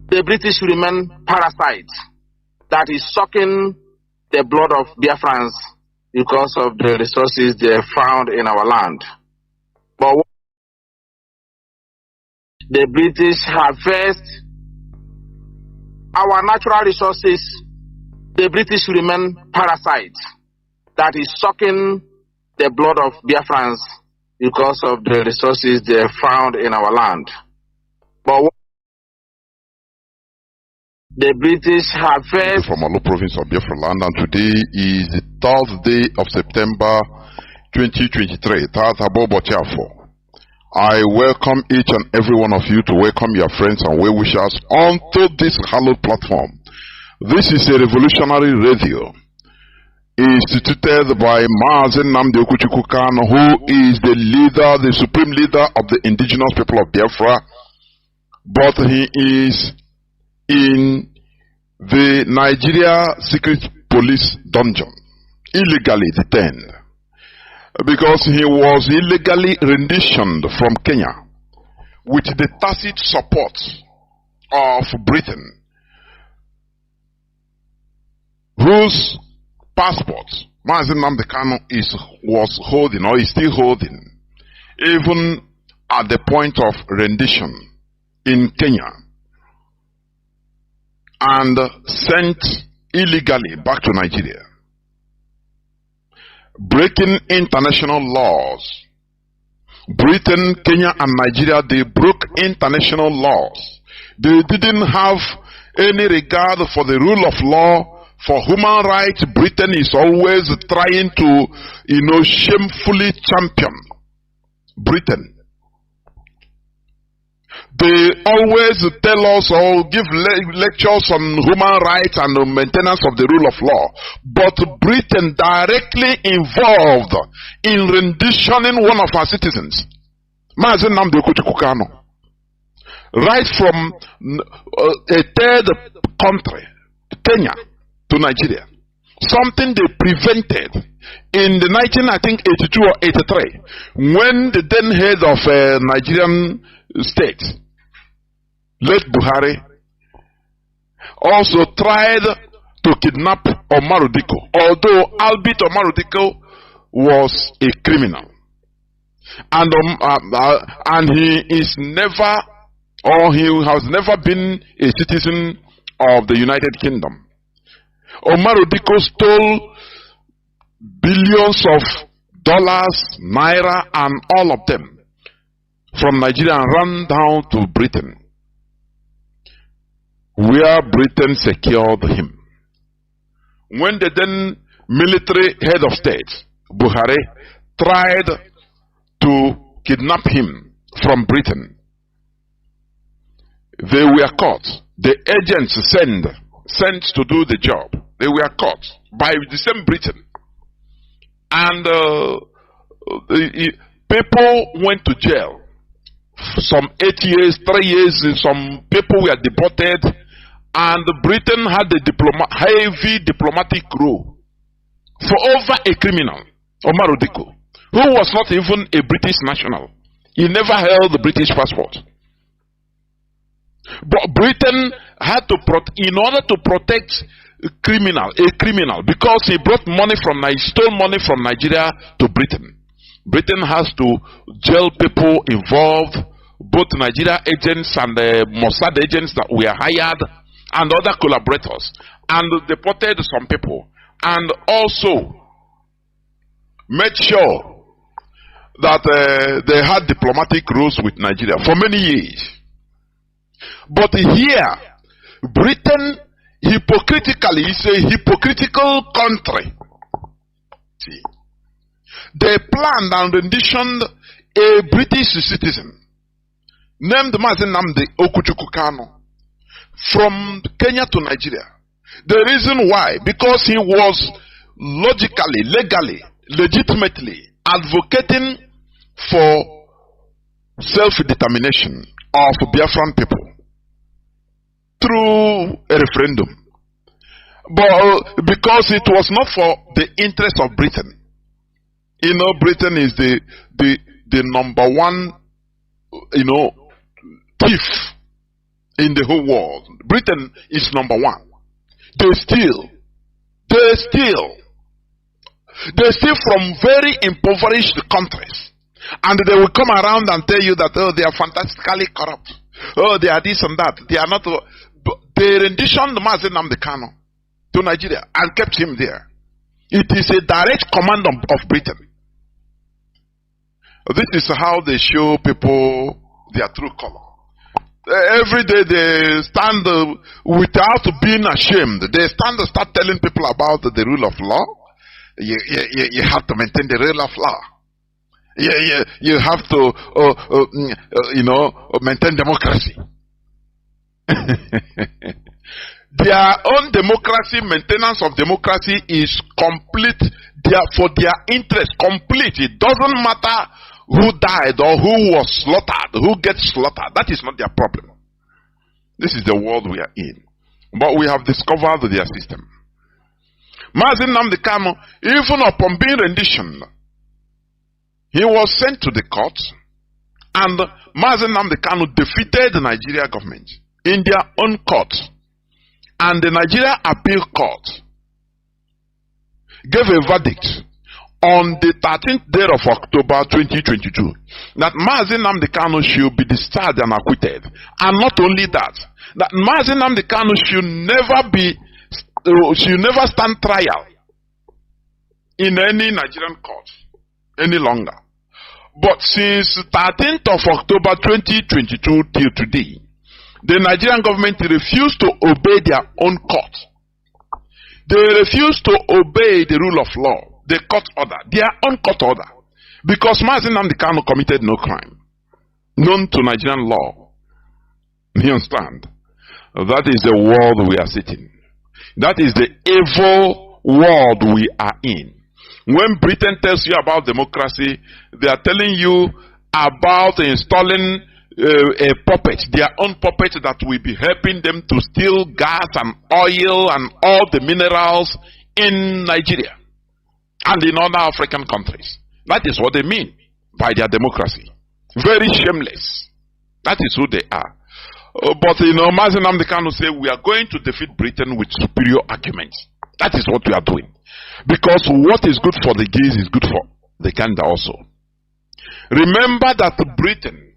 Speaker 13: the British remain parasites that is sucking the blood of Biafrans because of the resources they found in our land. But what the British harvest our natural resources, the British remain parasites that is sucking the blood of Biafrans because of the resources they found in our land. But what the British harvest
Speaker 8: from Olu province of Biafra land, and today is the 3rd day of September 2023. I welcome each and every one of you to welcome your friends and well wishers onto this hallowed platform. This is a revolutionary radio instituted by Mazi Nnamdi Kanu, who is the leader, the supreme leader of the indigenous people of Biafra, but he is in the Nigeria secret police dungeon, illegally detained, because he was illegally renditioned from Kenya with the tacit support of Britain, whose passport Mazi Nnamdi Kanu was holding, or is still holding, even at the point of rendition in Kenya, and sent illegally back to Nigeria, breaking international laws. Britain, Kenya, and Nigeria, they broke international laws. They didn't have any regard for the rule of law, for human rights. Britain is always trying to, shamefully champion Britain. They always tell us or give lectures on human rights and on maintenance of the rule of law. But Britain directly involved in renditioning one of our citizens, Mazi Nnamdi Kanu, right from a third country, Kenya, to Nigeria. Something they prevented in the 1982 or 83, when the then head of Nigerian state, late Buhari, also tried to kidnap Omar Diko, although albeit Omar Diko was a criminal, and he is never, or he has never been a citizen of the United Kingdom. Omar Diko stole billions of dollars, naira, and all of them from Nigeria and ran down to Britain, where Britain secured him. When the then military head of state, Buhari, tried to kidnap him from Britain, They were caught. The agents sent to do the job, they were caught by the same Britain. And people went to jail. Some 8 years, 3 years, some people were deported. And Britain had a heavy diplomatic role for over a criminal, Omar Odiko, who was not even a British national. He never held the British passport. But Britain had to, in order to protect a criminal, because he brought money from, stole money from Nigeria to Britain. Britain has to jail people involved, both Nigeria agents and the Mossad agents that were hired, and other collaborators, and deported some people, and also made sure that they had diplomatic rules with Nigeria for many years. But here, Britain hypocritically is a hypocritical country. See, they planned and renditioned a British citizen named Mazi Nnamdi Kanu from Kenya to Nigeria. The reason why, because he was logically, legally, legitimately advocating for self-determination of Biafran people through a referendum. But because it was not for the interest of Britain. You know, Britain is the number one, thief in the whole world. Britain is number one. They steal from very impoverished countries, and they will come around and tell you that, oh, they are fantastically corrupt, oh, they are this and that. They are not. They renditioned Mazi Nnamdi Kanu to Nigeria and kept him there. It is a direct command of Britain. This is how they show people their true color. Every day they stand without being ashamed. They stand and start telling people about the rule of law. You have to maintain the rule of law. You have to, maintain democracy. Their own democracy, maintenance of democracy is complete. For their interest, complete. It doesn't matter who died or who was slaughtered, who gets slaughtered. That is not their problem. This is the world we are in. But we have discovered their system. Mazi Nnamdi Kanu, even upon being renditioned, he was sent to the court, and Mazi Nnamdi Kanu defeated the Nigeria government in their own court. And the Nigeria Appeal Court gave a verdict on the 13th day of October 2022 that Mazi Nnamdi Kanu should be discharged and acquitted. And not only that, that Mazi Nnamdi Kanu should never stand trial in any Nigerian court any longer. But since 13th of October 2022 till today, the Nigerian government refused to obey their own court. They refused to obey the rule of law, the court order, their own court order, because Mazi Nnamdi Kanu committed no crime known to Nigerian law. You understand? That is the world we are sitting. That is the evil world we are in. When Britain tells you about democracy, they are telling you about installing a puppet, their own puppet that will be helping them to steal gas and oil and all the minerals in Nigeria and in other African countries. That is what they mean by their democracy. Very shameless. That is who they are. But Mazi Nnamdi Kanu say we are going to defeat Britain with superior arguments. That is what we are doing. Because what is good for the geese is good for the gander also. Remember that Britain,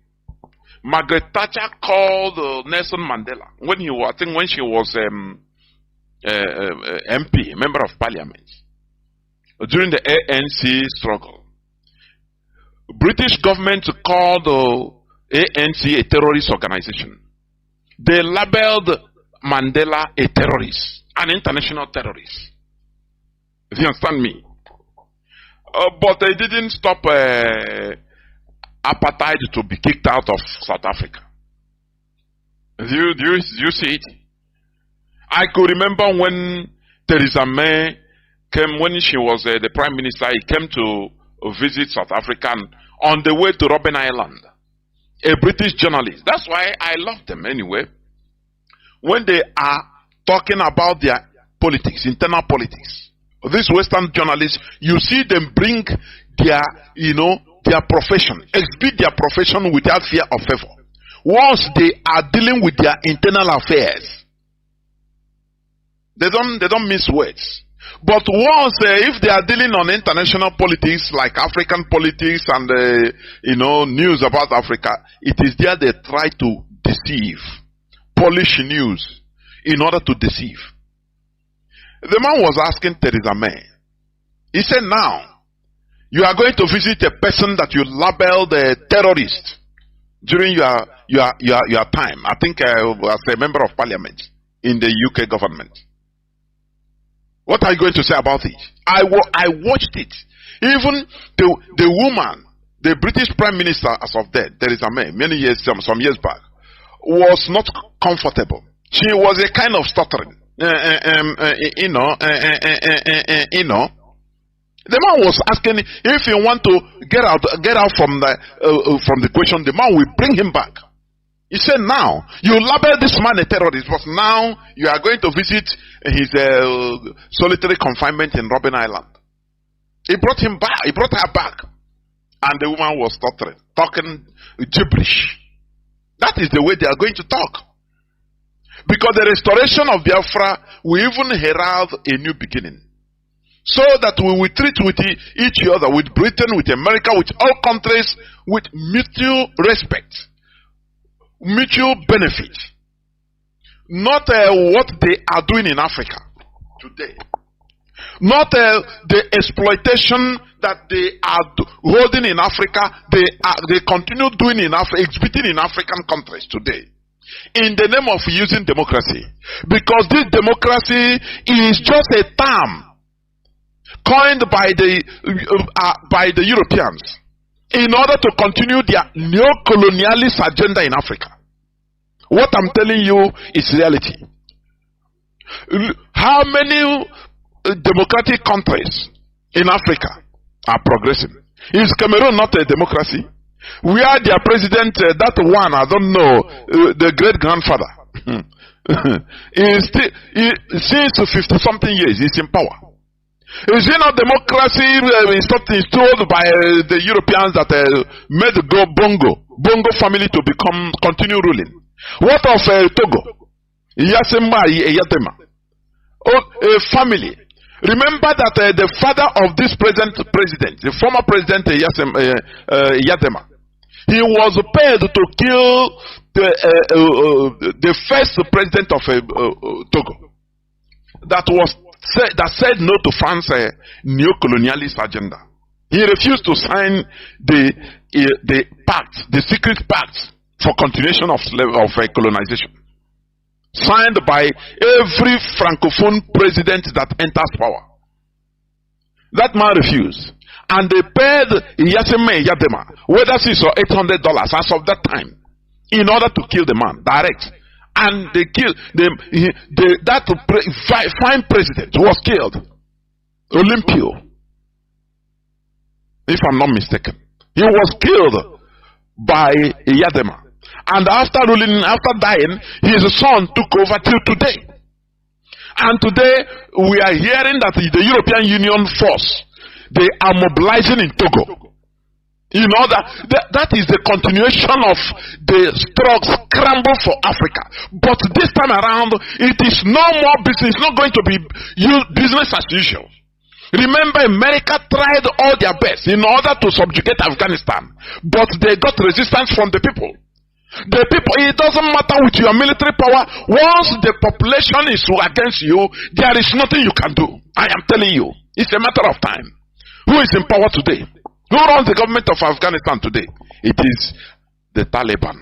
Speaker 8: Margaret Thatcher called Nelson Mandela when she was MP, member of parliament, during the ANC struggle. British government called ANC a terrorist organization. They labeled Mandela a terrorist, an international terrorist. If you understand me. But they didn't stop apartheid to be kicked out of South Africa. Do you see it? I could remember when Theresa May came, when she was the Prime Minister, he came to visit South Africa, and on the way to Robben Island, a British journalist. That's why I love them anyway. When they are talking about their politics, internal politics, these Western journalists, you see them bring their, their profession, exhibit their profession without fear or favor. Once they are dealing with their internal affairs, they don't miss words. But once, if they are dealing on international politics like African politics and news about Africa, it is there they try to deceive, polish news in order to deceive. The man was asking Theresa May. He said, "Now you are going to visit a person that you labeled a terrorist during your time. I think as a member of parliament in the UK government. What are you going to say about it?" I watched it. Even the woman, the British Prime Minister as of then, Theresa May, some years back, was not comfortable. She was a kind of stuttering. The man was asking if he want to get out from the question. The man will bring him back. He said, "Now you label this man a terrorist, but now you are going to visit his solitary confinement in Robben Island." He brought him back. He brought her back, and the woman was stuttering, talking gibberish. That is the way they are going to talk, because the restoration of Biafra will even herald a new beginning, so that we will treat with each other, with Britain, with America, with all countries, with mutual respect, mutual benefit. Not what they are doing in Africa today. Not the exploitation that they are holding in Africa, they continue doing in Africa, exhibiting in African countries today, in the name of using democracy. Because this democracy is just a term coined by the Europeans in order to continue their neo-colonialist agenda in Africa. What I'm telling you is reality. How many democratic countries in Africa are progressing? Is Cameroon not a democracy? Where their president, that one, I don't know, the great-grandfather, since 50-something years, he's in power. Is it not democracy installed by the Europeans that made the Bongo family to continue ruling? What of Togo? Yatema. A family. Remember that the father of this present president, the former president Yatema, he was paid to kill the first president of Togo. That said no to France's neo-colonialist agenda. He refused to sign the pact, the secret pact for continuation of colonization, signed by every francophone president that enters power. That man refused, and they paid Yatema whether $600 or $800 as of that time in order to kill the man direct. And they killed that fine president was killed, Olympio, if I'm not mistaken. He was killed by Yatema, and after dying, his son took over till today. And today we are hearing that the European Union force, they are mobilizing in Togo. You know that is the continuation of the scramble for Africa. But this time around, it is no more business. It's not going to be business as usual. Remember, America tried all their best in order to subjugate Afghanistan, but they got resistance from the people. The people, it doesn't matter with your military power. Once the population is against you, there is nothing you can do. I am telling you, it's a matter of time. Who is in power today? Who runs the government of Afghanistan today? It is the Taliban.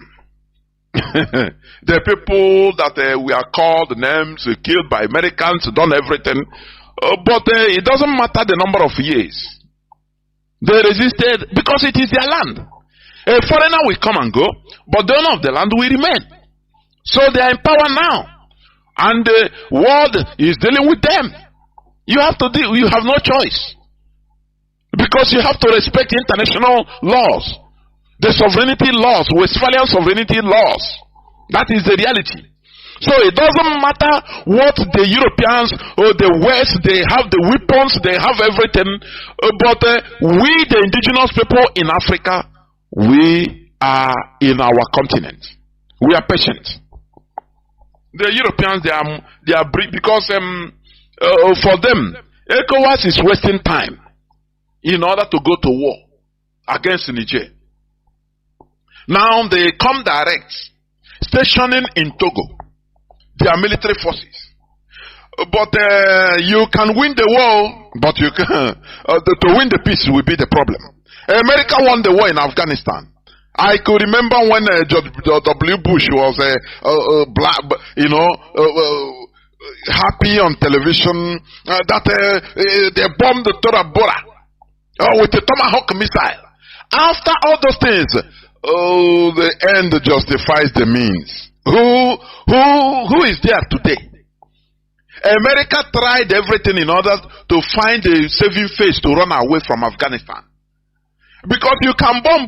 Speaker 8: The people that we are called names, killed by Americans, done everything. But it doesn't matter the number of years. They resisted because it is their land. A foreigner will come and go, but the owner of the land will remain. So they are in power now. And the world is dealing with them. You have to deal, you have no choice. Because you have to respect international laws. The sovereignty laws, Westphalian sovereignty laws. That is the reality. So it doesn't matter what the Europeans or the West, they have the weapons, they have everything. But we, the indigenous people in Africa, we are in our continent. We are patient. The Europeans, they are because for them, ECOWAS is wasting time in order to go to war against Niger. Now they come direct, stationing in Togo, their military forces. But you can win the war, but you can, to win the peace will be the problem. America won the war in Afghanistan. I could remember when George W. Bush was black, happy on television that they bombed the Tora Bora with a Tomahawk missile. After all those things, the end justifies the means. Who is there today? America tried everything in order to find a saving face to run away from Afghanistan. Because you can bomb,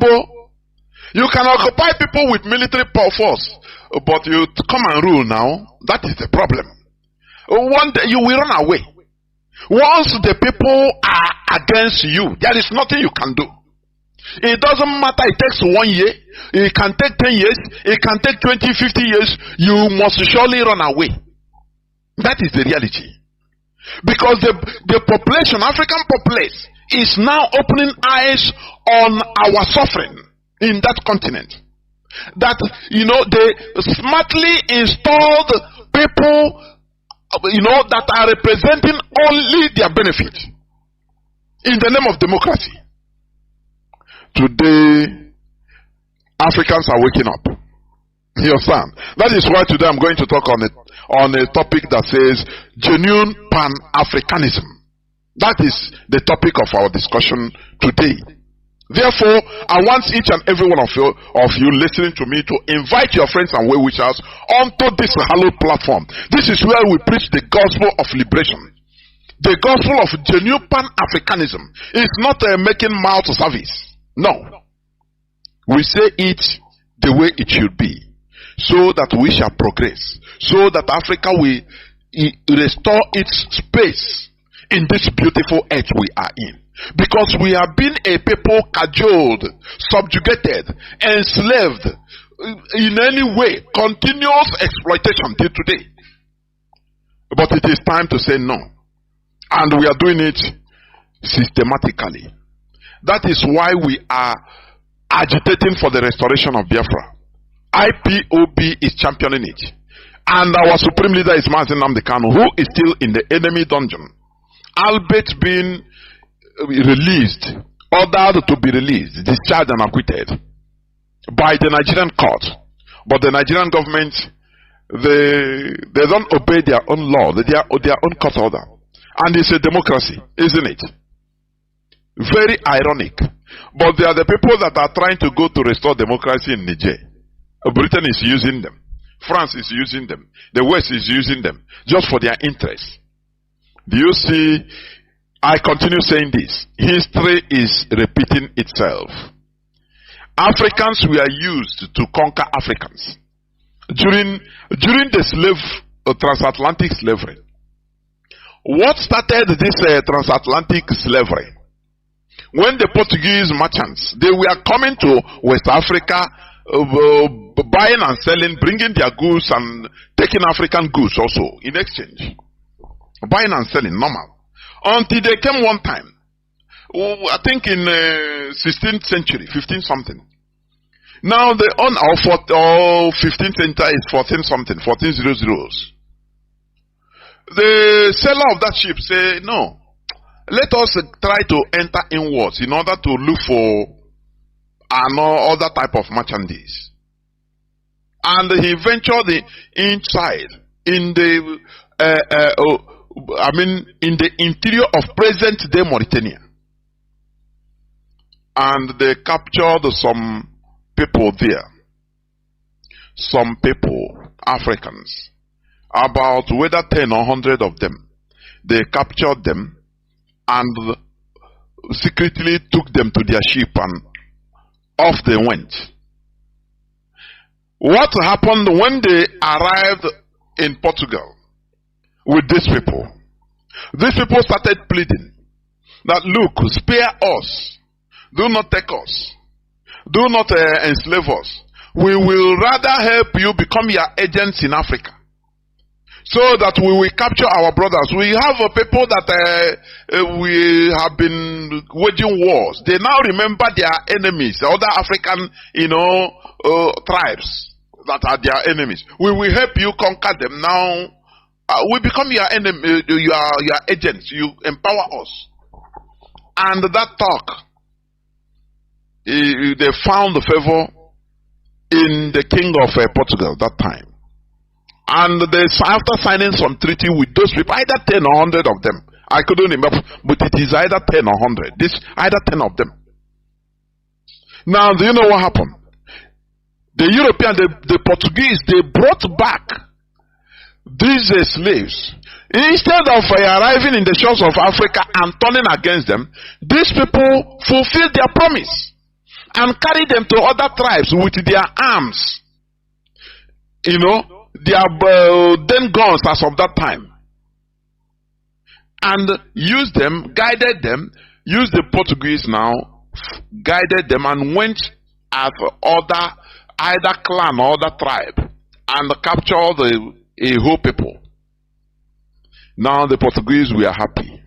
Speaker 8: you can occupy people with military force, but you come and rule now. That is the problem. One day you will run away. Once the people are against you, there is nothing you can do. It doesn't matter, it takes 1 year, it can take 10 years, it can take 20, 50 years, you must surely run away. That is the reality. Because the population, African populace, is now opening eyes on our suffering in that continent. That, they smartly installed people, that are representing only their benefit in the name of democracy. Today, Africans are waking up. You understand? That is why today I'm going to talk on a topic that says genuine Pan-Africanism. That is the topic of our discussion today. Therefore, I want each and every one of you listening to me to invite your friends and well-wishers onto this hallowed platform. This is where we preach the gospel of liberation. The gospel of genuine Pan-Africanism is not making mouth service. No. We say it the way it should be, so that we shall progress, so that Africa will restore its space in this beautiful earth we are in. Because we have been a people cajoled, subjugated, enslaved, in any way, continuous exploitation till today. But it is time to say no. And we are doing it systematically. That is why we are agitating for the restoration of Biafra. IPOB is championing it. And our supreme leader is Mazi Nnamdi Kanu, who is still in the enemy dungeon. Albeit being released, ordered to be released, discharged and acquitted by the Nigerian court. But the Nigerian government, they don't obey their own law, their own court order. And it's a democracy, isn't it? Very ironic. But they are the people that are trying to go to restore democracy in Niger. Britain is using them. France is using them. The West is using them just for their interests. Do you see? I continue saying this. History is repeating itself. Africans were used to conquer Africans. During the transatlantic slavery. What started this transatlantic slavery? When the Portuguese merchants, they were coming to West Africa, buying and selling, bringing their goods and taking African goods also in exchange. Buying and selling, normal. Until they came one time, I think in 16th century, 15 something. Now the 15th century is 14 something, 1400s. The seller of that ship say, no, let us try to enter inwards in order to look for another type of merchandise. And he ventured inside in the in the interior of present-day Mauritania. And they captured some people there. Some people Africans, about whether 10 or 100 of them, they captured them and secretly took them to their ship and off they went. What happened when they arrived in Portugal with these people? These people started pleading that, look, spare us. Do not take us. Do not enslave us. We will rather help you become your agents in Africa, so that we will capture our brothers. We have people that we have been waging wars. They now remember their enemies, the other African, tribes that are their enemies. We will help you conquer them. Now we become your enemy, your agents. You empower us. And that talk, they found the favor in the king of Portugal that time. And after signing some treaty with those people, either 10 or 100 of them, I couldn't remember, but it is either 10 or 100. Either 10 of them. Now, do you know what happened? The European, the Portuguese, they brought back these slaves. Instead of arriving in the shores of Africa and turning against them, these people fulfilled their promise and carried them to other tribes with their arms. Their then guns as of that time. And used them, guided them, used the Portuguese now, guided them and went as either clan or other tribe and captured a whole people. Now the Portuguese were happy.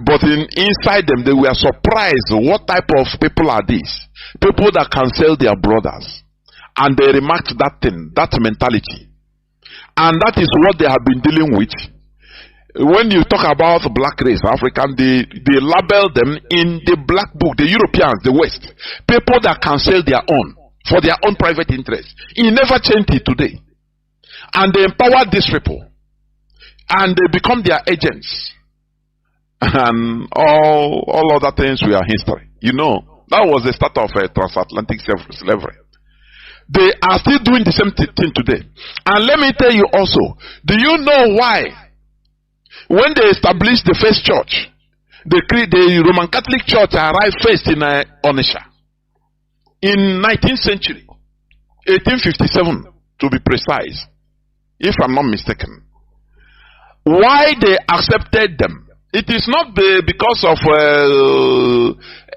Speaker 8: But inside them, they were surprised. What type of people are these? People that can sell their brothers. And they remarked that thing, that mentality. And that is what they have been dealing with. When you talk about black race, African, they label them in the black book, the Europeans, the West. People that can sell their own, for their own private interest. It never changed it today. And they empower these people. And they become their agents. And all other things were history. That was the start of transatlantic slavery. They are still doing the same thing today. And let me tell you also, do you know why? When they established the first church, the Roman Catholic Church arrived first in Onitsha. In 19th century, 1857 to be precise, if I'm not mistaken. Why they accepted them? It is not because of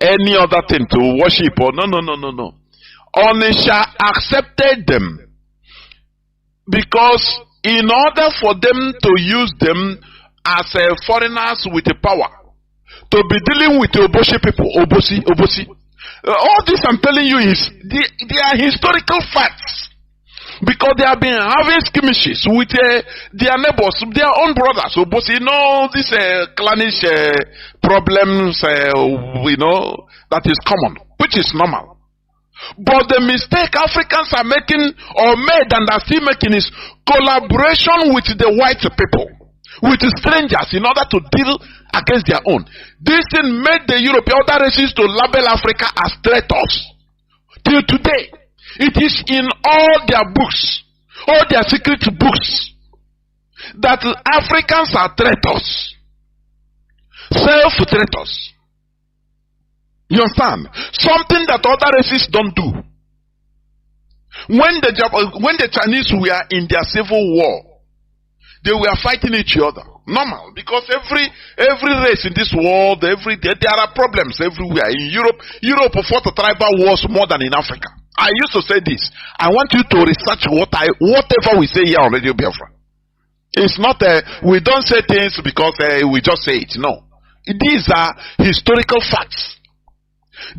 Speaker 8: any other thing to worship or no. Onitsha accepted them because in order for them to use them as foreigners with the power to be dealing with the Obosi people, Obosi. All this I'm telling you is they are historical facts. Because they have been having skirmishes with their neighbors, their own brothers. So, these clannish problems, that is common, which is normal. But the mistake Africans are making, or made and are still making, is collaboration with the white people, with the strangers, in order to deal against their own. This thing made the European other races to label Africa as traitors. Till today. It is in all their books, all their secret books, that Africans are traitors, self-traitors. You understand? Something that other races don't do. When the Chinese were in their civil war, they were fighting each other. Normal, because every race in this world, there are problems everywhere. In Europe fought tribal wars more than in Africa. I used to say this. I want you to research whatever we say here on Radio Biafra. It's not we don't say things because we just say it. No, these are historical facts.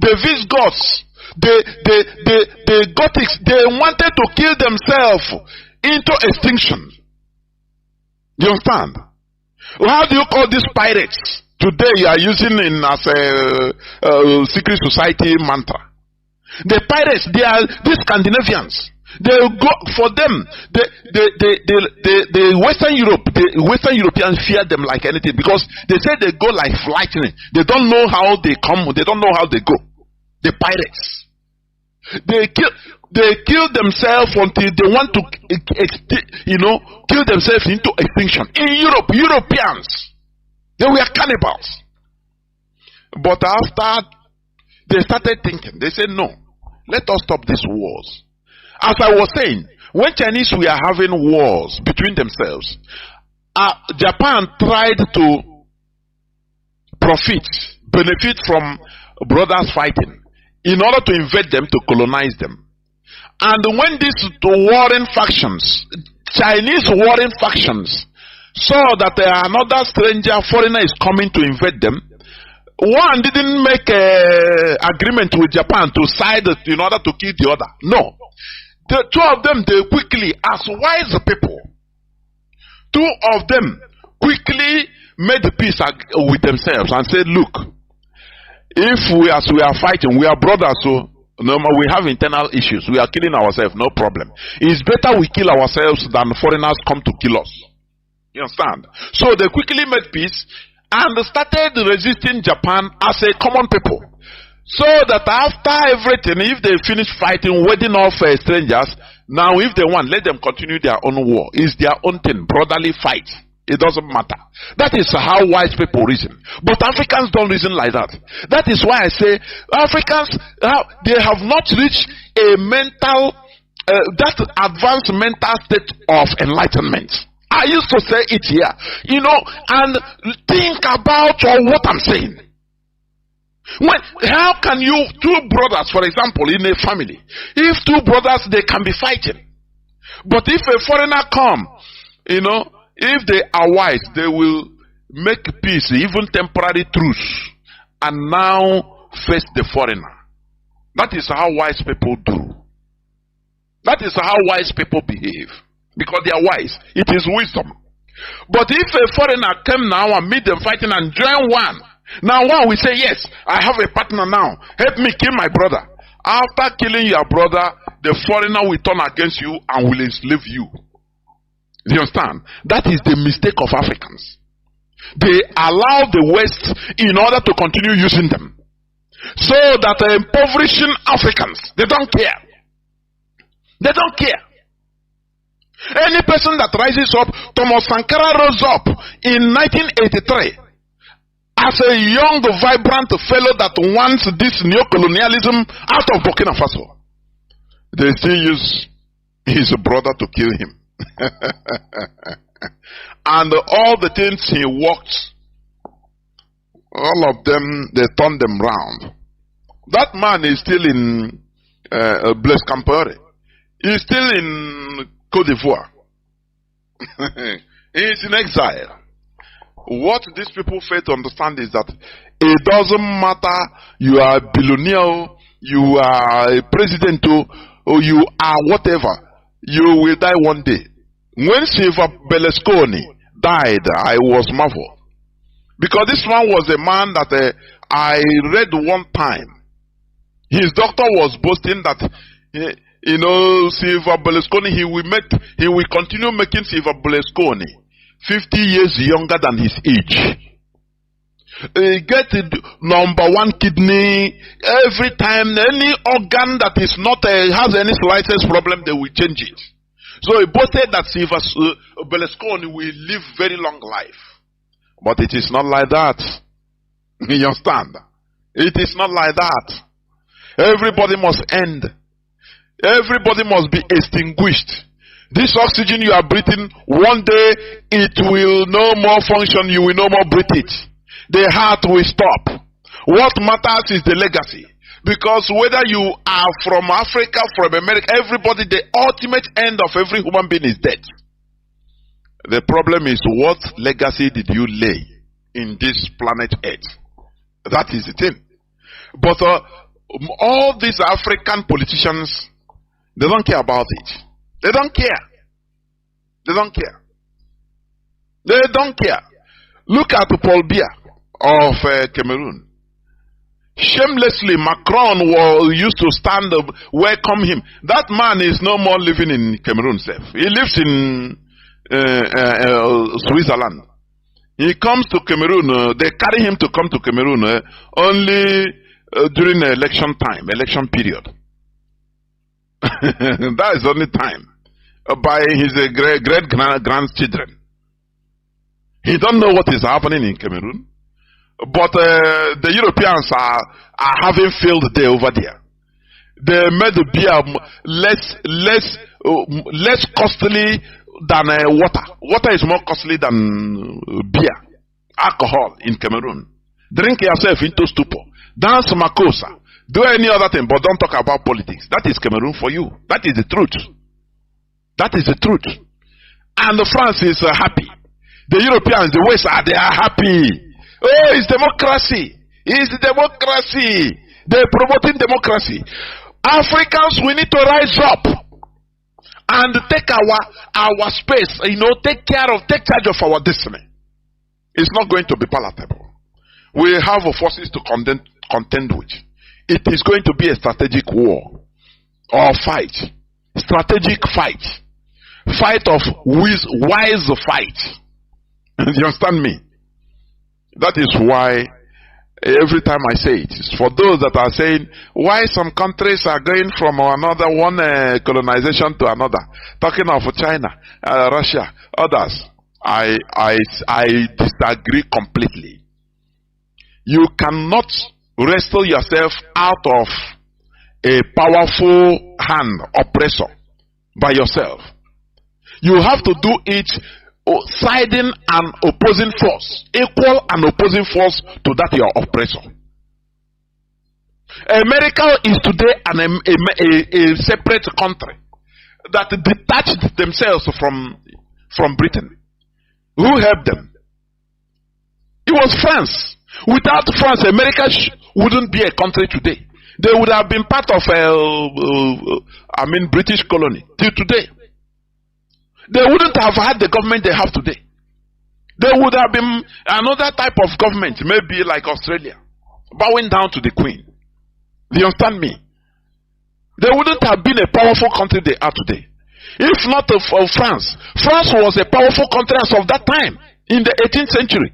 Speaker 8: The Visigoths, the Gothics, they wanted to kill themselves into extinction. You understand? How do you call these pirates? Today you are using it as a secret society mantra. The pirates, they are these Scandinavians. They go for them. The Western Europeans fear them like anything because they say they go like lightning. They don't know how they come. They don't know how they go. The pirates. They kill. They kill themselves until they want to, kill themselves into extinction. In Europe, Europeans, they were cannibals. But after they started thinking, they said, no, let us stop these wars. As I was saying, when Chinese were having wars between themselves, Japan tried to benefit from brothers fighting in order to invade them, to colonize them. And when these warring factions, Chinese warring factions, saw that another stranger, foreigner is coming to invade them, one didn't make an agreement with Japan to side in order to kill the other. No. The two of them, they quickly, as wise people, two of them quickly made peace with themselves and said, look, if we are fighting, we are brothers, so no, we have internal issues, we are killing ourselves, no problem. It's better we kill ourselves than foreigners come to kill us. You understand? So they quickly made peace and started resisting Japan as a common people. So that after everything, if they finish fighting, wedding off strangers, now if they want, let them continue their own war. It's their own thing, brotherly fight. It doesn't matter. That is how wise people reason. But Africans don't reason like that. That is why I say Africans, they have not reached a mental, that advanced mental state of enlightenment. I used to say it here, and think about what I'm saying. How can you, two brothers, for example, in a family, if two brothers, they can be fighting. But if a foreigner come, if they are wise, they will make peace, even temporary truce, and now face the foreigner. That is how wise people do. That is how wise people behave. Because they are wise. It is wisdom. But if a foreigner came now and meet them fighting and join one, now one will say, yes, I have a partner now. Help me kill my brother. After killing your brother, the foreigner will turn against you and will enslave you. Do you understand? That is the mistake of Africans. They allow the West in order to continue using them. So that impoverishing Africans, they don't care. They don't care. Any person that rises up, Thomas Sankara rose up in 1983 as a young, vibrant fellow that wants this neo-colonialism out of Burkina Faso. They still use his brother to kill him. And all the things he worked, all of them, they turned them round. That man is still in Blaise Compaoré. He's still in Côte d'Ivoire. He's in exile. What these people fail to understand is that it doesn't matter you are a billionaire, you are a president, or you are whatever, you will die one day. When Silva Berlusconi died, I was marveled. Because this man was a man that I read one time. His doctor was boasting that Silva Berlusconi, he will continue making Silva Berlusconi 50 years younger than his age. Get #1 kidney every time. Any organ that is not has any slightest problem, they will change it. So he boasted that Silva Berlusconi will live very long life, but it is not like that. You understand? It is not like that. Everybody must end. Everybody must be extinguished. This oxygen you are breathing, one day it will no more function, you will no more breathe it. The heart will stop. What matters is the legacy. Because whether you are from Africa, from America, everybody, the ultimate end of every human being is death. The problem is, what legacy did you lay in this planet Earth? That is the thing. But all these African politicians, they don't care about it. They don't care. They don't care. They don't care. Look at Paul Biya of Cameroon. Shamelessly, Macron used to stand up, welcome him. That man is no more living in Cameroon. He lives in Switzerland. He comes to Cameroon. They carry him to come to Cameroon only during election time, election period. That is only time. By his great-grandchildren. He don't know what is happening in Cameroon. But the Europeans are having field day over there. They made the beer less costly than water. Water is more costly than beer, alcohol in Cameroon. Drink yourself into stupor. Dance makosa. Do any other thing, but don't talk about politics. That is Cameroon for you. That is the truth. That is the truth. And France is happy. The Europeans, the West, they are happy. Oh, it's democracy. It's democracy. They're promoting democracy. Africans, we need to rise up and take our space. Take charge of our destiny. It's not going to be palatable. We have forces to contend with. It is going to be a strategic war or fight. Strategic fight. Fight of wise fight. You understand me? That is why every time I say it, it's for those that are saying why some countries are going from one colonization to another. Talking of China, Russia, others. I disagree completely. You cannot wrestle yourself out of a powerful hand oppressor by yourself. You have to do it siding an opposing force, equal and opposing force to that your oppressor. America is today a separate country that detached themselves from Britain. Who helped them? It was France. Without France, America wouldn't be a country today. They would have been part of British colony till today. They wouldn't have had the government they have today. There would have been another type of government, maybe like Australia, bowing down to the Queen. Do you understand me? They wouldn't have been a powerful country they are today. If not of France. France was a powerful country as of that time, in the 18th century,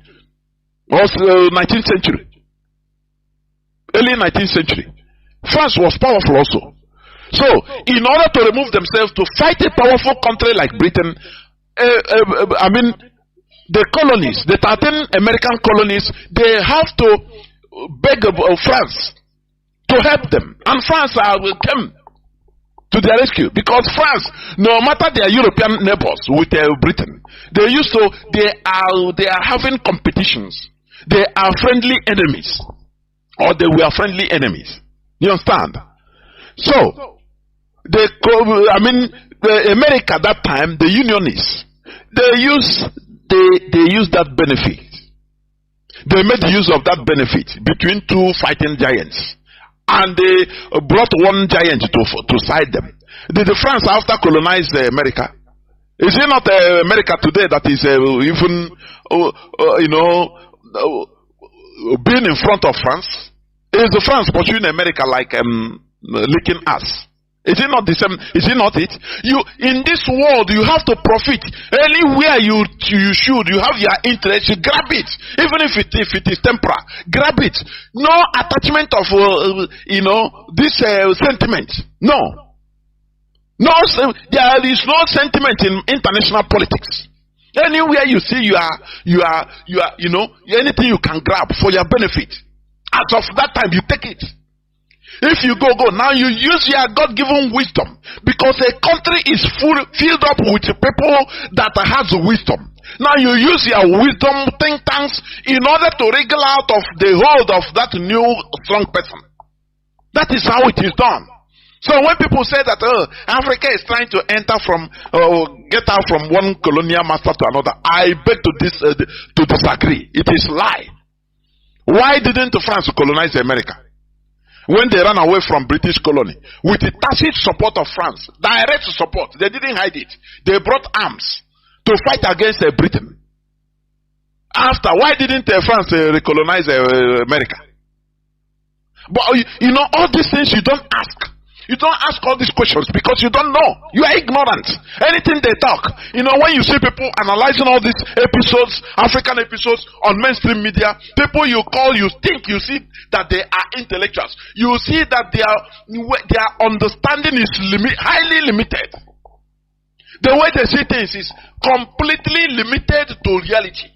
Speaker 8: or 19th century, early 19th century. France was powerful also. So, in order to remove themselves to fight a powerful country like Britain, the colonies, the 13 American colonies, they have to beg France to help them. And France will come to their rescue. Because France, no matter their European neighbors with Britain, they are having competitions. They are friendly enemies. Or they were friendly enemies. You understand? So, America at that time, the Unionists, they use that benefit. They made use of that benefit between two fighting giants, and they brought one giant to side them. Did the France after colonize America? Is it not America today that is being in front of France? Is the France pursuing America like licking us? Is it not the same? Is it not it? You in this world, you have to profit. Anywhere you should, you have your interest, you grab it. Even if it is temporal, grab it. No attachment of this sentiment. No, there is no sentiment in international politics. Anywhere you see, you are anything you can grab for your benefit. As of that time, you take it. If you go, now you use your God-given wisdom, because a country is filled up with people that has wisdom. Now you use your wisdom think tanks in order to wriggle out of the hold of that new strong person. That is how it is done. So when people say that Africa is trying to get out from one colonial master to another, I beg to disagree. It is lie. Why didn't France colonize America? When they ran away from British colony, with the tacit support of France, direct support, they didn't hide it. They brought arms to fight against Britain. After, why didn't France recolonize America? But all these things you don't ask. You don't ask all these questions because you don't know. You are ignorant. Anything they talk. You know, when you see people analyzing all these episodes, African episodes on mainstream media, people you call, you think, you see that they are intellectuals. You see that their understanding is highly limited. The way they see things is completely limited to reality.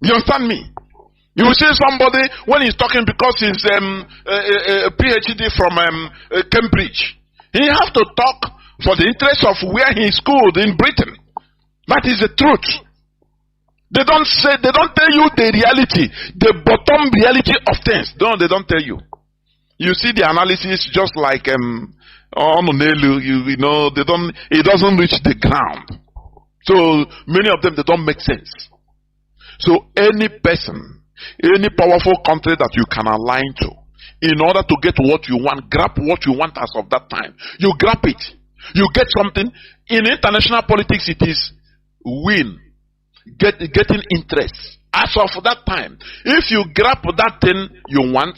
Speaker 8: You understand me? You will see somebody when he's talking because he's a PhD from Cambridge. He has to talk for the interest of where he schooled in Britain. That is the truth. They don't tell you the reality, the bottom reality of things. No, they don't tell you. You see the analysis just like it doesn't reach the ground. So many of them, they don't make sense. So any person, any powerful country that you can align to, in order to get what you want, grab what you want as of that time, you grab it. You get something. In international politics, it is win, getting interest. As of that time, if you grab that thing you want,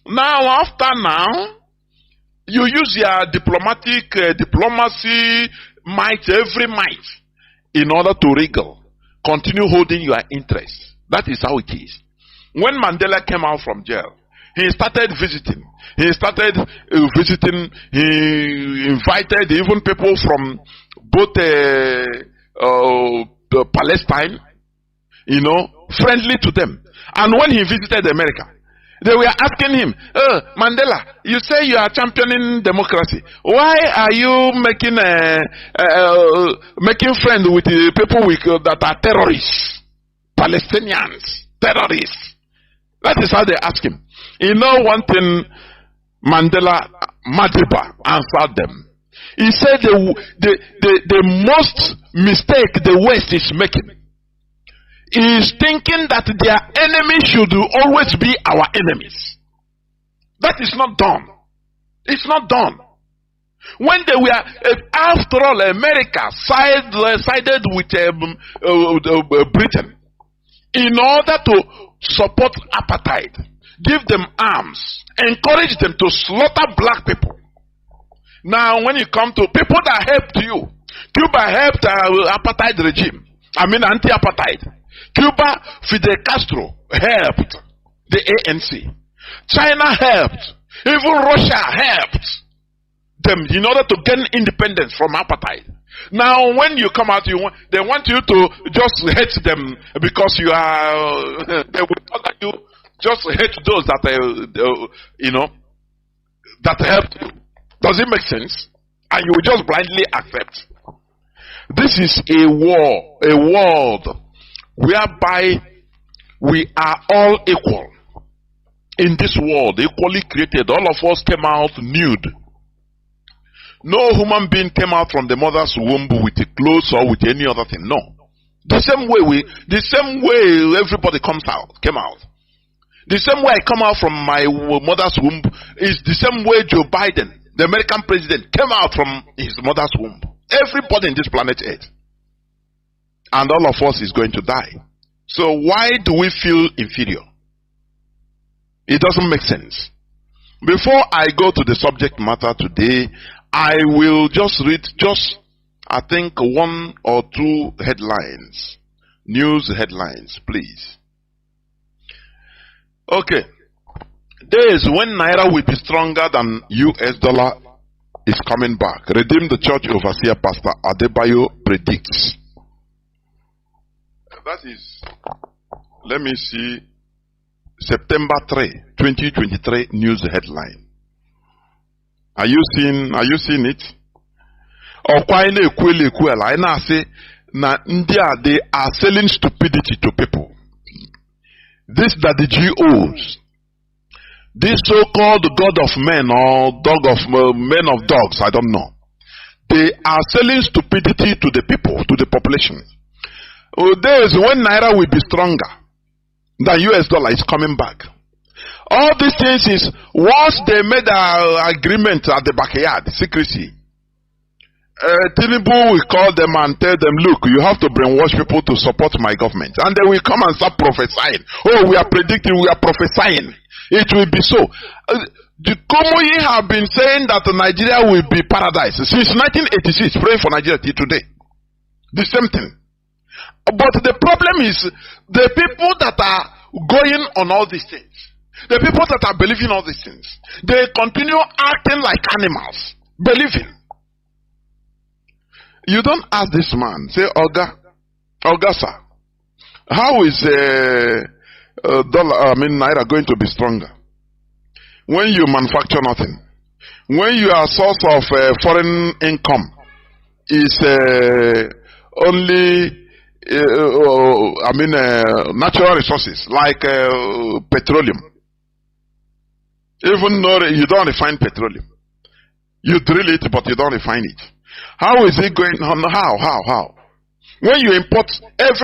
Speaker 8: after you use your diplomacy might, every might, in order to wriggle. Continue holding your interest. That is how it is. When Mandela came out from jail, he started visiting. He invited even people from both Palestine, friendly to them. And when he visited America, they were asking him, Mandela, you say you are championing democracy. Why are you making friends with the people that are terrorists? Palestinians, terrorists. That is how they ask him. One thing Mandela Madiba answered them. He said the most mistake the West is making is thinking that their enemies should always be our enemies. That is not done. It's not done. When they were, after all, America sided with Britain in order to support apartheid, give them arms, encourage them to slaughter black people. Now, when you come to people that helped you, Cuba helped apartheid regime. Anti-apartheid. Cuba, Fidel Castro helped the ANC. China helped. Even Russia helped them in order to gain independence from apartheid. Now, when you come out, they want you to just hate them because you are. They will order you just hate those that that helped you. Does it make sense? And you will just blindly accept. This is a war, a world whereby we are all equal in this world, equally created. All of us came out nude. No human being came out from the mother's womb with a clothes or with any other thing. No. The same way everybody came out. The same way I come out from my mother's womb is the same way Joe Biden, the American president, came out from his mother's womb. Everybody in this planet Earth. And all of us is going to die. So why do we feel inferior? It doesn't make sense. Before I go to the subject matter today, I will just read I think one or two headlines. News headlines, please. Okay. Days when Naira will be stronger than US dollar is coming back. Redeemed the Church Overseer Pastor Adebayo predicts. That is, let me see, September 3, 2023 news headline. Are you seeing it? They are selling stupidity to people. These are the GOs. This so-called God of men or men of dogs, I don't know. They are selling stupidity to the people, to the population. Days when Naira will be stronger than US dollar is coming back. All these things is once they made an agreement at the backyard, secrecy. Tinubu will call them and tell them, look, you have to brainwash people to support my government. And they will come and start prophesying. Oh, we are predicting, we are prophesying. It will be so. The Komoyi have been saying that Nigeria will be paradise since 1986, praying for Nigeria till today. The same thing. But the problem is the people that are going on all these things, the people that are believing all these things, they continue acting like animals, believing. You don't ask this man, say, Oga sir, how is Naira going to be stronger? When you manufacture nothing, when your source of foreign income is only natural resources like petroleum. Even though you don't refine petroleum, you drill it but you don't refine it. How is it going on? How? When you import every